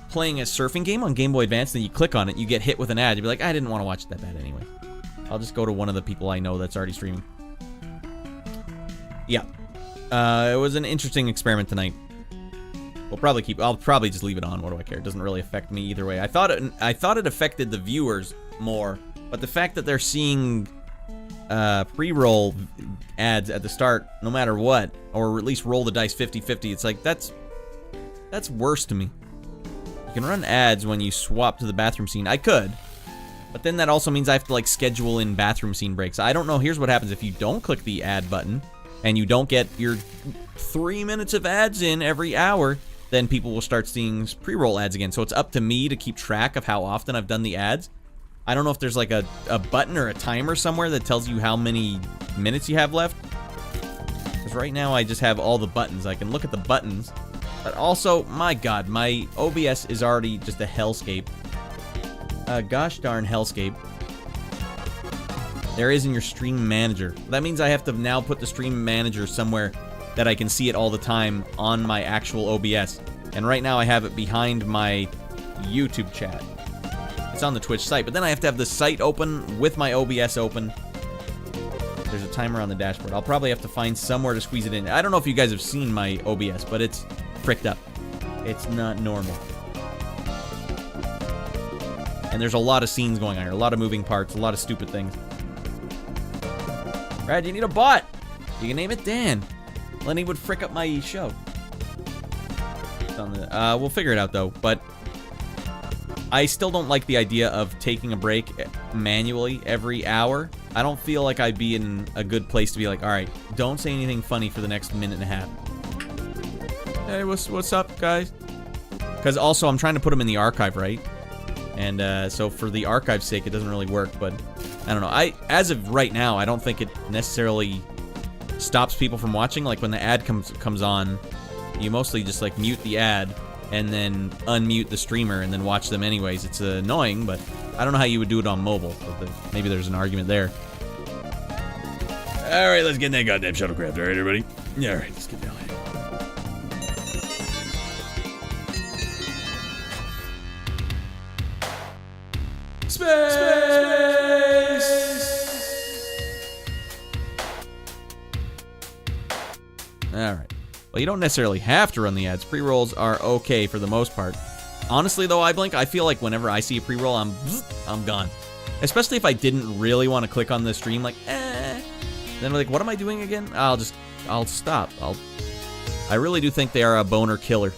playing a surfing game on Game Boy Advance, then you click on it, you get hit with an ad, you'll be like, I didn't want to watch it that bad anyway. I'll just go to one of the people I know that's already streaming. Yeah, it was an interesting experiment tonight. I'll probably just leave it on. What do I care? It doesn't really affect me either way. I thought it affected the viewers more, but the fact that they're seeing pre-roll ads at the start, no matter what, or at least roll the dice 50-50, it's like that's worse to me. You can run ads when you swap to the bathroom scene. I could, but then that also means I have to like schedule in bathroom scene breaks. I don't know. Here's what happens if you don't click the ad button and you don't get your 3 minutes of ads in every hour, then people will start seeing pre-roll ads again. So it's up to me to keep track of how often I've done the ads. I don't know if there's like a button or a timer somewhere that tells you how many minutes you have left. Because right now I just have all the buttons. I can look at the buttons. But also, my god, my OBS is already just a hellscape. Gosh darn hellscape. There is in your stream manager. That means I have to now put the stream manager somewhere that I can see it all the time on my actual OBS. And right now I have it behind my YouTube chat. It's on the Twitch site, but then I have to have the site open with my OBS open. There's a timer on the dashboard. I'll probably have to find somewhere to squeeze it in. I don't know if you guys have seen my OBS, but it's fricked up. It's not normal. And there's a lot of scenes going on here, a lot of moving parts, a lot of stupid things. Brad, you need a bot. You can name it Dan. Lenny would frick up my show. We'll figure it out though, but I still don't like the idea of taking a break manually every hour. I don't feel like I'd be in a good place to be like, all right, don't say anything funny for the next minute and a half. Hey, what's up, guys? Because also I'm trying to put them in the archive, right? And so for the archive's sake, it doesn't really work, but I don't know. As of right now, I don't think it necessarily stops people from watching. Like when the ad comes on, you mostly just like mute the ad and then unmute the streamer and then watch them anyways. It's annoying, but I don't know how you would do it on mobile. But maybe there's an argument there. All right, let's get in that goddamn shuttlecraft. All right, everybody? Yeah, all right, let's get down here. Space! Alright. Well, you don't necessarily have to run the ads. Pre-rolls are okay for the most part. Honestly, though, iBlink, I feel like whenever I see a pre-roll, I'm gone. Especially if I didn't really want to click on the stream, like, Then I'm like, what am I doing again? I'll stop. I really do think they are a boner killer.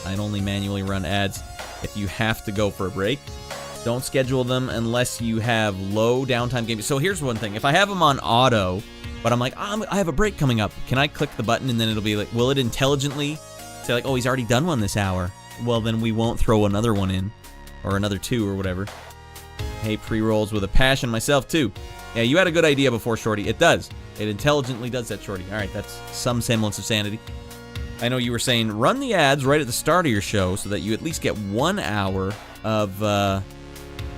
I'd only manually run ads if you have to go for a break. Don't schedule them unless you have low downtime games. So here's one thing. If I have them on auto, but I'm like, I have a break coming up, can I click the button and then it'll be like, will it intelligently say like, oh, he's already done one this hour? Well, then we won't throw another one in, or another 2 or whatever. Hey, pre-rolls with a passion myself too. Yeah, you had a good idea before, Shorty. It does. It intelligently does that, Shorty. All right, that's some semblance of sanity. I know you were saying run the ads right at the start of your show so that you at least get 1 hour of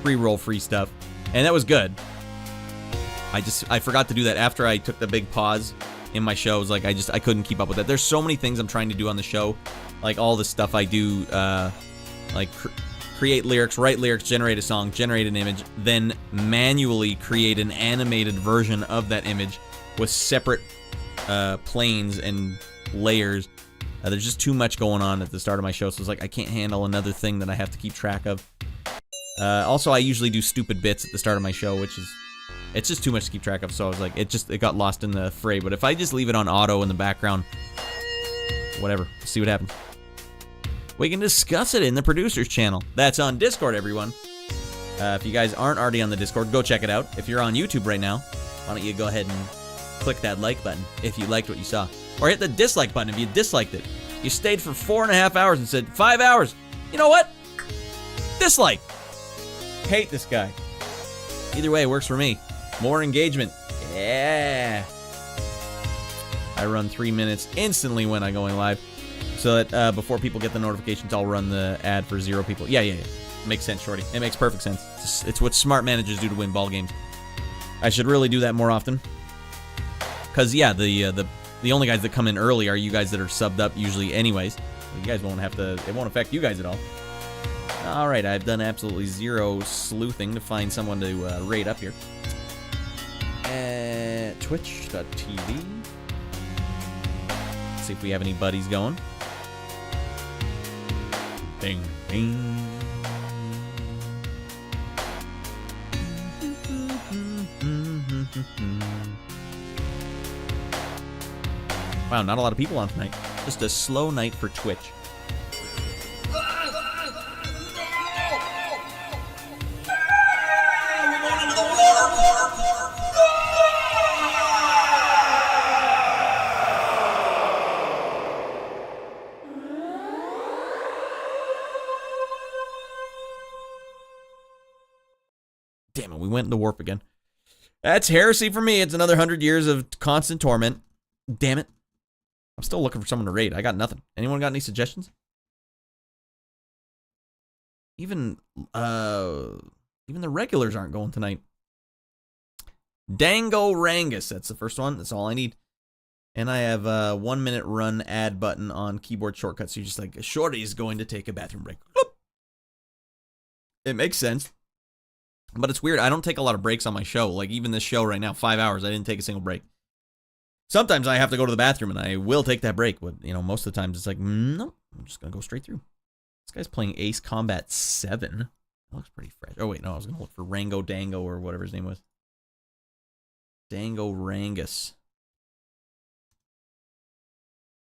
pre-roll free stuff, and that was good. I forgot to do that after I took the big pause in my shows. Like I couldn't keep up with that. There's so many things I'm trying to do on the show, like all the stuff I do, like create lyrics, write lyrics, generate a song, generate an image, then manually create an animated version of that image with separate planes and layers. There's just too much going on at the start of my show, so it's like I can't handle another thing that I have to keep track of. Also, I usually do stupid bits at the start of my show, which is, it's just too much to keep track of, so I was like, it got lost in the fray. But if I just leave it on auto in the background, whatever, see what happens. We can discuss it in the producers channel. That's on Discord, everyone. If you guys aren't already on the Discord, go check it out. If you're on YouTube right now, why don't you go ahead and click that like button if you liked what you saw. Or hit the dislike button if you disliked it. You stayed for 4.5 hours and said, 5 hours. You know what? Dislike. Hate this guy. Either way, it works for me. More engagement. Yeah. I run 3 minutes instantly when I'm going live. So that before people get the notifications, I'll run the ad for 0 people. Yeah. Makes sense, Shorty. It makes perfect sense. It's what smart managers do to win ball games. I should really do that more often. Because, yeah, the only guys that come in early are you guys that are subbed up usually anyways. You guys won't have to, it won't affect you guys at all. Alright, I've done absolutely 0 sleuthing to find someone to rate up here. At twitch.tv. See if we have any buddies going. Ding, ding. Wow, not a lot of people on tonight. Just a slow night for Twitch. Damn it, we went into warp again. That's heresy for me. It's another 100 years of constant torment. Damn it. I'm still looking for someone to raid. I got nothing. Anyone got any suggestions? Even the regulars aren't going tonight. Dango Rangus. That's the first one. That's all I need. And I have a 1 minute run ad button on keyboard shortcuts. So you're just like, Shorty's going to take a bathroom break. Whoop. It makes sense. But it's weird. I don't take a lot of breaks on my show. Like even this show right now, 5 hours, I didn't take a single break. Sometimes I have to go to the bathroom and I will take that break. But, you know, most of the times it's like, no, I'm just going to go straight through. This guy's playing Ace Combat 7. That looks pretty fresh. Oh, wait, no, I was going to look for Rango Dango or whatever his name was. Dango Rangus.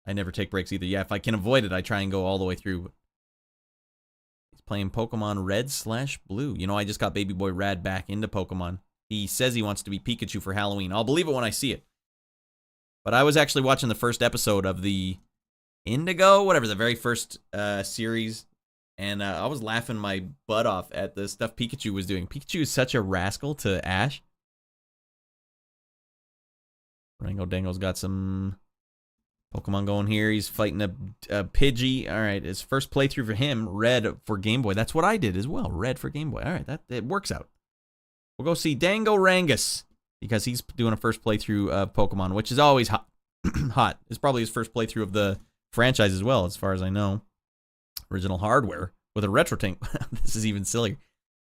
I never take breaks either. Yeah, if I can avoid it, I try and go all the way through. He's playing Pokemon Red/Blue. You know, I just got Baby Boy Rad back into Pokemon. He says he wants to be Pikachu for Halloween. I'll believe it when I see it. But I was actually watching the first episode of the Indigo, whatever, the very first series. And I was laughing my butt off at the stuff Pikachu was doing. Pikachu is such a rascal to Ash. Rango Dango's got some Pokemon going here. He's fighting a Pidgey. All right, his first playthrough for him, Red for Game Boy. That's what I did as well, Red for Game Boy. All right, it works out. We'll go see Dango Rangus because he's doing a first playthrough of Pokemon, which is always hot. Hot. It's probably his first playthrough of the franchise as well, as far as I know. Original hardware with a retro tank. This is even sillier.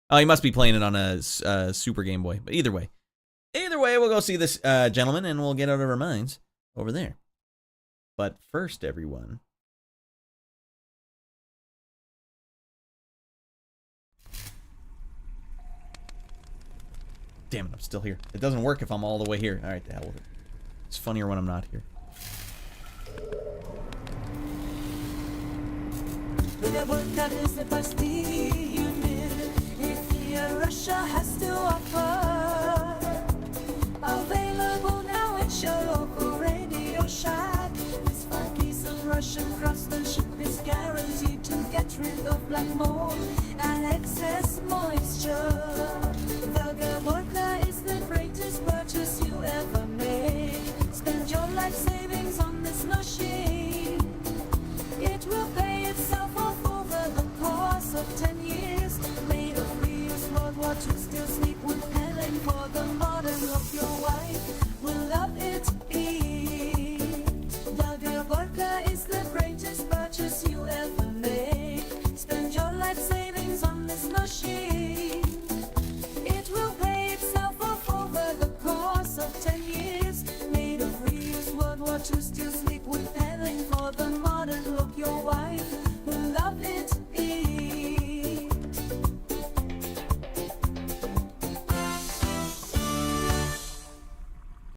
Oh, he must be playing it on a Super Game Boy. But either way, we'll go see this gentleman and we'll get out of our minds over there. But first, everyone. Damn it, I'm still here. It doesn't work if I'm all the way here. All right, the hell with it. It's funnier when I'm not here. Russia has to offer. Available now at your local Radio Shack. This 5 Russian craftsmanship is guaranteed to get rid of black mold and excess moisture. The Gavorka is the greatest purchase you ever made. Spend your life savings on this machine. It will pay itself off over the course of 10 years. Made of reused World War II steel, sleek wood paneling for the modern look. Your wife will love it. The Gavorka is the greatest purchase you ever made. Spend your life savings on this machine. It will pay itself off over the course of 10 years. Made of reused World War II steel, sleek wood paneling for the modern look. Your wife